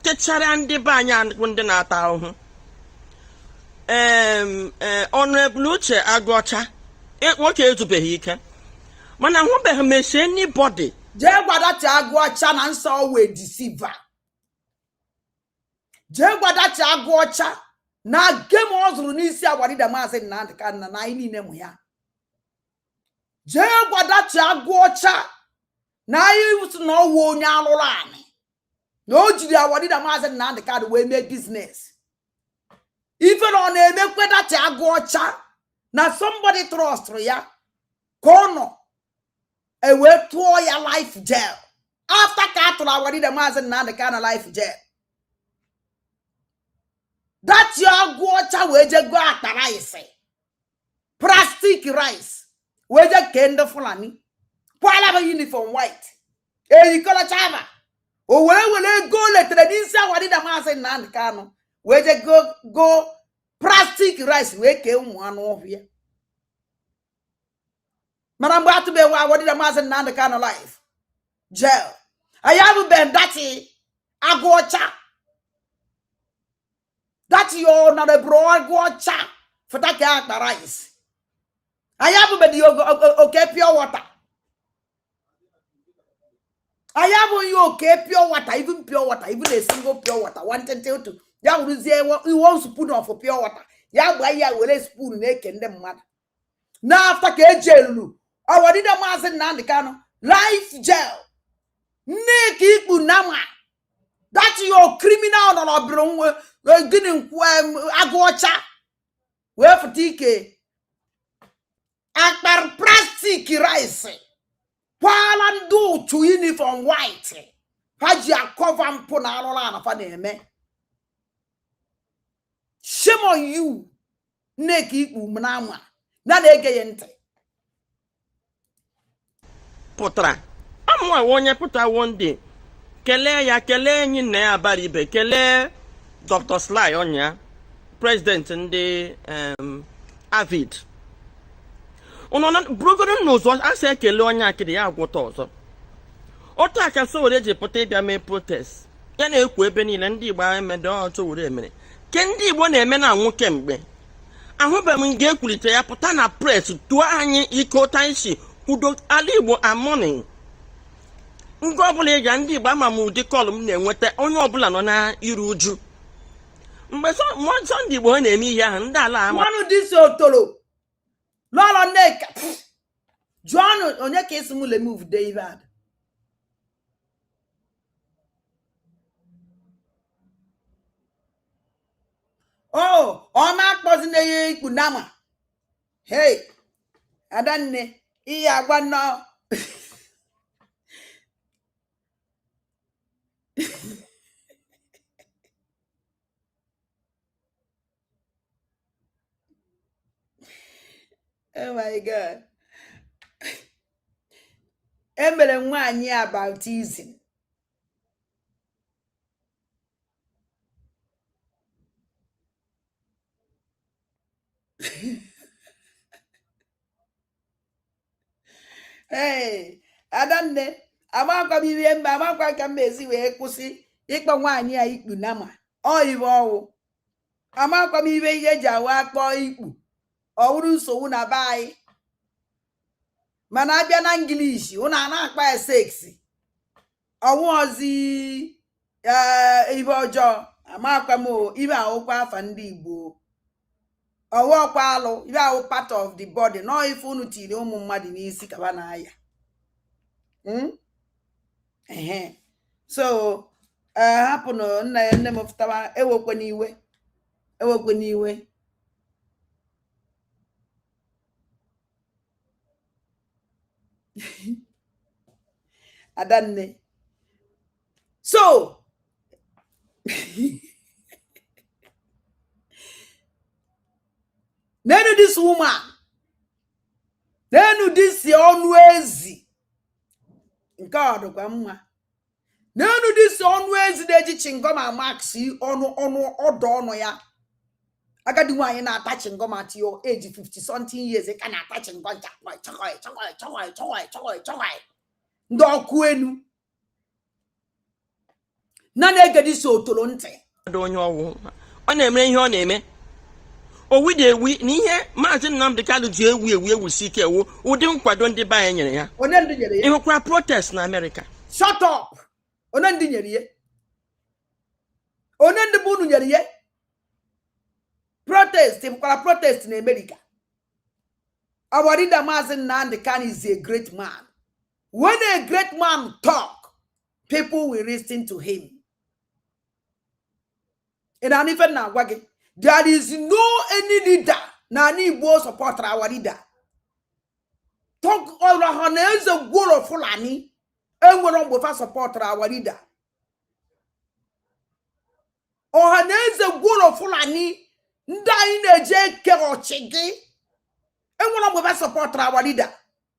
kechara ndị be anyị ndị na-ata ahụhụ Honorable Uche Agụọcha nwoke ezubeghị ike mana ahụbeghị m esi anybody jee gwadachi Agụọcha na nsọ wee deceiver jee gwadachi Agụọcha na game ọ zụrụ n'isi agwaride Maazị Nnamdi Kanu na anyị niile mụ ya jee gwadachi Agụọcha na anyị wụsị na ọwụ onye alụrụ anyị na o jiri agwaride Maazị Nnamdi Kanu wee mee biznes ife na ọ na-eme kwedachi Agụọcha na somebody trust ya ka ọ nọ wee tụọ ya life jail after ka atụrụ agwaride Maazị Nnamdi Kanu life jail dachi Agụọcha wee je go akpa rice plastic rice wee je kee ndị Fulani kwala ba uniform white eyikola chama o were go letere n'isi awadida Maazị Nnamdi Kanu wee je go plastic rice wee kee ụmụ anụ ọhịa mana mgbe atụbeghị awadida Maazị Nnamdi Kanu life jail ayabu ben dati agụ ọcha dati yo na the bro agụ ọcha fụta ka akpa rice ayabu be di okay pure water ayabu you okay pure water even a single pure water 1.2 ya uruzie 1 spoon of pure water ya gba ya were spoon na eke ndị mmadụ na after ka ejelulu awadida Maazị Nnamdi Kanu life jail nneka ikpu nama that your criminal no bro gini nkwu agụ ọcha wee fụta ike akpar plastic rice kwala ndị otu uniform white ha ji akọva mpụ na arụrụ anafa na-eme shame on you nneka ikpu nama na-ege ya ntị pụtara amụwa onye pụta one day kelee ya kelee enyi nna ya bara ibe kelee Dr. Sly Onya president ndị Avid ụnọ burugodo n'ụzọ asị ekele onye akịrị ya agwụta ọzọ otu aka Sowore ji pụta ịbịa mee protest ya na-ekwu ebe niile ndị Igbo emede ọtụ were emere ke ndị Igbo na-eme na anwụ kemgbe ahụbeghị m nga ekwulite ya pụta na pres tụọ anyị ike ụta isi kwudo ala Igbo amoni ngo ọbụla ịga ndị Igbo ama m ụdị kọlụ m na-enweta onye ọbụla nọ na iru uju mgbe sọ ndị Igbo na-eme ihe ahụ ndị ala ama mmanụ disi otolo lọrọ nneka jụọnụ onye ka esi m remove David ọma akpọzi na ya ikpu nama hey adanne ihe agwa nnọọ oh my God. Emere nwaanyị a baptizim hey adanne amakwa m ihe mba amakwa ka m ezi wee kwụsị ịkpọ nwaanyị a ikpu nama iwe ọwụ amakwa m ihe eji awa akpọ ikpu ọ wụrụ nsogbu na be anyị mana abịa na English ụnụ a na-akpa ya seksi ọwụ ọzi ibe ọjọọ amakwa m ibe ahụkwa afa ndị Igbo ọwụ ọkwa alụ ibe ahụ part of the body nọ ife unu tiri ụmụ mmadụ n'isi kaba na aya so hapụnụ nna ya nne m fụtaba ewekwe n'iwe adanne so nenu this woman nenu this ọnụ ezi nke ọ dịkwa mma nenu this ọnụ ezi na-eji chingoma max ọnụ ọdụ ọnụ ya agadi nwaanyị na-ata chingoma at your age 50 something years ka na-ata chingoma chọkọị ndị ọkụ enu na-egedi so otolo ntị onye ọwụ ọ na-eme ihe ọ na-eme owide ewi na ihe Maazị Nnamdi Kanu ji ewusi ike ewu ụdị nkwado ndị be anyị nyere ya onye ndị nyere ya ịhụkwa protest na America shut up onye ndị nyere ya onye ndị bụ unu nyere ya protest bụkwara protest na America our leader Maazị Nnamdi Kanu is a great man. When a great man talk, people will listen to him. And even now, there is no any leader na Igbo support our leader. Talk all around as a goal of Fulani, and we're on support our leader. Or as a goal of Fulani, dying a J. Kero Chigi, and we're on support our leader.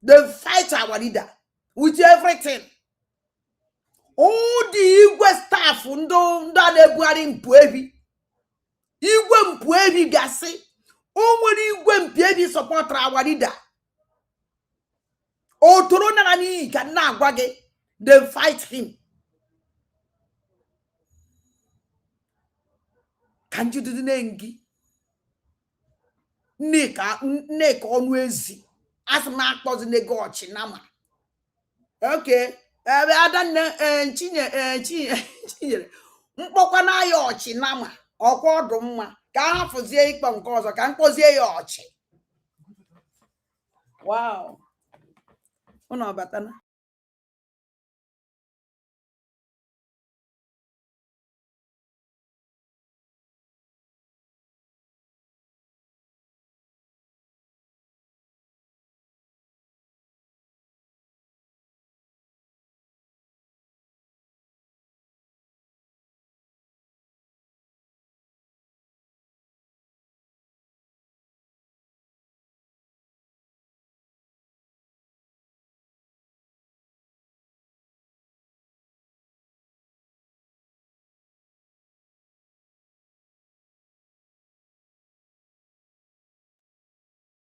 They fight our leader with everything. all the igwe staff ndo na-ebugharị mpụ ebi igwe mpụ ebi gasị o nwere igwe mpụ ebi sọpọtara our leader o toro nara n'iyi ka na-agwa gị they fight him. Can you do the nengi? Nneka ọnụ ezi asma akpọzi nego ọchịnama. Okay, adanne chinyere mkpọkwa na ya ọchịnama ọkwa ọdụ mma ka ha fụzie ikpe nke ọzọ ka mkpozie ya ọchị. Wow. Ụnụ ọbatana.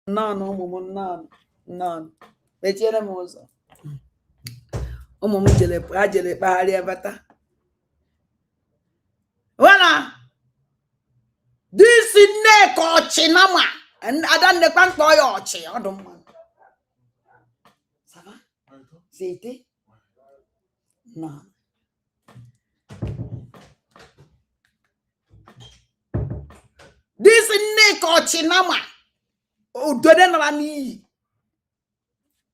None, ụmụ none. Mechiere m ụzọ. Ụmụ m jere kpagharịa bata. Wana this Nneka ọchịnama adannekwa mkpọ ya ọchị ọdụ mma. Ça va? C'était? Non. This Nneka ọchịnama udode nara n'iyi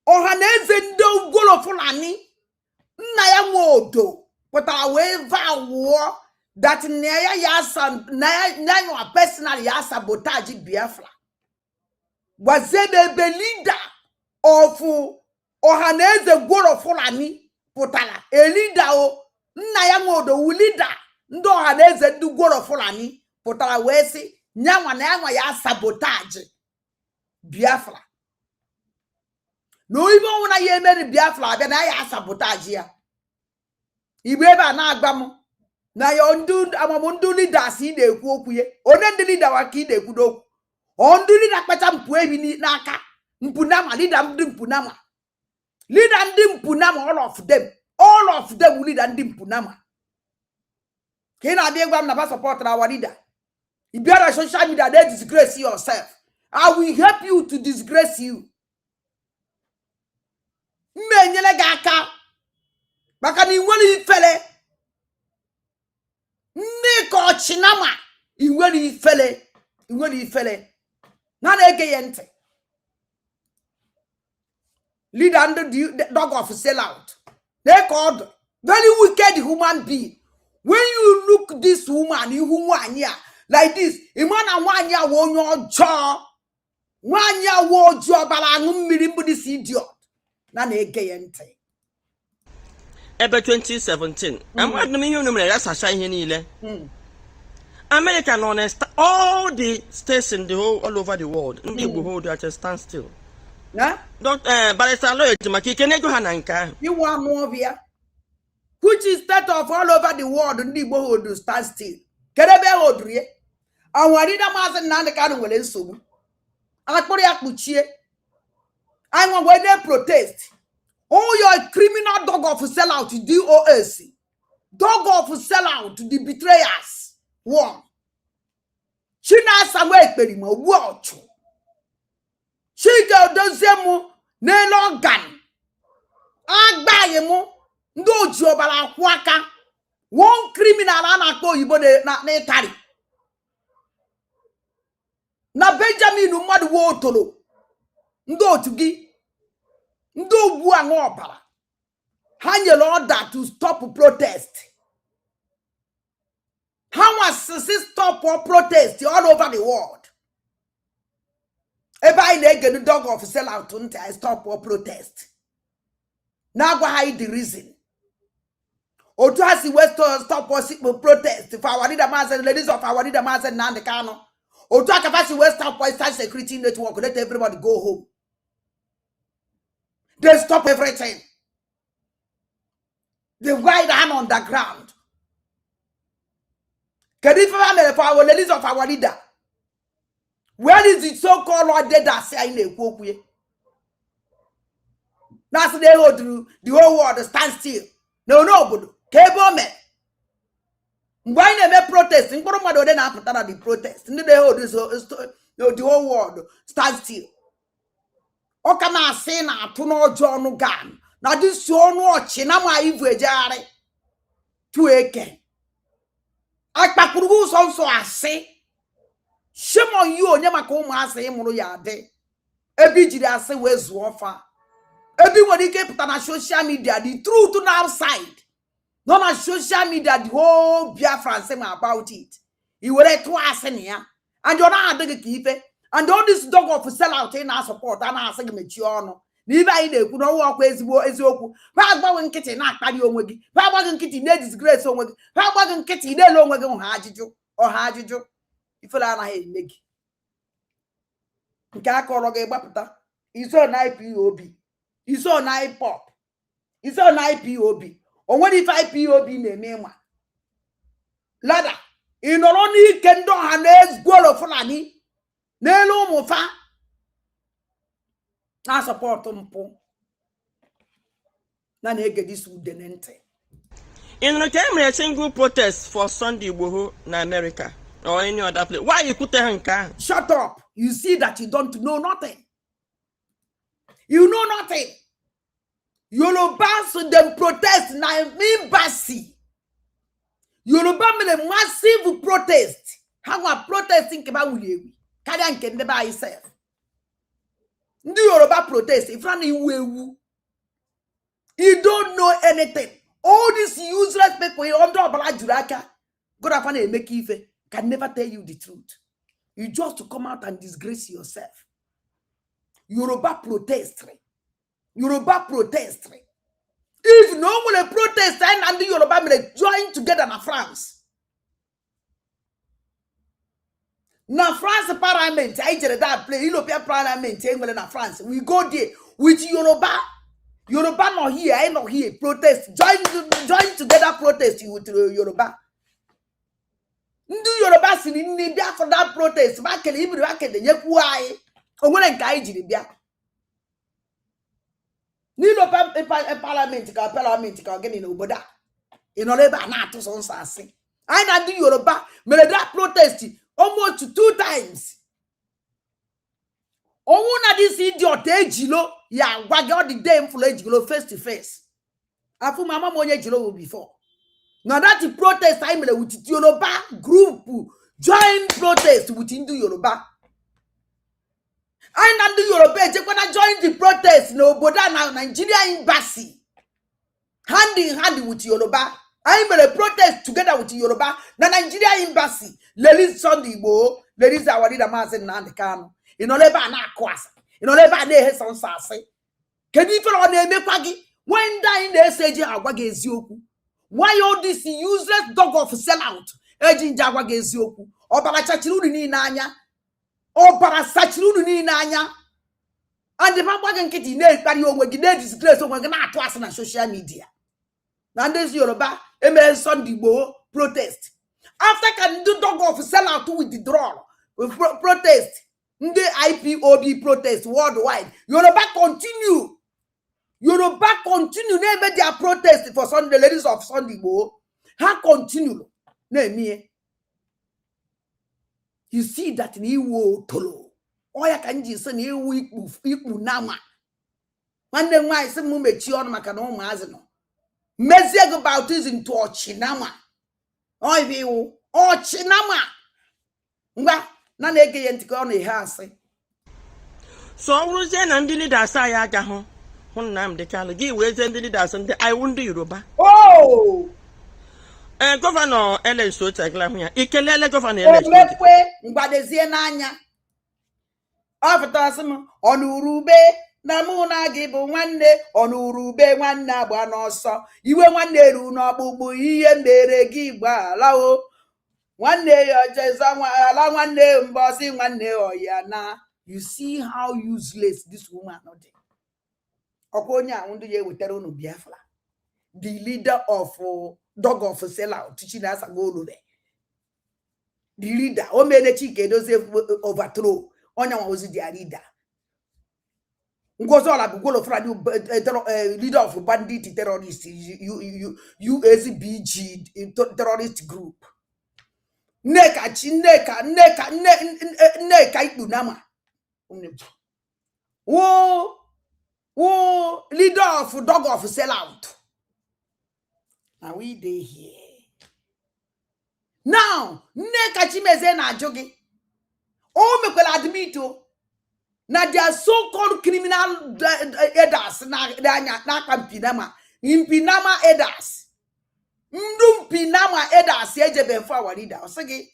ọha na eze ndị ugolo Fulani nna ya nwe odo pụtara wee vawụọ that na personal ya sabotage Biafra gwazie the leader of ọha na eze gworo Fulani pụtara a leader o nna ya nwe odo wu leader ndị ọha na eze ndị gworo Fulani pụtara wee sị nyanwa na yanwa ya sabotage Biafra. No ibe ọnwụna ya emeri Biafra abịa na ya sabotage ya. Igbe ebe a na-agba m na ya ndu leaders ị na-ekwu okwu ya. Onye ndị leader wa ka ị na-ekwu n'okwu. Ndu leader kpacha mpụ ebi n'aka. Mpunama leader ndị mpunama. Leader ndị mpunama all of them leader ndị mpunama. Ka ị na-abịa ịgwa m na ba support our leader. If you are on social media, they disgrace yourself. I will help you to disgrace you. Menyele gaka. Baka ni nwere ifele. Nneka ọchịnama. Nwere ifele. Na na-ege ya ntị. Leader the dog of sellout. They called very wicked human being. When you look this woman, you like this, imana nwanyị a onye ọjọọ. Nwanyị a ọjọọ bara aṅụ mmiri mbụ this idiot. Na na-ege ya ntị. Ebe 2017, amadụ m ihe unu mere ya sacha ihe niile. America nọ na all the states in the all over the world. Ndị Igbo hold at a standstill. Barrister Lawyer maka ike na-ego ha na nke ahụ. Iwu amụọbịa. Which is state of all over the world ndị Igbo hold standstill. Kedebe hold rie. Awarida Maazị Nnamdi Kanu nwere nsogbu. Akpụrụ ya kpuchie. Anyị when they protest. Oh, you're a criminal dog of sellout, DOS. Dog of sellout, the betrayers. One. China Samuel Perima, watch. Chiga dozemu, Nelo Gan. Agbayemu, Ndojo Bala Waka. One criminal anako Ibode na netari. Na Benjamin Umadu Wotolo. Ndo tugi. Ndo bua ngopala. Hanye order to stop protest. How was stop protest all over the world? Eba ile get the dog of sell out until stop protest. Now go hide the reason. Otu hasi west stop protest. For our leader man and ladies of our leader man and Nnamdi Kanu. Otu akafasi west stop security network. Let everybody go home. They stop everything. The right hand on the ground. Can you find for our ladies of our leader? Where is the so-called Lord dead that say in the Kwokwe? That's the whole world stand still. No, but cable man. Why they make protest? In Koromado, then after the protest. In the whole world stand still. Okama say na to no John Gun. Now this one watching, I'm a jare to eke. Akpakuru also I say. Shame on you, never come as a mono yade. Ebi jida say where's wafa. Everybody kept on social media, the truth to the outside. Not on social media, the whole Biafran say about it. You were at twice in here, and you're not a keep it. And all this dog of sell out in our support, and I say, Machiano. Neither they could not walk as you as you. Bag kitty, not carry on with you. Bag kitty, no disgrace on with you. Bag kitty, no longer going to hide you or hide you. If you are a make. Kakoroge Bapata is on IPOB. It's on IPOP. It's on IPOB. Or what if IPOB name? Lada. In only kendo hanes golo fulani. Nelo mofa. Na support mpo. Na nege this udenente. In the time a single protest for Sunday Igboho in America or any other place. Why you put a car? Shut up. You see that you don't know nothing. You know nothing. Yoruba them protest na embassy. Yoruba made a massive protest. How are protesting about Willie? Kadian can never himself. Do Yoruba protest if you don't know anything. All these useless people under Juraka, God upon a make even can never tell you the truth. You just to come out and disgrace yourself. Yoruba protest. Yoruba protest. If no one protest and the Yoruba will join together in France. Now France parliament, I did that play European parliament in France. We go there with Yoruba. Yoruba not here, I not here. Protest. Join together protest with Yoruba. Do Yoruba sitting in there for that protest. Back in Hebrew, back in the Yakuai. Or when I guide you there. Nilo parliament ka get in oboda. Inoleba na to son sase. I na do Yoruba made that protest almost 2 times. Owuna this idiot ejilo ya wage all the day full ejilo face to face. Afu mama monye jilo before. Now that the protest I made with Yoruba group join protest with Hindu Yoruba. I not do Yoruba when I join the protest no boda now Nigeria embassy. Hand in hand with Yoruba. I made a protest together with Yoruba. The Nigeria embassy. Ladies Sunday Igboho. Ladies our leader Mazen Nandekano. Inoleba na kwasa. Inoleba ne he son sase. Can you feel on me kwagi? When dying they say agwage ezioku. Why all this useless dog of sellout? Ejin jagwage ezioku. Obara chachiru ni nanya. Obara sachiru ni nanya. And the papa can get in there, but you will get disgrace so we're gonna twice on social media. Now this Yoruba, Sunday Igboho protest. After can do dog of sell out with the draw protest. The IPOB protest worldwide. Yoruba continue. Yoruba continue. They made their protest for Sunday ladies of Sunday Igboho. How continue? You see that in Iwo Tolo. Oya kanji se ni ewu ikpu nama. Nwanne nwa ise mu mechi onu maka na ụmụazị no. Mezie go baptism to ochinama. Oyi wu ochinama. Ngwa na na-ege ye ntiko ọ na-ehe asị. So ọrụzie na ndị leaders anyị aga hụ Nnamdi Kanu gị wezie ndị leaders ndị iwu ndị Yoruba. Oh! Gọvanọ Ellen Otegla hụ ya. Ikelele gọvanọ Ellen Otegla. Omekwe mgbadezie n'anya. Ọfụtasị ọnụrube na mụ na gị bụ nwanne ọnụrube nwanne agba n'ọsọ iwe nwanne eru n'ọkpụkpụ ihe mere gị gbala o nwanne ya jeza ala nwanne mbosi nwanne oya na. You see how useless this woman is. Ọkwa onye ahụ ndị ya ewetara unu Biafra. the leader of dog of sellout teaching us a go there. The leader, o made the chicken those overthrow. Onya was their leader. Ngozola bugolo fra leader of bandit terrorist USBG terrorist group. Neka ikunama. Wo leader of dog of sellout. Now we dey here. Now, neka chimeze na jogi. O me kwela admito. Na their so-called criminal elders na kampinama. Impinama elders. Mpinama elders yeje benfa warida. Osage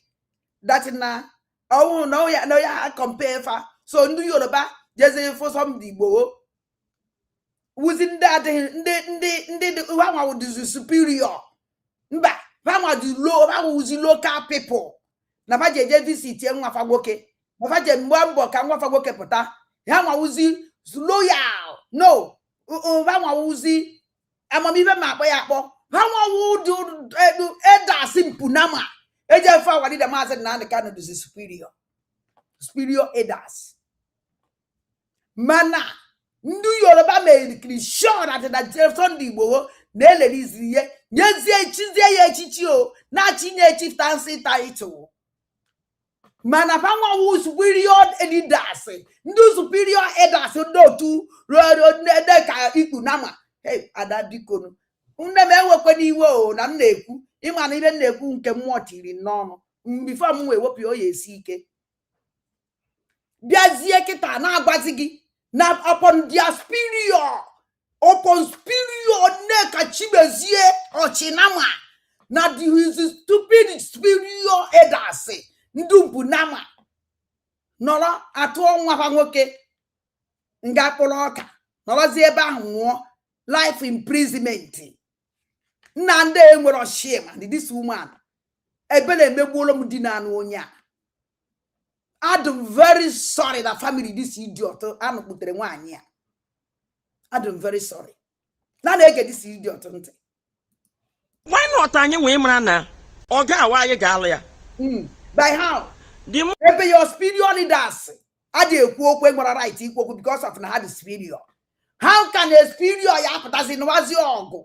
that na oh no ya compare fa. So ndu Yoruba jeze for some digbo. Within that the one was superior. Mba, one was low, one was local people. Na ba jeje visit ye nwa fagoke. Na ba je mbambo ka nwa fagoke pota. Ya nwa wuzi loyal. No. One was wuzi amami be ma ya kpo. One would do eda simpunama. Eje fa wadi the master na the kind of superior. Superior edas. Mana ndu Yoruba me sure that Sunday Igbo na elerizi ye nyezie chizie ye echichi o na chinye chieftaincy title. Mana panwa wu superior leaders ndu superior elders ndo tu de ka ikunama. Hey adadikono nne me wekwe niwe o na na-ekwu ịma na ibe na-ekwu nke mmụọ tiri n'ọnụ before m wee wepụ oye esi ike biazie kita na agbazi gị na upon their superior neka chibezie ochinama na the stupid superior elders ndumpu nama nọrọ atụ ọnwa ha nwoke nga kpọrọ ọka nọrọzie ebe ahụ nwụọ life imprisonment nna ndị enwere shame and this woman ebe na-emegbuola m di na onye a. I'm very sorry that family this idiot anụkputere nwaanyị a. I'm very sorry. Na na-ege this idiot ntị. Why not anyị wee mara na ọ ga-awa anyị ga-alụ ya? By how? Ebe your superior leaders adị ekwu okwu nwere right ikwu okwu because of na ha dị superior. How can a superior ya pụtazi n'wazi ọgụ?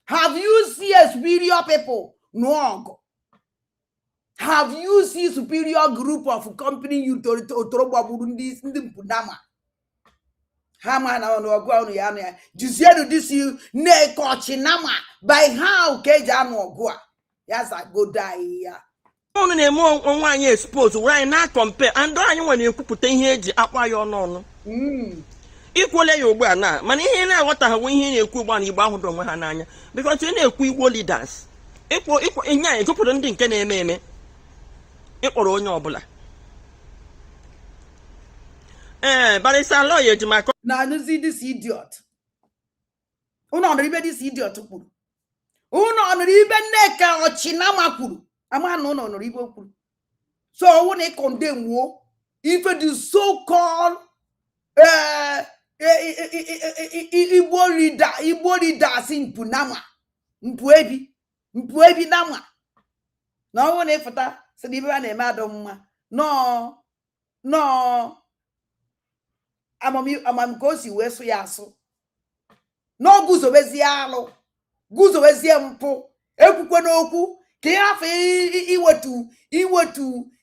Have you seen a superior people no? Have you seen superior group of company you torobo Burundi ndị mpunama? Hama na ono ogwa ono ya na juzienu this you ne kochinama by how keje anu ogwa ya za go die ya. Onu na eme onwe anyị expose were anyị na compare and anyị nwere ekwupụta ihe eji akpa ya ọnụ. Ikwole ya ugbu a na mana ihe na-aghọta ha ihe na-ekwu ugbu a na Igbo ahụ dị onwe ha n'anya because ị na-ekwu Igbo leaders ikwo ihe anyị jupụrụ ndị nke na-eme eme ịkpọrọ onye ọbụla barisa lawyer ejimako na anụzi this idiot unu ọnụrụ ibe this idiot kwuru unu ọnụrụ ibe Nneka Ochinama kwuru ama na unu ọnụrụ ibe kwuru so owu na condemn wo ife the so called Igbo leaders mpunama mpuebi nama na owu na ifụta sị na ibe a na-eme adọ mma no amam ka o si wee sụ ya asụ no guzobezie alụ guzobezie mpụ ekwukwe n'okwu ka ihe afọ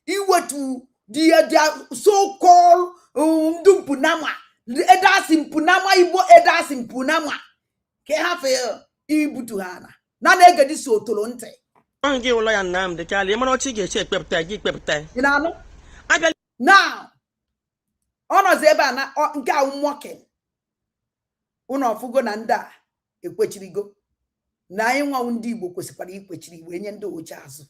iwetu dia so called ndu mpunama edasi mpunama Igbo edasi mpunama ka ihe afọ ibutu ha na na-egedi si otolo ntị gị ụlọ ya Nnamdi Kanu ịmara ọchị ga-eche ekpepụta gị ekpepụta ị na-anụ now ọnọzi ebe a na nke a nwoke unu ọfụgo na ndị a ekwechirigo na anyị nwanwu ndị Igbo kwesịkwara ikwechiri wee nye ndị oche azụ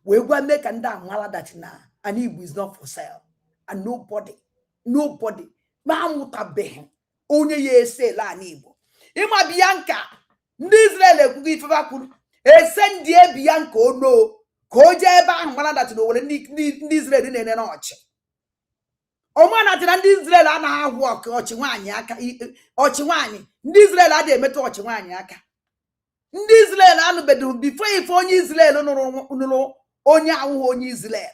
wee gwa mee ka ndị a mara that na an Igbo is not for sale and nobody ma amụtabeghị onye ya esele an Igbo ịma Bianca ndị Israel ekwugo ifeba kwuru esendie Bianca ono ka o jee ebe ahụ mara that na owere ndị Israel na-ene n'ọchị Omana tina ndi Israel ana work ochinwanyi aka ochinwanyi ndi Israel ade emeto ochinwanyi aka ndị Israel anụbedu before ife onye Israel nụrụ onye awụ onye Israel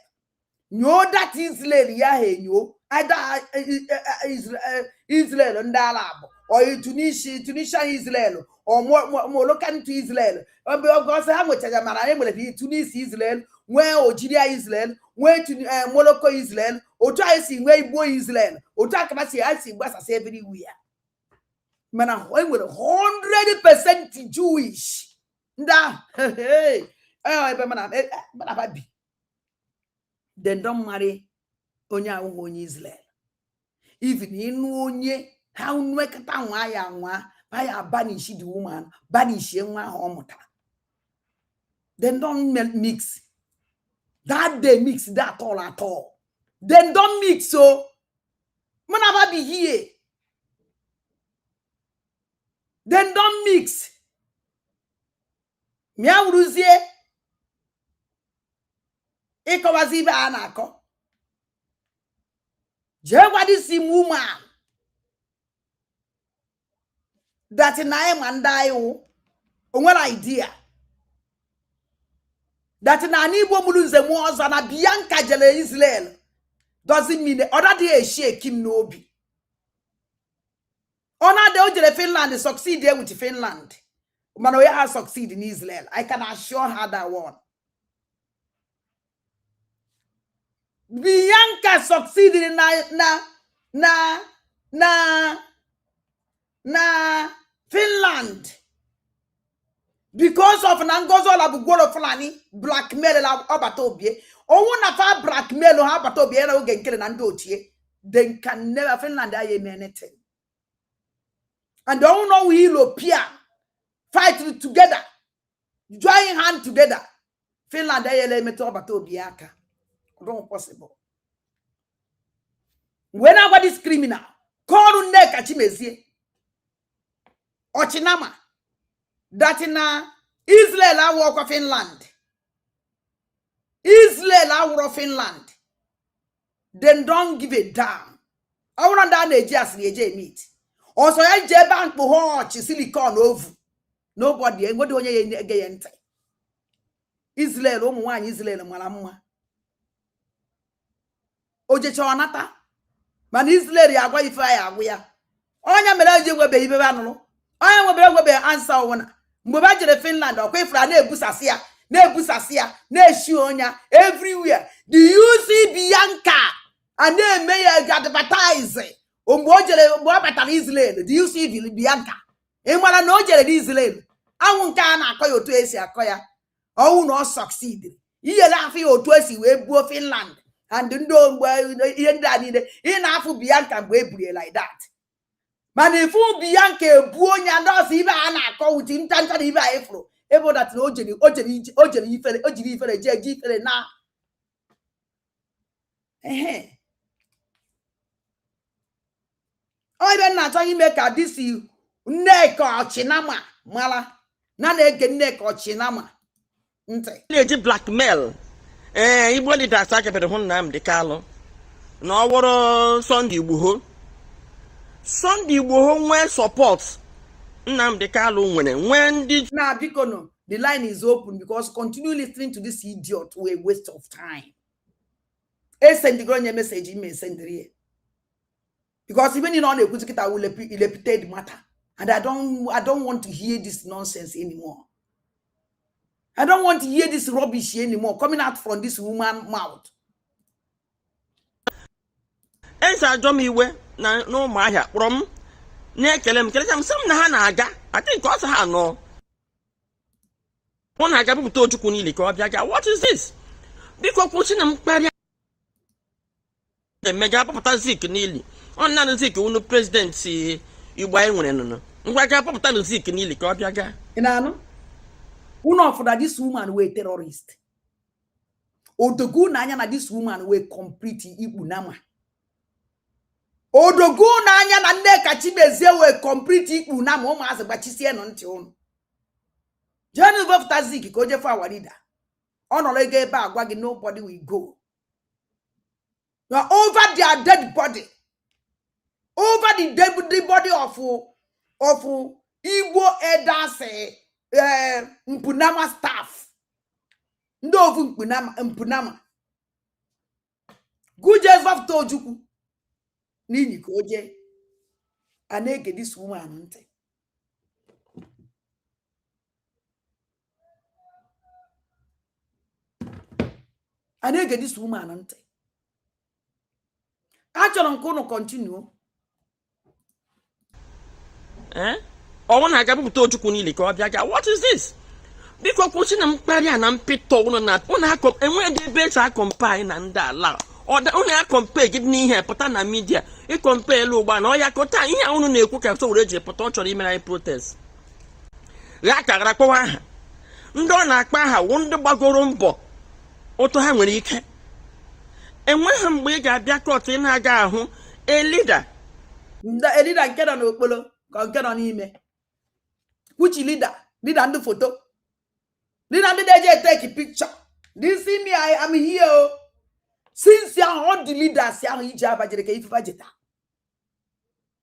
nyo that Israel ya henyo ada Israel ndị Arab or Tunisian Israel or Moroccan to Israel obe ogose ha nwechaja mara enwere Tunisia Israel nwee Algeria Israel nwee Morocco Israel otu anyị si nwee Igbo Israel otu akabasi anyị si gbasasị everywhere mana enwere 100% Jewish nda ebe mana babi then don't marry onye awụ onye Israel even inu onye ha nwekata nwa ya nwa ya banish the woman banish nwa ha ọmụtara then don't mix that they mix that all at all then don't mix so mana babi here then don't mix mia uruzie ikowazi ibe a na-akọ jegwa this woman that na ma ndai onwere idea that na ani Igbo mulu nze mu ọzọ na Bianca jele Israel doesn't mean other day shake him n'obi. Ona de ojele Finland succeed there with Finland. Manoya has succeed in Israel. I can assure her that one. Bianca succeeded in na Finland because of Nangozo Labugolo Fulani blackmail Abatobie. Oh, na fa blackmail or Abatobie na ugen kill and dotie. Then can never Finland aye anything. And don't know we Europea fight together, join hand together. Finland aye meto Abatobiaka. Don't possible. When I got this criminal, call neck at Chimezie. Ochinama. That in Israel I walk of Finland. Israel I walk of Finland. Then don't give a damn. I want to just the meet. Also, I bank for silicon over. Nobody ain't what do you again? Israel, one Israel, Malamma. Oje chonata. Man Israel ya gwa ife ya agwa. Onya mere je gwe be ibe banulu. Onya gwe be answer one. Mgbe ba jere Finland okwefra na ebusasi ya na eshi onya everywhere. Do you see Bianca and they may advertise? Mgbe batara Israel. Do you see Bianca? E mara na o jere Israel. Anwụ nke a na-akọ ya otu esi akọ ya. Ọwụ na o succeed. Ihe na-afụ ya otu esi wee buo Finland. And ndo mgbe ihe ndị a niile ị na-afụ Bianca mgbe eburu like that. Mana ifu Bianca ebu onye ndosi ibe a na-akọ uti ntanta ibe a ifuru ebo that na o jere ifere je ifere na ibe na achọ ime ka disi nneka ochinama mara na na-ege nneka ochinama ntị na-eji blackmail Igbo leaders akebere hụ Nnamdi Kanu na ọ wụrụ Sunday Igboho nwee support Nnamdi Kanu nwere ndị na biko no the line is open because continue listening to this idiot will a waste of time. Send the message in me send here because even in on a kutikita will repeated matter and I don't want to hear this nonsense anymore. I don't want to hear this rubbish anymore coming out from this woman's mouth. Ensa iwe na no mahia from na ekele sam na ha na-aga I think also ha no one aga bụ to Chukwu niile ka ọ bịa ga what is this biko kwụsị na mkparị mega popụta zik niile on na zik unu president Igbo anyị nwere no ngwa ga popụta na zik niile ka ọ bịa ga ina Uno for that this woman were terrorist. Odogu na anya na this woman were complete ikpunama. Odogu na anya na Nneka Chimezie were complete ikpunama o ma azabachisie no nti onu. Jenu go for zik ko je for our leader. Onolo ege ebe agwa gi nobody will go. You are over their dead body. Over the dead body of Igbo elders, Mpunama staff. Ndovu Mpunama. Good Joseph Tojuku. Nini koje. Anege this woman. Anege this woman. Actually, I'm going to continue. What is this? Because pushing them party and I'm pit on that one. I come and when the best I compare and that loud. Or the only I compare get me here, but on media. It compare low one or Yakota here on the cook so ready potential email protest. Raka Rakoa. Ndona Paha wonder bagorumbo. Oto Hamerike. And when we got that caught in Agahu, a leader. A leader get on Opolo, get on email. Which leader? Leader on the photo. Leader on the day take a picture. Do you see me? I am here. Since you are all the leaders, you are hijab if budget.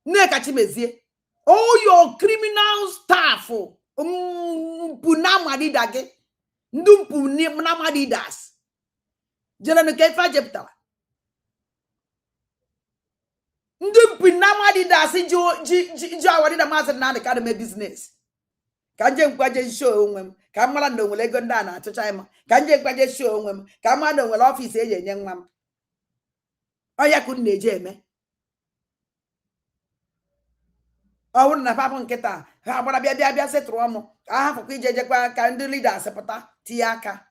Nekachimezie. All your criminal staff. Punama leader. Ndumpu nama leaders. Jena kefa jepta. Ndumpu nama leaders. Jo awadi da master na the academy business. Kanje kwaje show onwem ka mara ndo nwele ego nda na atụcha ima kanje kwaje show onwem ka mara ndo nwele office eje enye nwa m oya ku na-eje eme ọwụrụ na papa nkịta ha gbara bịa setụrụ ọmụ ka ha fụkwa ije jekwa ka ndị leaders pụta tinye aka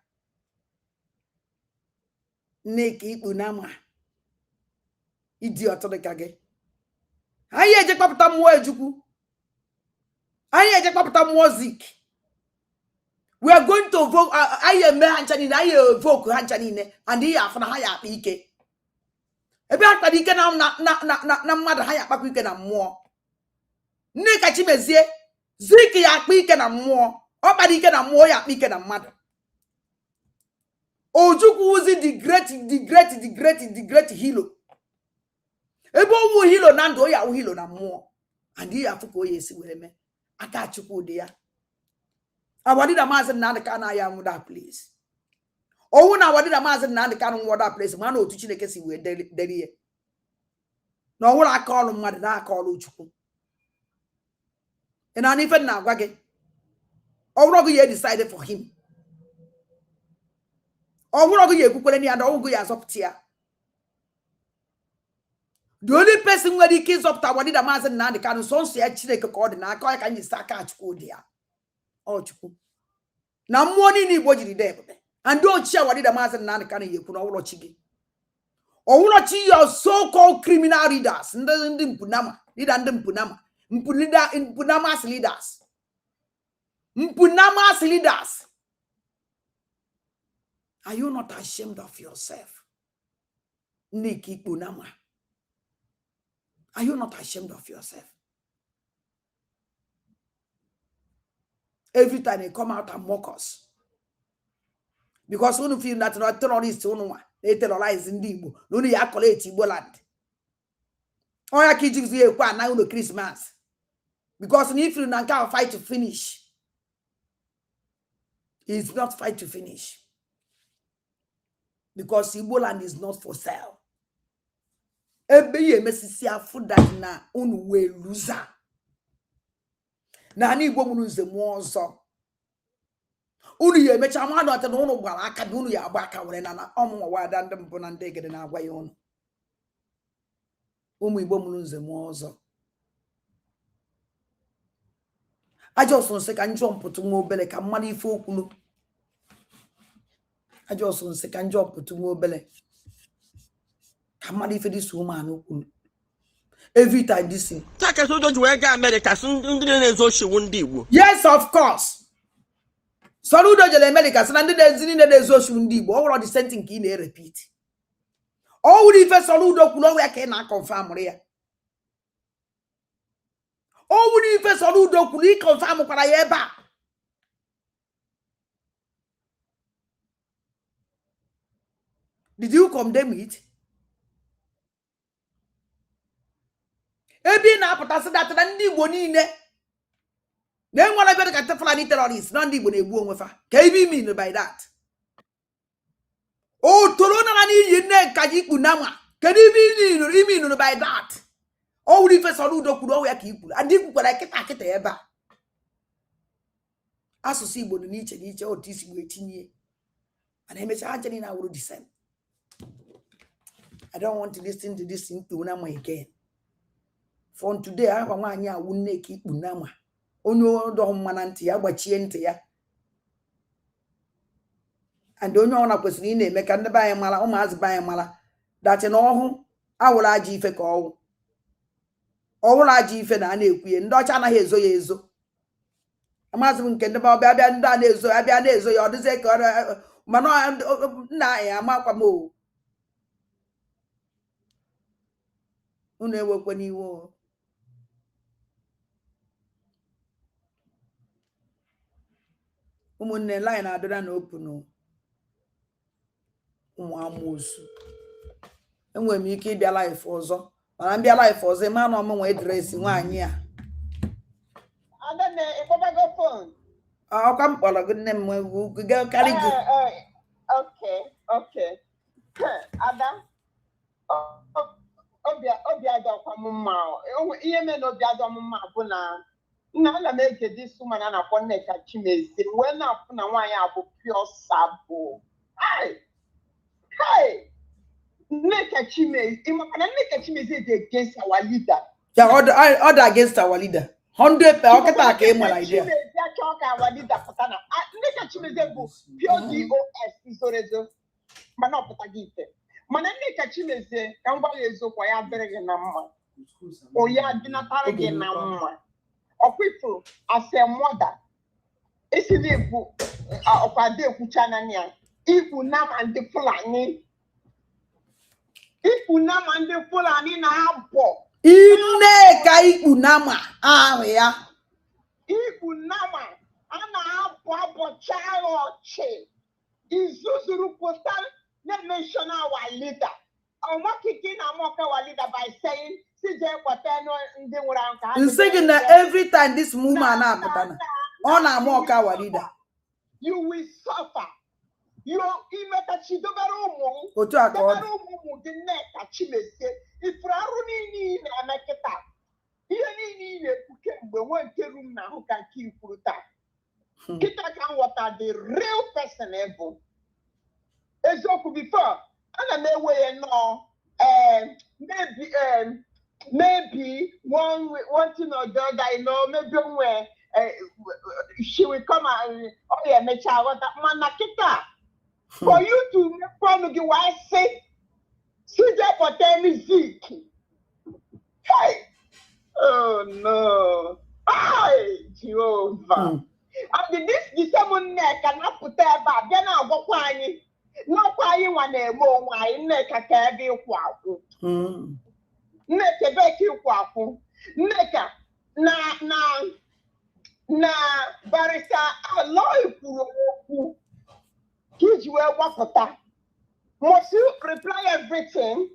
nneka ikpu na ma idi ọtụrụ ka gị anyị eje kpapụta mmụọ ejukwu. We are going to vote. I am Hanchanine. I vote Hanchanine, and he are from Haya Pike. About the Ikan na mother Haya Papikan and more. Nekachimezie, Ziki ya Pikan and more. Opadikan and more ya Pikan and mother. Ojuku was the great hero. Ebo hero nando ya hero na more. And he are for yes with me. Aka Chukwu Di Ya. Awadi da mazen na ndika na ya muda place. Owu na awadi da mazen na ndika na muda place. Mana otu Chineke si we deliye. Na owu aka olu mmadu na aka olu Chukwu. Ina ni fe na agwa gị. Owurogu ye decided for him. Owurogu ye ekwukwere ni ada owu ya azọpụta ya. The only person where the kids up to what did a master and the can so say Chineke ka ọ dị na aka ya ka anyị saka Chukwu Di Ya. Oh Chukwu. Na mmụọ niile Igbo jiri dị ebube. And don't share what did a master and the can ekwu na ọwụrụ chi gị. Ọwụrụ chi your so-called criminal leaders. Ndị mpunama, leader ndị mpunama. Mpunamas leaders. Mpunamas leaders. Are you not ashamed of yourself? Niki Punama. Are you not ashamed of yourself? Every time they come out and mock us. Because when you feel that not terrorists, they terrorize in Igbo. No, you accolade Igbo land. Or you can just say, now no Christmas. Because if you can't fight to finish, it's not fight to finish. Because Igbo land is not for sale. Ebeye mesisi afuda na unu we loser. Na ani Igbo munu nze mu ọzọ. Unu ye mecha amadu ate na unu gbara aka unu ya agba aka were na ọmụ wada ndị mbụ na ndị gede na agwa ya unu. Ụmụ Igbo munu nze mu ọzọ. Ajọsọ nse ka njọ mpụtụ nwa obele ka mmadụ ife okwulu. Ajọsọ nse ka njọ mpụtụ nwa obele. Kamadi for this woman every time this thing. Yes, of course. Saludo jele America, and the zini de Zoshundi, all the same thing in a repeat. All the first saludo kuno where can I confirm here. All the first saludo kuli confirm Parayeba. Did you condemn it? Ebi na apụtasị datara ndị Igbo niile na enwere ebe ka Fulani terrorists na ndị Igbo na-egbu onwe fa. Ka ebe mean by that? O toro na n'iyi nne ka ji ikpu na nwa. Kedu ibe mean by that? O wuri fe soro udo kwuru ya ka ikwu. Adị kwukwara kịta ebe a. Asụsụ Igbo dị n'iche otu isi wee tinye. And emecha ha jeni na wuru the same. I don't want to listen to this ikpu na nwa again. From today, I want nwaanyị a wunne ka ikpu na nwa. Onye odo mmana ntị ya gbachie ntị ya. And onye ọ na kwesịrị ị na-eme ka ndị be anyị mara, ụmụazị be anyị mara dachi na ọhụ awụrụ aja ife ka ọwụ. Ọwụrụ aja ife na a na-ekwu ya, ndị ọcha anaghị ezo ya ezo. Amazị m nke ndị be ọbịa ndị a na-ezo abịa na-ezo ya ọ dịzie ka ọ mana nna anyị amakwa m o. Unu ewekwe n'iwe o. Ụmụnne line na-adịra na open ụmụ amoosu. Enwere m ike ịbịa live ọzọ, mana mbịa live ọzọ ịma na ọmụnwe edresi nwaanyị a. Ọkwa m kpọrọ gị nne m karị gị. Okay. Ada, obi adọkwa m mma. Ihe mere na obi adọ m mma bụ na ana m ege dis woman a na-akpọ Nneka Chimezie wee na-afụ na nwaanyị a bụ pure sabo. Nneka Chimezie, maka na Nneka Chimezie dị against our leader. Yeah, order against our leader. 100 ọkịta ka ị nwere idea. Chimezie achọ ka our leader pụta na Nneka Chimezie bụ pure DOS izorezo mana ọ pụtaghị ife. Mana Nneka Chimezie ka m gwa ya eziokwu ya dịrị gị na mma. O ya dịnatara gị na mma. Ọkwịfụ as a mother esi na-ekwu ọkwado ekwucha na ya ikwu na ma ndị Fulani na-abọ Nneka ikpu na ma ahụ ya. Ikpu na ma a na-abọ abọcha ọchị izuzuru pụta na-mention our leader. Ọmakiki na amọka our leader by saying every time this woman na-apụta ọ na-ama ọka our leader. You will suffer. You imekachidobere ụmụ. Otu aka ọ dị. Ụmụ dị Nneka Chimezie. Ifuru arụ niile na-eme kịta. Ihe niile na-ekwu kemgbe nwe nke rum na ahụ ka nke ikwuru taa. Kịta ka m ghọta the real person bụ. Eziokwu before ana m ewe ya nọ maybe one thing or the other, maybe when she will come and Manakita. For you to make fun of the wife, say, CJ for 10 music. Hey! Oh no! Hey, Jehovah! And this someone neck cannot put that back. Then I'll go crying. No crying when they more wine neck a cabby quack. Nneka beki kwafu. Nneka na barista alloy puru kijiwe wapota. Must you reply everything?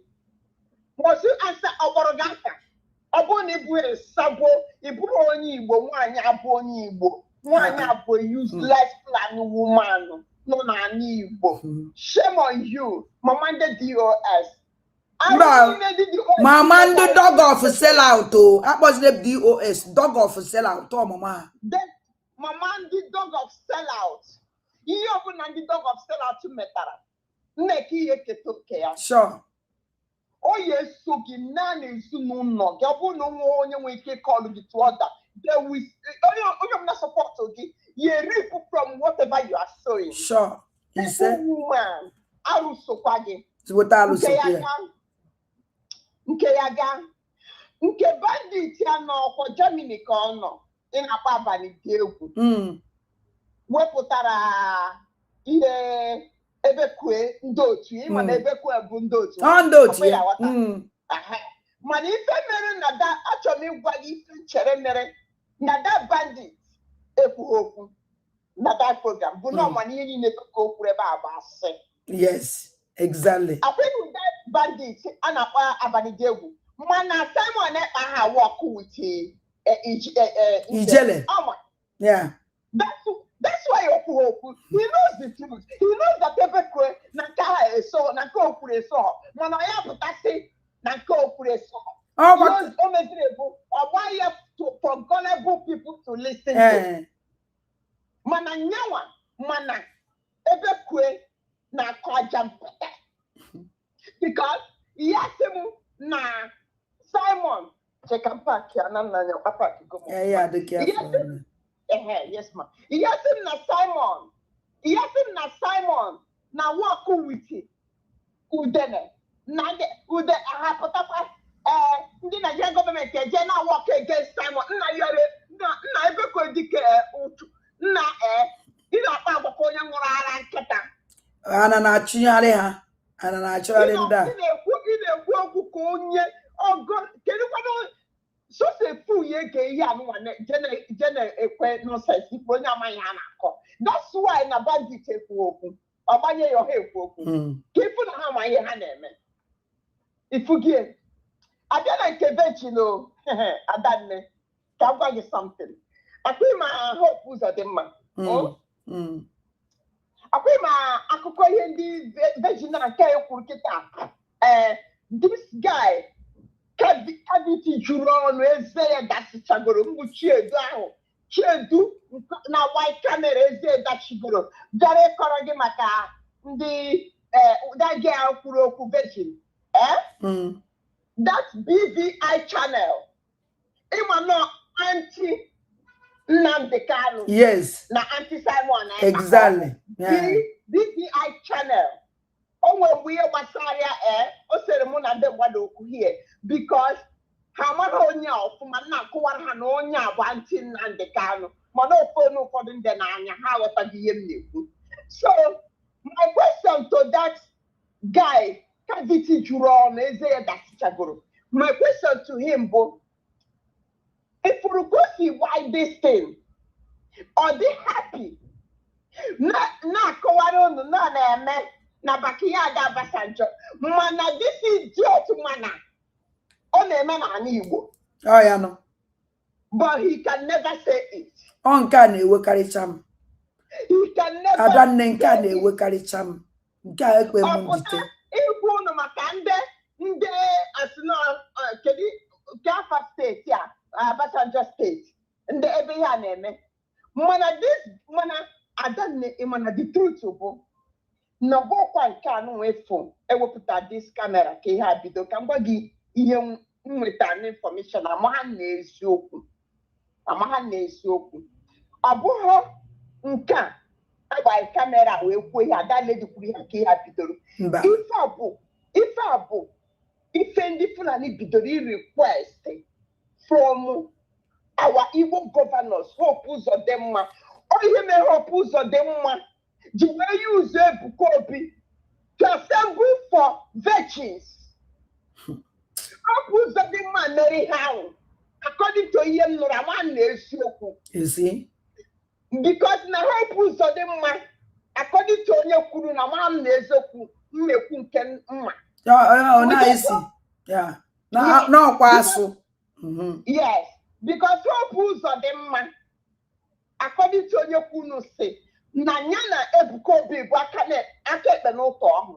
Must you answer oboroganta? Oboni bu sabo iburu onye Igbo nwanyị abụ onye Igbo. Nwanyị abụ useless plan woman no na ani Igbo. Shame on you, Mamande DOS. Mama the dog of sell out to was the DOS dog of sell out to mama. Then Mama the dog of sell out. You open and the dog of sell out to metara. Neki eketokea. Sure. Oh yes, so ginani sunu no. Gabu no mo onye we ke call the to order. There will you not support to ye reap from whatever you are sowing. Sure. He said woman. Aru sokwage. Nke yaga nke bandit ya n'ọkwa Germany ka ọ nọ ịna-akpa abalị dị egwu wepụtara ihe ebekwe ndị otu ịma na ebekwe bụ ndị otu mana ife mere na da achọrọ m ịgwa gị ife chere mere na da bandit ekwughị okwu na da program bụ na ọma ihe niile ka o kwuru ebe a bụ asị. Yes, exactly. I think with that bandit, Anapa Abanidegu, Mana Simon ha walk with Ijele. Yeah. That's why Oku. He knows the truth. He knows that every Naka is so Nako Pure so. Manaya Putasi Nako Pure so. Oh, what? Or why you have to for gullible people to listen to. Mana Nyawa, Mana Ebekwe na Kwajampete. Because yes, na Simon, check and pack here, yeah, the careful. Yes, ma. Yes, na Simon. Yes, na Simon. Na walk with it. Udene. Na ude ahapotapa. Ndi Nigerian government na walk against Simon. Na yare. Na ebe ko dike utu. Na ina pa agbako onye nwụrụ ara nketa. Ana na chinyare ha. Ana na achọrọ nda. Ina ekwu okwu ka onye ogo kedu kwano so se fu ye ke ihe anu wa jene ekwe nonsense ipo onye amaghị ha na-akọ. That's why na bandit ekwu okwu. Ọgbanye ya ọha ekwu okwu. Ka ifu na ha ama ihe ha na-eme. Ifugie. Abịa na nke vechino adanne. Ka m gwa gị something. Akwai ma hope ụzọ dị mma. Akwai ma akụkọ ihe ndị vechino nke ekwuru kịta. This guy cavity juru ọnụ eze ya dasichagoro mgbu Chiedu ahụ. Chiedu na white camera eze ya dachigoro. Bịara ịkọrọ gị maka ndị that girl kwuru okwu virgin. That BVI channel. Ịma nọ anti Nnamdi Kanu. Yes. Na anti Simon. Exactly. Yeah. BVI channel. Onwe we gbasara o sere mụ na ndị mmadụ okwu here because ha mara onye ọfụma na-akụwara ha na onye a bụ anti Nnamdi Kanu mana ụfọdụ ndị n'anya ha aghọtaghị ihe m na-ekwu. So my question to that guy cavity juru ọnụ eze ya dasichagoro, my question to him bụ if you go see why this thing are they happy na-akọwara unu na-eme na backyard Abasanjo mana this idiot mana ọ na-eme na ala Igbo. Oh ya no. But he can never say it. Ọ nke a na-ewekarịcha m. He can never. Adanne nke a na-ewekarịcha m. Nke a ekwe m njite. Ikwu unu maka ndị asino kedu Kafa steeti ya Abasanjo steeti ndị ebe ya na-eme. Mana Adanne mana the truth bụ na bọkwa nke anụ nwefo ewepụta this camera ka ihe a bido ka m gwa gị ihe nweta information amagha na eziokwu ọ bụghị nke a agba kamera wee kwuo ihe Adanne kwuru ihe ka ihe a bidoro. Ife a bụ ife ndị Fulani bidoro request from our Igbo governors Hope Uzodimma. Onye mere Hope Uzodimma ji wee use Ebuka Obi to assemble for virgins. Hope Uzodimma mere ihe ahụ according to ihe m nụrụ ama na-esiokwu. You see? Because na Hope Uzodimma according to onye kwuru na ama na-eziokwu mmekwu nke mma. Na-esi. Yeah. Na ọkwa asụ. Yes. Because Hope Uzodimma according to onye kwuru si na nya na Ebuka Obi bụ aka ekpe n'ụtọ ọhụụ.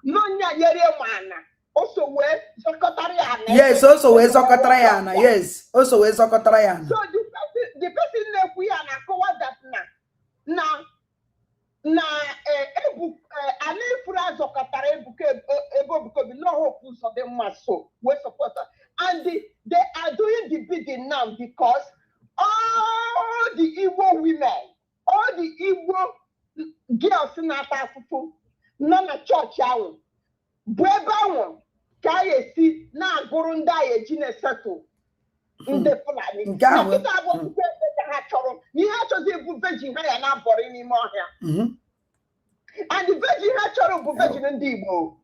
N'onye nyere mana also wee zọkọtara ya na. Yes, also wee zọkọtara ya na. Yes, also wee zọkọtara ya na. So the person na-ekwu ya na-akọwa that na ana ifuru azọkọtara Ebuka Obi no Hope Uzodimma so we support her. And they are doing the bidding now because all the Igbo women, all the Igbo girls in Atafufu, none of church out. Brebawan, Kayesi, na Gurunda, Jine Settle in the Fulani. You have to see virgin higher now for any more here. And the virgin had to virgin in Debo.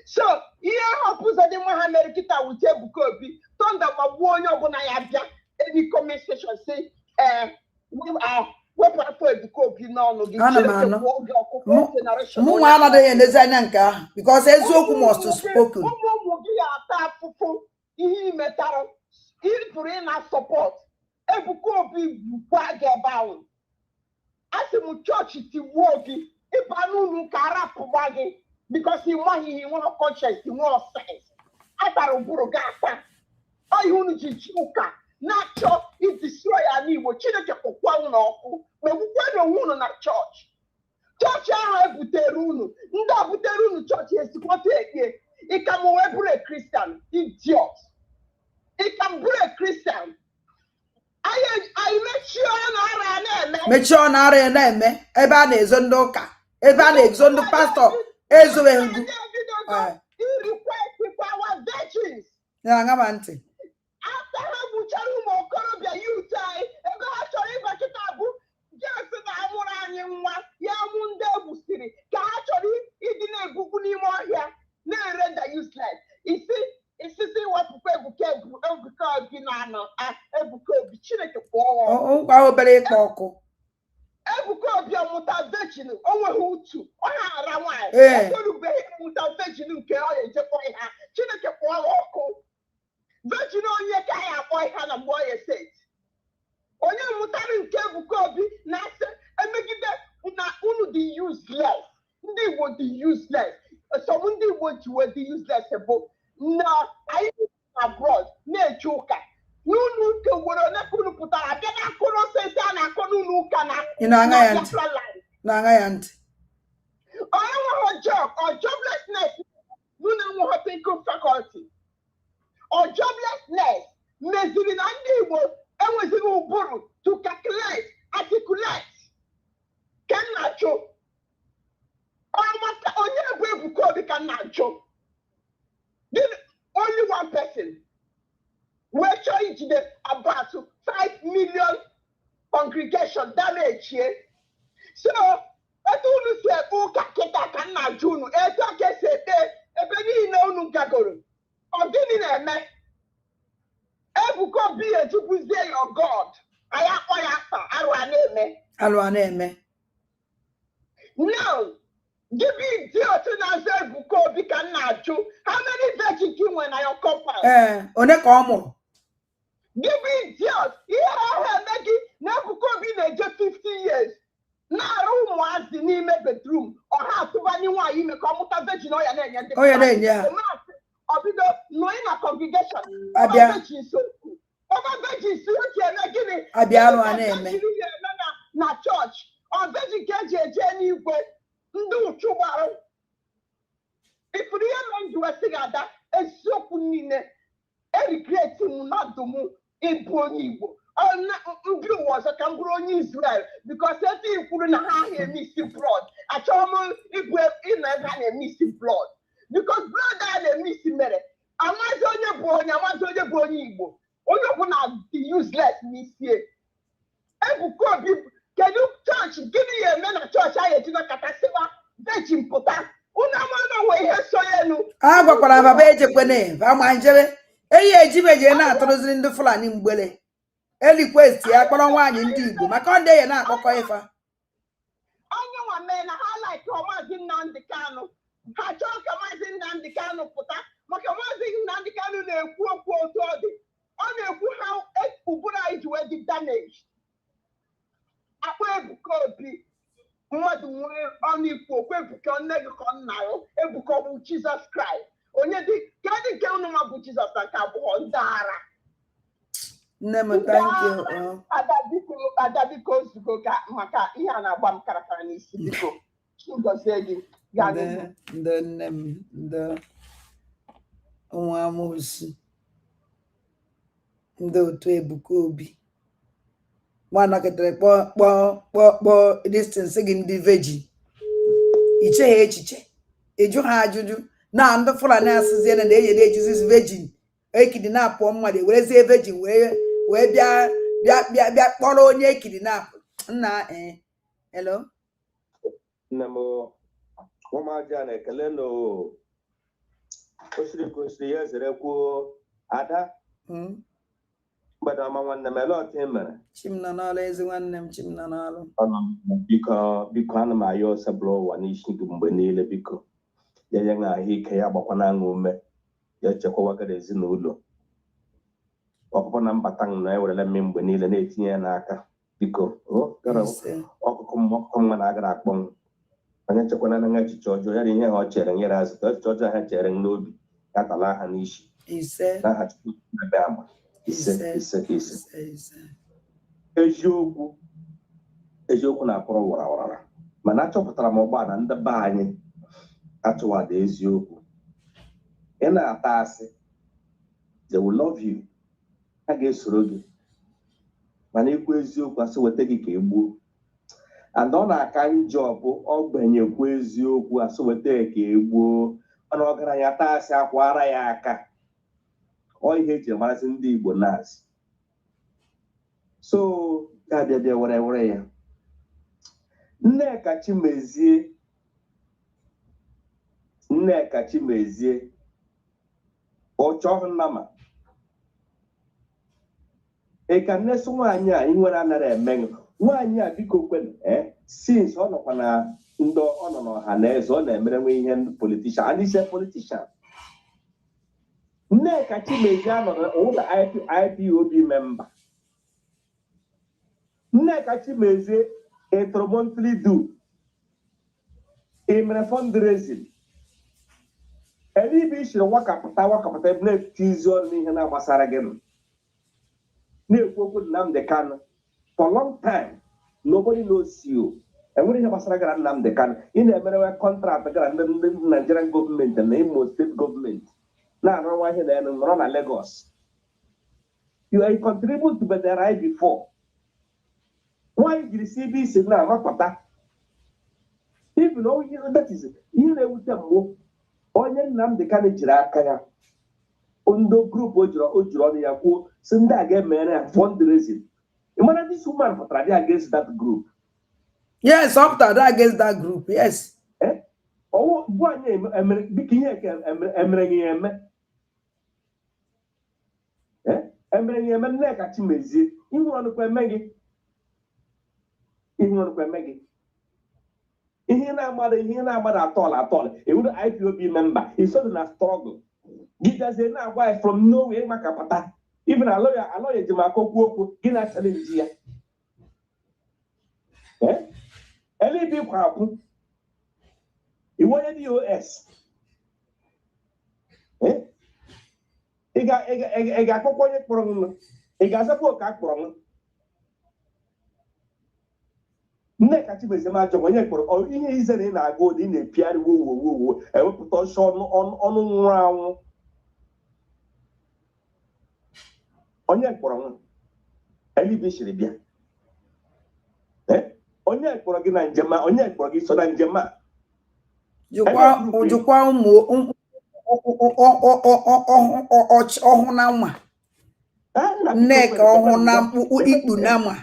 So, here, Hope Uzodimma America will tell Ebuka Obi, Thunder, my warrior, when I have any comment section say, we are weapon for Ebuka Obi now. Mụ nwa anadịghị ndezi anya nke ahụ because eziokwu must spoken. ata afụfụ ihe imetara ịpụrụ ịna sọpọt Ebuka Obi bukwa gị ebe ahụ asị m chọọchị tigbuo gị ịba n'ụlọ ka arapụgba gị bikos ị maghị ihe nwere kọnshens nwere sens atara ụbụrụ gị ata ọ ihe unu ji ji ụka na-achọ idisro ya n'Igbo Chineke kpọkwa unu ọkụ megbukwa n'onwe unu na chọọchị ahụ ebutere unu ndị a butere unu chọọchị esikwata ekpe ị ka m wee bụrụ kristian idiot ị ka m bụrụ kristian anyị mechie ọnụ ara na-eme mechie ọnụ ara na-eme ebe a na-ezo ndị ụka ebe a na-ezo ndị pastọ ezowe ngụ na-aṅa ma ntị afta ha gbuchara ụmụ okorobịa yut anyị ebe ha chọrọ ịba kịta bụ jesị na amụrụ anyị nwa ya mụ ndị egbusiri ka ha chọrọ ịdị na-ebugbu n'ime ọhịa na-erenda useless isisi wepụkwa Ebuka Obi na-anọ Ebuka Obi Chineke kpọọ nkwa obere ịkpa ọkụ Ebuka Obi ọmụta vejin o nweghị utu ọ na-ara nwaanyị otorubeghị ịmụta vejin nke ọ ejekwa ha Chineke kpọọ ọkụ vejin onye ka ya akpọ ha na mgbe ọ ya seti onye mụtara nke Ebuka Obi na-asị emegide na unu dị useless ndị Igbo dị useless some ndị Igbo jiwe dị useless bụ na anyị abroad na-eche ụka n'ụlọ ụka ugboro ole ka unu pụtara bịa na akụrụ osisi a na-akọ n'ụlọ ụka na na-aṅa ya ntị onye nweghị job or joblessness n'ụlọ nweghị thinking faculty or joblessness meziri na ndị Igbo enwezighị ụbụrụ to calculate articulate ka m na-achụ onye bụ Ebuka Obi ka m na-achụ only one person wee chọọ ijide about 5 million congregation damage so etu unu si ekpe ụka kịta ka m na-ajụ unu etu a ka esi ekpe ebe niile unu gagoro ọ gịnị na-eme Ebuka Obi ejukwuzie your God anyị akpọ ya afa arụ a na-eme now give idiot na-azụ Ebuka Obi ka m na-ajụ how many virgin you nwere na your compound onye ka ọ mụrụ give idiot ihe ahụ eme gị na Ebuka Obi na-eje 50 years na-arụ ụmụazị n'ime bedroom ọha atụbanye nwaanyị ime ka ọ mụta virgin ọ ya na-enye ndị ọbido nọị na congregation ọba virgin si oji eme gịnị abịarụ a na-eme na chọọchị ọ virgin ka eji eje n'igwe ndị uchu gbara ifuru ihe mere nji wesị gị ada eziokwu niile erikreti m mmadụ m ịbụ onye Igbo ndị ụwa ọzọ ka m bụrụ onye Israel bikos ebe i kwuru na ha ahụ eme isi blood achọghị m ịbụ ịnọ ebe a na-eme isi blood bikos blood a na-eme isi mere amazi onye bụ onye amazi onye bụ onye Igbo onye ọbụla dị useless n'isi Ebuka Obi kedu chọọchị gịnị ya eme na chọọchị anyị ejigo katasịwa vejin pụta unu amana nwe ihe so ya enu a gwakwara baba ejekwene ama njebe eyi ejibeje na-atụrụziri ndị Fulani mgbele elikwesti ya kpọrọ nwaanyị ndị Igbo maka ọ ndị ya na-akpọkọ ịfa onye nwa mee na ha like Maazị Nnamdi Kanu ha chọọ ka Maazị Nnamdi Kanu pụta maka Maazị Nnamdi Kanu na-ekwu okwu otu ọ dị ọ na-ekwu ha ụbụrụ anyị ji wee dị damage akpọ Ebuka Obi mmadụ nwere ọnụ ikwu okwu Ebuka nne gị ka nna ya Ebuka bụ Jizọs Kraịst onye dị ka dị nke unu ma bụ Jizọs na nke abụọ ndị ara nne m thank you adabiko ozugbo maka ihe a na-agba m karakara n'isi biko ngozie gị ndị nne m ndị nwa amoosu ndị otu Ebuka Obi nwanakịtara kpọọ distance gị ndị veji iche ha echiche eju ha ajụjụ na ndị Fulani asịzie na enyere ejuzi vejin ekidinapụ mmadụ werezie vejin wee bịa kpọrọ onye ekidinapụ nna hello nna m ụmụaja na-ekele na osiri kwesịrị ya zere kwuo ada mgbede ọma nwanne m ele ọtụ ị mere chimna n'ọlụ ezi nwanne m chimna n'ọlụ biko ana m ayọ ọsabụla ụwa n'isi gị mgbe niile biko ya nye na ahụike ya gbakwana aṅụ ume ya echekwawaga ezinụlọ ọkụkọ na mbata na ewerela mme mgbe niile na-etinye ya n'aka biko ọkụkọ mma na-agara akpọ onye nchekwana na echiche ọjọọ ya na ihe ha ọ chere nyere azụ ka echiche ọjọọ ha chere n'obi ya tala aha n'isi n'aha Chukwu ebe ama ise eziokwu na-akpọrọ warawara mana achọpụtara m ọgba na ndị be anyị atụwada eziokwu ị na-ata asị they will love you ha ga-esoro gị mana ikwu eziokwu asị weta gị ka egbuo and ọ na-aka njọ bụ ogbenyekwu eziokwu asị weta ka egbuo mana ọgaranya taa asị akwara ya aka ọ ihe eji marazi ndị Igbo na-asị so ka bịa were ya Nneka Chimezie ọchọ nnama ị ka nneso nwaanyị a inwere anara eme nwaanyị a biko kwenu since ọ nọkwa na ndị ọ nọ n'ọha na eze ọ na-emere nwe ihe politishan and ise politishan Nneka Chimezie anọrọ ụlọ IPOB member Nneka Chimezie a monthly due mere fundraising ebe ishiri wakapụta ebe na-etizi ọrụ n'ihe na-agbasara gị na-ekwu okwu Nnamdi Kanu for long time nobody knows you enwere ihe gbasara gara Nnamdi Kanu ị na-emerewe kọntraktị gara ndị Nigerian gọọmenti na Imo steeti gọọmenti na-arụwa ihe na elu nọrọ na Lagos you are contribute to bedera before nwaanyị jiri CBC na-amapụta even onye that is ihe na-ewute mgbe onye Nnamdi Kanu jiri aka ya ndị grupu o jiri ọnụ ya kwuo si ndị a ga-emere ya fundraising ịmana this woman pụtara dị against that group yes ọ pụtara against that group yes bụ anyị dịka ihe emere gị eme Nneka Chimezie ihu ọnụkwa eme gị ihe na-agbada atọl ewuru IPOB member isodị na struggle gị gazie na-agwa ya from nowhere maka pata even alọya ji maka okwu okwu gị na challenge ya elibi kwa akwụ iwu onye DOS ị ga-akpọkwa onye kpọrọ nụ ị ga-azakwa oke akpọrọ nụ Nneka Chimezie ma ajọ onye kpọrọ ihe ize na ị na-aga ụdị ị na-epigharị wowo ewepụta ọsọ ọnụ nwụrụ anwụ onye kpọrọ nwa elibi shiri bịa onye kpọrọ gị na njem a onye kpọrọ gị so na njem a jụkwa ụmụ ọhụ na nwa Nneka ọhụ na mkpụkpụ ikpu na nwa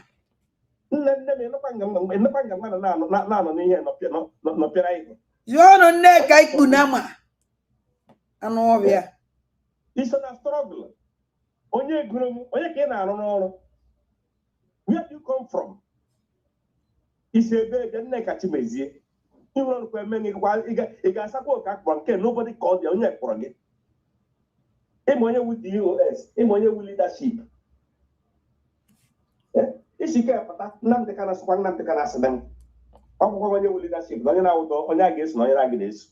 nne m enekwa nga mmadụ na-anọ n'ihe nọpịara ihe yọọnụ Nneka ikpu na nwa anụ ọbịa iso na strọgụl onye gụrụ m onye ka ị na-arụ n'ọrụ where do you come from isi ebe Nneka Chimezie ihu ọrụkwa eme ị ga-asakwa oke akpọrọ nke nobody called ya onye kpọrọ gị ịma onye wu DOS ịma onye wu leadership isi ike pụta Nnamdi Kanu asịkwa Nnamdi Kanu asị m ọgwụgwọ onye wu leadership na onye na-awụdọ onye a ga-eso na onye na-agị na-eso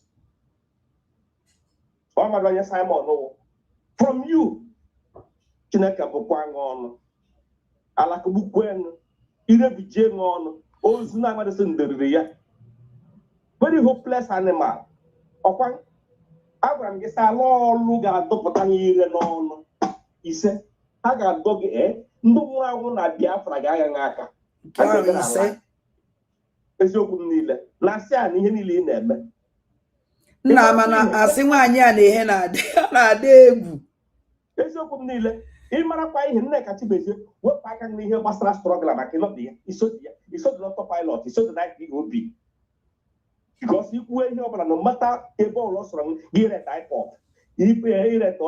ọ madụ onye Simon wụ from you Chineke bụkwa ṅụ ọnụ alakụgbukwe ṅụ irebije ṅụ ọnụ ozu na-amadịsị nderiri ya very hopeless animal ọkwa agwara m gị sị ala ọlụ ga-adọpụta ire n'ọnụ ise ha ga-adọ gị ndị nwụrụ anwụ na Biafra ga-agha aka eziokwu m niile na asị a na ihe niile ị na-eme nna mana asị nwaanyị a na ihe na-adị egwu eziokwu m niile ịmarakwa ihe Nneka Chimezie wepụ aka n'ihe gbasara strọgụl maka ịnọdụ ya isodị n'ọtọpilọt isodị na IPOB because ikwuwe ihe ọbụla na mmata ebe ọlọ sọrọ gị reta IPOB ireta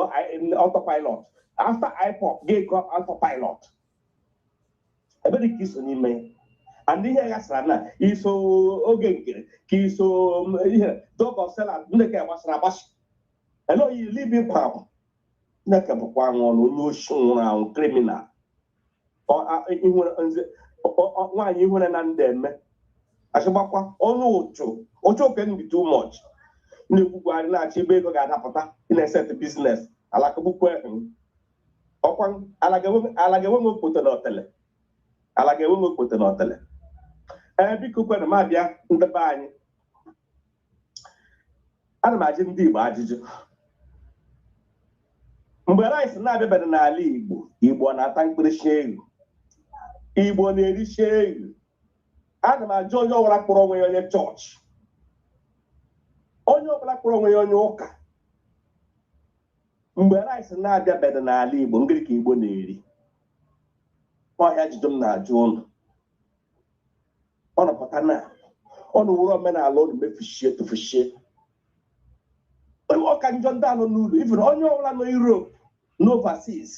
ọtọpilọt after IPOB gị go ọtọpilọt ebe dị ka iso n'ime ya and ihe gasara na iso oge nkere ka iso ihe dọgọsela Nneka gbasara agbasi eloyi libi kwapụ Naka bụkwa nwụrụ onye oshi nwụrụ anwụ criminal. Nwaanyị ihure na ndị eme. Achịgbakwa onye ụchụ can be too much. Na-ekwugwarị na-achị ebe ego ga-adapụta na-eset business alakabukwe ọkwa ala ga-enwe okpoto n'ọtele. Ala ga-enwe okpoto n'ọtele. Biko kwere m abịa ndị be anyị. Ana m ajụ ndị Igbo ajụjụ. Mgbe rice na-abịabeghị n'ala Igbo na-ata mkpirisi ego. Igbo na-erichi ego. Ana m ajụ onye ọbụla kpọrọ onwe ya onye chọọchị. Onye ọbụla kpọrọ onwe ya onye ụka. Mgbe rice na-abịabeghị n'ala Igbo, ngịrị ka Igbo na-eri. Ọhịa ajụjụ m na-ajụ ụnụ. Ọ nọpụta na ọnụ wụrụ omenala ụnụ mefuchie tụfuchie. Ọka njọ ndị anọ n'ụlọ, even onye ọbụla nọ Europe n'overseas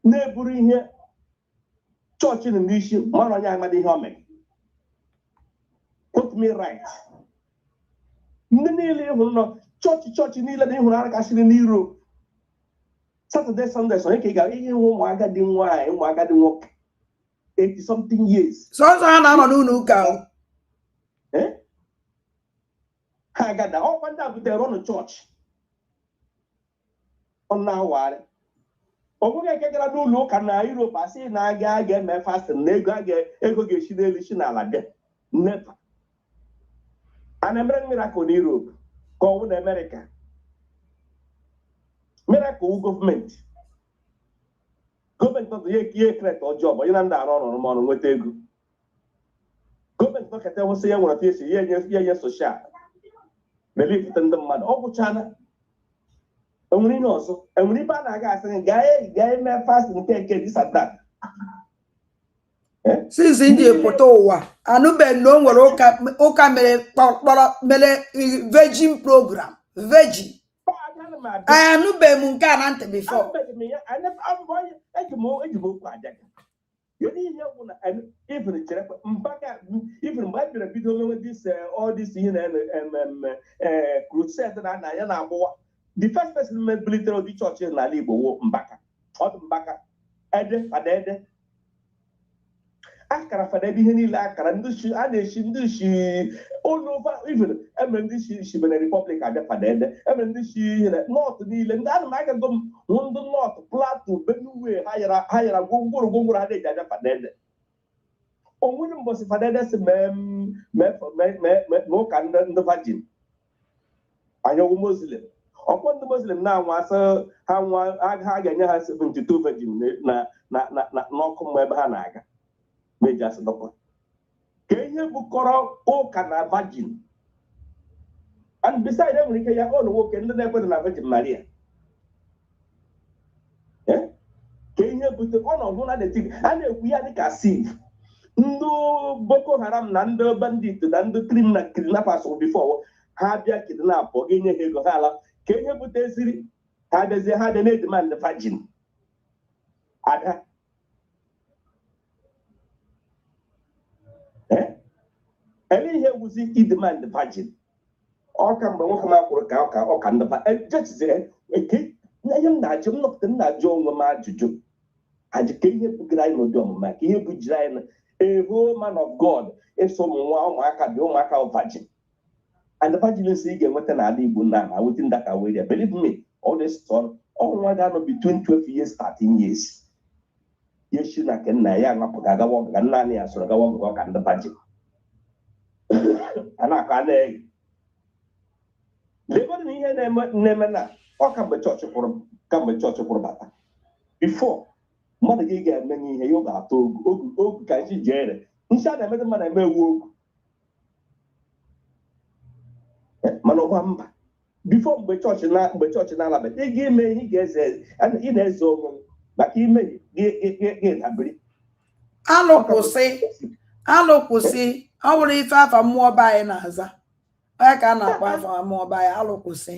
na-eburu ihe chọọchị nọ n'isi mara onye amadi ihe o mere. Put me right. Ndị niile ịhụrụ nọ chọọchị niile na ịhụrụ ara kasịrị n'Europe. Saturday, Sunday, so ị ga ihe ụmụaka dị nwaanyị, ụmụaka dị nwoke 80 something years. Sọsọ ha na-anọ n'ụlọ ụka. Ha agada ọkwa ndị a butere ọnụ chọọchị. Ọ na-awagharị. Ọ bụghị eke gara n'ụlọ ụka na Europe asị na aga ga-eme fasting na ego ga-esi n'elu isi n'ala bịa. Never. A na-emere miracle na Europe ka ọ bụ na America. Miracle gọọmenti. Gọọmenti ọzọ ya ekreta ọjọọ bụ onye na ndị arụ ọrụ ọrụ nweta ego. Gọọmenti nọketa nwụsị ya nwere esi ya nye soshal. Melifute ndị mmadụ ọ bụchana. Enwere ihe ọzọ. Enwere ibe a na-aga asị gaa eme fast nke disata. Since ndị pụta ụwa anụbeghị na o nwere ụka mere virgin program virgin. Anụbeghị m nke a na ntị before. Eji m okwu aja gị. Ihe bụ na even chere mpaka even mgbe a bịara bido mewe all this ihe na crusade na ya na-agbụwa. The first person bilitere ụdị chọọchị n'ala Igbo wụ Mbaka. Ọ dị Mbaka Fadede. Akara Fadede ihe niile akara ndị a na-eshi ndị shi all over even emere ndị shi Benin Republic abịa Fadede. Emere ndị shi ihe North niile ndị ana m agago m hụ ndị North Plateau Benue ha yara gwongworo ha na-eji abịa Fadede. Onwere mbọsị Fadede si mee ụka ndị Virgin. Anyị ọwụ Muslim. Ọkwa ndị Muslim na-anwa asị ha ga-enye ha 72 virgin n'ọkụ mgbe ebe ha na-aga. Meji asị dọkwa. Ka ihe bụkọrọ ụka na virgin. And beside enwere ike ya ụlọ nwoke ndị na-ekwere na Virgin Maria. Ka ihe bute ọnọdụ na detik a na-ekwu ya dịka siv. Ndị Boko Haram na ndị bandit na ndị kidnappers before ha bịa kidnap ọ ga-enye ha ego ha ala. Ka ihe buteziri ha bịazie ha dị na-edemand virgin. Ada. Ele ihe wuzi idemand virgin. Ọka mgbe nwoke m akwụrụ ka ọka ndị jechizie eke ihe m na-ajụ m nọpụta m na-ajụ onwe m ajụjụ. Ajụ ka ihe bugara anyị n'ụdị ọmụma ka ihe bujiri anyị na a whole man of God eso ụmụaka dị ụmụaka virgin. And the virginity ị ga-enweta n'ala Igbo na within that area. Believe me, all this stuff, ọnwa ga-anọ between 12 years, 13 years. Yeshi na ke nna ya anapụ ga-agawa ọga nna anyị ya soro gawa ọga ka ndị virgin. A na-akọ a na-eyi. Legodi na ihe na-eme na ọ kamgbe chọọchị kwụrụ bata. Before, mmadụ gị ga-emenye ihe ya ọ ga-atọ ogu ka nchi jere. Nchi a na-emede mmadụ eme ewu ogu. Mana ọgba mba bifo mgbe chọọchị na-alaba ị ga-eme ihe ị na-eze onwe maka ime gị dabere. Alụkwụsị ọ bụrụ ife afa mmụọ be anyị na-aza onye ka a na-akpọ afa mmụọ be anyị alụkwụsị.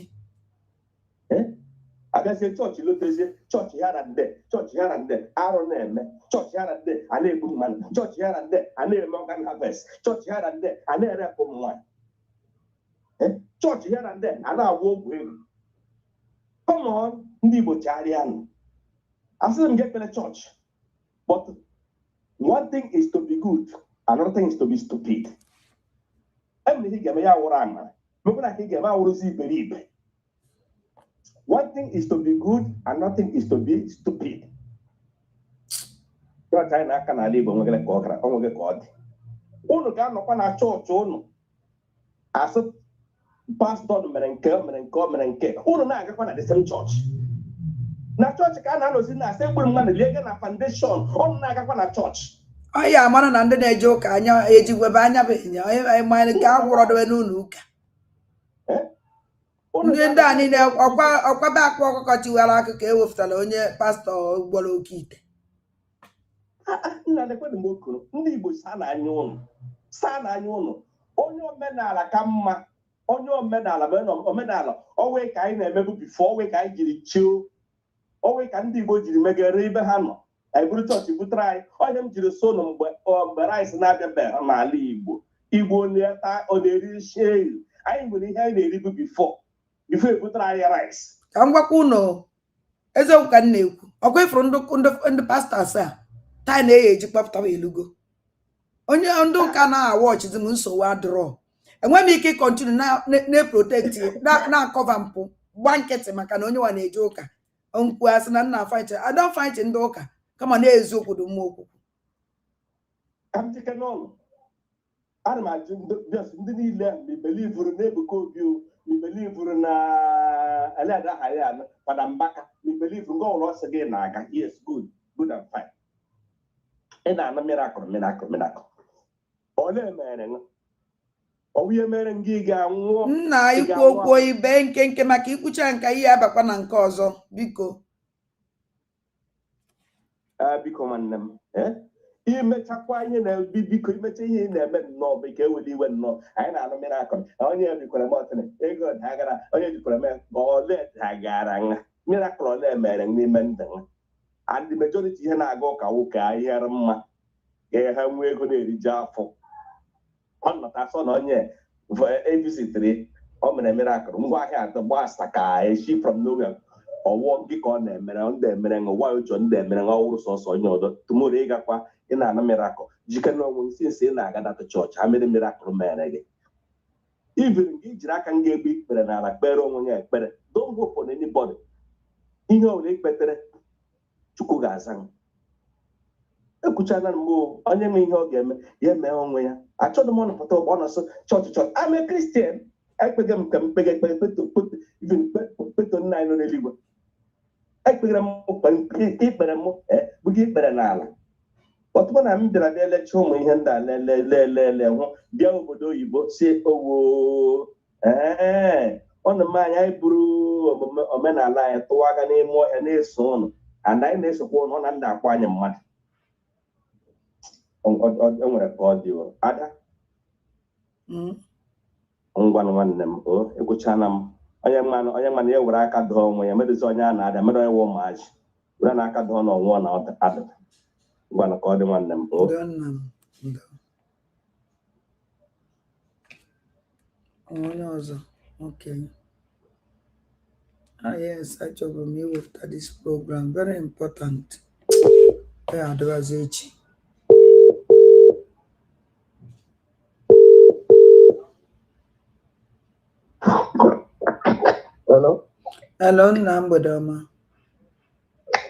Agazie chọọchị lotezie chọọchị ya na nde arụ na-eme chọọchị ya na nde a na-egbu mmadụ chọọchị ya na nde a na-eme organ harvest chọọchị ya na nde a na-erepụ ụmụ nwaanyị. Chọọchị ya na ndị a na-agwa ogwu ego. Come on, ndị Igbo charian. I see them get to the church. But one thing is to be good, another thing is to be stupid. One thing is to be good, another thing is to be stupid. As a pastor, the same church. Na church ka na nozi na assembly man lege na foundation on na ga na church. Aya mana na ndị na-eje ụka anya ejigwebe anya bụ nya anyị manye ka agwụrọ dobe n'ụlọ ụka. Ndị a niile ọkwa be akpọ ọkụkọ tiwara akụkọ ewepụtara onye pastọ gboro oke ite. Nna lekwe m okoro ndị Igbo saa na anya ụnụ onye omenala ka mma onye omenala owe ka anyị na-emebu bifo owe ka anyị jiri chio owe ka ndị Igbo jiri megere ibe ha nọ anyị bụrụ chọọchị butere anyị onye m jiri so nụ mgbe rice na-abịabeghị n'ala Igbo na-eri shei anyị nwere ihe anyị na-eribu bifo ebutere anyị rice. Ka m gwakwa ụnụ eziokwu ka m na-ekwu ọkwa ifuru ndị pastọ asaa taa na-eyi eji kpọpụta elugo onye ndị ụka na-awa ọchịzi m nsogbu adịrọ enweghị m ike ịkọntinu na-eprotekti na-akọva mpụ gba nkịtị maka na onye nwa na-eje ụka mkpu asị na nna fight I don't fight ndị ụka kama na-ezu obodo mma okwu ana m ajụ ndị niile belivuru na Ebuka Obi belivuru na Eliada Hayan Fada Mbaka belivuru ngo ụlọ ọsọ gị na-aga yes good and fine ị na-ana miracle ole mere ọwụye mere ngị ga-anwụọ nna ikwu okwu ibe nke maka ikwucha nka ihe abakwa na nke ọzọ biko biko nwanne m imechakwa ihe na-ebi biko imecha ihe ị na-eme nnọọ bụ ike eweli iwe nnọọ anyị na-anụ miracle onye jikwara m ọtịnị ego dagara onye jikwara m ole dagara nha miracle ole mere n'ime ndụ nha and the majority ihe na-aga ụka nwoke ahịara mma ha nwee ego na-eriju afọ ọ nọta sọ na onye evisitiri o mere miracle ngwa ahịa atọ gbasa ka eshi from nowhere ọwụọ gị ka ọ na-emere ndị emere nwa ụjọ ndị emere nwa ọhụrụ sọsọ onye ọdọ tumoro ịgakwa ị na-ana miracle jike n'onwe nsi ị na-aga data chọọchị ha mere miracle mere gị even gị jiri aka nga egbe ikpere n'ala kpere onwe ya ekpere don't hope on anybody ihe ọbụla ikpetere Chukwu ga-aza m ekwuchana mbụ onye nwe ihe ọ ga-eme ya mee onwe ya achọghị m ọnụ pụta ụgbọ nọsọ chọọchị ame kristian ekpege m ka m kpege peto nna anyị nọ n'eluigwe ekpegere m ikpere m bụ gị ikpere n'ala ọtụtụ na m bịara bịa lecha ụmụ ihe ndị a lele hụ bịa obodo oyibo si owo ọnụ m anyị buru omenala anyị tụwa aka n'ime ọhịa na-eso ụnụ and anyị na-esokwa ụnụ ọ na ndị akwa anyị mmadụ enwere ka ọ dị ada ngwa nwanne m ekwuchana m onye mmanụ ya were aka dọọ onwe ya medozi onye a na-ada mere onye wụ ụmụaji were na aka dọọ na ọnwụọ na ada ngwa ka ọ dị nwanne m onye ọzọ okay yes achọrọ m iwepụta this program very important ya adịwazi echi. Hello, nna mgbede ọma.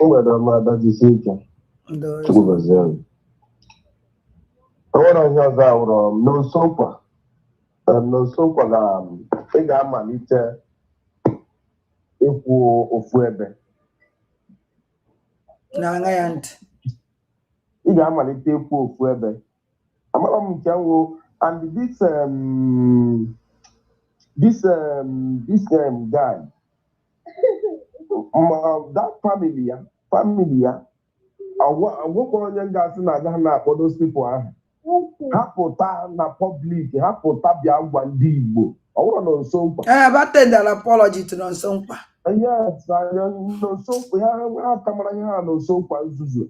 Mgbede ọma adajisi ike. Chukwu gọzie anyị. Enwere onye ọzọ awụrụ n'Osokwa na ị ga-amalite ịkwụ ofu ebe. Na-aṅa ya ntị. Ị ga-amalite ịkwụ ofu ebe. Amara m nke nwụ and this guy that family ya agwụkwara onye ga-asị na agaghị na-akpọ those people ahụ hapụta na public hapụta bịa gwa ndị Igbo ọ bụrụ na Nsomkpa batendala apology to Nsomkpa yes Nsomkpa ha kamara ihe ha na Nsomkpa nzuzu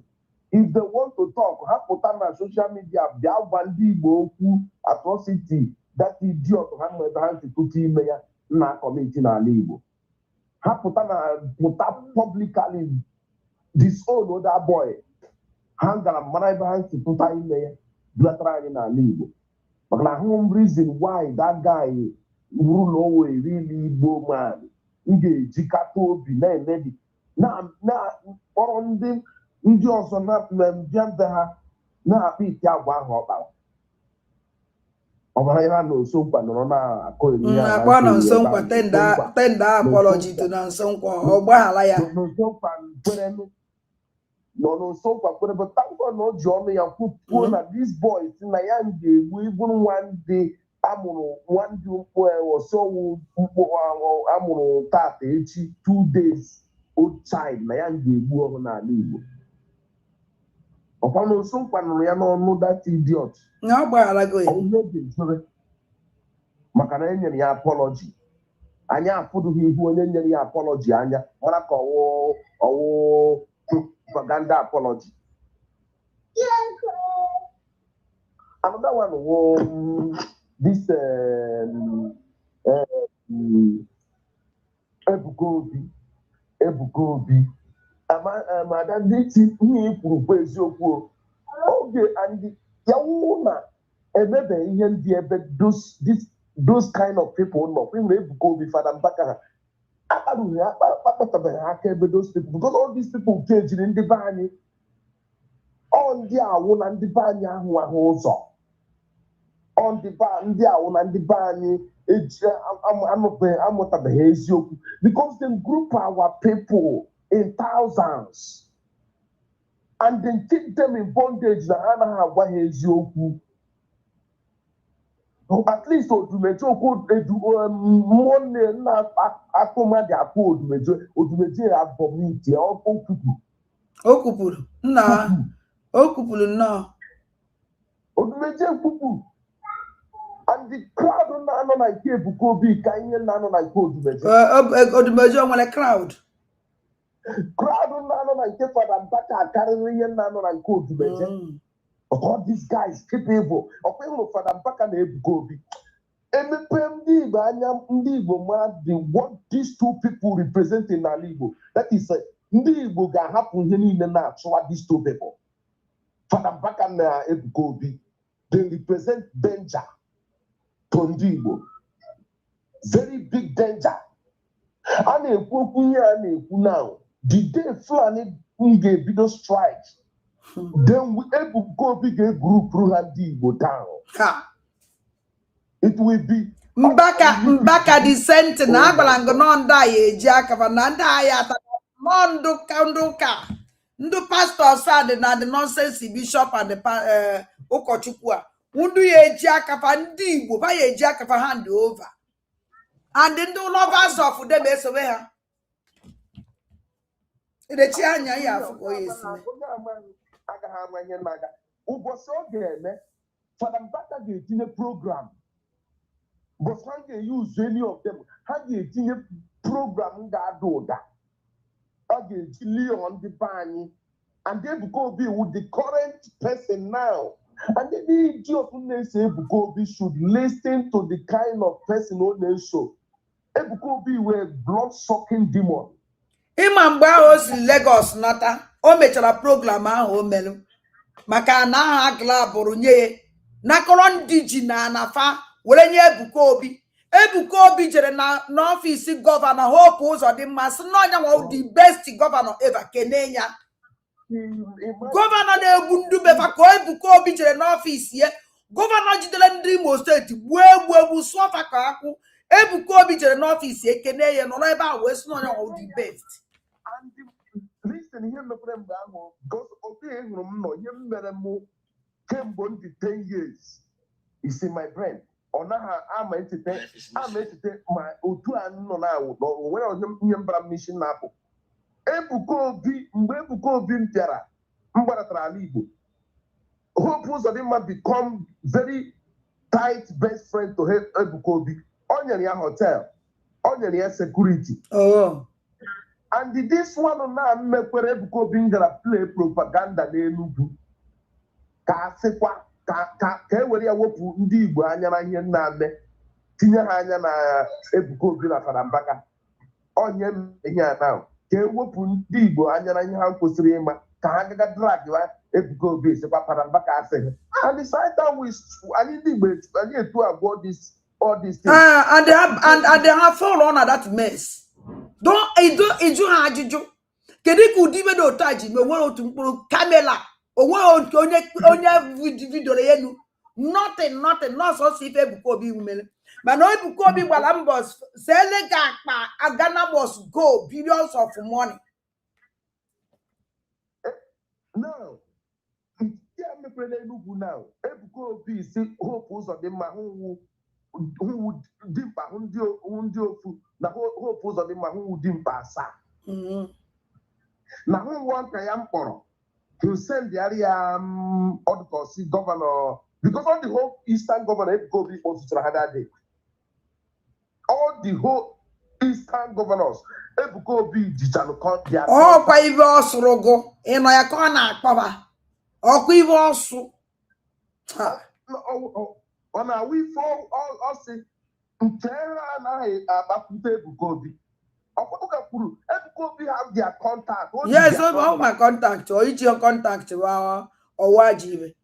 if they want to talk hapụta na social media bịa gwa ndị Igbo okwu atrocity that idiot ha nwere ha ntụtụ ime ya na kọmiti n'ala Igbo ha pụta publicly disown other boy ha gara mara ebe ha si pụta ime ya bulatara anyị n'ala Igbo maka na ahụ reason why that guy wuru na owe really Igbo man m ga-ejikata obi na-emebi na kpọrọ ndị ọzọ na-abịa mbe ha na-akpa ite agwa ahụ ọ kpara ọbara ya na Nsọnkwa nọrọ na-akọ eri ya akpọ na Nsọnkwa tenda apology to na Nsọnkwa ọ gbaghala ya Nsọnkwa kwerenu nọ n'Nsọnkwa kwere but thank God na o ji ọnụ ya kwuo na these boys na ya ga-egbu iburu nwandị amụrụ nwandị ọsọwụ amụrụ tata echi 2 days old child na ya ga-egbu ọhụrụ n'ala Igbo ọkwa na Nsọnkwa nụrụ ya n'ọnụ that idiot na ọ gbagharago ya maka na enyere ya apology anyị afụdụghị ihu onye nyere ya apology anya mara ka ọwụ propaganda apology. Another one was this Ebuka Obi. Madam Diti ihe kwuru eziokwu oge and yawu na emebe ihe ndị ebe those kind of people nọ nwere Ebuka Obi Fada Mbaka ha akparughị akpatabeghị aka ebe those people because all these people kejiri ndị be anyị ọ ndị awụ na ndị be anyị ahụ ụzọ ndị awụ na ndị be anyị amụtabeghị eziokwu because they group our people in thousands and then keep them in bondage na ha anaghị agwa ha eziokwu. At least Odumeji mmụọ nne nna akụmadị akpụ Odumeji abọmiti o kwupụrụ nnọọ Odumeji ekwupụ and the crowd na-anọ na nke Ebuka Obi ka ihe na-anọ na nke Odumeji o nwere crowd na-anọ na nke Fada Mbaka karịrị ihe na-anọ na nke Odumeji. All these guys capable of Fada Mbaka na Ebuka Obi. Emepe ndị Igbo anya ndị Igbo ma what these two people represent in ala Igbo. That is ndị Igbo ga-ahapụ ihe niile na-achụwa these two people. Fada Mbaka na Ebuka Obi. They represent danger to ndị Igbo. Very big danger. A na-ekwu okwu ihe a na-ekwu now. The day Fulani ga-ebido strike. Then we Ebuka Obi group ndị Igbo down. It will be Mbaka the sent na agbara ngo no nda ya eji akafa na ndị agha ata no ndu pastor sad na the nonsense bishop and the ụkọchukwu a ndu ya eji akafa ndị Igbo ba ya eji akafa hand over and ndị lovers of them esobe ha idechi anya ya afọ ya esime agaghị ama ihe na-aga ụbọchị ọ ga-eme Fada Mbaka ga-etinye program but ha ga-use any of them ha ga-etinye program ga-ada ụda ọ ga-eji Leon ndị be anyị and Ebuka Obi with the current person now and the idiot na-eso Ebuka Obi should listen to the kind of person ọ na-eso. Ebuka Obi were blood-sucking demon. Ịma mgbe ahụ o si Lagos nata o mechara program ahụ o mere maka na aha glabụrụ nye nakọrọ ndị ji na anafa were nye Ebuka Obi jere na n'ọfịs gọvanọ Hope Uzodimma sị na onye nwa the best gọvanọ ever kene ya gọvanọ na-egbu ndubefa ka Ebuka Obi jere n'ọfịs ya gọvanọ jidere ndị Imo steeti gbuo egbu sụọfa ka akwụ Ebuka Obi jere n'ọfịs ya kene ya nọrọ ebe ahụ wee sị na onye nwa the best. Listen, ihe mepere mgbe ahụ obi hụrụ m nọ ihe m mere m kemgbe m dị 10 years is in my brain. Ọ naghị ama echete ma otu a nọ na-awụ o nwere ihe mbara m n'isi na-apụ. Mgbe Ebuka Obi m bịara m gbadatara ala Igbo Hope Uzodimma become very tight best friend to Ebuka Obi. O nyere ya hotel, o nyere ya security. And this one na mmekwere Ebuka Obi gara play propaganda n'Enugu ka asịkwa ka e were ya wepụ ndị Igbo anya na ihe na-eme tinye ha anya na Ebuka Obi na Fada Mbaka. onye ihe now ka ewepụ ndị Igbo anya na ihe ha kwesịrị ịma ka ha gaga drag wa Ebuka Obi esekwa para mbaka asị and the side time we anyị ndị Igbo anyị etu abụọ all these things and they have fall on that mess don't eju ha ajiju kedu ka ụdị ibe na otu aji me nwere otu mkpụrụ kamela onye video ya enu nothing not so si Ebuka Obi mere mana Ebuka Obi gbara mbọ sele ka akpa Ghana must go billions of money now ya mepere n'Enugu now Ebuka Obi si Hope Uzodimma hụ dimkpa ndị ofu na Hope Uzodimma hụ dimkpa asaa na hụ nwa nka ya mkpọrọ to send the area Odukosi governor because all the whole Eastern governor Ebuka Obi kpọtụtara ha that day. All the whole Eastern governors Ebuka Obi jichalu their kwa ibe ọsụrụgo ịnọ ya ka ọ na-akpọba ọkwa ibe ọsụ ọ na-awụ ife ọsị nke ha anaghị agbapụta Ebuka Obi ọkpọka kwuru Ebuka Obi have their contact. Yes, all my contact or each your contact or wajibe.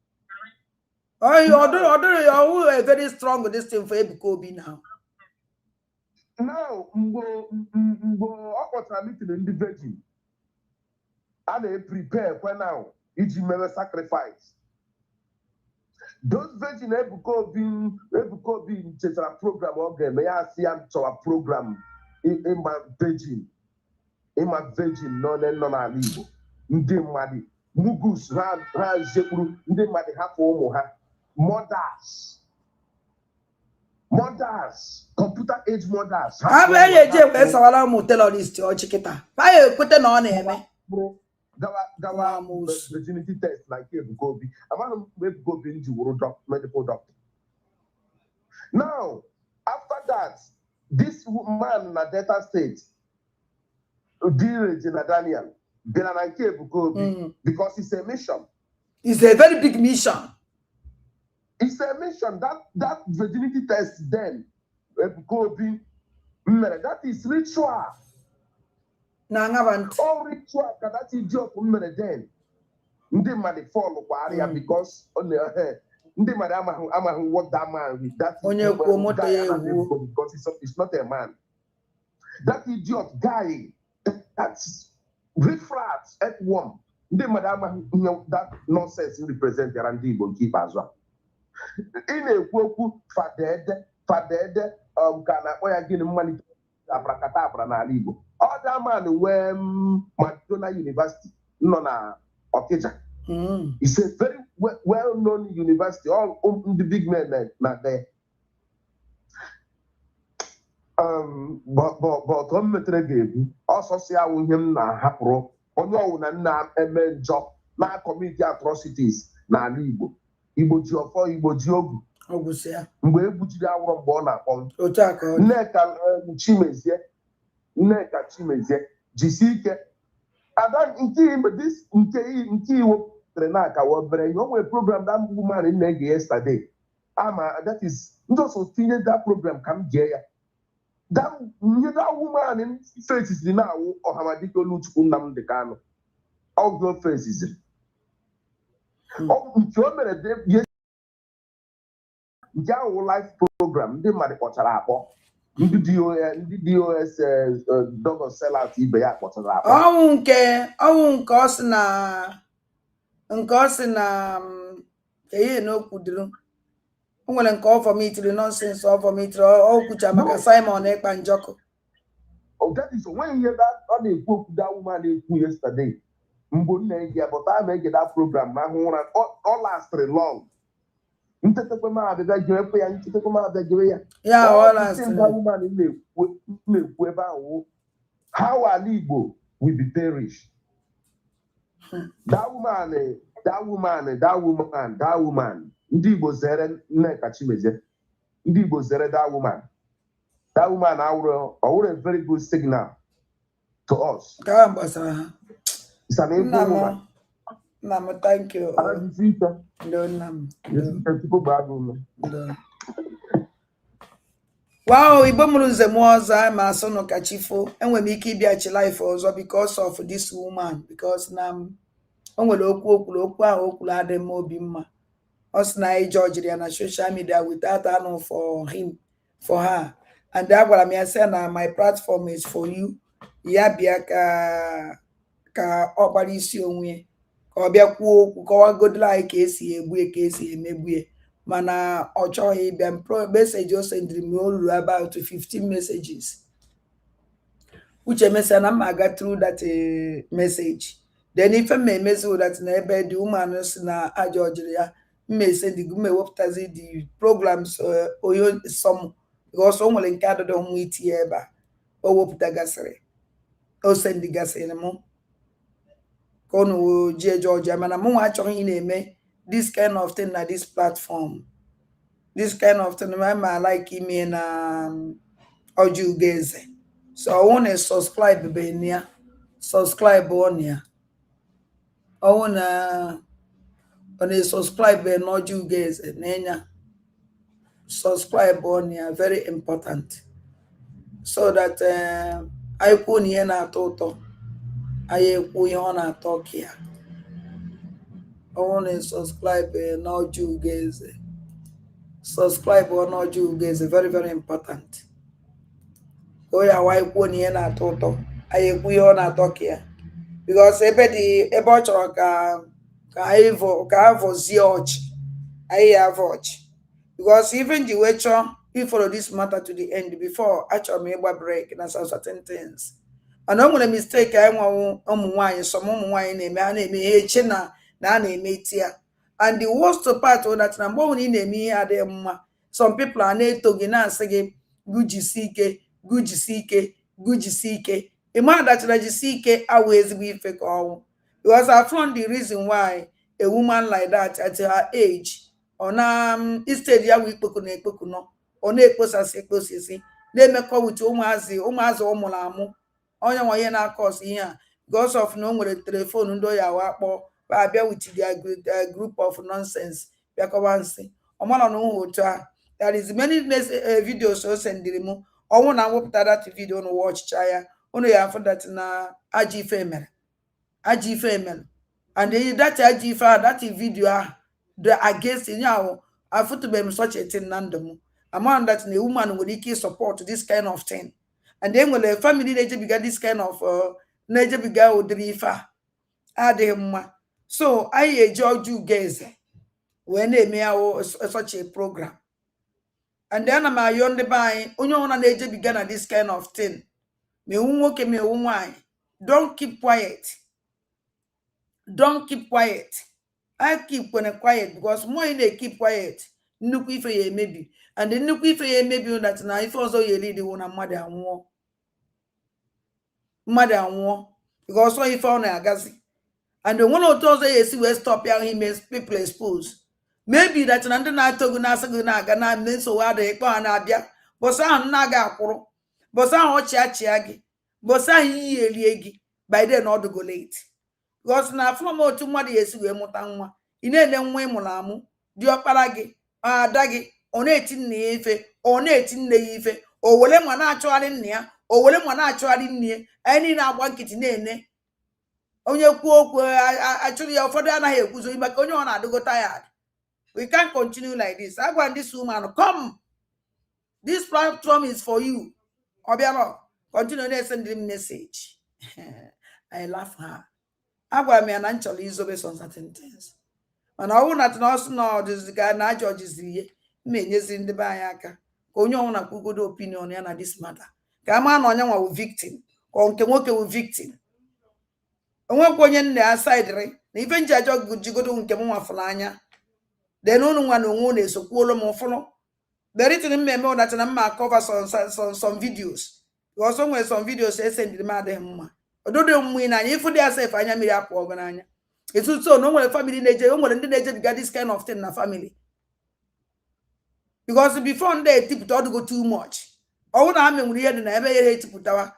Although you're a very strong with this thing for Ebuka Obi now. Now, mgbe ọkpọtara meeting ndị virgin a na-prepare kwa now iji mere sacrifice. Those virgin Ebuka Obi chetara program ọ ga-eme ya asị ya chọwa program ịma virgin nọ n'ala Igbo ndị mmadụ mugus ha jekpuru ndị mmadụ hapụ ụmụ ha mothers computer age mothers ha bụ eje ekwe sawara ụmụ terrorist ọchịkịta ha ekwete na ọ na-eme gawa virginity test like Ebuka Obi amaghị m mgbe Ebuka Obi ji wụrụ medical doctor. Now after that this man na Delta State Regina Daniel bịara na nke Ebuka Obi because it's a mission. It's a very big mission. It's a mission. That virginity test then Ebuka Obi mere that is ritual. All ritual ka that idiot mere then. Ndị mmadụ fall kwa area because ndị mmadụ amaghị what that man with that onye kwuo moto ya ewu because it's not a man. That idiot guy that's refracts at one. Ndị mmadụ amaghị that nonsense represent yara ndị Igbo nke ikpeazụ a. Ị na-ekwu okwu fadede ka na-akpọ ya gịnị mmalite abrakadabra n'ala Igbo. Other man wee Madonna University nọ na Okija. It's a very well-known university. All the big men are there. But o metere ga-ebu ọsọ si awụ ihe m na-ahapụrụ onye ọwụ na nna eme njọ na community atrocities n'ala Igbo. Igbo ji ọfọ, Igbo ji ogu. Mgbe egbujiri awụrụ mgbe ọ na-akpọ Nneka Chimezie jisi ike ada nke iwu tere na-aka wobere ihe o nwere program that woman na-ege yesterday that is just tinye that program ka m gee ya that woman faces dị na-awụ Ọhamadike Oluchukwu Nnamdi Kanu ọgụ faces nke o mere nke ahụ live program ndị mmadụ kpọchara akpọ ndị DOS Dogo Sellout ibe ya kpọchara akpọ ọnwụ nke ọ sị na ihe na okwu dịrị o nwere nke ọ vomitiri nonsense ọ vomitiri ọ kwucha maka Simon Ekpa Njọkụ. That is when you ọ na-ekwu okwu that woman na-ekwu yesterday mgbe m na-ege but I na-ege that program ma hụ ụra ọ lastịrị long. Ntetekwe m abịa gewe ya ntetekwe m abịa gewe ya ọ lastịrị na-ekwu ebe ahụ how ala Igbo will be perished. That woman ndị Igbo zere Nneka Chimezie ndị Igbo zere that woman awụrụ a very good signal to us. It's an important woman. Nna, thank you. Wow, Igbo mụrụ nze m ọzọ ma asụ nụ ka chifo. Enwere m ike ịbịachi life ọzọ because of this woman, because na o nwere okwu ahụ o kwuru adị m obi mma. Ọ sị na anyị jọjiri ya na social media without anụ for her. And a gwara m ya sị na my platform is for you. Ya bịa ka ọ gbara isi onwe ka ọ bịa kwuo okwu kọwagodila anyị ka esi egbu ka esi emegbu mana ọ chọghị ịbịa. Message o sendiri m o ruru about 15 messages. Uche mesịa na m aga through that message. Then ife m emezi that na ebe dị woman si na ajọjiri ya mmesendigo mmewepụtazi the programs oyo some because o nwere nke adọdọ nwa itinye ebe a o wepụtagasịrị o sendigasịrị m ka unu jie Georgia mana m nwa achọghị ị na-eme this kind of thing na this platform. This kind of thing I like ime na Oju Ugeze. So I want to subscribe benia. Subscribe on ya. I want to subscribe na Oju Ugeze nenya. Subscribe on ya, very important. So that I put here na toto. I put here na talk here. I want to subscribe na Oju Ugeze. Subscribe on Oju Ugeze, very, very important. Go ya wipe one here na toto. I put here na talk here. Because ebe ọ chọrọ ka avozie ọchị anyị have ọchị. Because even the way you follow this matter to the end before achọrọ m ịgba break na some certain things. And o nwere mistake anyị nwa ụmụ nwaanyị some ụmụ nwaanyị na-eme ha na-eme ihe eche na a na-eme tia. And the worst part of that na mgbe ọ na na-eme ihe adịghị mma some people are na-eto gị na-asị gị gujisi ike gujisi ike gujisi ike. Ima that jisi ike awụ ezigbo ife ka ọnwụ. Because I found the reason why a woman like that at her age ọ na instead ya wụ ikpoku na ekpoku nọ ọ na-ekposasị ekposisi na-emekọ with ụmụazị ọ mụrụ amụ onye nwa ihe na-akọs ihe a because of na o nwere telefon ndị oyi awa akpọ abịa with their group of nonsense bịakọba nsị ọmara na ụhụ otu a. There is many videos o sendiri m ọnwụ na mwepụta that video na watchcha ya unu ya afụ that na ajọ ife mere and that ajọ ife that video the against now I put to such a thing na ndụ m among that na woman nwere ike support this kind of thing and then nwere family na-ejebiga this kind of na-ejebiga ụdịrị ife a adịghị mma. So anyị eji Oju Ugeze wee na-eme ya such a program and then ana m ayọ ndị be anyị onye ọbụla na-ejebiga na this kind of thing ma ewu nwoke ma ewu nwaanyị don't keep quiet. I keep quiet because more you keep quiet nnukwu ife ya emebi and nnukwu ife ya emebi that na ife ọzọ ya elidi wụ na mmadụ anwụọ because ọ ife ọ na-agazi and when otu ọzọ ya esi wee stop ya ime people expose maybe that na ndị na-atọ gị na-asị gị na-aga na mme nsogbu adịghị kpọ ha na-abịa bọsọ ahụ na-aga akwụrụ bọsọ ahụ ọchị achịa gị bọsọ ahụ iyi erie gị by then ọ dịgo late. Because na from otu mmadụ ya esi wee mụta nwa ị na-ele nwa ịmụrụ amụ dị ọkpara gị ada gị ọ na-eti nne ya ife ọ na-eti nne ya ife o were ma na-achọgharị nne ya o were ma na-achọgharị nne ya anyị niile agba nkịtị na-ene onye kwuo okwu achụrụ ya ụfọdụ anaghị ekwuzo maka onye ọ na-adịgo tired. We can't continue like this. I want this woman come. This platform is for you. Obiano, continue to send him message. I laugh her. I want me an actually is based on certain things. And I won't know this guy na judges the me in the bayaka. Konyo na good opinion on this matter. Kama no nya wa victim. Ko nke nwoke wu victim. Onwe kwenye nne aside re. Na even jajo gujigodo nke mo afụla anya. Then unu nwa na onwe na-esokwuolo m ụfụlụ. The written meme that na mma cover some videos. You also nwere some videos send the mother mma. Ododo mmu na anya ifu dị asef anya mmiri apụ ọgụ n'anya. It's so no nwere family na-eje, o nwere ndị na-eje this kind of thing na family. Because before ndị etipụta ọ dịgo too much. Ọwụ na ha menwere ihe dị na ebe ihe etipụtawa.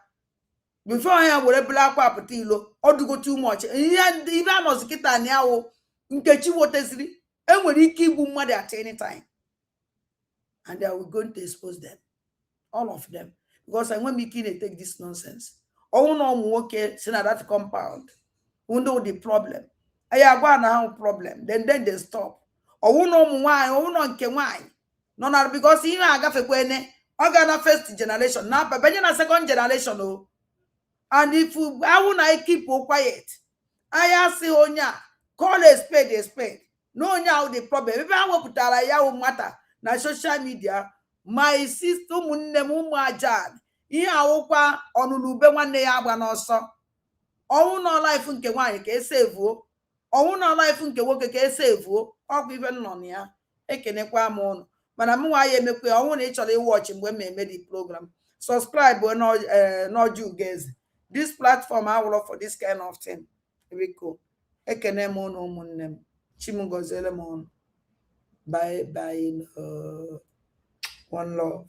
Before ya were bụla akwa apụta ilo, ọ dịgo too much. Ihe anọzi kịta anyị awụ Nkechi woteziri enwere ike igbu mmadụ at any time. And they are going to expose them. all of them, because I want me to take this nonsense. Oh no, okay, so now that compound, who know the problem? I have one problem, then they stop. Oh no, why? Oh no, why? No, because you know I got a first generation now, but when you're second generation, oh, and if I want to keep quiet, I ask you, Onya, call a spade. No, now the problem. If I want to tell you matter na social media, my sister munne mu majan. Ihe awukwa onulube nwanne ya agba n'ọsọ. Ọnwụ no life nke nwaanyị ka esevuo. Ọnwụ no life nke nwoke ka esevuo. Ọkwa ibe nọ na ya. Ekenekwa m unu. Mana m nwa ya emekwe ọnwụ na ị chọrọ iwatch mgbe m eme the program. Subscribe no Jugeze. This platform I will for this kind of thing. Biko. Ekene m unu ụmụnne m. Chimugozele m unu. Bye. One love.